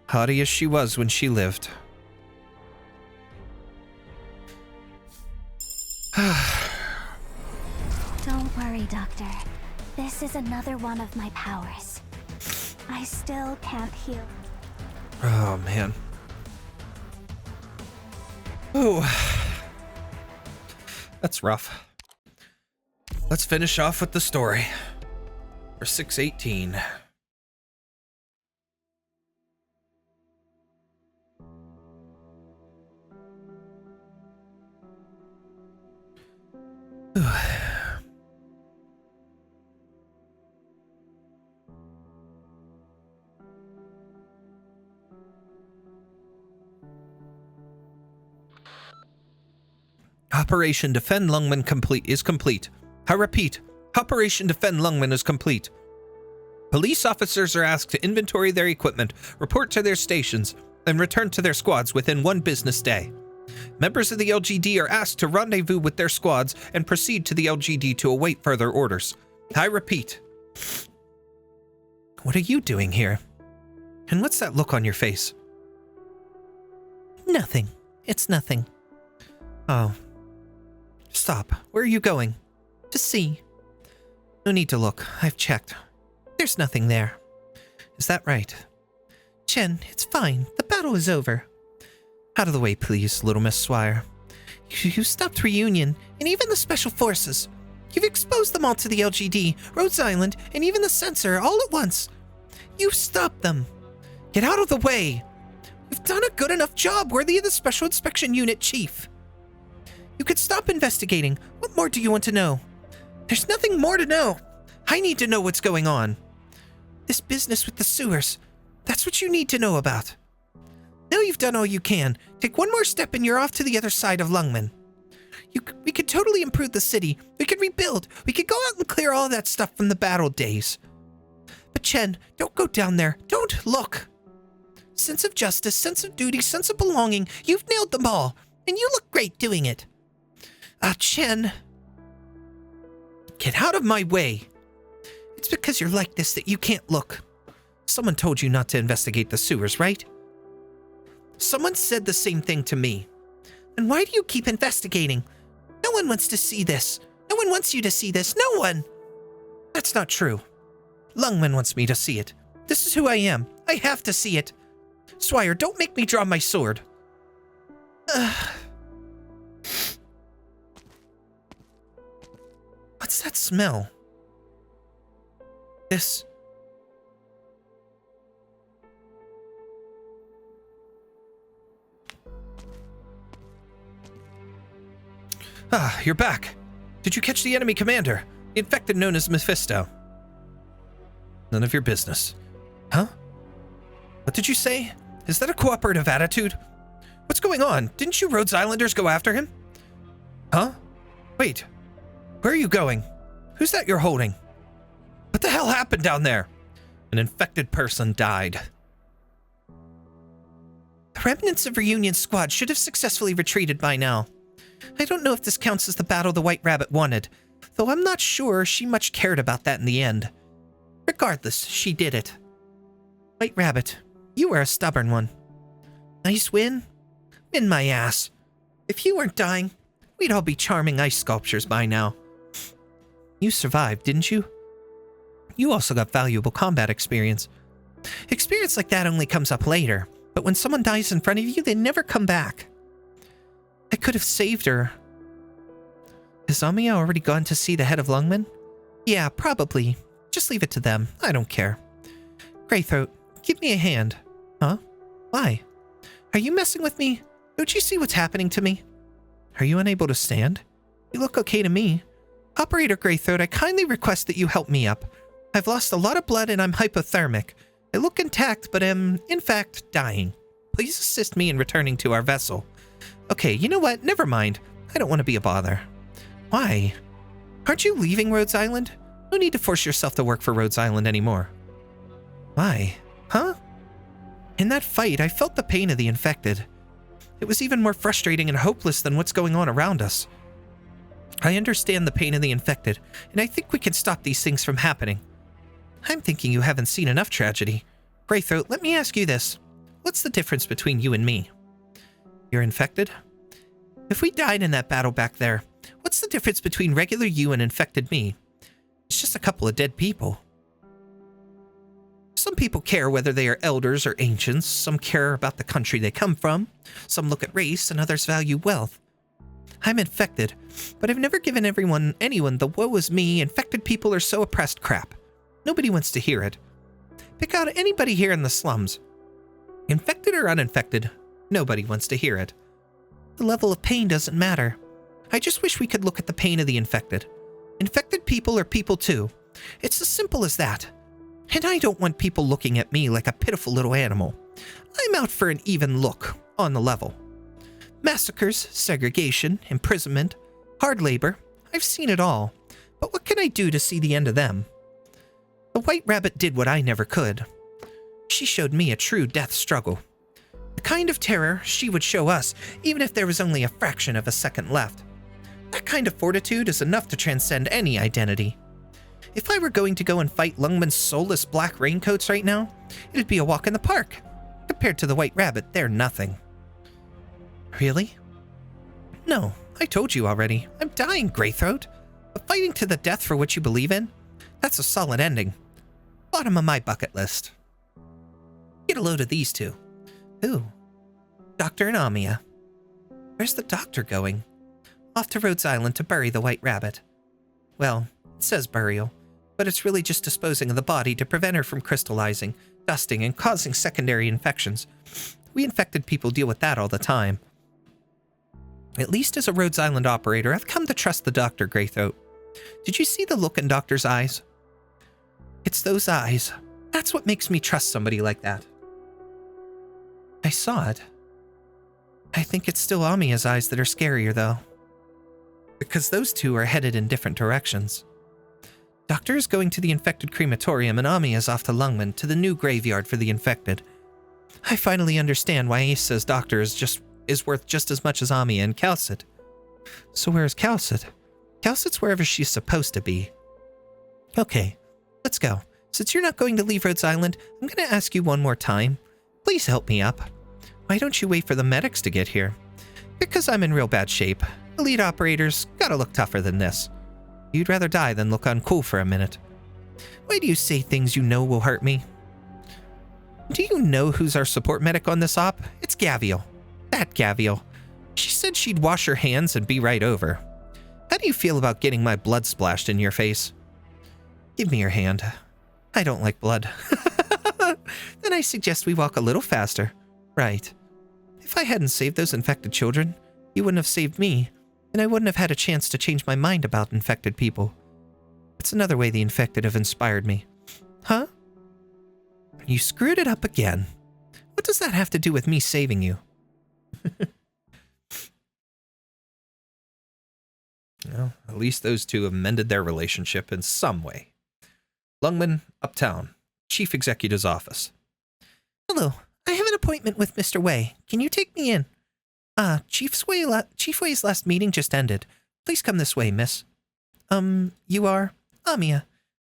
haughty as she was when she lived. Don't worry, Doctor. This is another one of my powers. I still can't heal. Oh, man. Ooh. That's rough. Let's finish off with the story. For 618. Operation Defend Lungmen is complete. I repeat, Operation Defend Lungmen is complete. Police officers are asked to inventory their equipment, report to their stations, and return to their squads within 1 business day. Members of the LGD are asked to rendezvous with their squads and proceed to the LGD to await further orders. I repeat. What are you doing here? And what's that look on your face? Nothing. It's nothing. Oh. Stop. Where are you going? To see. No need to look. I've checked. There's nothing there. Is that right? Chen, it's fine. The battle is over. Out of the way, please, little Miss Swire. You stopped Reunion, and even the Special Forces. You've exposed them all to the LGD, Rhodes Island, and even the Censor all at once. You stopped them. Get out of the way. You've done a good enough job worthy of the Special Inspection Unit Chief. You could stop investigating. What more do you want to know? There's nothing more to know. I need to know what's going on. This business with the sewers, that's what you need to know about. Now you've done all you can. Take one more step and you're off to the other side of Lungmen. We could totally improve the city. We could rebuild. We could go out and clear all that stuff from the battle days. But Chen, don't go down there. Don't look. Sense of justice, sense of duty, sense of belonging. You've nailed them all. And you look great doing it. Chen. Get out of my way. It's because you're like this that you can't look. Someone told you not to investigate the sewers, right? Someone said the same thing to me. And why do you keep investigating? No one wants to see this. No one wants you to see this. No one! That's not true. Lungmen wants me to see it. This is who I am. I have to see it. Swire, don't make me draw my sword. What's that smell? This... Ah, you're back. Did you catch the enemy commander? The infected known as Mephisto. None of your business. Huh? What did you say? Is that a cooperative attitude? What's going on? Didn't you Rhodes Islanders go after him? Huh? Wait. Where are you going? Who's that you're holding? What the hell happened down there? An infected person died. The remnants of Reunion's squad should have successfully retreated by now. I don't know if this counts as the battle the White Rabbit wanted, though I'm not sure she much cared about that in the end. Regardless, she did it. White Rabbit, you were a stubborn one. Nice win? Win my ass. If you weren't dying, we'd all be charming ice sculptures by now. You survived, didn't you? You also got valuable combat experience. Experience like that only comes up later, but when someone dies in front of you, they never come back. I could have saved her. Has Amiya already gone to see the head of Lungmen? Yeah, probably. Just leave it to them. I don't care. Greythroat, give me a hand. Huh? Why? Are you messing with me? Don't you see what's happening to me? Are you unable to stand? You look okay to me. Operator Greythroat, I kindly request that you help me up. I've lost a lot of blood and I'm hypothermic. I look intact, but am, in fact, dying. Please assist me in returning to our vessel. Okay, you know what? Never mind. I don't want to be a bother. Why? Aren't you leaving Rhodes Island? No need to force yourself to work for Rhodes Island anymore. Why? Huh? In that fight, I felt the pain of the infected. It was even more frustrating and hopeless than what's going on around us. I understand the pain of the infected, and I think we can stop these things from happening. I'm thinking you haven't seen enough tragedy. Greythroat, let me ask you this. What's the difference between you and me? You're infected? If we died in that battle back there, what's the difference between regular you and infected me? It's just a couple of dead people. Some people care whether they are elders or ancients. Some care about the country they come from. Some look at race, and others value wealth. I'm infected, but I've never given anyone the woe is me, infected people are so oppressed crap. Nobody wants to hear it. Pick out anybody here in the slums. Infected or uninfected, nobody wants to hear it. The level of pain doesn't matter. I just wish we could look at the pain of the infected. Infected people are people too. It's as simple as that. And I don't want people looking at me like a pitiful little animal. I'm out for an even look, on the level. Massacres, segregation, imprisonment, hard labor, I've seen it all. But what can I do to see the end of them? The White Rabbit did what I never could. She showed me a true death struggle. The kind of terror she would show us, even if there was only a fraction of a second left. That kind of fortitude is enough to transcend any identity. If I were going to go and fight Lungmen's soulless black raincoats right now, it'd be a walk in the park. Compared to the White Rabbit, they're nothing. Really? No, I told you already. I'm dying, Greythroat. But fighting to the death for what you believe in? That's a solid ending. Bottom of my bucket list. Get a load of these two. Who? Doctor and Amiya. Where's the doctor going? Off to Rhodes Island to bury the White Rabbit. Well, it says burial, but it's really just disposing of the body to prevent her from crystallizing, dusting, and causing secondary infections. We infected people deal with that all the time. At least as a Rhodes Island operator, I've come to trust the doctor, Greythroat. Did you see the look in Doctor's eyes? It's those eyes. That's what makes me trust somebody like that. I saw it. I think it's still Amiya's eyes that are scarier, though. Because those two are headed in different directions. Doctor is going to the infected crematorium and Amiya's off to Lungmen, to the new graveyard for the infected. I finally understand why Ace says Doctor is worth just as much as Amiya and Calcit. So where's Calcit? Calcit's wherever she's supposed to be. Okay, let's go. Since you're not going to leave Rhodes Island, I'm going to ask you one more time. Please help me up. Why don't you wait for the medics to get here? Because I'm in real bad shape. Elite operators gotta look tougher than this. You'd rather die than look uncool for a minute. Why do you say things you know will hurt me? Do you know who's our support medic on this op? It's Gavial. That Gavial. She said she'd wash her hands and be right over. How do you feel about getting my blood splashed in your face? Give me your hand. I don't like blood. Then I suggest we walk a little faster. Right. If I hadn't saved those infected children, you wouldn't have saved me, and I wouldn't have had a chance to change my mind about infected people. It's another way the infected have inspired me. Huh? You screwed it up again. What does that have to do with me saving you? Well, at least those two have mended their relationship in some way. Lungmen, Uptown, Chief Executive's office. Hello. I have an appointment with Mr. Wei. Can you take me in? Chief Wei's last meeting just ended. Please come this way, miss. You are? Amiya.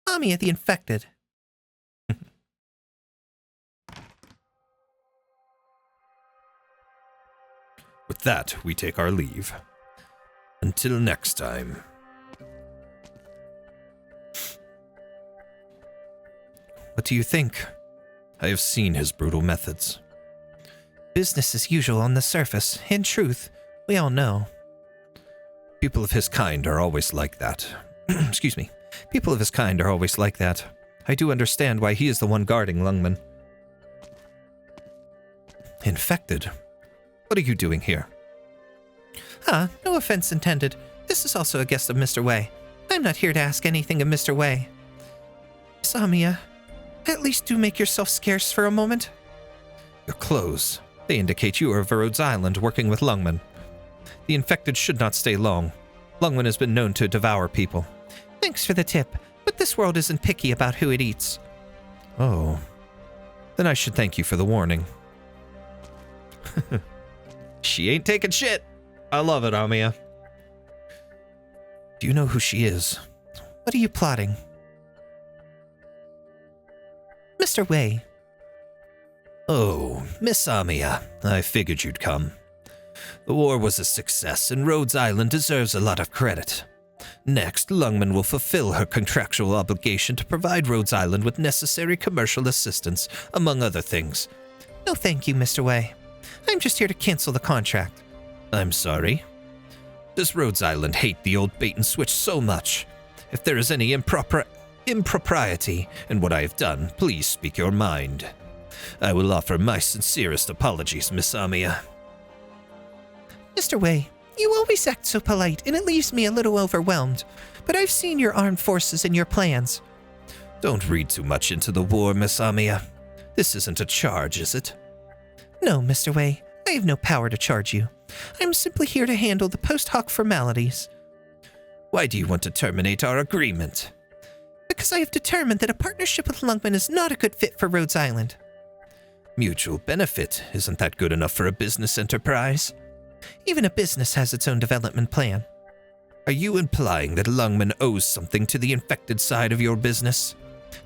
Amiya the infected. With that, we take our leave. Until next time. What do you think? I have seen his brutal methods. Business as usual on the surface. In truth, we all know. People of his kind are always like that. Excuse me. People of his kind are always like that. I do understand why he is the one guarding Lungmen. Infected? What are you doing here? No offense intended. This is also a guest of Mr. Wei. I'm not here to ask anything of Mr. Wei. Miss Amiya, at least do make yourself scarce for a moment. Your clothes. They indicate you are of Rhodes Island working with Lungmen. The infected should not stay long. Lungmen has been known to devour people. Thanks for the tip, but this world isn't picky about who it eats. Oh. Then I should thank you for the warning. She ain't taking shit. I love it, Amiya. Do you know who she is? What are you plotting? Mr. Wei. Oh, Miss Amiya. I figured you'd come. The war was a success, and Rhodes Island deserves a lot of credit. Next, Lungmen will fulfill her contractual obligation to provide Rhodes Island with necessary commercial assistance, among other things. No thank you, Mr. Wei. I'm just here to cancel the contract. I'm sorry. Does Rhodes Island hate the old bait-and-switch so much? If there is any impropriety in what I have done, please speak your mind. I will offer my sincerest apologies, Miss Amiya. Mr. Wei, you always act so polite, and it leaves me a little overwhelmed. But I've seen your armed forces and your plans. Don't read too much into the war, Miss Amiya. This isn't a charge, is it? No, Mr. Wei. I have no power to charge you. I'm simply here to handle the post hoc formalities. Why do you want to terminate our agreement? Because I have determined that a partnership with Lungmen is not a good fit for Rhodes Island. Mutual benefit, isn't that good enough for a business enterprise? Even a business has its own development plan. Are you implying that Lungmen owes something to the infected side of your business?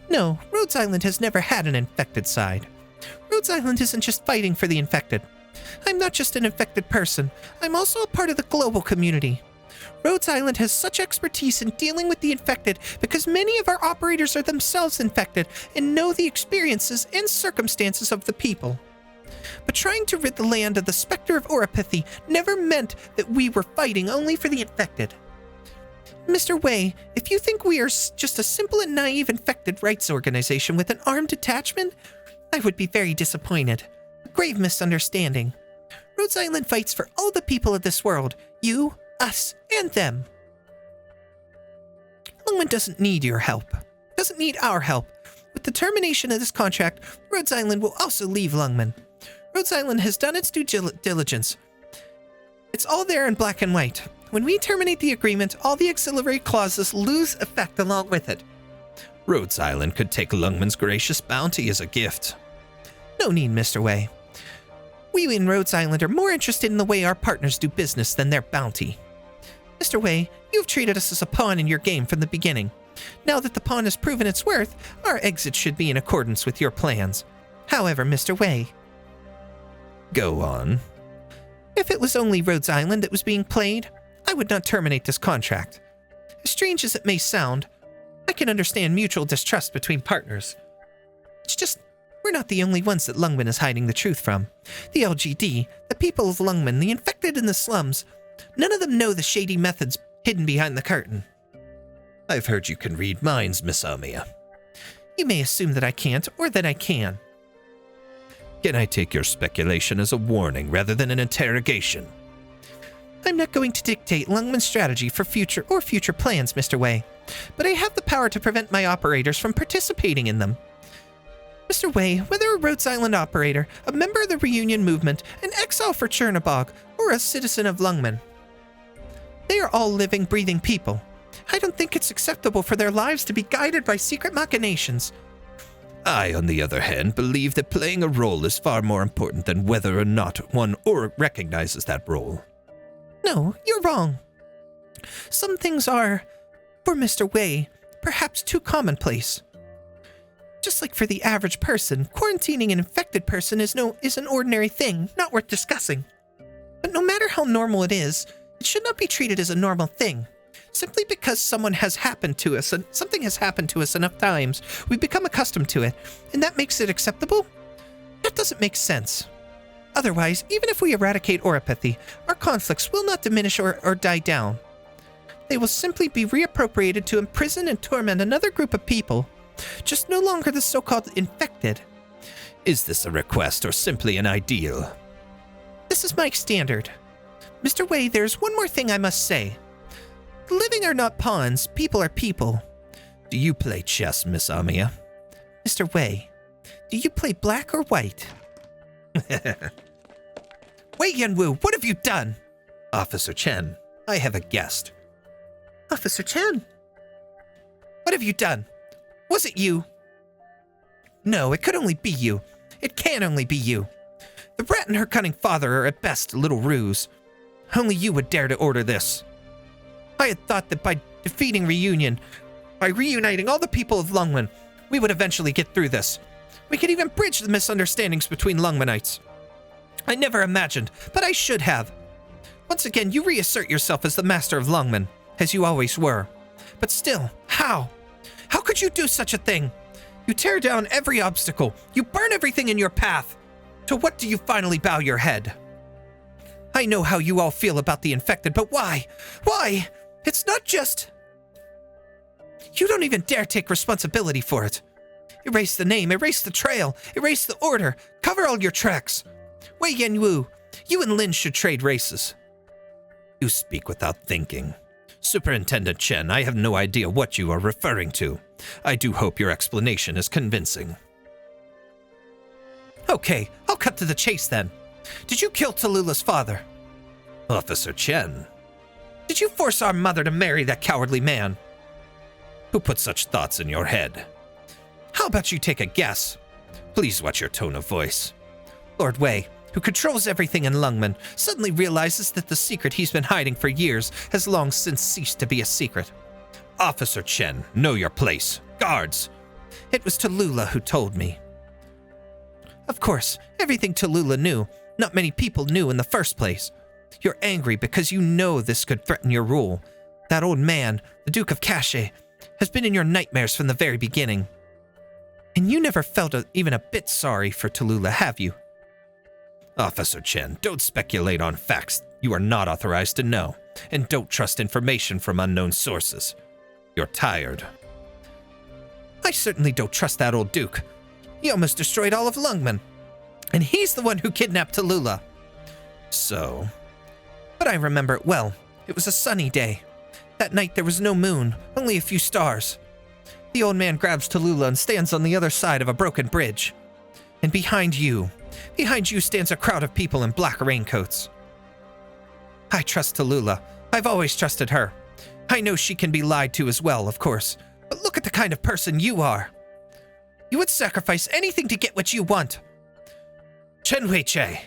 No, Rhodes Island has never had an infected side. Rhodes Island isn't just fighting for the infected. I'm not just an infected person, I'm also a part of the global community. Rhodes Island has such expertise in dealing with the infected because many of our operators are themselves infected and know the experiences and circumstances of the people. But trying to rid the land of the specter of Oripathy never meant that we were fighting only for the infected. Mr. Wei, if you think we are just a simple and naive infected rights organization with an armed detachment, I would be very disappointed. A grave misunderstanding. Rhodes Island fights for all the people of this world. You, us, and them. Lungmen doesn't need your help. Doesn't need our help. With the termination of this contract, Rhodes Island will also leave Lungmen. Rhodes Island has done its due diligence. It's all there in black and white. When we terminate the agreement, all the auxiliary clauses lose effect along with it. Rhodes Island could take Lungmen's gracious bounty as a gift. No need, Mr. Wei. We in Rhodes Island are more interested in the way our partners do business than their bounty. Mr. Wei, you've treated us as a pawn in your game from the beginning. Now that the pawn has proven its worth, our exit should be in accordance with your plans. However, Mr. Wei... Go on. If it was only Rhodes Island that was being played, I would not terminate this contract. As strange as it may sound, I can understand mutual distrust between partners. It's just, we're not the only ones that Lungmen is hiding the truth from. The LGD, the people of Lungmen, the infected in the slums, none of them know the shady methods hidden behind the curtain. I've heard you can read minds, Miss Amiya. You may assume that I can't, or that I can. Can I take your speculation as a warning rather than an interrogation? I'm not going to dictate Lungmen's strategy for future plans, Mr. Wei, but I have the power to prevent my operators from participating in them. Mr. Wei, whether a Rhodes Island operator, a member of the Reunion Movement, an exile for Chernobog, or a citizen of Lungmen, they are all living, breathing people. I don't think it's acceptable for their lives to be guided by secret machinations. I, on the other hand, believe that playing a role is far more important than whether or not one recognizes that role. No, you're wrong. Some things are, for Mr. Wei, perhaps too commonplace. Just like for the average person, quarantining an infected person is an ordinary thing, not worth discussing. But no matter how normal it is, it should not be treated as a normal thing. Simply because something has happened to us enough times, we become accustomed to it, and that makes it acceptable? That doesn't make sense. Otherwise, even if we eradicate oropathy, our conflicts will not diminish or die down. They will simply be reappropriated to imprison and torment another group of people, just no longer the so-called infected. Is this a request or simply an ideal? This is my standard. Mr. Wei, there's one more thing I must say. The living are not pawns, people are people. Do you play chess, Miss Amiya? Mr. Wei, do you play black or white? Wei Yanwu, what have you done? Officer Chen, I have a guest. Officer Chen? What have you done? Was it you? No, it could only be you. It can only be you. The rat and her cunning father are at best a little ruse. Only you would dare to order this. I had thought that by defeating Reunion, by reuniting all the people of Lungmen, we would eventually get through this. We could even bridge the misunderstandings between Lungmenites. I never imagined, but I should have. Once again, you reassert yourself as the master of Lungmen, as you always were. But still, how? How could you do such a thing? You tear down every obstacle. You burn everything in your path. To what do you finally bow your head? I know how you all feel about the infected, but why? Why? It's not just... You don't even dare take responsibility for it. Erase the name, erase the trail, erase the order, cover all your tracks. Wei Yanwu, you and Lin should trade races. You speak without thinking. Superintendent Chen, I have no idea what you are referring to. I do hope your explanation is convincing. Okay, I'll cut to the chase then. Did you kill Tallulah's father? Officer Chen. Did you force our mother to marry that cowardly man? Who put such thoughts in your head? How about you take a guess? Please watch your tone of voice. Lord Wei, who controls everything in Lungmen, suddenly realizes that the secret he's been hiding for years has long since ceased to be a secret. Officer Chen, know your place. Guards! It was Tallulah who told me. Of course, everything Tallulah knew, not many people knew in the first place. You're angry because you know this could threaten your rule. That old man, the Duke of Cache, has been in your nightmares from the very beginning. And you never felt even a bit sorry for Tallulah, have you? Officer Chen, don't speculate on facts you are not authorized to know, and don't trust information from unknown sources. You're tired. I certainly don't trust that old Duke. He almost destroyed all of Lungmen. And he's the one who kidnapped Tallulah. So? But I remember it well. It was a sunny day. That night there was no moon, only a few stars. The old man grabs Tallulah and stands on the other side of a broken bridge. And behind you stands a crowd of people in black raincoats. I trust Tallulah. I've always trusted her. I know she can be lied to as well, of course. But look at the kind of person you are. You would sacrifice anything to get what you want. Chen Weiche.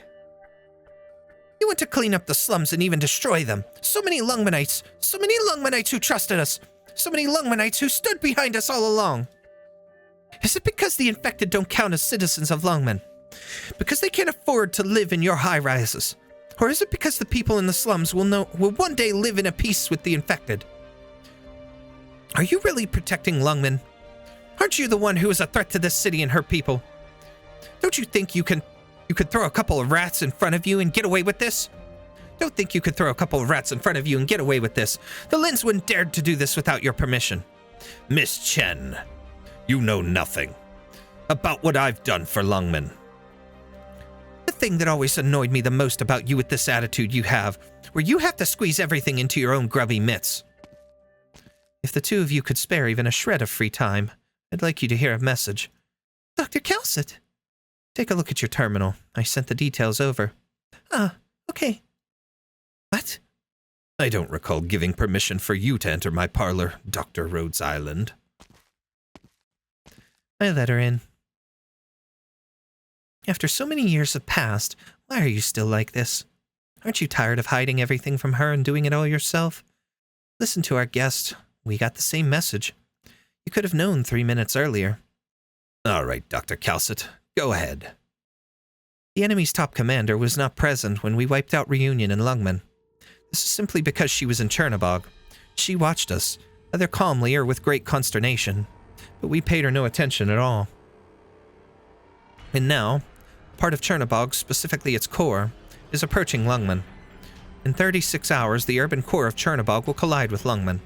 You want to clean up the slums and even destroy them. So many Lungmenites who trusted us. So many Lungmenites who stood behind us all along. Is it because the infected don't count as citizens of Lungmen? Because they can't afford to live in your high-rises? Or is it because the people in the slums will one day live in a peace with the infected? Are you really protecting Lungmen? Aren't you the one who is a threat to this city and her people? Don't you think you could throw a couple of rats in front of you and get away with this? Don't think you could throw a couple of rats in front of you and get away with this. The Lins wouldn't dare to do this without your permission. Miss Chen, you know nothing about what I've done for Lungmen. The thing that always annoyed me the most about you with this attitude you have, where you have to squeeze everything into your own grubby mitts. If the two of you could spare even a shred of free time, I'd like you to hear a message. Dr. Calcit, take a look at your terminal. I sent the details over. Ah, okay. What? I don't recall giving permission for you to enter my parlor, Dr. Rhodes Island. I let her in. After so many years have passed, why are you still like this? Aren't you tired of hiding everything from her and doing it all yourself? Listen to our guest. We got the same message. You could have known 3 minutes earlier. All right, Dr. Calcit, go ahead. The enemy's top commander was not present when we wiped out Reunion in Lungmen. This is simply because she was in Chernobog. She watched us, either calmly or with great consternation, but we paid her no attention at all. And now, part of Chernobog, specifically its core, is approaching Lungmen. In 36 hours, the urban core of Chernobog will collide with Lungmen.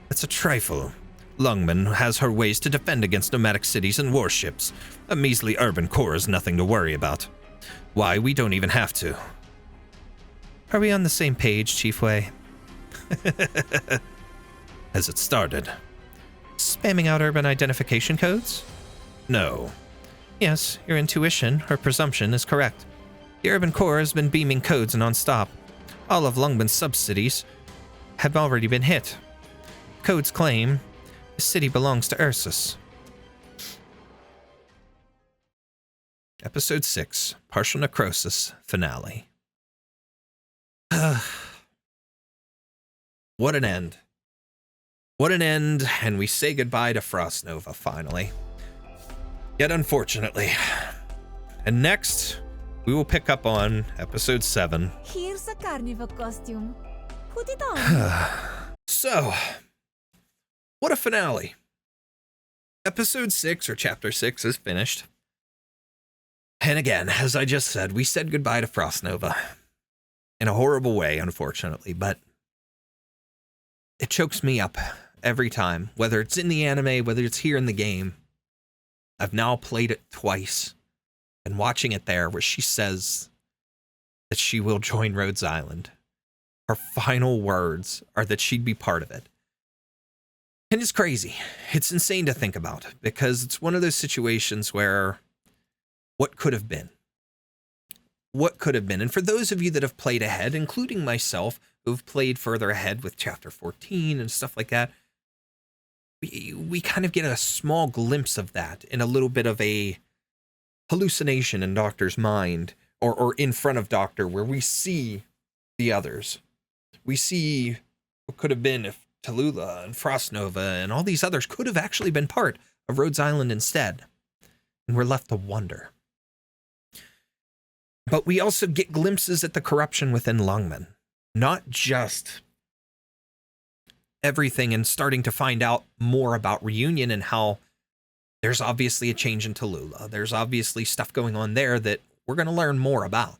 That's a trifle. Lungmen has her ways to defend against nomadic cities and warships. A measly urban core is nothing to worry about. Why, we don't even have to. Are we on the same page, Chief Wei? Has it started? Spamming out urban identification codes? No. Yes, your intuition, or presumption, is correct. The urban core has been beaming codes non-stop. All of Lungmen's sub-cities have already been hit. Codes claim the city belongs to Ursus. Episode 6, Partial Necrosis, Finale. What an end. What an end, and we say goodbye to Frostnova, finally. Yet unfortunately. And next, we will pick up on Episode 7. Here's a carnival costume. Put it on. So, what a finale. Episode 6, or Chapter 6, is finished. And again, as I just said, we said goodbye to Frostnova. In a horrible way, unfortunately, but it chokes me up every time, whether it's in the anime, whether it's here in the game. I've now played it twice, and watching it there where she says that she will join Rhodes Island. Her final words are that she'd be part of it. And it's crazy. It's insane to think about, because it's one of those situations where what could have been? What could have been? And for those of you that have played ahead, including myself, who've played further ahead with Chapter 14 and stuff like that, we kind of get a small glimpse of that in a little bit of a hallucination in Doctor's mind, or in front of Doctor, where we see the others. We see what could have been if Tallulah and Frostnova and all these others could have actually been part of Rhodes Island instead. And we're left to wonder. But we also get glimpses at the corruption within Lungmen. Not just everything, and starting to find out more about Reunion and how there's obviously a change in Tallulah. There's obviously stuff going on there that we're going to learn more about.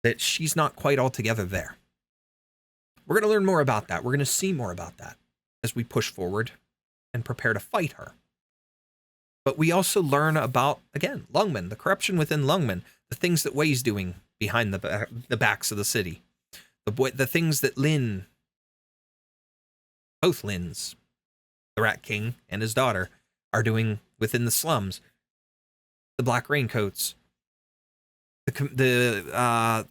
That she's not quite altogether there. We're going to learn more about that. We're going to see more about that as we push forward and prepare to fight her. But we also learn about, again, Lungmen, the corruption within Lungmen, the things that Wei's doing behind the backs of the city, the things that both Lins, the Rat King and his daughter, are doing within the slums, the Black Raincoats, the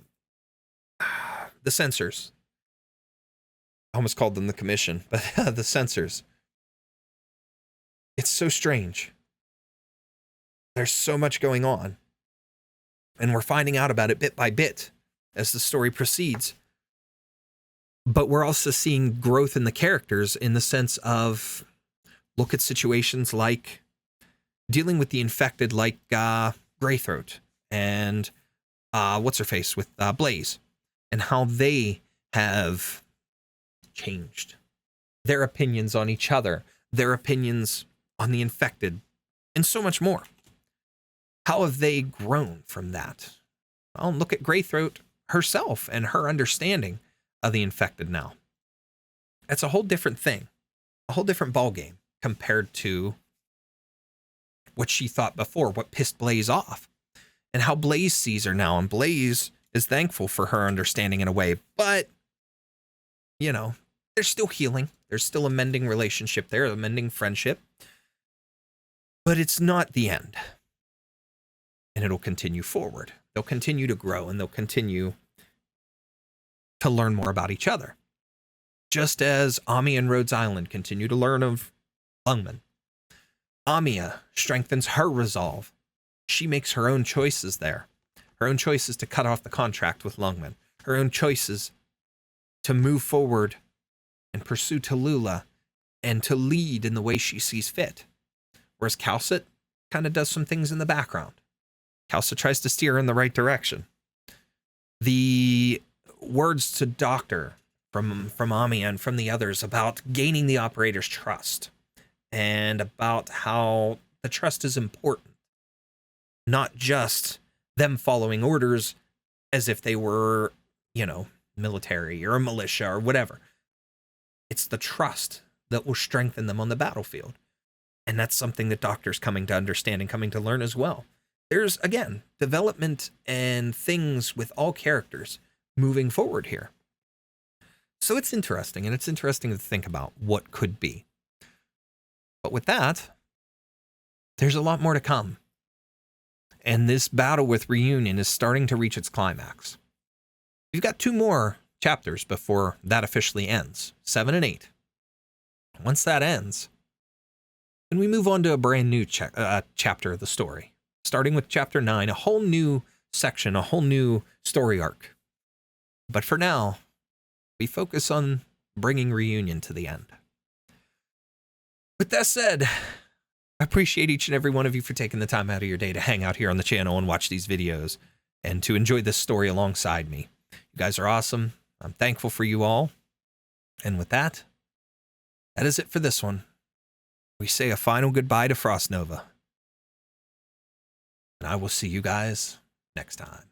censors. I almost called them the commission, but the censors. It's so strange. There's so much going on. And we're finding out about it bit by bit as the story proceeds. But we're also seeing growth in the characters in the sense of, look at situations like dealing with the infected, like Greythroat and what's-her-face with Blaze, and how they have changed their opinions on each other, their opinions on the infected, and so much more. How have they grown from that? Well, look at Greythroat herself and her understanding of the infected now. That's a whole different thing, a whole different ballgame compared to what she thought before, what pissed Blaze off, and how Blaze sees her now. And Blaze is thankful for her understanding in a way, but, you know, there's still healing. There's still a mending relationship there, a mending friendship, but it's not the end. And it'll continue forward. They'll continue to grow, and they'll continue to learn more about each other. Just as Amiya and Rhodes Island continue to learn of Lungmen. Amiya strengthens her resolve. She makes her own choices there. Her own choices to cut off the contract with Lungmen. Her own choices to move forward and pursue Tallulah and to lead in the way she sees fit. Whereas Calcit kind of does some things in the background. Calcit tries to steer her in the right direction. The words to Doctor from Amiya and from the others about gaining the operator's trust and about how the trust is important. Not just them following orders as if they were, you know, military or a militia or whatever. It's the trust that will strengthen them on the battlefield. And that's something that Doctor's coming to understand and coming to learn as well. There's, again, development and things with all characters moving forward here. So it's interesting, and it's interesting to think about what could be. But with that, there's a lot more to come. And this battle with Reunion is starting to reach its climax. We've got 2 more chapters before that officially ends, 7 and 8. Once that ends, then we move on to a brand new chapter of the story. Starting with chapter 9, a whole new section, a whole new story arc. But for now, we focus on bringing Reunion to the end. With that said, I appreciate each and every one of you for taking the time out of your day to hang out here on the channel and watch these videos and to enjoy this story alongside me. You guys are awesome. I'm thankful for you all. And with that, that is it for this one. We say a final goodbye to Frostnova. And I will see you guys next time.